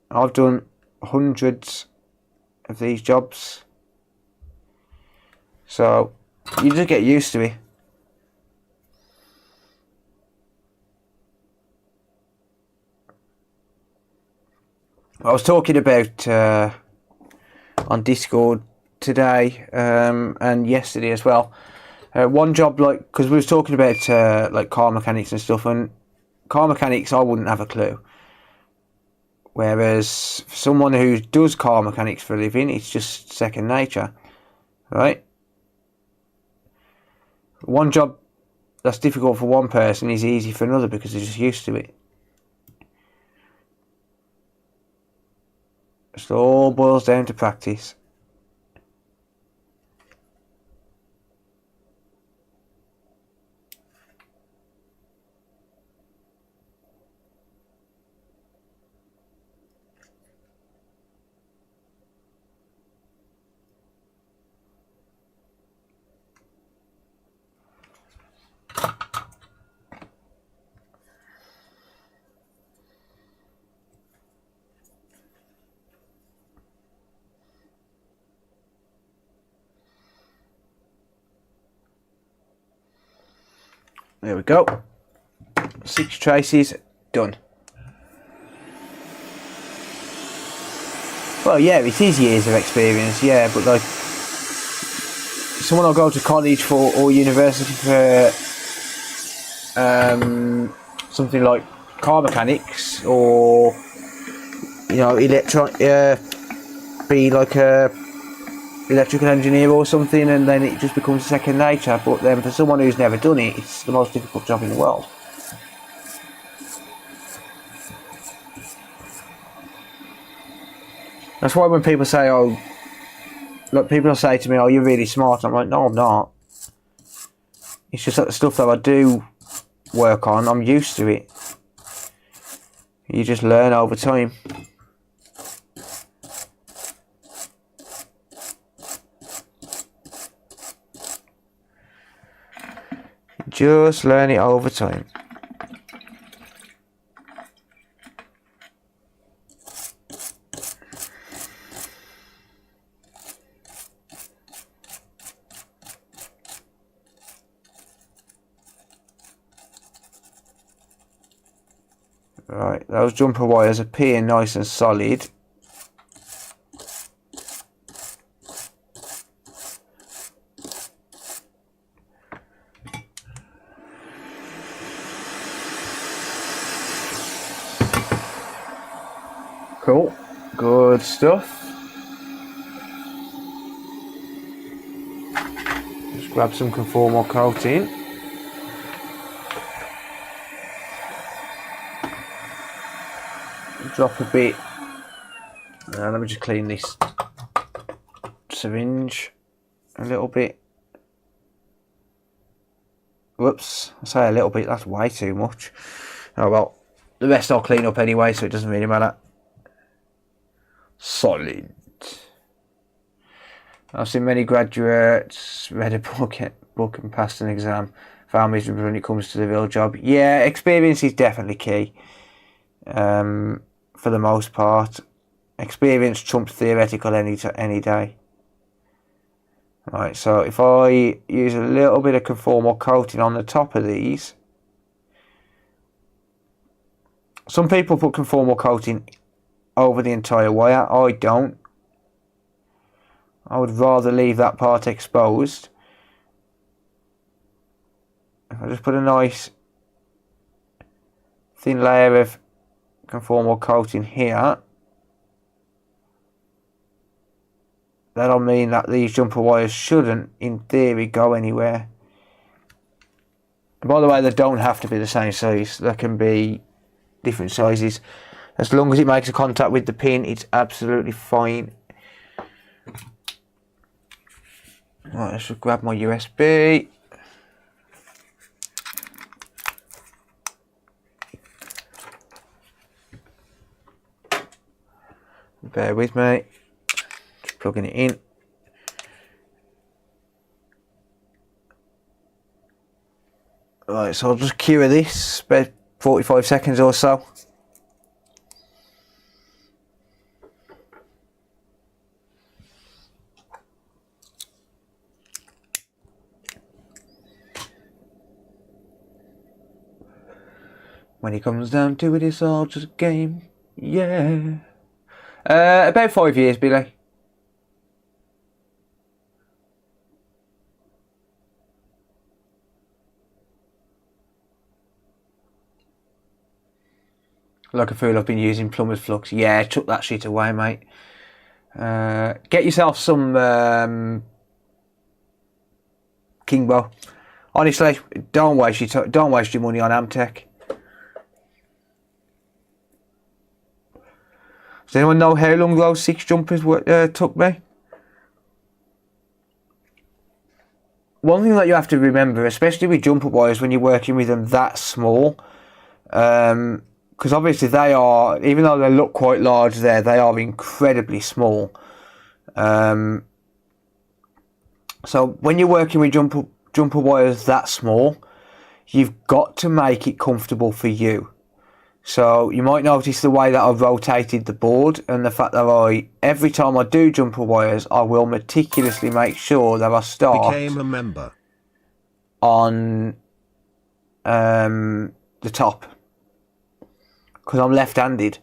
S1: I've done hundreds of these jobs, so you just get used to it. I was talking about on Discord today and yesterday as well. One job, like, because we was talking about like car mechanics and stuff, and car mechanics I wouldn't have a clue. Whereas for someone who does car mechanics for a living, it's just second nature, right? One job that's difficult for one person is easy for another because they're just used to it. It all boils down to practice. There we go. 6 traces done. Well, yeah, it is years of experience, yeah, but like someone will go to college for or university for something like car mechanics, or you know, be like a electrical engineer or something, and then it just becomes second nature. But then for someone who's never done it, it's the most difficult job in the world. That's why when people say, oh, like people say to me, oh, you're really smart, I'm like, no, I'm not. It's just that the stuff that I do work on, I'm used to it. You just learn over time. Just learn it over time. Right, those jumper wires appear nice and solid. Cool, good stuff. Just grab some conformal coating. Drop a bit. Let me just clean this syringe a little bit. Whoops, I say a little bit, that's way too much. Oh well, the rest I'll clean up anyway, so it doesn't really matter. Solid. I've seen many graduates read a book and passed an exam. Found miserable when it comes to the real job. Yeah, experience is definitely key. For the most part, experience trumps theoretical any day. Right, so if I use a little bit of conformal coating on the top of these, some people put conformal coating over the entire wire. I don't. I would rather leave that part exposed. If I just put a nice thin layer of conformal coating here, that'll mean that these jumper wires shouldn't, in theory, go anywhere. And by the way, they don't have to be the same size. They can be different sizes. As long as it makes a contact with the pin, it's absolutely fine. Right, let's just grab my USB. Bear with me. Just plugging it in. Right, so I'll just cure this, about 45 seconds or so. When it comes down to it, it's all just a game. Yeah. About 5 years, Billy. Like a fool, I've been using plumber's flux. Yeah, chuck that shit away, mate. Get yourself some Kingbo. Honestly, don't waste your money on Amtech. Does anyone know how long those 6 jumpers took me? One thing that you have to remember, especially with jumper wires when you're working with them that small, because obviously they are, even though they look quite large there, they are incredibly small. So when you're working with jumper wires that small, you've got to make it comfortable for you. So you might notice the way that I've rotated the board, and the fact that every time I do jumper wires, I will meticulously make sure that I start
S2: Became a member
S1: on the top, because I'm left-handed.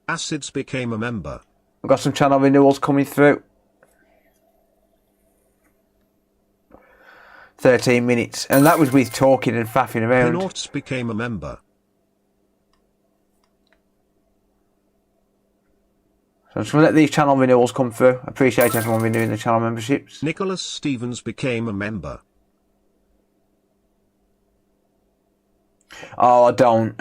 S2: Acids became a member.
S1: I've got some channel renewals coming through. 13 minutes, and that was with talking and faffing around.
S2: Pinaughts became a member.
S1: So I'm just going to let these channel renewals come through. I appreciate everyone renewing the channel memberships.
S2: Nicholas Stevens became a member.
S1: Oh, I don't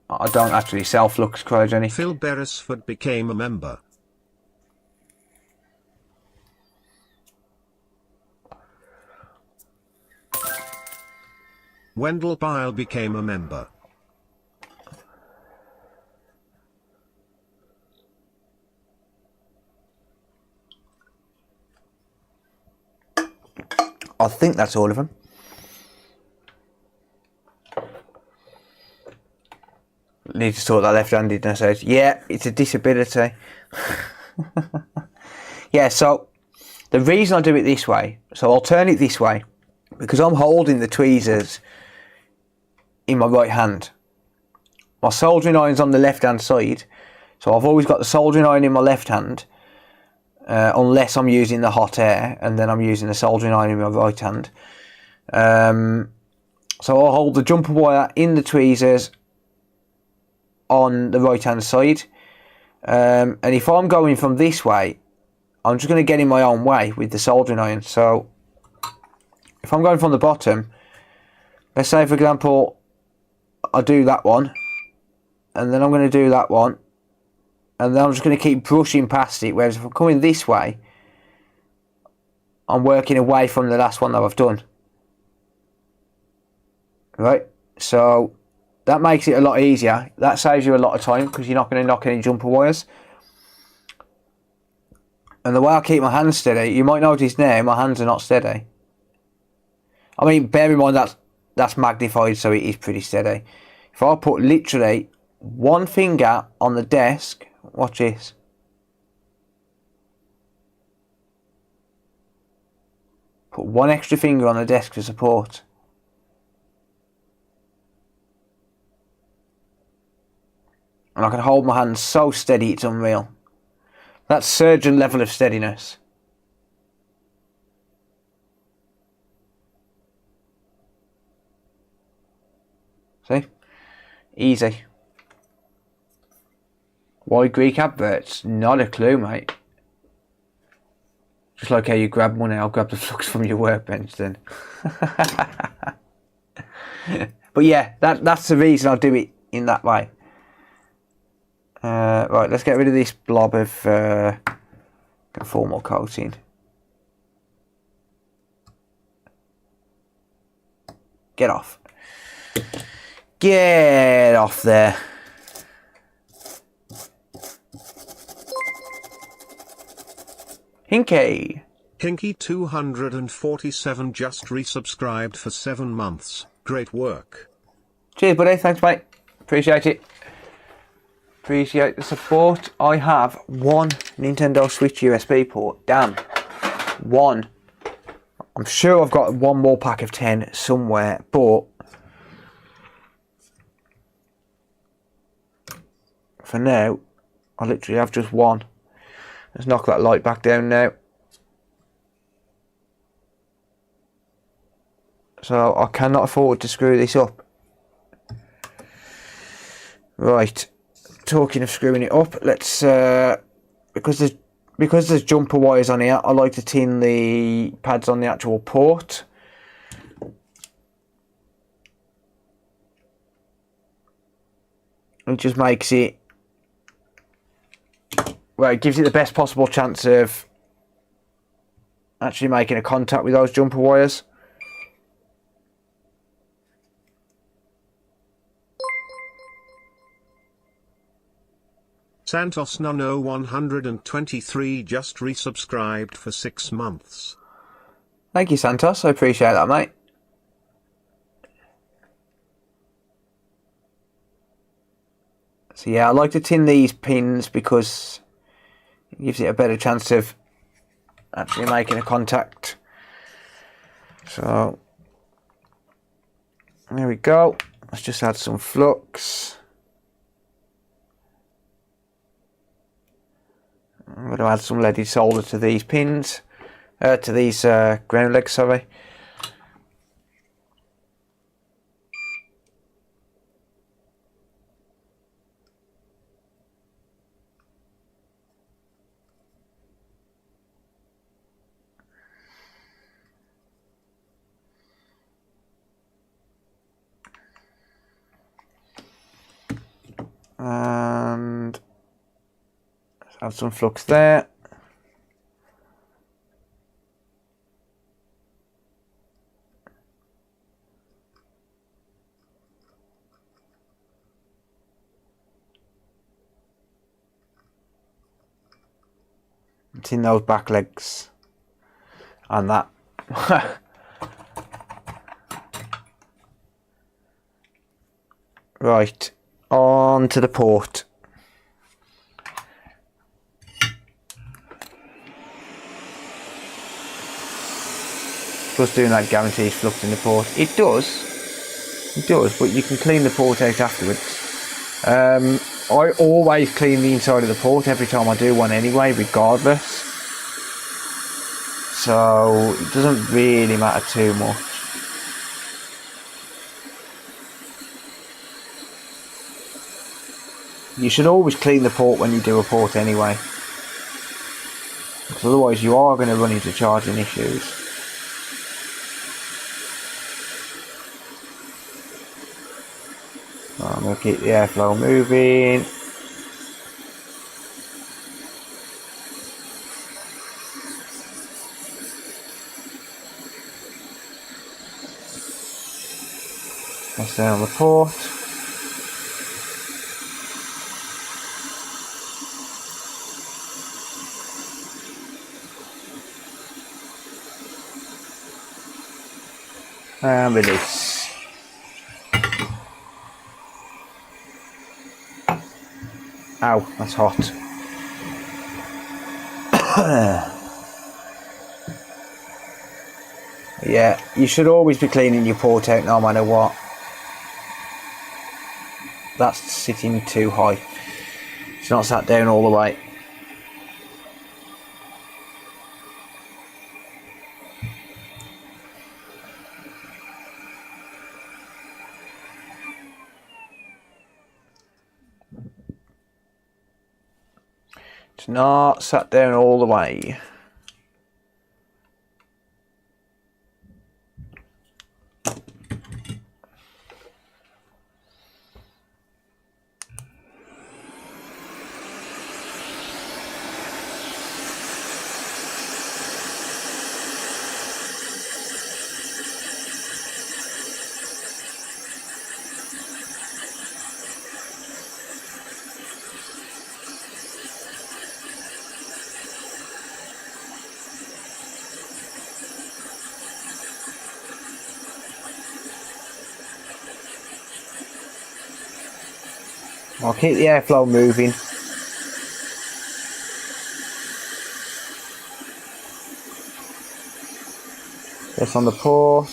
S1: actually sell flux cryogenic.
S2: Phil Beresford became a member. Wendell Pyle became a member.
S1: I think that's all of them. Need to sort that left-handedness out. Yeah, it's a disability. Yeah, so the reason I do it this way, so I'll turn it this way, because I'm holding the tweezers in my right hand. My soldering iron's on the left-hand side, so I've always got the soldering iron in my left hand, unless I'm using the hot air, and then I'm using the soldering iron in my right hand. So I'll hold the jumper wire in the tweezers on the right hand side, and if I'm going from this way, I'm just going to get in my own way with the soldering iron. So if I'm going from the bottom, let's say for example I do that one, and then I'm going to do that one, and then I'm just going to keep brushing past it, whereas if I'm coming this way, I'm working away from the last one that I've done. Right, so that makes it a lot easier. That saves you a lot of time, because you're not going to knock any jumper wires. And the way I keep my hands steady, you might notice now my hands are not steady. I mean, bear in mind that's magnified, so it is pretty steady. If I put literally one finger on the desk, watch this. Put one extra finger on the desk for support. And I can hold my hands so steady it's unreal. That's surgeon level of steadiness. See? Easy. Why Greek adverts? Not a clue, mate. Just like how you grab money, I'll grab the flux from your workbench then. But yeah, that's the reason I'll do it in that way. Right, let's get rid of this blob of formal coating. Get off. Get off there. Hinky.
S2: Hinky 247 just resubscribed for 7 months. Great work.
S1: Cheers, buddy. Thanks, mate. Appreciate it. Appreciate the support. I have one Nintendo Switch USB port. Damn. One. I'm sure I've got one more pack of 10 somewhere, but for now, I literally have just one. Let's knock that light back down now. So I cannot afford to screw this up. Right. Talking of screwing it up, let's because there's jumper wires on here, I like to tin the pads on the actual port. It just makes it, well, it gives it the best possible chance of actually making a contact with those jumper wires.
S2: Santos Nuno 123 just resubscribed for 6 months.
S1: Thank you, Santos. I appreciate that, mate. So yeah, I like to tin these pins because it gives it a better chance of actually making a contact. So there we go. Let's just add some flux. I'm going to add some leaded solder to these pins, to these ground legs, sorry. And let's add some flux there. Tin those back legs and that. Right, on to the port. Plus doing that guarantees flux in the port. It does, but you can clean the port out afterwards. I always clean the inside of the port every time I do one anyway, regardless. So it doesn't really matter too much. You should always clean the port when you do a port anyway, because otherwise you are going to run into charging issues. I'm going to keep the airflow moving. Press down on the port. And release. Ow, that's hot. Yeah, you should always be cleaning your port out no matter what. That's sitting too high. It's not sat down all the way. It's not sat down all the way. I'll keep the airflow moving. This on the port.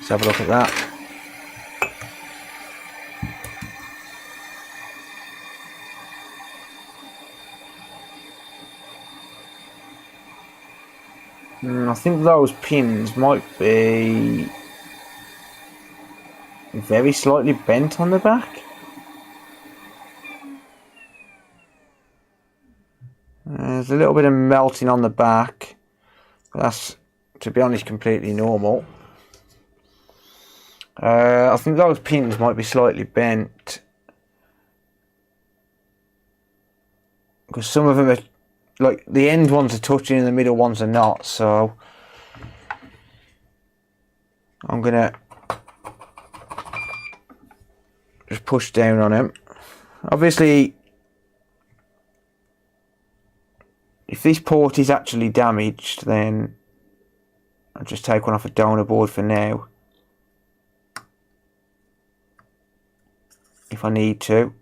S1: Let's have a look at that. I think those pins might be very slightly bent on the back. There's a little bit of melting on the back. That's, to be honest, completely normal. I think those pins might be slightly bent, because some of them are, like, the end ones are touching and the middle ones are not, so I'm gonna just push down on them. Obviously, if this port is actually damaged, then I'll just take one off a donor board for now, if I need to.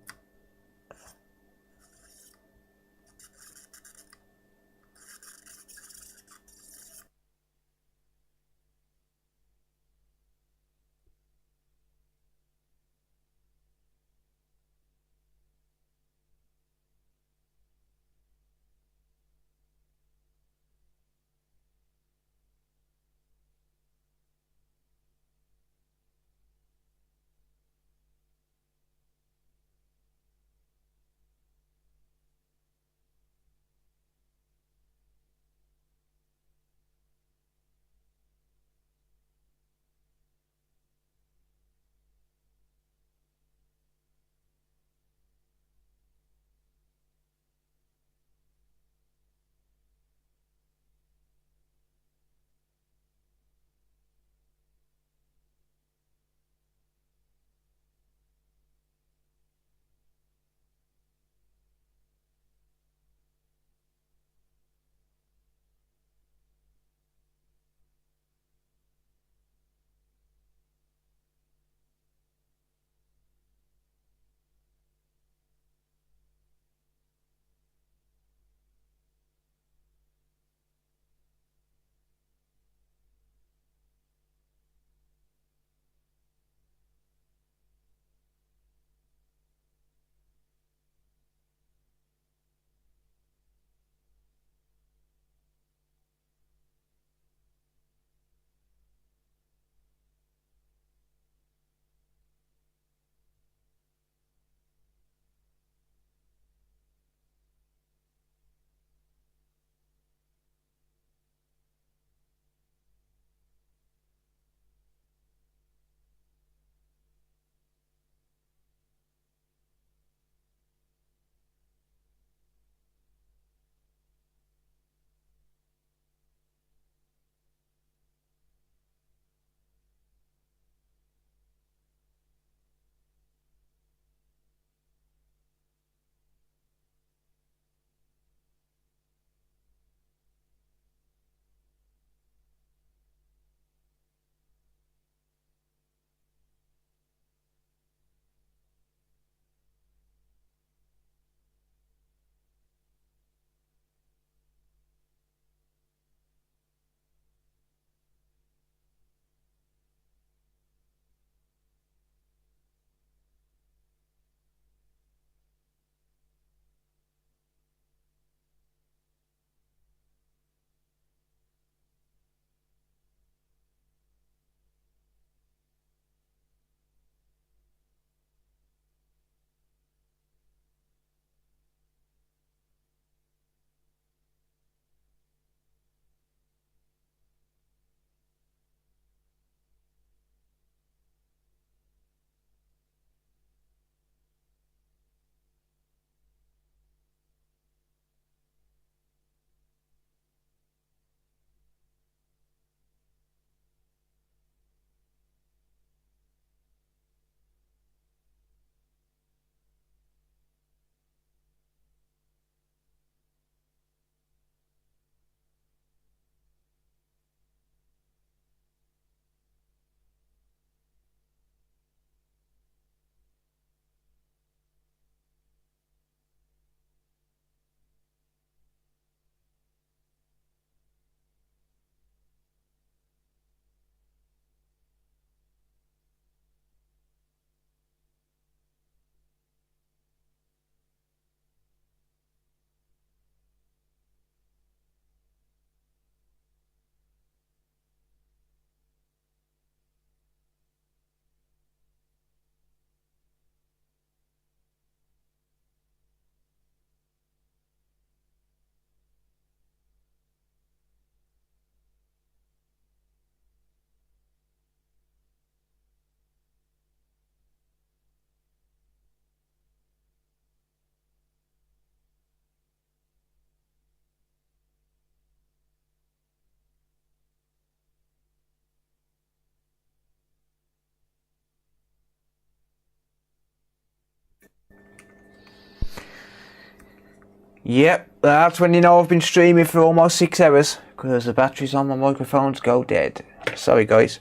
S1: Yep, that's when you know I've been streaming for almost 6 hours, because the batteries on my microphones go dead. Sorry guys.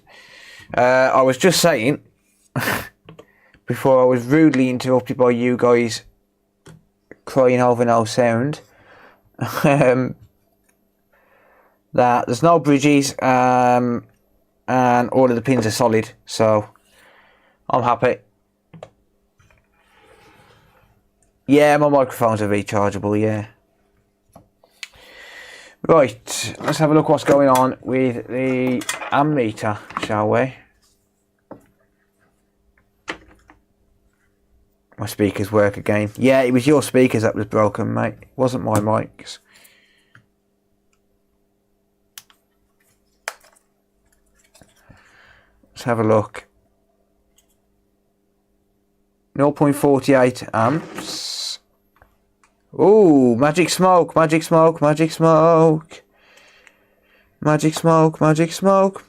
S1: I was just saying, before I was rudely interrupted by you guys crying over no sound, that there's no bridges, and all of the pins are solid, so I'm happy. Yeah, my microphones are rechargeable, yeah. Right, let's have a look what's going on with the ammeter, shall we? My speakers work again. Yeah, it was your speakers that was broken, mate. It wasn't my mics. Let's have a look. 0.48 amps. Ooh, magic smoke, magic smoke, magic smoke. Magic smoke, magic smoke.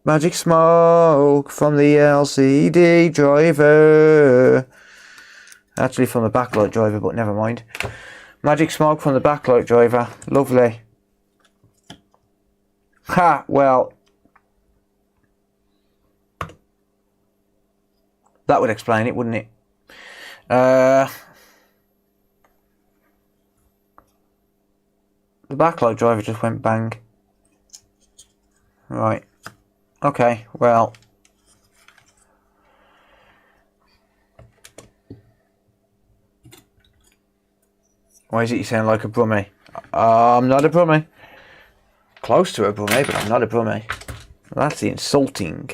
S1: Magic smoke from the LCD driver. Actually from the backlight driver, but never mind. Magic smoke from the backlight driver. Lovely. Ha, well. That would explain it, wouldn't it? The backlight driver just went bang. Right. Okay, well. Why is it you sound like a brummie? I'm not a brummie. Close to a brummie, but I'm not a brummie. That's insulting.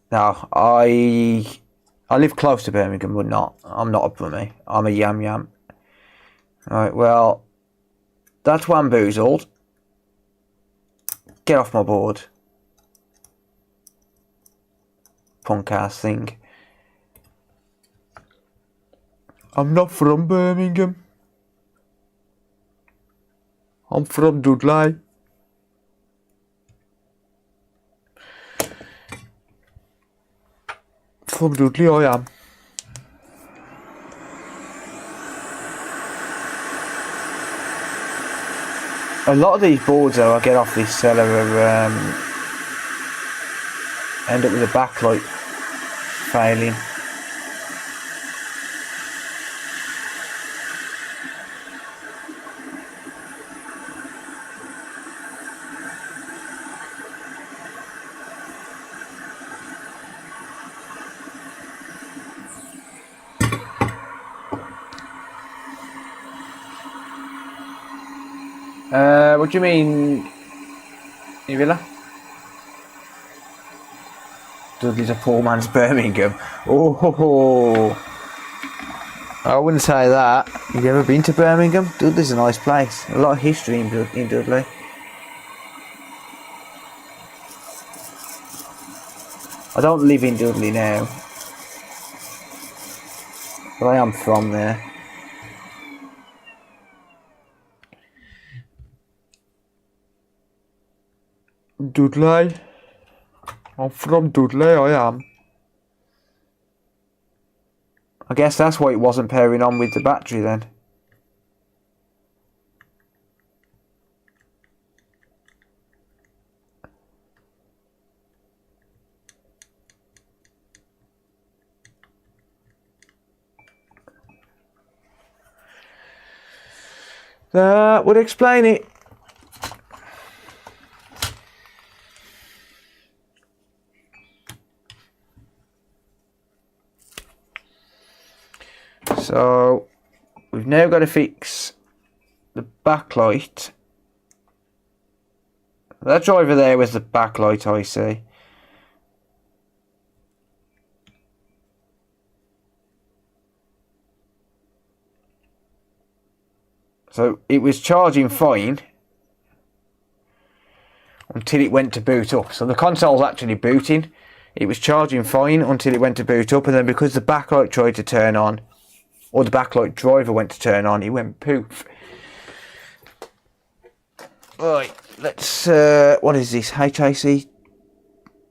S1: No, I live close to Birmingham, but I'm not a brummie. I'm a yam yam. Right, well, that's wamboozled. Get off my board. Punk ass thing. I'm not from Birmingham. I'm from Dudley. From Dudley I am. A lot of these boards though I get off this seller are end up with a backlight failing. What do you mean, Villa? Dudley's a poor man's Birmingham. Oh, I wouldn't say that. Have you ever been to Birmingham? Dudley's a nice place. A lot of history in Dudley. I don't live in Dudley now, but I am from there. Dudley. I'm from Dudley, I am. I guess that's why it wasn't pairing on with the battery then. That would explain it. So we've now got to fix the backlight. That driver there was the backlight I see. So it was charging fine until it went to boot up. So the console's actually booting. It was charging fine until it went to boot up, and then because the backlight tried to turn on, or the backlight driver went to turn on, it went poof. Right, let's, what is this, HAC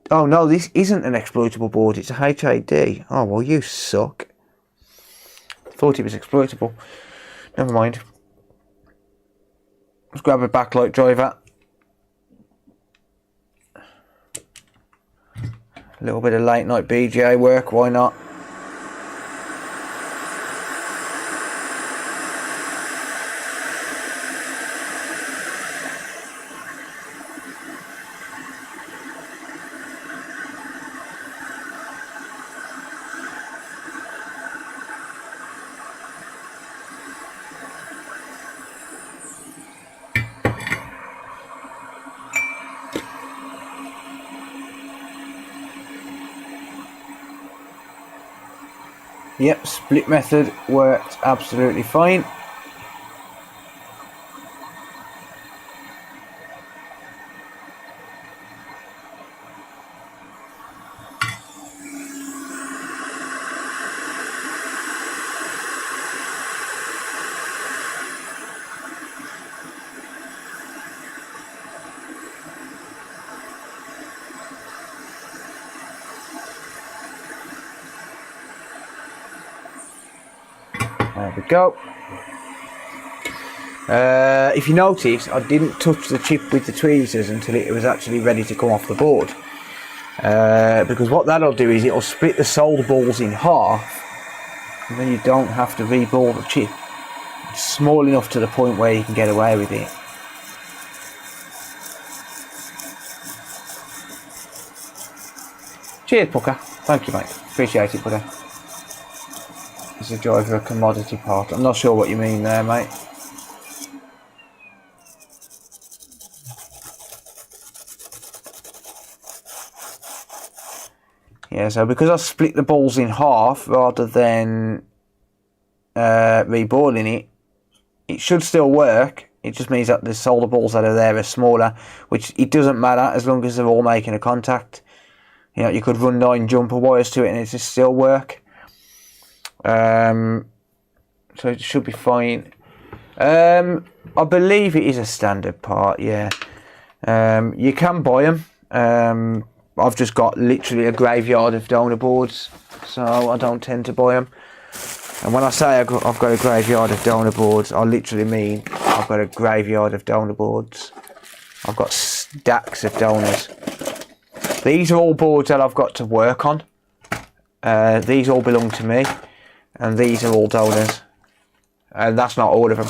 S1: Oh no, this isn't an exploitable board, it's a HID. Oh well, you suck. Thought it was exploitable. Never mind. Let's grab a backlight driver. A little bit of late night BGA work, why not? Yep, split method worked absolutely fine. There we go. If you notice, I didn't touch the chip with the tweezers until it was actually ready to come off the board. Because what that'll do is it'll split the solder balls in half, and then you don't have to re-ball the chip. It's small enough to the point where you can get away with it. Cheers, Pucker. Thank you, mate. Appreciate it, buddy. It's a joy for a commodity part. I'm not sure what you mean there, mate. Yeah, so because I split the balls in half rather than re-balling it, it should still work. It just means that the solder balls that are there are smaller, which it doesn't matter as long as they're all making a contact. You know, you could run 9 jumper wires to it and it just still work. So it should be fine. I believe it is a standard part, yeah. You can buy them. I've just got literally a graveyard of donor boards, so I don't tend to buy them. And when I say I've got a graveyard of donor boards, I literally mean I've got a graveyard of donor boards. I've got stacks of donors. These are all boards that I've got to work on. These all belong to me. And these are all donors. And that's not all of them.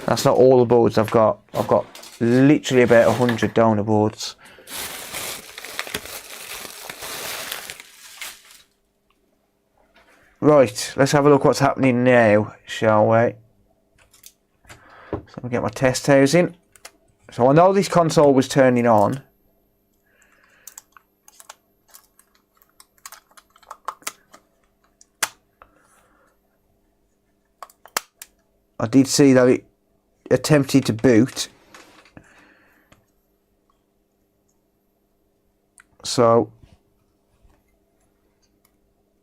S1: That's not all the boards I've got. I've got literally about 100 donor boards. Right, let's have a look what's happening now, shall we? So I'll get my test housing. So I know this console was turning on. I did see that it attempted to boot. So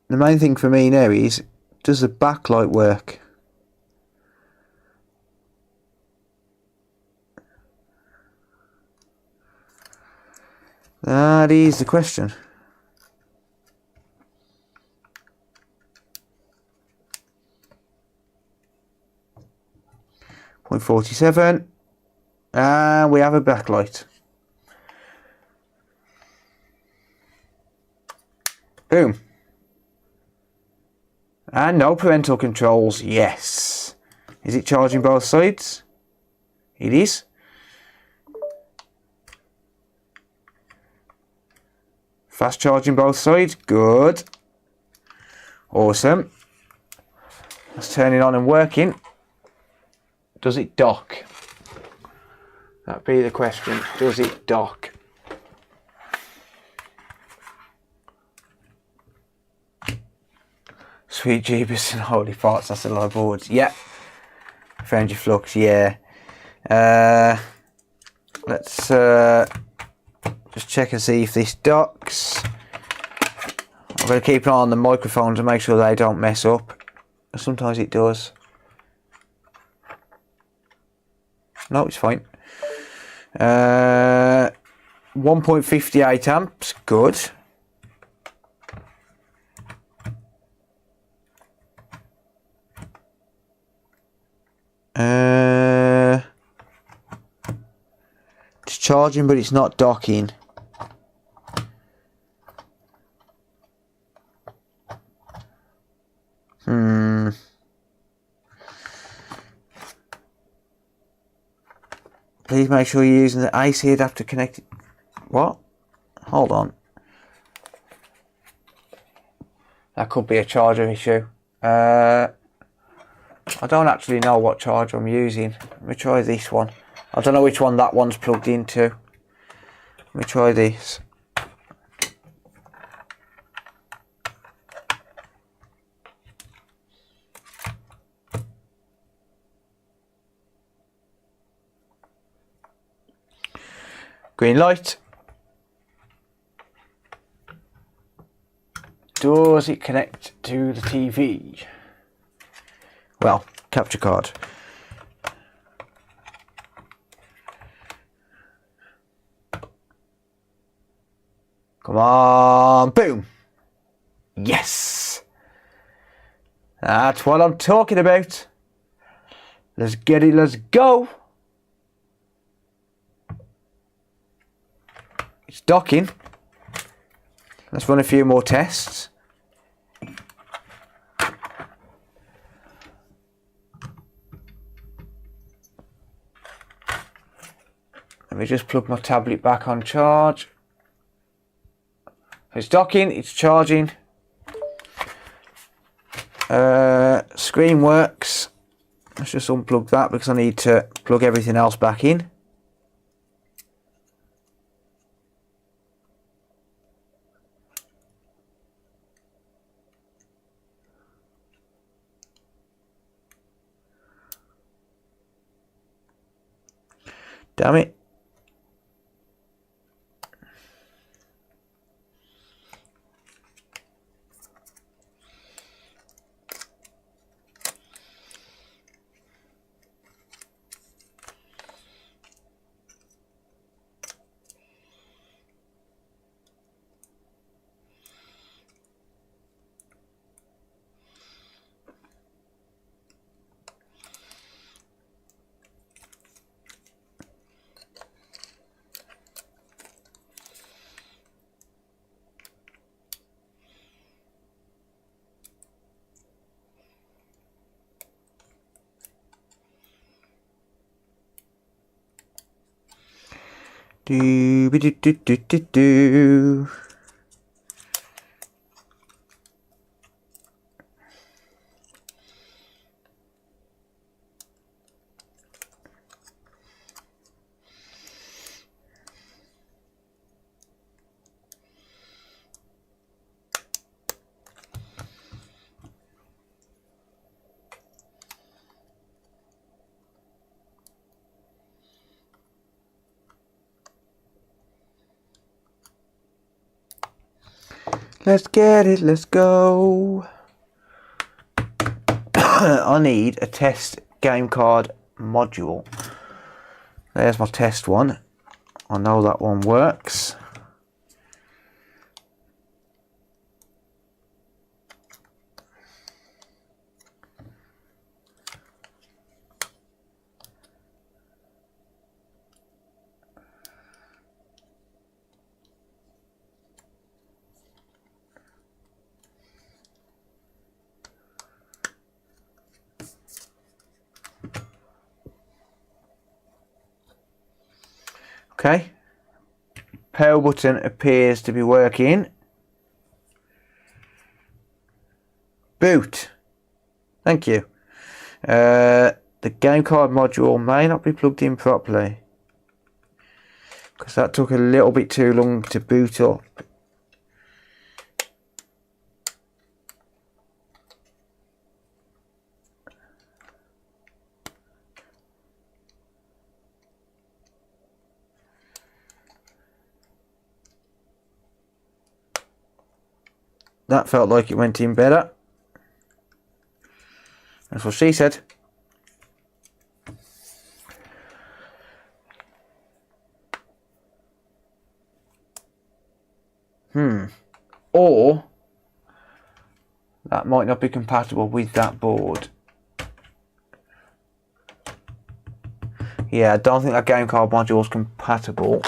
S1: the main thing for me now is, does the backlight work? That is the question. .47, and we have a backlight. Boom. And no parental controls, yes. Is it charging both sides? It is. Fast charging both sides, good. Awesome. Let's turn it on and working. Does it dock? That'd be the question. Does it dock? Sweet Jeebus and holy farts, that's a lot of boards. Yeah. Found your flux, yeah. Let's just check and see if this docks. I'm going to keep an eye on the microphone to make sure they don't mess up. Sometimes it does. No, it's fine. 1.58 amps, good. It's charging, but it's not docking. Please make sure you're using the AC adapter connected. What? Hold on. That could be a charger issue. I don't actually know what charger I'm using. Let me try this one. I don't know which one that one's plugged into. Let me try this. Green light. Does it connect to the TV? Well, capture card. Come on, boom. Yes. That's what I'm talking about. Let's get it, let's go. It's docking. Let's run a few more tests. Let me just plug my tablet back on charge. It's docking, it's charging. Screen works. Let's just unplug that because I need to plug everything else back in. Damn it. Do do do do do do. Let's get it, let's go. I need a test game card module. There's my test one. I know that one works. Okay, power button appears to be working. Boot. Thank you. The game card module may not be plugged in properly because that took a little bit too long to boot up. That felt like it went in better. That's what she said. Or that might not be compatible with that board. Yeah, I don't think that game card module is compatible.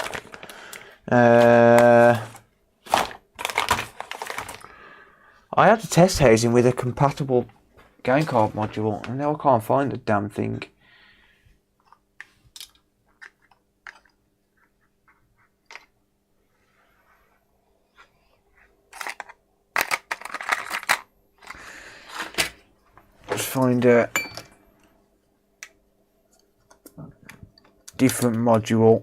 S1: I had to test housing with a compatible game card module, and now I can't find the damn thing. Let's find a different module.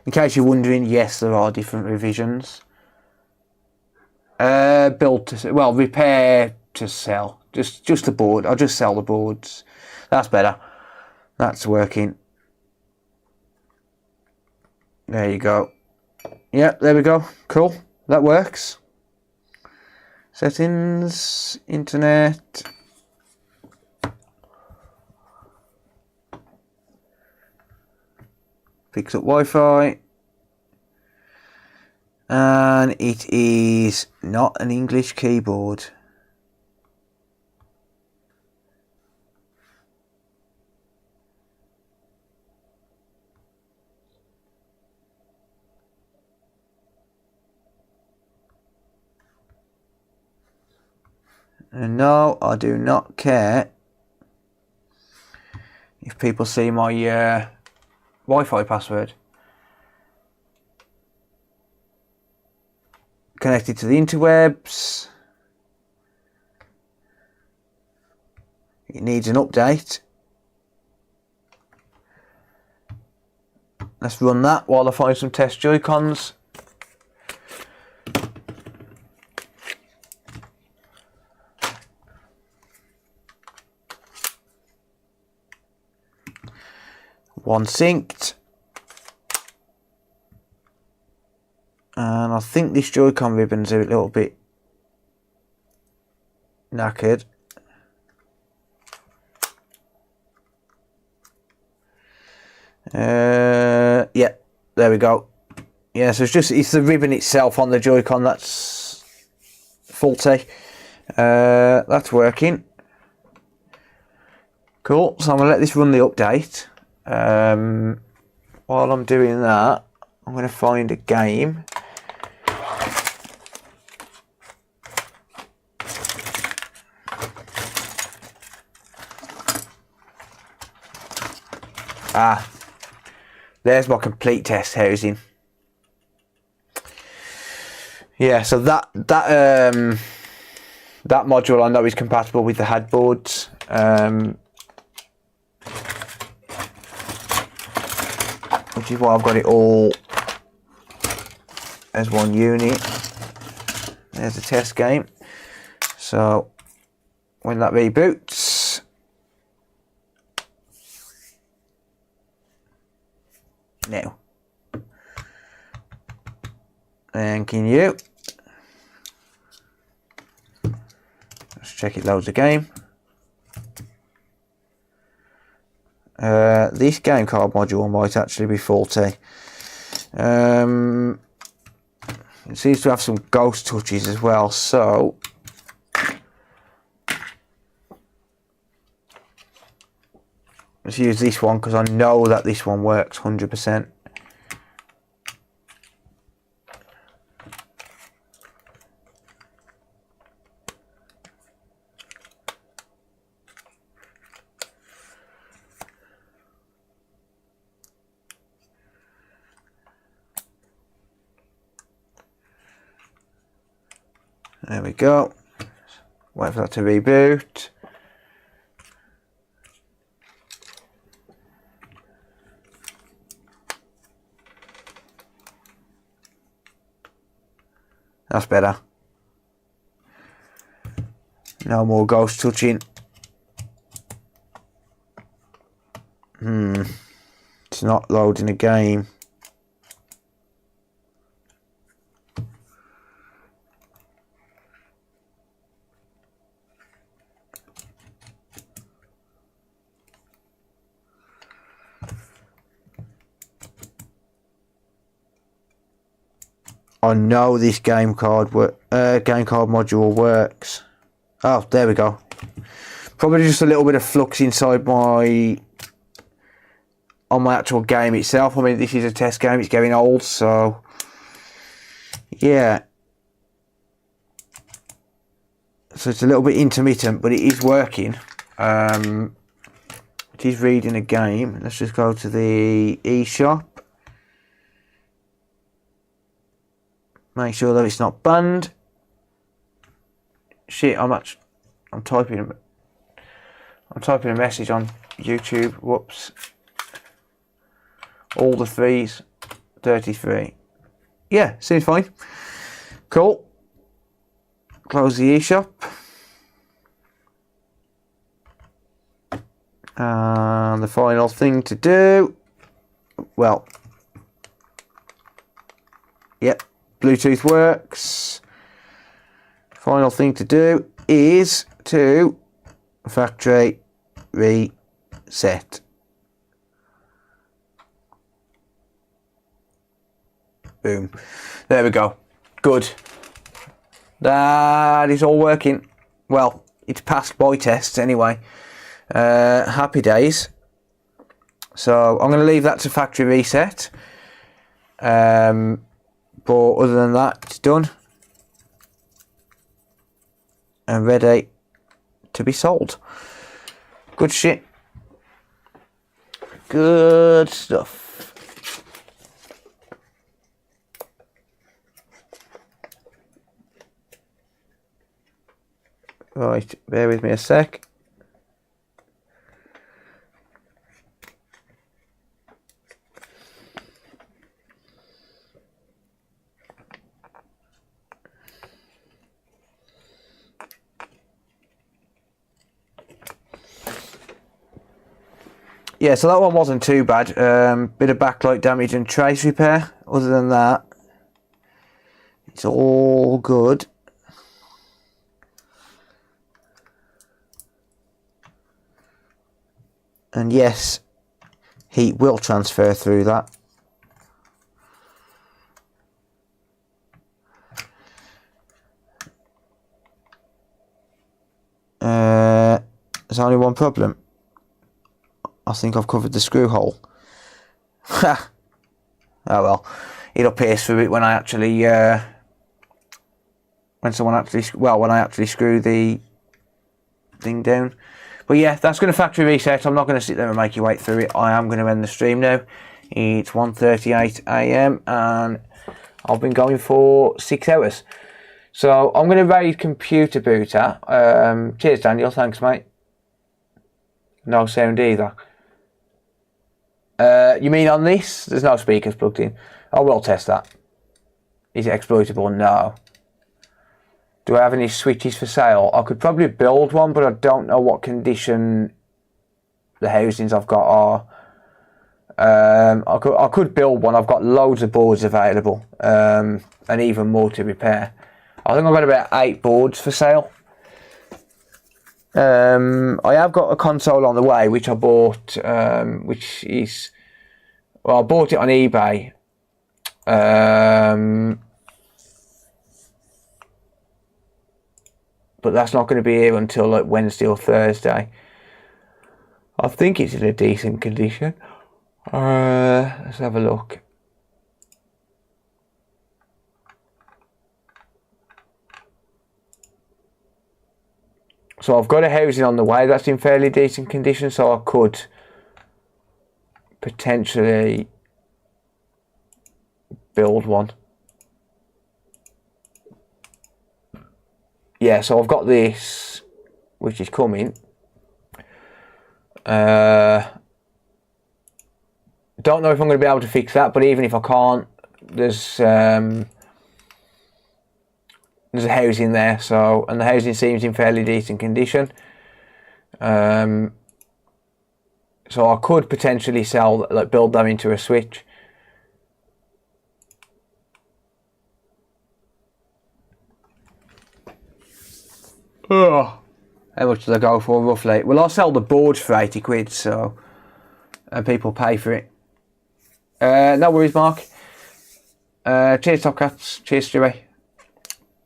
S1: In case you're wondering, yes, there are different revisions. Build to sell, well, repair to sell. Just the board. I'll just sell the boards. That's better. That's working. There you go. Yeah, there we go. Cool. That works. Settings, internet. Picks up Wi-Fi. And it is not an English keyboard. And no, I do not care if people see my Wi-Fi password. Connected to the interwebs. It needs an update. Let's run that while I find some test Joy-Cons. One synced. And I think this Joy-Con ribbon's a little bit knackered. Yeah, there we go. Yeah, so it's the ribbon itself on the Joy-Con that's faulty. That's working. Cool. So I'm gonna let this run the update. While I'm doing that, I'm gonna find a game. Ah, there's my complete test housing. Yeah, so that module I know is compatible with the headboards. Which is why I've got it all as one unit. There's the test game. So when that reboots, now, thank you. Let's check it loads the game. This game card module might actually be faulty. It seems to have some ghost touches as well, so let's use this one because I know that this one works 100%. There we go. Wait for that to reboot. That's better. No more ghost touching. it's not loading a game. I know this game card module works. Oh, there we go. Probably just a little bit of flux inside on my actual game itself. I mean, this is a test game, it's getting old, so yeah. So it's a little bit intermittent, but it is working. It is reading a game. Let's just go to the eShop. Make sure that it's not banned. Shit, I'm typing a message on YouTube. Whoops. All the threes. 33. Yeah, seems fine. Cool. Close the eShop. And the final thing to do. Well. Yep. Bluetooth works. Final thing to do is to factory reset. Boom. There we go. Good. That is all working. Well, it's passed boy tests anyway. Happy days. So I'm going to leave that to factory reset. But other than that, it's done and ready to be sold. Good shit. Good stuff. Right, bear with me a sec. Yeah, so that one wasn't too bad. Bit of backlight damage and trace repair. Other than that, it's all good. And yes, heat will transfer through that. There's only one problem. I think I've covered the screw hole. Ha! Oh well, it'll pierce through it when I actually, when I actually screw the thing down. But yeah, that's going to factory reset. I'm not going to sit there and make you wait through it. I am going to end the stream now. It's 1:38 AM and I've been going for 6 hours. So I'm going to raid computer booter. Cheers, Daniel. Thanks, mate. No sound either. You mean on this? There's no speakers plugged in. I will test that. Is it exploitable? No. Do I have any switches for sale? I could probably build one, but I don't know what condition the housings I've got are. I could build one. I've got loads of boards available, and even more to repair. I think I've got about 8 boards for sale. I have got a console on the way, which I bought, which is, well, I bought it on eBay. But that's not going to be here until like Wednesday or Thursday. I think it's in a decent condition. Let's have a look. So I've got a housing on the way that's in fairly decent condition, so I could potentially build one. Yeah, so I've got this, which is coming. Don't know if I'm going to be able to fix that, but even if I can't, there's a housing there, so, and the housing seems in fairly decent condition. So So I could potentially sell, like, build them into a switch. Oh, how much do they go for roughly? Well, I'll sell the boards for 80 quid, so and people pay for it. No worries, Mark. Cheers, Top Cats. Cheers, Stewie.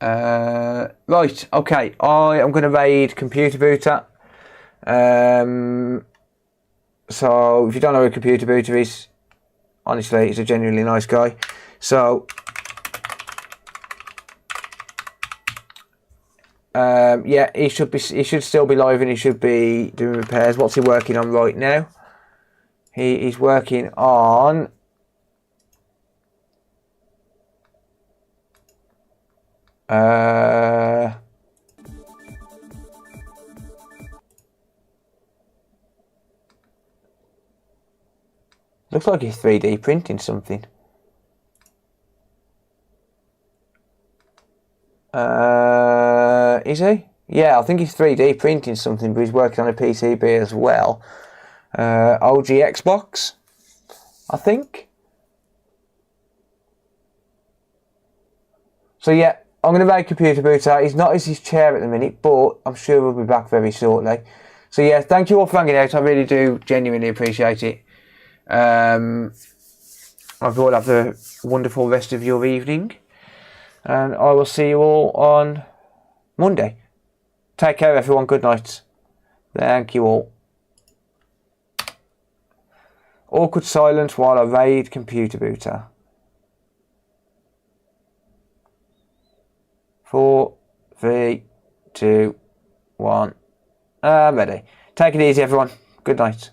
S1: Right, okay. I am going to raid Computer Booter. So if you don't know who Computer Booter is, honestly, he's a genuinely nice guy. So yeah, he should still be live and he should be doing repairs. What's he working on right now? He's working on looks like he's 3D printing something. Is he? Yeah, I think he's 3D printing something, but he's working on a PCB as well. OG Xbox, I think. So yeah, I'm going to make Computer Booter. He's not in his chair at the minute, but I'm sure we'll be back very shortly. So yeah, thank you all for hanging out. I really do genuinely appreciate it. I hope you all have a wonderful rest of your evening. And I will see you all on Monday. Take care, everyone. Good night. Thank you all. Awkward silence while I raid Computer Booter. 4, 3, 2, 1. I'm ready. Take it easy, everyone. Good night.